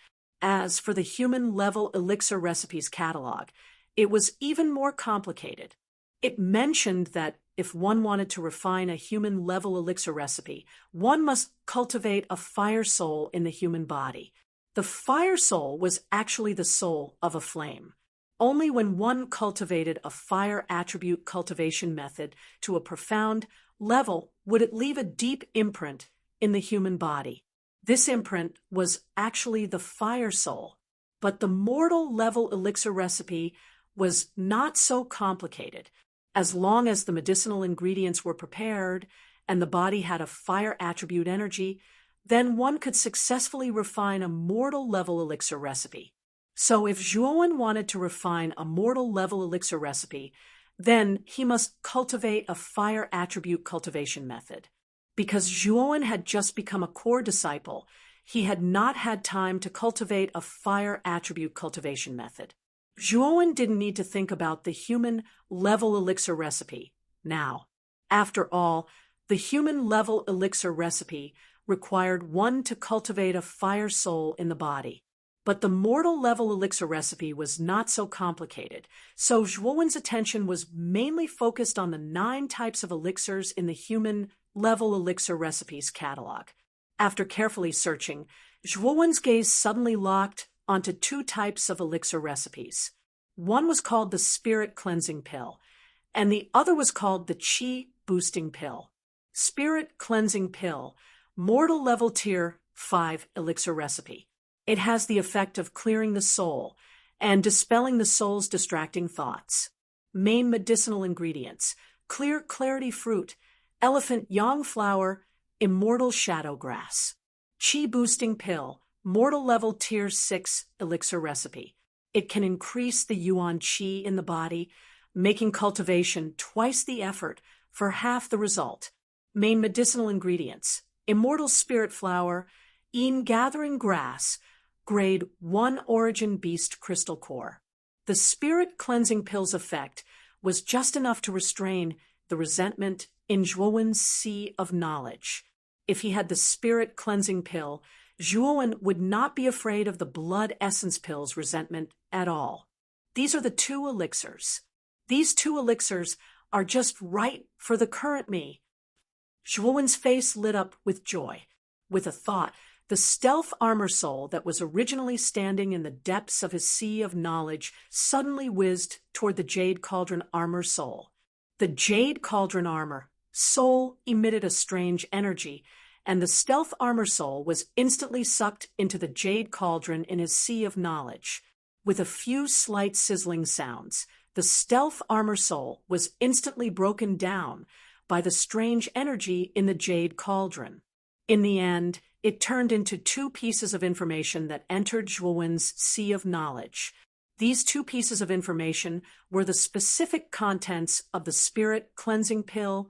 As for the human-level elixir recipes catalog, it was even more complicated. It mentioned that if one wanted to refine a human-level elixir recipe, one must cultivate a fire soul in the human body. The fire soul was actually the soul of a flame. Only when one cultivated a fire attribute cultivation method to a profound level would it leave a deep imprint in the human body. This imprint was actually the fire soul, but the mortal-level elixir recipe was not so complicated. As long as the medicinal ingredients were prepared and the body had a fire attribute energy, then one could successfully refine a mortal-level elixir recipe. So if Zhuowen wanted to refine a mortal-level elixir recipe, then he must cultivate a fire attribute cultivation method. Because Zhuowen had just become a core disciple, he had not had time to cultivate a fire attribute cultivation method. Zhuowen didn't need to think about the human-level elixir recipe now. After all, the human-level elixir recipe required one to cultivate a fire soul in the body. But the mortal-level elixir recipe was not so complicated, so Zhuowen's attention was mainly focused on the 9 types of elixirs in the human-level elixir recipes catalog. After carefully searching, Zhuowen's gaze suddenly locked onto 2 types of elixir recipes. One was called the Spirit Cleansing Pill, and the other was called the Qi Boosting Pill. Spirit Cleansing Pill, Mortal Level Tier 5 elixir recipe. It has the effect of clearing the soul and dispelling the soul's distracting thoughts. Main medicinal ingredients: clear clarity fruit, elephant yang flower, immortal shadow grass. Qi Boosting Pill, Mortal Level Tier 6 elixir recipe. It can increase the yuan qi in the body, making cultivation twice the effort for half the result. Main medicinal ingredients: immortal spirit flower, gathering grass, Grade 1 Origin Beast Crystal Core. The Spirit Cleansing Pill's effect was just enough to restrain the resentment in Zhuowen's sea of knowledge. If he had the Spirit Cleansing Pill, Zhuowen would not be afraid of the Blood Essence Pill's resentment at all. These are the 2 elixirs. These 2 elixirs are just right for the current me. Zhuowen's face lit up with joy. With a thought, the stealth armor soul that was originally standing in the depths of his sea of knowledge suddenly whizzed toward the Jade Cauldron armor soul. The Jade Cauldron armor soul emitted a strange energy, and the stealth armor soul was instantly sucked into the Jade Cauldron in his sea of knowledge. With a few slight sizzling sounds, the stealth armor soul was instantly broken down by the strange energy in the Jade Cauldron. In the end, it turned into 2 pieces of information that entered Zhuowen's sea of knowledge. These 2 pieces of information were the specific contents of the Spirit Cleansing Pill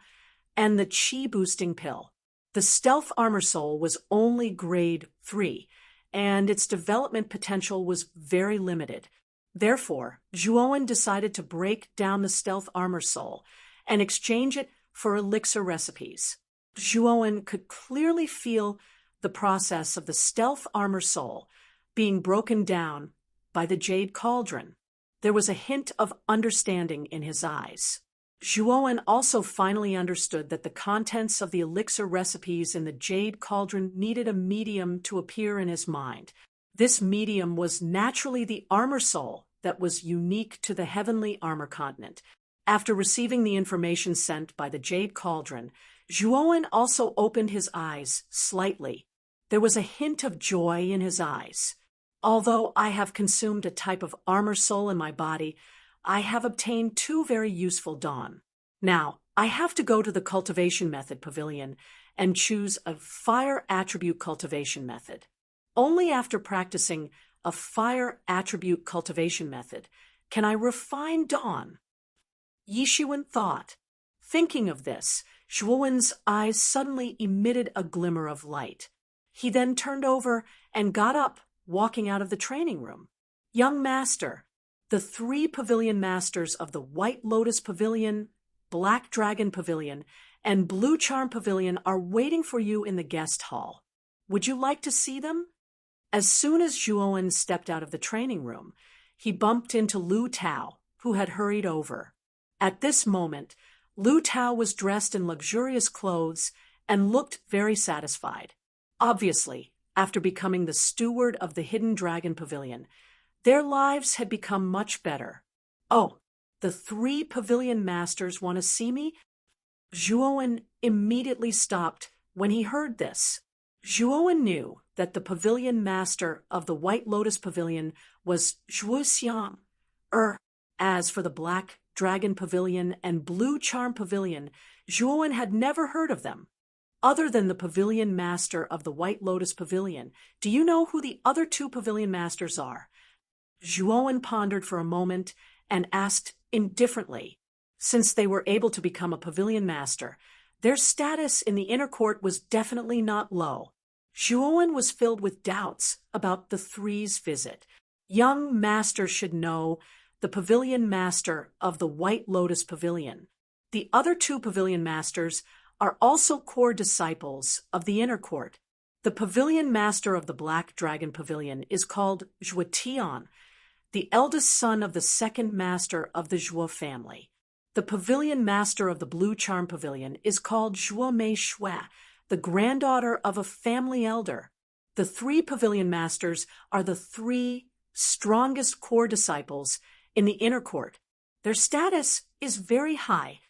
and the Qi Boosting Pill. The Stealth Armor Soul was only Grade 3, and its development potential was very limited. Therefore, Zhuowen decided to break down the Stealth Armor Soul and exchange it for elixir recipes. Zhuowen could clearly feel the process of the Stealth Armor Soul being broken down by the Jade Cauldron. There was a hint of understanding in his eyes. Zhuowen also finally understood that the contents of the elixir recipes in the Jade Cauldron needed a medium to appear in his mind. This medium was naturally the armor soul that was unique to the heavenly armor continent. After receiving the information sent by the Jade Cauldron, Zhuowen also opened his eyes slightly. There was a hint of joy in his eyes. Although I have consumed a type of armor soul in my body, I have obtained 2 very useful dawn. Now, I have to go to the cultivation method pavilion and choose a fire attribute cultivation method. Only after practicing a fire attribute cultivation method can I refine dawn. Yishuan thought. Thinking of this, Zhuowen's eyes suddenly emitted a glimmer of light. He then turned over and got up, walking out of the training room. Young master, the 3 pavilion masters of the White Lotus Pavilion, Black Dragon Pavilion, and Blue Charm Pavilion are waiting for you in the guest hall. Would you like to see them? As soon as Zhuowen stepped out of the training room, he bumped into Lu Tao, who had hurried over. At this moment, Lu Tao was dressed in luxurious clothes and looked very satisfied. Obviously, after becoming the steward of the Hidden Dragon Pavilion, their lives had become much better. Oh, the 3 pavilion masters want to see me? Zhuowen immediately stopped when he heard this. Zhuowen knew that the pavilion master of the White Lotus Pavilion was Zhuo Xiang. As for the Black Dragon Pavilion and Blue Charm Pavilion, Zhuowen had never heard of them. Other than the pavilion master of the White Lotus Pavilion, do you know who the other 2 pavilion masters are? Zhuowen pondered for a moment and asked indifferently. Since they were able to become a pavilion master, their status in the inner court was definitely not low. Zhuowen was filled with doubts about the 3's visit. Young master should know the pavilion master of the White Lotus Pavilion. The other 2 pavilion masters are also core disciples of the inner court. The pavilion master of the Black Dragon Pavilion is called Zhuo Tian, the eldest son of the 2nd master of the Zhuo family. The pavilion master of the Blue Charm Pavilion is called Zhuo Mei Shui, the granddaughter of a family elder. The 3 pavilion masters are the 3 strongest core disciples in the inner court. Their status is very high.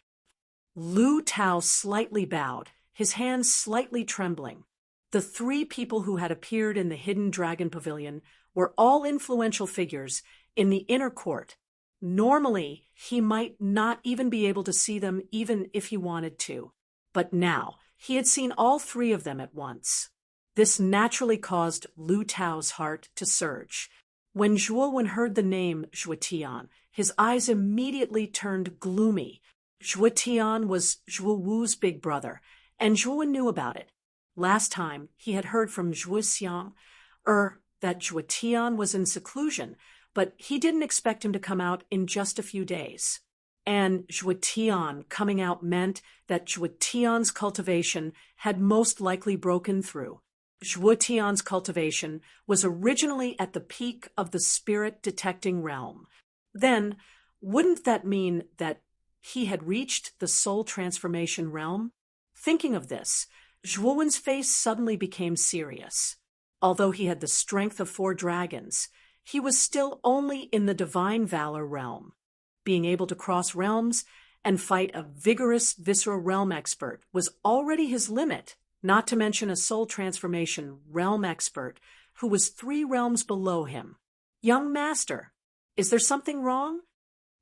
Lu Tao slightly bowed, his hands slightly trembling. The 3 people who had appeared in the Hidden Dragon Pavilion were all influential figures in the inner court. Normally, he might not even be able to see them even if he wanted to. But now, he had seen all 3 of them at once. This naturally caused Lu Tao's heart to surge. When Zhuowen heard the name Zhuo Tian, his eyes immediately turned gloomy. Zhuo Tian was Zhuo Wu's big brother, and Zhuowen knew about it. Last time, he had heard from Zhuo Xiang, that Zhuo Tian was in seclusion, but he didn't expect him to come out in just a few days. And Zhuo Tian coming out meant that Zhuo Tian's cultivation had most likely broken through. Zhuo Tian's cultivation was originally at the peak of the spirit-detecting realm. Then, wouldn't that mean that he had reached the soul transformation realm? Thinking of this, Zhuowen's face suddenly became serious. Although he had the strength of 4 dragons, he was still only in the divine valor realm. Being able to cross realms and fight a vigorous visceral realm expert was already his limit, not to mention a soul transformation realm expert who was 3 realms below him. Young master, is there something wrong?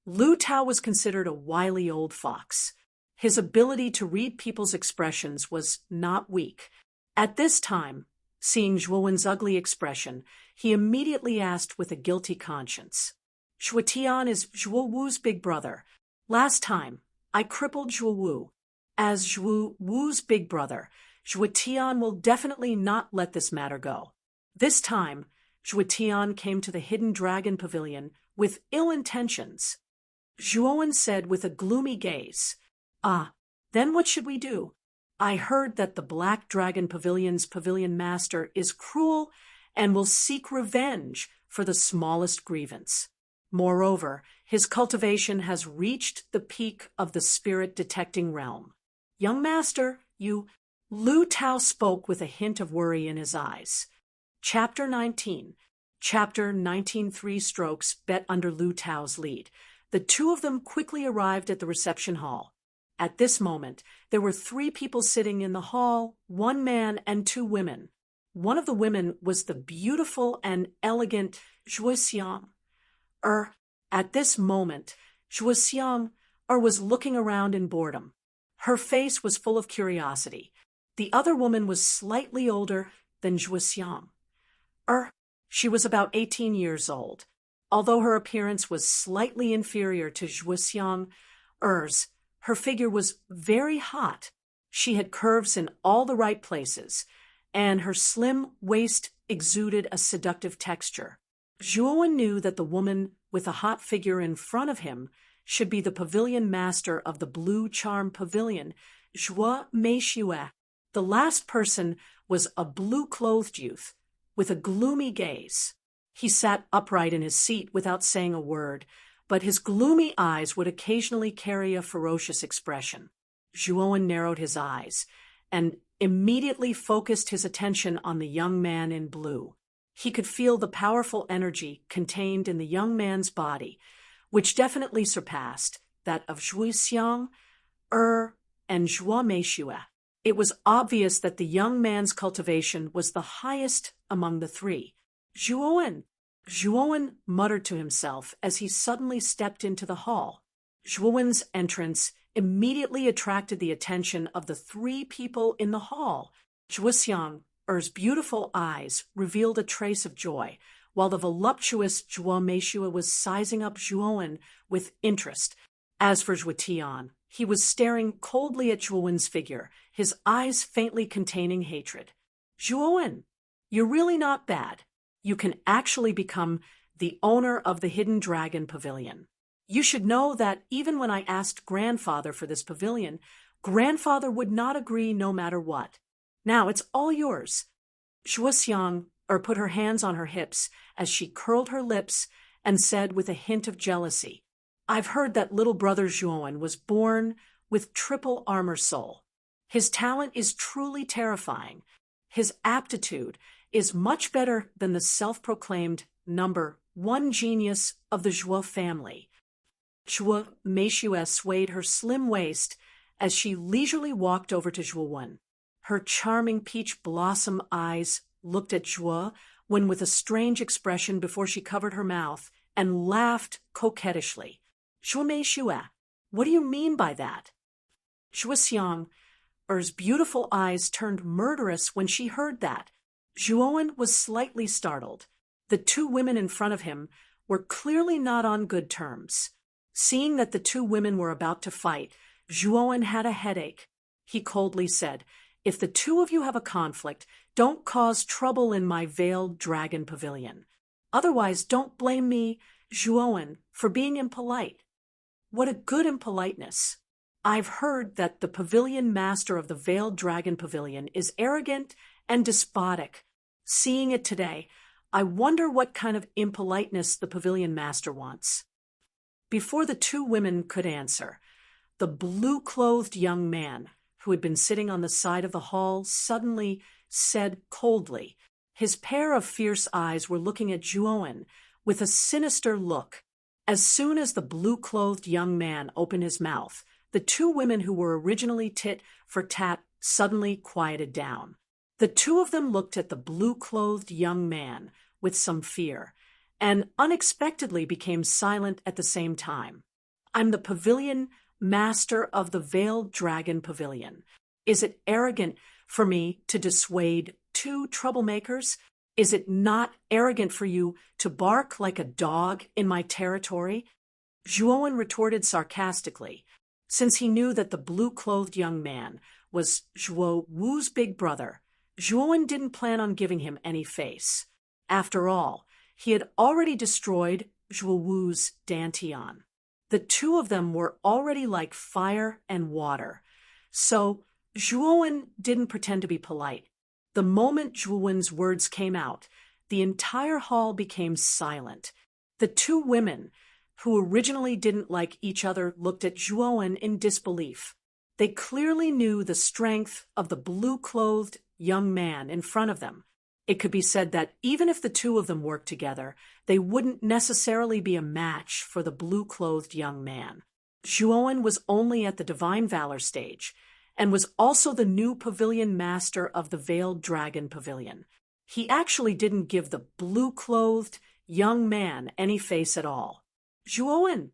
Lu Tao was considered a wily old fox. His ability to read people's expressions was not weak. At this time, seeing Zhuowen's ugly expression, he immediately asked with a guilty conscience. Zhuo Tian is Zhuo Wu's big brother. Last time, I crippled Zhuo Wu. As Zhuo Wu's big brother, Zhuo Tian will definitely not let this matter go. This time, Zhuo Tian came to the Hidden Dragon Pavilion with ill intentions. Zhuowen said with a gloomy gaze, then what should we do? I heard that the Black Dragon Pavilion's pavilion master is cruel and will seek revenge for the smallest grievance. Moreover, his cultivation has reached the peak of the spirit-detecting realm. Young master, Lu Tao spoke with a hint of worry in his eyes. Chapter 19. Chapter 19 3 Strokes bet under Lu Tao's lead. The two of them quickly arrived at the reception hall. At this moment, there were 3 people sitting in the hall, 1 man and 2 women. One of the women was the beautiful and elegant Zhuo Xiang. At this moment, Zhuo Xiang was looking around in boredom. Her face was full of curiosity. The other woman was slightly older than Zhuo Xiang. She was about 18 years old. Although her appearance was slightly inferior to Zhuo Xiang's, her figure was very hot. She had curves in all the right places, and her slim waist exuded a seductive texture. Zhuo knew that the woman with a hot figure in front of him should be the pavilion master of the Blue Charm Pavilion, Zhuo Meishue. The last person was a blue-clothed youth with a gloomy gaze. He sat upright in his seat without saying a word, but his gloomy eyes would occasionally carry a ferocious expression. Zhuo narrowed his eyes and immediately focused his attention on the young man in blue. He could feel the powerful energy contained in the young man's body, which definitely surpassed that of Zhuo Xiang, and Zhuo Meishue. It was obvious that the young man's cultivation was the highest among the 3. Zhuo muttered to himself as he suddenly stepped into the hall. Zhuo's entrance immediately attracted the attention of the 3 people in the hall. Zhuo Xiang's beautiful eyes revealed a trace of joy, while the voluptuous Zhuo Meishue was sizing up Zhuo with interest. As for Zhuo Tian, he was staring coldly at Zhuo's figure, his eyes faintly containing hatred. Zhuo, you're really not bad. You can actually become the owner of the Hidden Dragon Pavilion. You should know that even when I asked Grandfather for this pavilion, Grandfather would not agree no matter what. Now it's all yours. Zhuo Xiang put her hands on her hips as she curled her lips and said with a hint of jealousy, I've heard that little brother Zhuo was born with triple armor soul. His talent is truly terrifying. His aptitude is much better than the self-proclaimed number 1 genius of the Zhuo family. Zhuo Meishue swayed her slim waist as she leisurely walked over to Zhuo. Her charming peach blossom eyes looked at Zhuo with a strange expression before she covered her mouth and laughed coquettishly. Zhuo Meishue, what do you mean by that? Zhuo Xiang's beautiful eyes turned murderous when she heard that. Zhuo was slightly startled. The 2 women in front of him were clearly not on good terms. Seeing that the 2 women were about to fight, Zhuo had a headache. He coldly said, If the 2 of you have a conflict, don't cause trouble in my veiled dragon pavilion. Otherwise, don't blame me, Zhuo, for being impolite. What a good impoliteness. I've heard that the pavilion master of the Veiled Dragon Pavilion is arrogant and despotic. Seeing it today, I wonder what kind of impoliteness the pavilion master wants. Before the 2 women could answer, the blue-clothed young man, who had been sitting on the side of the hall, suddenly said coldly. His pair of fierce eyes were looking at Zhuo with a sinister look. As soon as the blue-clothed young man opened his mouth, the 2 women who were originally tit for tat suddenly quieted down. The 2 of them looked at the blue-clothed young man with some fear, and unexpectedly became silent at the same time. I'm the pavilion master of the Veiled Dragon Pavilion. Is it arrogant for me to dissuade 2 troublemakers? Is it not arrogant for you to bark like a dog in my territory? Zhuo retorted sarcastically, since he knew that the blue-clothed young man was Zhuo Wu's big brother. Zhuo didn't plan on giving him any face. After all, he had already destroyed Zhuo Wu's Dantian. The 2 of them were already like fire and water. So Zhuo didn't pretend to be polite. The moment Zhuo's words came out, the entire hall became silent. The 2 women, who originally didn't like each other, looked at Zhuo in disbelief. They clearly knew the strength of the blue-clothed young man in front of them. It could be said that even if the two of them worked together, they wouldn't necessarily be a match for the blue-clothed young man. Zhuowen was only at the Divine Valor stage, and was also the new pavilion master of the Veiled Dragon Pavilion. He actually didn't give the blue-clothed young man any face at all. Zhuowen,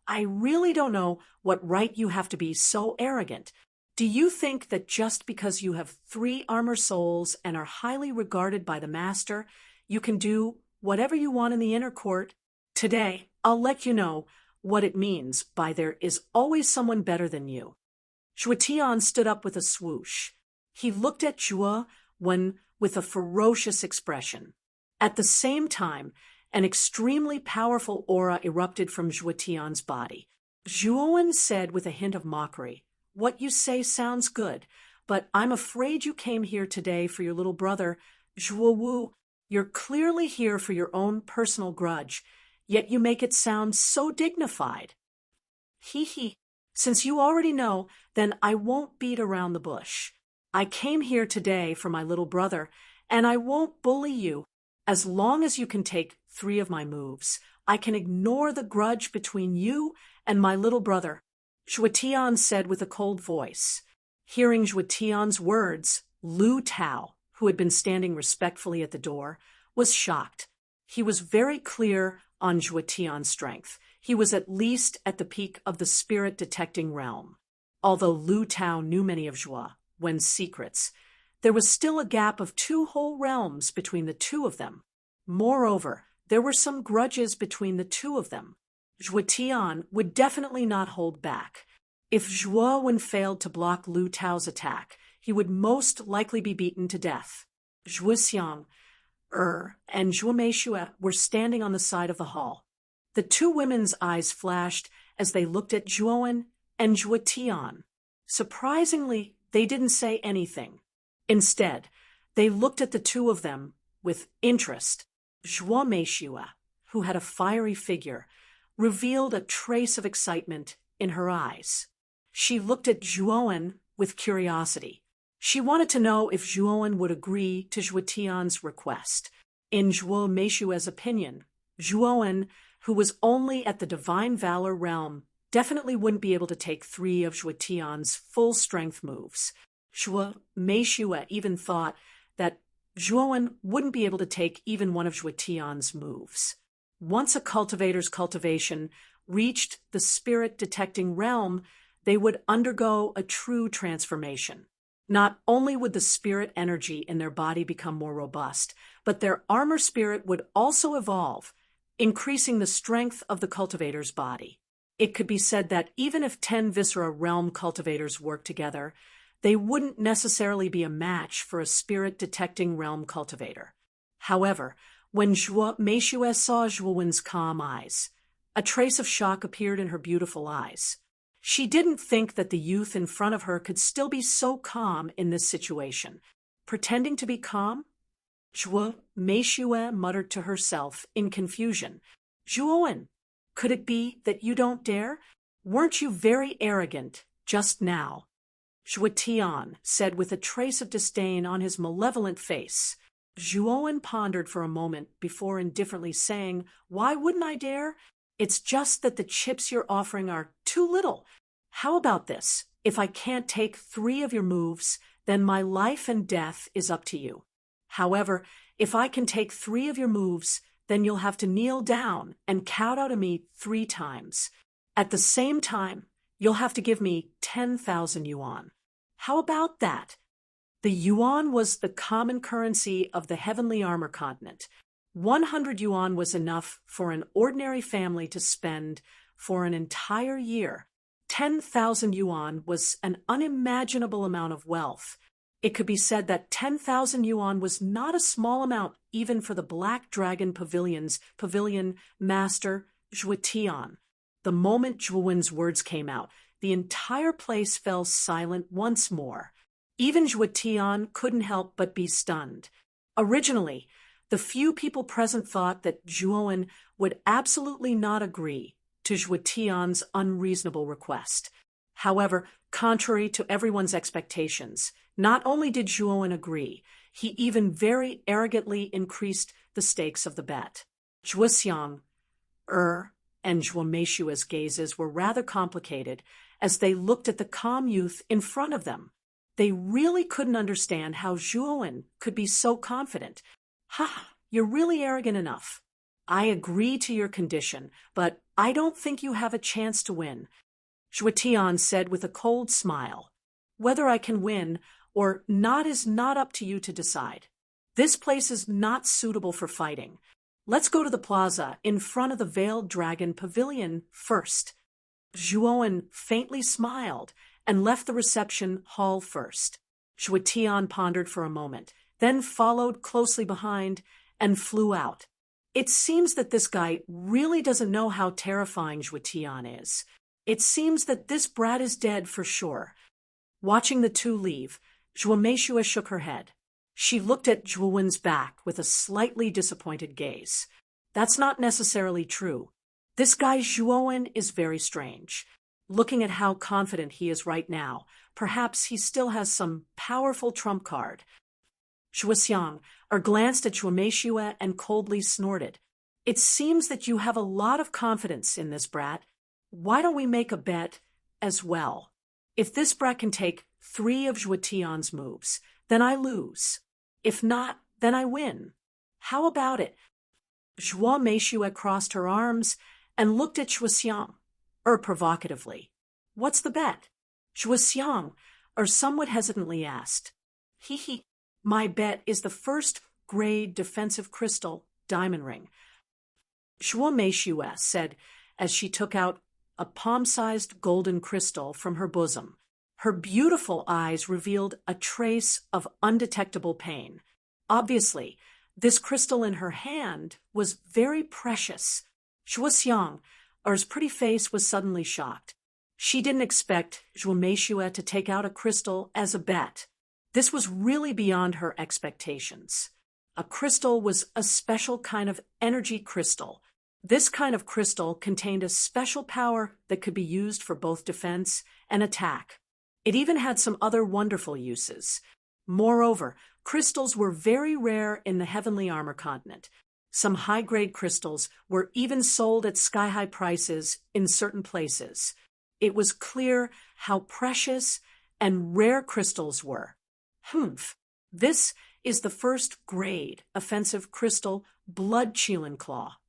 I really don't know what right you have to be so arrogant. Do you think that just because you have 3 armor souls and are highly regarded by the master, you can do whatever you want in the inner court? Today, I'll let you know what it means by there is always someone better than you. Zhuo Tian stood up with a swoosh. He looked at Zhuo Wen with a ferocious expression. At the same time, an extremely powerful aura erupted from Zhuo Tian's body. Zhuo Wen said with a hint of mockery, "What you say sounds good, but I'm afraid you came here today for your little brother, Zhuo Wu. You're clearly here for your own personal grudge, yet you make it sound so dignified." Hee hee. Since you already know, then I won't beat around the bush. I came here today for my little brother, and I won't bully you. As long as you can take 3 of my moves, I can ignore the grudge between you and my little brother, Zhuo Tian said with a cold voice. Hearing Zhuo Tian's words, Lu Tao, who had been standing respectfully at the door, was shocked. He was very clear on Zhuo Tian's strength. He was at least at the peak of the spirit-detecting realm. Although Lu Tao knew many of Zhuo Wen's secrets, there was still a gap of 2 whole realms between the two of them. Moreover, there were some grudges between the two of them. Zhuo Tian would definitely not hold back. If Zhuo Wen failed to block Lu Tao's attack, he would most likely be beaten to death. Zhuo Xiang, and Zhuo Meishue were standing on the side of the hall. The 2 women's eyes flashed as they looked at Zhuo Wen and Zhuo Tian. Surprisingly, they didn't say anything. Instead, they looked at the 2 of them with interest. Zhuo Meishue, who had a fiery figure, revealed a trace of excitement in her eyes. She looked at Zhuo Wen with curiosity. She wanted to know if Zhuo Wen would agree to Zhuo Tian's request. In Zhuo Meishue's opinion, Zhuo Wen, who was only at the Divine Valor realm, definitely wouldn't be able to take 3 of Zhuo Tian's full-strength moves. Zhuo Meishue even thought that Zhuo Wen wouldn't be able to take even one of Zhuo Tian's moves. Once a cultivator's cultivation reached the spirit-detecting realm, they would undergo a true transformation. Not only would the spirit energy in their body become more robust, but their armor spirit would also evolve, increasing the strength of the cultivator's body. It could be said that even if 10 Viscera realm cultivators worked together, they wouldn't necessarily be a match for a spirit-detecting realm cultivator. However, when Zhuo Meishue saw Zhuo Wen's calm eyes, a trace of shock appeared in her beautiful eyes. She didn't think that the youth in front of her could still be so calm in this situation. Pretending to be calm? Zhuo Meishue muttered to herself in confusion. Zhuo Wen, could it be that you don't dare? Weren't you very arrogant just now? Zhuo Tian said with a trace of disdain on his malevolent face. Zhuo Wen pondered for a moment before indifferently saying, "Why wouldn't I dare? It's just that the chips you're offering are too little. How about this? If I can't take 3 of your moves, then my life and death is up to you. However, if I can take 3 of your moves, then you'll have to kneel down and kowtow to me 3 times. At the same time, you'll have to give me 10,000 yuan. How about that?" The yuan was the common currency of the heavenly armor continent. 100 yuan was enough for an ordinary family to spend for an entire year. 10,000 yuan was an unimaginable amount of wealth. It could be said that 10,000 yuan was not a small amount even for the Black Dragon Pavilion's pavilion master, Zhuo Tian. The moment Zhuo Wen's words came out, the entire place fell silent once more. Even Zhuo Tian couldn't help but be stunned. Originally, the few people present thought that Zhuo Wen would absolutely not agree to Zhuo Tian's unreasonable request. However, contrary to everyone's expectations, not only did Zhuo Wen agree, He even very arrogantly increased the stakes of the bet. Zhuoxiang, and Zhuomeshua's gazes were rather complicated as they looked at the calm youth in front of them. They really couldn't understand how Zhuowen could be so confident. "Ha, you're really arrogant enough. I agree to your condition, but I don't think you have a chance to win," Zhuotian said with a cold smile. "Whether I can win or not is not up to you to decide. This place is not suitable for fighting. Let's go to the plaza in front of the Veiled Dragon Pavilion first." Zhuowen faintly smiled and left the reception hall first. Zhuotian pondered for a moment, then followed closely behind and flew out. It seems that this guy really doesn't know how terrifying Zhuotian is. It seems that this brat is dead for sure. Watching the two leave, Zhuomeshua shook her head. She looked at Zhuowen's back with a slightly disappointed gaze. That's not necessarily true. This guy Zhuowen is very strange. Looking at how confident he is right now, perhaps he still has some powerful trump card. Zhuoxiang glanced at Zhuomeshua and coldly snorted. "It seems that you have a lot of confidence in this brat. Why don't we make a bet as well? If this brat can take 3 of Zhuotian's moves, then I lose. If not, then I win. How about it?" Zhuomeshua crossed her arms and looked at Zhuoxiang, provocatively. "What's the bet?" Zhuoxiang, somewhat hesitantly asked. "He, my bet is the first-grade defensive crystal diamond ring," Zhuomeshua said as she took out a palm-sized golden crystal from her bosom. Her beautiful eyes revealed a trace of undetectable pain. Obviously, this crystal in her hand was very precious. Zhuoxiang's pretty face was suddenly shocked. She didn't expect Zhuomeshua to take out a crystal as a bet. This was really beyond her expectations. A crystal was a special kind of energy crystal. This kind of crystal contained a special power that could be used for both defense and attack. It even had some other wonderful uses. Moreover, crystals were very rare in the Heavenly Armor continent. Some high-grade crystals were even sold at sky-high prices in certain places. It was clear how precious and rare crystals were. This is the first-grade offensive crystal Blood Qilin Claw.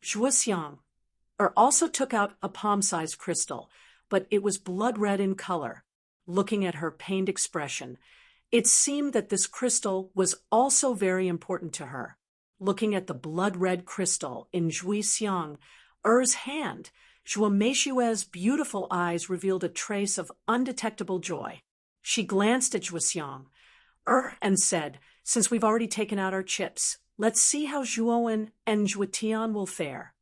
Zhuoxiang also took out a palm-sized crystal, but it was blood-red in color. Looking at her pained expression, it seemed that this crystal was also very important to her. Looking at the blood-red crystal in Zhuoxiang's hand, Zhuomeshua's beautiful eyes revealed a trace of undetectable joy. She glanced at Zhuoxiang and said, "Since we've already taken out our chips, let's see how Zhuowen and Zhuotian will fare."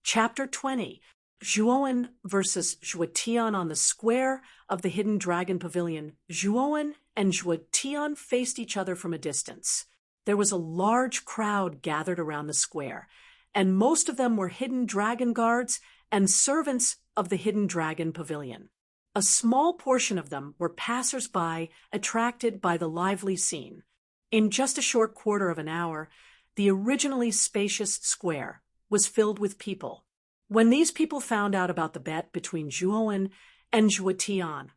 Chapter 20. Zhuowen versus Zhuotian on the square of the Hidden Dragon Pavilion. Zhuowen and Zhuotian faced each other from a distance. There was a large crowd gathered around the square, and most of them were hidden dragon guards and servants of the Hidden Dragon Pavilion. A small portion of them were passers-by attracted by the lively scene. In just a short quarter of an hour, the originally spacious square was filled with people. When these people found out about the bet between Zhuowen and Zhuotian,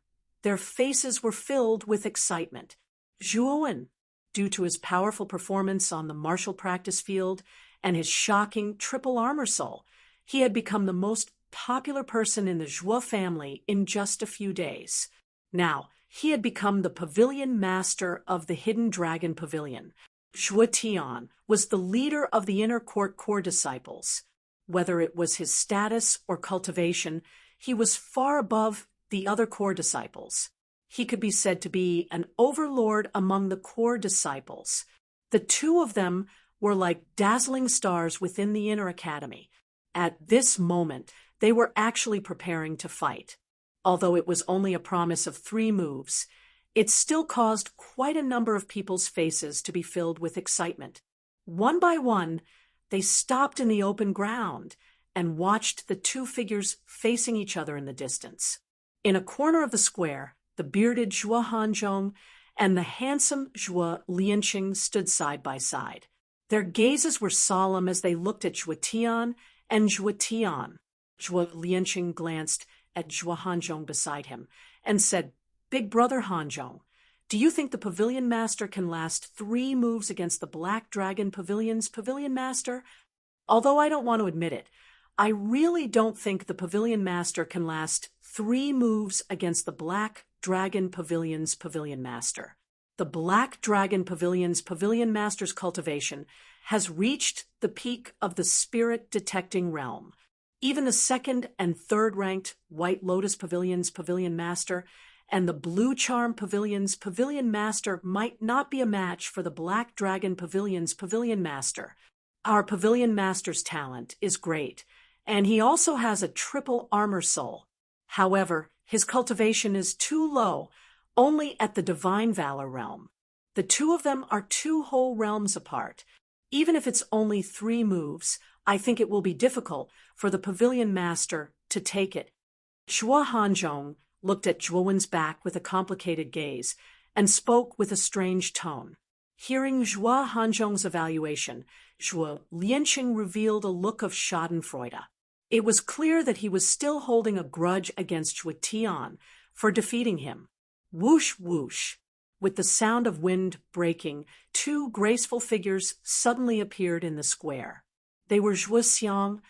their faces were filled with excitement. Zhuowen, due to his powerful performance on the martial practice field and his shocking triple armor soul, he had become the most popular person in the Zhuo family in just a few days. Now, he had become the pavilion master of the Hidden Dragon Pavilion. Zhuotian was the leader of the inner court core disciples. Whether it was his status or cultivation, he was far above the other core disciples. He could be said to be an overlord among the core disciples. The two of them were like dazzling stars within the inner academy. At this moment, they were actually preparing to fight. Although it was only a promise of 3 moves, it still caused quite a number of people's faces to be filled with excitement. One by one, they stopped in the open ground and watched the two figures facing each other in the distance. In a corner of the square, the bearded Zhuo Hanzhong and the handsome Zhuo Lianqing stood side by side. Their gazes were solemn as they looked at Zhuo Tian and Zhuo Tian. Zhuo Lianqing glanced at Zhuo Hanzhong beside him and said, "Big brother Hanzhong, do you think the pavilion master can last 3 moves against the Black Dragon Pavilion's pavilion master? Although I don't want to admit it, I really don't think the pavilion master can last 3 moves against the Black Dragon Pavilion's pavilion master. The Black Dragon Pavilion's pavilion master's cultivation has reached the peak of the spirit-detecting realm. Even the 2nd and 3rd ranked White Lotus Pavilion's pavilion master and the Blue Charm Pavilion's pavilion master might not be a match for the Black Dragon Pavilion's pavilion master. Our pavilion master's talent is great, and he also has a triple armor soul. However, his cultivation is too low, only at the Divine Valor realm. The 2 of them are 2 whole realms apart. Even if it's only 3 moves, I think it will be difficult for the pavilion master to take it." Zhuo Hanzhong looked at Zhuowen's back with a complicated gaze and spoke with a strange tone. Hearing Zhuo Hanzhong's evaluation, Zhuo Lianqing revealed a look of schadenfreude. It was clear that he was still holding a grudge against Zhuo Tian for defeating him. Whoosh, whoosh. With the sound of wind breaking, 2 graceful figures suddenly appeared in the square. They were Zhuo Xiang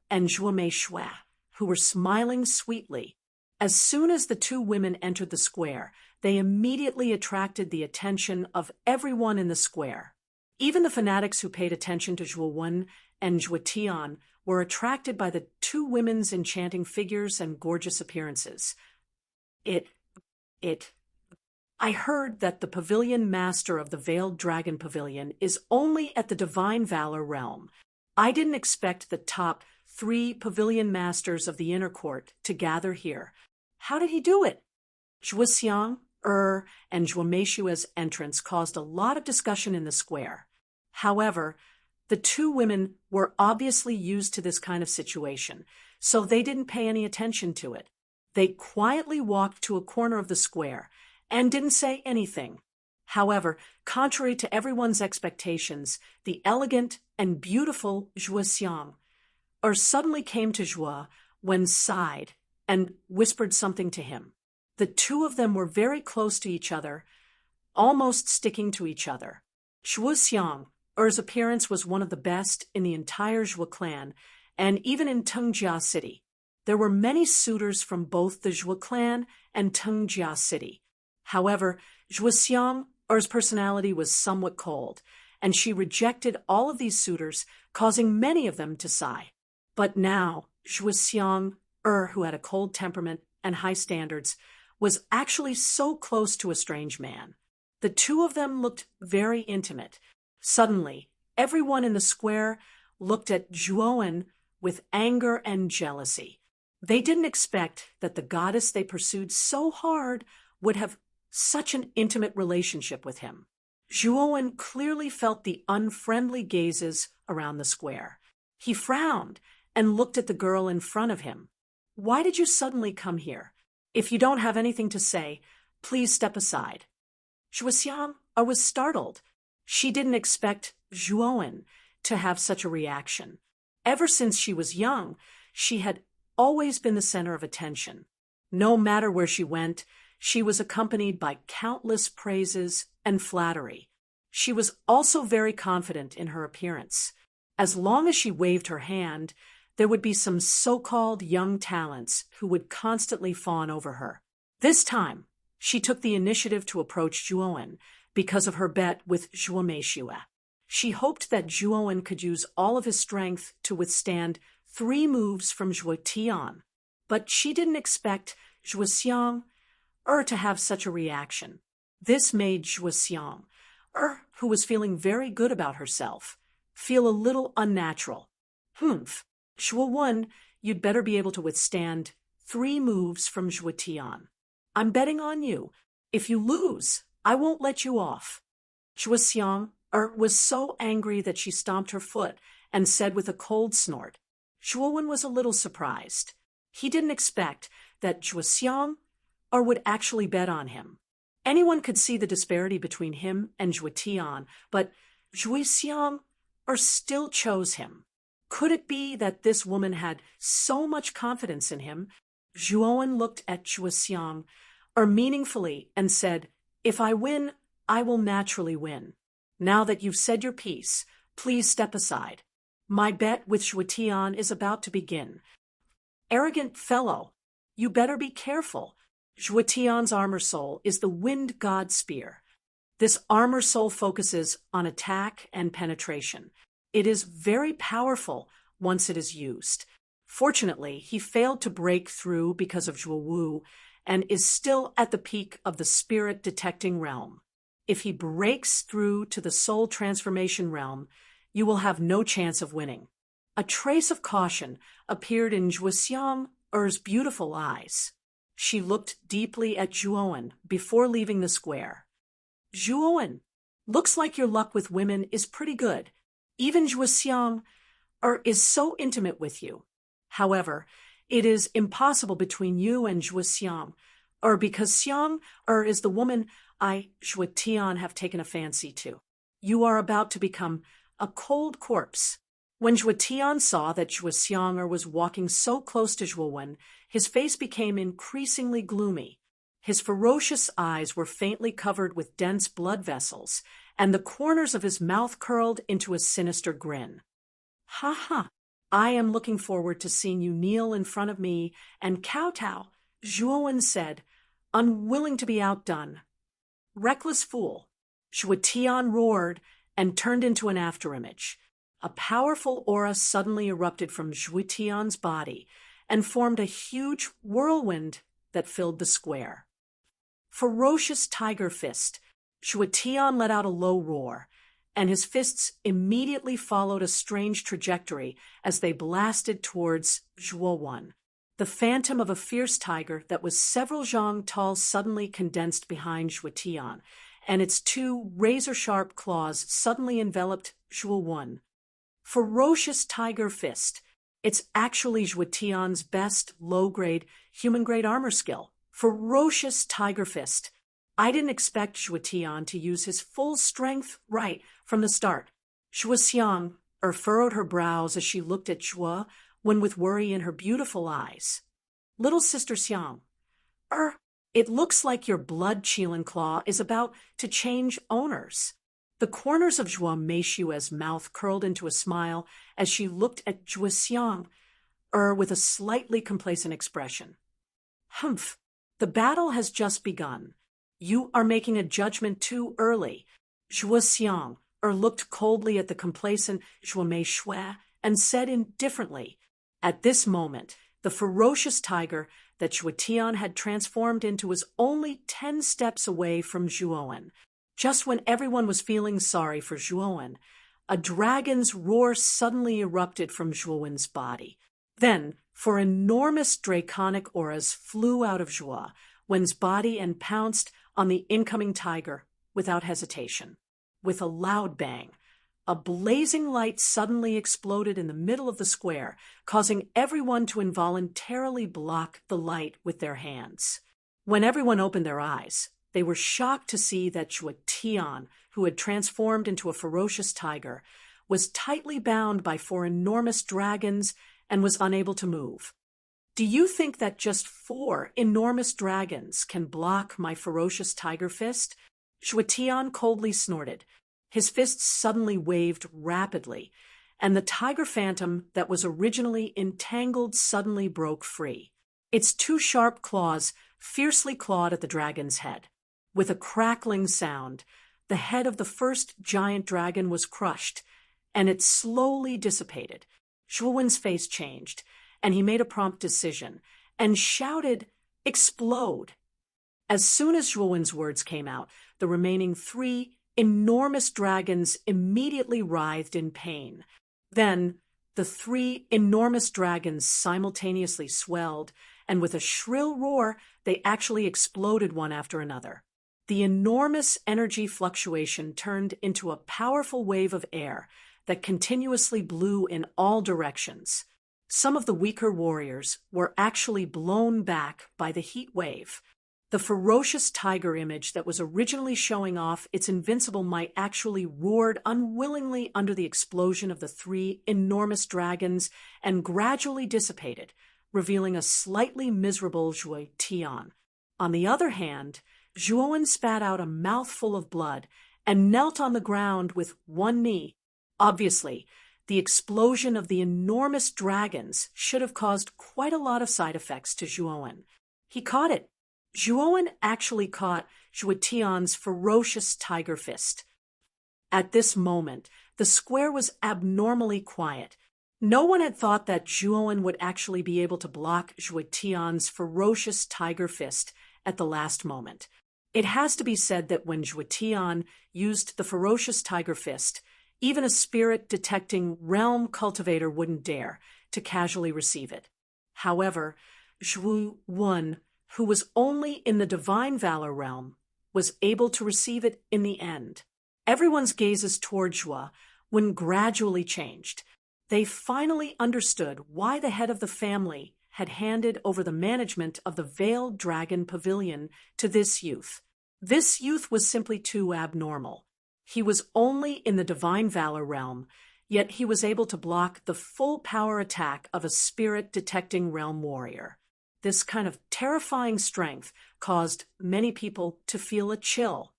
and Zhuo Meishui, who were smiling sweetly. As soon as the 2 women entered the square, they immediately attracted the attention of everyone in the square. Even the fanatics who paid attention to Zhuo Wen and Zhuo Tian were attracted by the 2 women's enchanting figures and gorgeous appearances. I heard that the pavilion master of the Veiled Dragon Pavilion is only at the Divine Valor realm. I didn't expect the top 3 pavilion masters of the inner court to gather here. How did he do it? Zhuo Xiang, and Zhuo Meishui's entrance caused a lot of discussion in the square. However, the 2 women were obviously used to this kind of situation, so they didn't pay any attention to it. They quietly walked to a corner of the square and didn't say anything. However, contrary to everyone's expectations, the elegant and beautiful Zhuo Xiang suddenly came to Zhuo Wen sighed and whispered something to him. The 2 of them were very close to each other, almost sticking to each other. Zhuo Xiang's appearance was one of the best in the entire Zhuo clan, and even in Tengjia City. There were many suitors from both the Zhuo clan and Tengjia City. However, Zhuo Xiang's personality was somewhat cold, and she rejected all of these suitors, causing many of them to sigh. But now, Zhuo Xiang, who had a cold temperament and high standards, was actually so close to a strange man. The 2 of them looked very intimate. Suddenly, everyone in the square looked at Zhuowen with anger and jealousy. They didn't expect that the goddess they pursued so hard would have such an intimate relationship with him. Zhuowen clearly felt the unfriendly gazes around the square. He frowned and looked at the girl in front of him. "Why did you suddenly come here? If you don't have anything to say, please step aside." Zhuo Xiang was startled. She didn't expect Zhuowen to have such a reaction. Ever since she was young, she had always been the center of attention. No matter where she went, she was accompanied by countless praises and flattery. She was also very confident in her appearance. As long as she waved her hand, there would be some so-called young talents who would constantly fawn over her. This time, she took the initiative to approach Zhuowen because of her bet with Zhuo Meishui. She hoped that Zhuowen could use all of his strength to withstand 3 moves from Zhuo Tian, but she didn't expect Zhuo Xiang to have such a reaction. This made Zhuo Xiang, who was feeling very good about herself, feel a little unnatural. Zhuo Wen, you'd better be able to withstand 3 moves from Zhuo Tian. I'm betting on you. If you lose, I won't let you off. Zhuo Xiang was so angry that she stomped her foot and said with a cold snort. Zhuo Wen was a little surprised. He didn't expect that Zhuo Xiang would actually bet on him. Anyone could see the disparity between him and Zhuo Tian, but Zhuo Xiang still chose him. Could it be that this woman had so much confidence in him? Zhuowen looked at Zhuo Xiang meaningfully and said, "If I win, I will naturally win. Now that you've said your piece, please step aside. My bet with Zhuo Tian is about to begin." "Arrogant fellow, you better be careful. Zhuo Tian's armor soul is the wind god spear. This armor soul focuses on attack and penetration. It is very powerful once it is used. Fortunately, he failed to break through because of Zhuo Wu and is still at the peak of the spirit detecting realm. If he breaks through to the soul transformation realm, you will have no chance of winning." A trace of caution appeared in Zhuo Xiang's beautiful eyes. She looked deeply at Zhuowen before leaving the square. "Zhuowen, looks like your luck with women is pretty good. Even Zhuo Xiang is so intimate with you. However, it is impossible between you and Zhuo Xiang, because Xiang is the woman Zhuo Tian, have taken a fancy to. You are about to become a cold corpse." When Zhuo Tian saw that Zhuo Xiang was walking so close to Zhuowen, his face became increasingly gloomy. His ferocious eyes were faintly covered with dense blood vessels, and the corners of his mouth curled into a sinister grin. "Ha ha! I am looking forward to seeing you kneel in front of me and kowtow," Zhuowen said, unwilling to be outdone. "Reckless fool!" Zhuo Tian roared and turned into an afterimage. A powerful aura suddenly erupted from Zhuo Tian's body and formed a huge whirlwind that filled the square. Ferocious tiger fist. Zhuo Tian let out a low roar, and his fists immediately followed a strange trajectory as they blasted towards Zhuowen. The phantom of a fierce tiger that was several zhang tall suddenly condensed behind Zhuo Tian, and its two razor-sharp claws suddenly enveloped Zhuowen. Ferocious tiger fist. It's actually Zhuo Tian's best low-grade, human-grade armor skill. Ferocious tiger fist. I didn't expect Zhuo Tian to use his full strength right from the start. Zhuo Xiang furrowed her brows as she looked at Zhuo, when with worry in her beautiful eyes. "Little sister Xiang, it looks like your blood-chilling claw is about to change owners." The corners of Zhuo Meishua's mouth curled into a smile as she looked at Zhuo Xiang with a slightly complacent expression. "Humph, the battle has just begun. You are making a judgment too early." Zhuo Xiang looked coldly at the complacent Zhuo Meishua and said indifferently, "At this moment, the ferocious tiger that Zhuo Tian had transformed into was only 10 steps away from Zhuowen. Just when everyone was feeling sorry for Zhuowen, a dragon's roar suddenly erupted from Zhuowen's body. Then, four enormous draconic auras flew out of Zhuowen's body and pounced on the incoming tiger without hesitation. With a loud bang, a blazing light suddenly exploded in the middle of the square, causing everyone to involuntarily block the light with their hands. When everyone opened their eyes, they were shocked to see that Zhuo Tian, who had transformed into a ferocious tiger, was tightly bound by 4 enormous dragons and was unable to move. "Do you think that just 4 enormous dragons can block my ferocious tiger fist?" Zhuo Tian coldly snorted. His fists suddenly waved rapidly, and the tiger phantom that was originally entangled suddenly broke free. Its 2 sharp claws fiercely clawed at the dragon's head. With a crackling sound, the head of the first giant dragon was crushed, and it slowly dissipated. Zhuowen's face changed, and he made a prompt decision, and shouted, "Explode!" As soon as Zhuowen's words came out, the remaining 3 enormous dragons immediately writhed in pain. Then, the 3 enormous dragons simultaneously swelled, and with a shrill roar, they actually exploded one after another. The enormous energy fluctuation turned into a powerful wave of air that continuously blew in all directions. Some of the weaker warriors were actually blown back by the heat wave. The ferocious tiger image that was originally showing off its invincible might actually roared unwillingly under the explosion of the three enormous dragons and gradually dissipated, revealing a slightly miserable Zhuo Tian. On the other hand, Zhuowen spat out a mouthful of blood and knelt on the ground with one knee. Obviously, the explosion of the enormous dragons should have caused quite a lot of side effects to Zhuowen. He caught it. Zhuowen actually caught Zhuo Tian's ferocious tiger fist. At this moment, the square was abnormally quiet. No one had thought that Zhuowen would actually be able to block Zhuo Tian's ferocious tiger fist at the last moment. It has to be said that when Zhuo Tian used the ferocious tiger fist, even a spirit-detecting realm cultivator wouldn't dare to casually receive it. However, Zhuo Wen, who was only in the divine valor realm, was able to receive it in the end. Everyone's gazes toward Zhuo Wen gradually changed. They finally understood why the head of the family had handed over the management of the Veiled Dragon Pavilion to this youth. This youth was simply too abnormal. He was only in the divine valor realm, yet he was able to block the full power attack of a spirit-detecting realm warrior. This kind of terrifying strength caused many people to feel a chill.